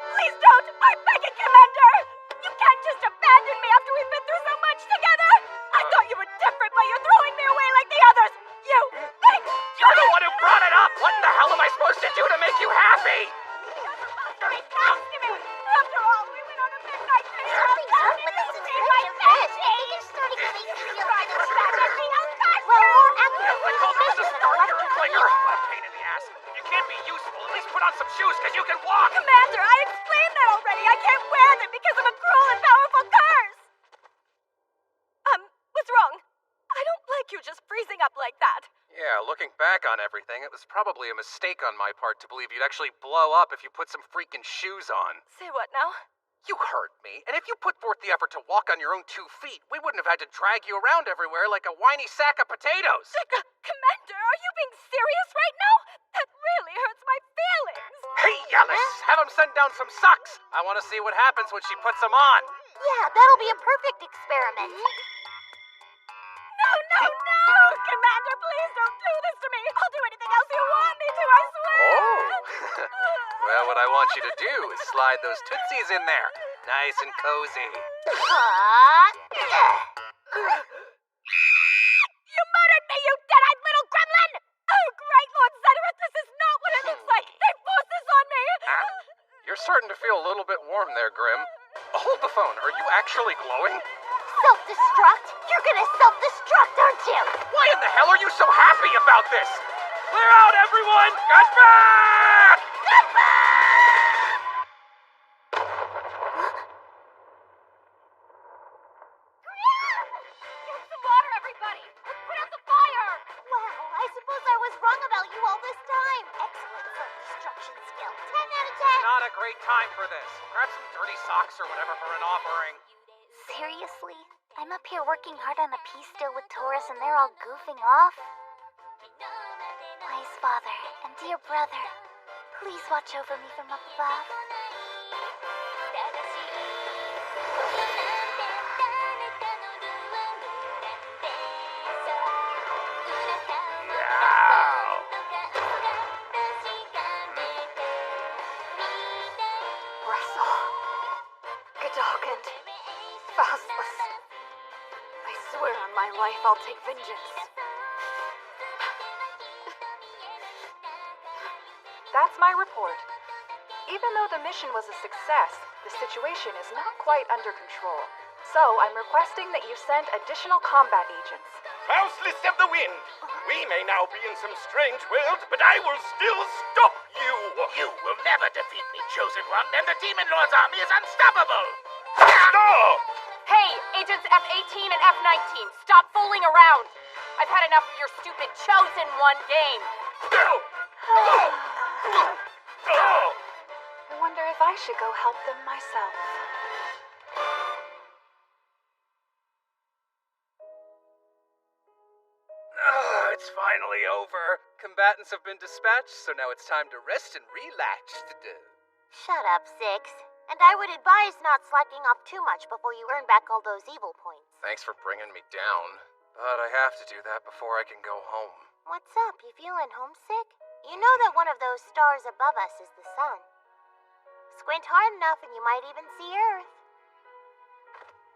Please don't! I'm begging, Commander! You can't just abandon me after we've been through so much together! I thought you were different, but you're throwing me away like the others! You think... You're the one who brought it up! What in the hell am I supposed to do to make you happy? After all, we went on a midnight date. Something's up with this inspection fish. I think it's starting to make me feel like Well, you're a pain in the ass. If you can't be useful, at least put on some shoes, because you can walk! Commander, I explained that already. I can't wear them because of a cruel and powerful curse. What's wrong? I don't like you just freezing up like that. Yeah, looking back on everything, it was probably a mistake on my part to believe you'd actually blow up if you put some freaking shoes on. Say what now? You hurt me, and if you put forth the effort to walk on your own 2 feet, we wouldn't have had to drag you around everywhere like a whiny sack of potatoes. Commander, are you being serious right now? That really hurts my feelings. Hey, Yellis, have him send down some socks. I want to see what happens when she puts them on. Yeah, that'll be a perfect experiment. No! Commander, please don't do this to me. I'll do anything else you want me to, I swear. Oh. Well, what I want you to do is slide those tootsies in there. Nice and cozy. You murdered me, you dead-eyed little gremlin! Oh, great Lord Zedorith, this is not what it looks like! They forced this on me! You're starting to feel a little bit warm there, Grim. Hold the phone. Are you actually glowing? Self-destruct? You're gonna self-destruct, aren't you? Why in the hell are you so happy about this? Clear out, everyone! Get back! Get back! Get some water, everybody! Let's put out the fire! Well, I suppose I was wrong about you all this time. Excellent self-destruction skill. 10 out of 10. Not a great time for this. Grab some dirty socks or whatever for an offering. Seriously? I'm up here working hard on a peace deal with Taurus and they're all goofing off? Wise Father and dear brother, please watch over me from up above. Wrestle. Godalkant. Faustless. I swear on my life I'll take vengeance. That's my report. Even though the mission was a success, the situation is not quite under control. So I'm requesting that you send additional combat agents. Faustless of the wind, we may now be in some strange world, but I will still stop you. You will never defeat me, Chosen One, and the Demon Lord's army is unstoppable. Stop! Hey, Agents F-18 and F-19, stop fooling around! I've had enough of your stupid Chosen One game. I wonder if I should go help them myself. It's finally over. Combatants have been dispatched, so now it's time to rest and relax. Shut up, Six. And I would advise not slacking off too much before you earn back all those evil points. Thanks for bringing me down. But I have to do that before I can go home. What's up? You feeling homesick? You know that one of those stars above us is the sun. Squint hard enough and you might even see Earth.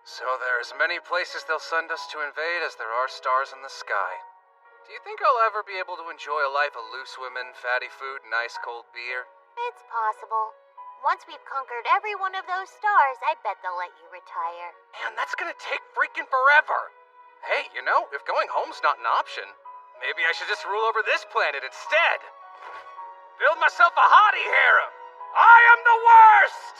So there are as many places they'll send us to invade as there are stars in the sky. Do you think I'll ever be able to enjoy a life of loose women, fatty food, and ice-cold beer? It's possible. Once we've conquered every one of those stars, I bet they'll let you retire. Man, that's gonna take freaking forever. Hey, you know, if going home's not an option, maybe I should just rule over this planet instead. Build myself a hottie harem. I am the worst!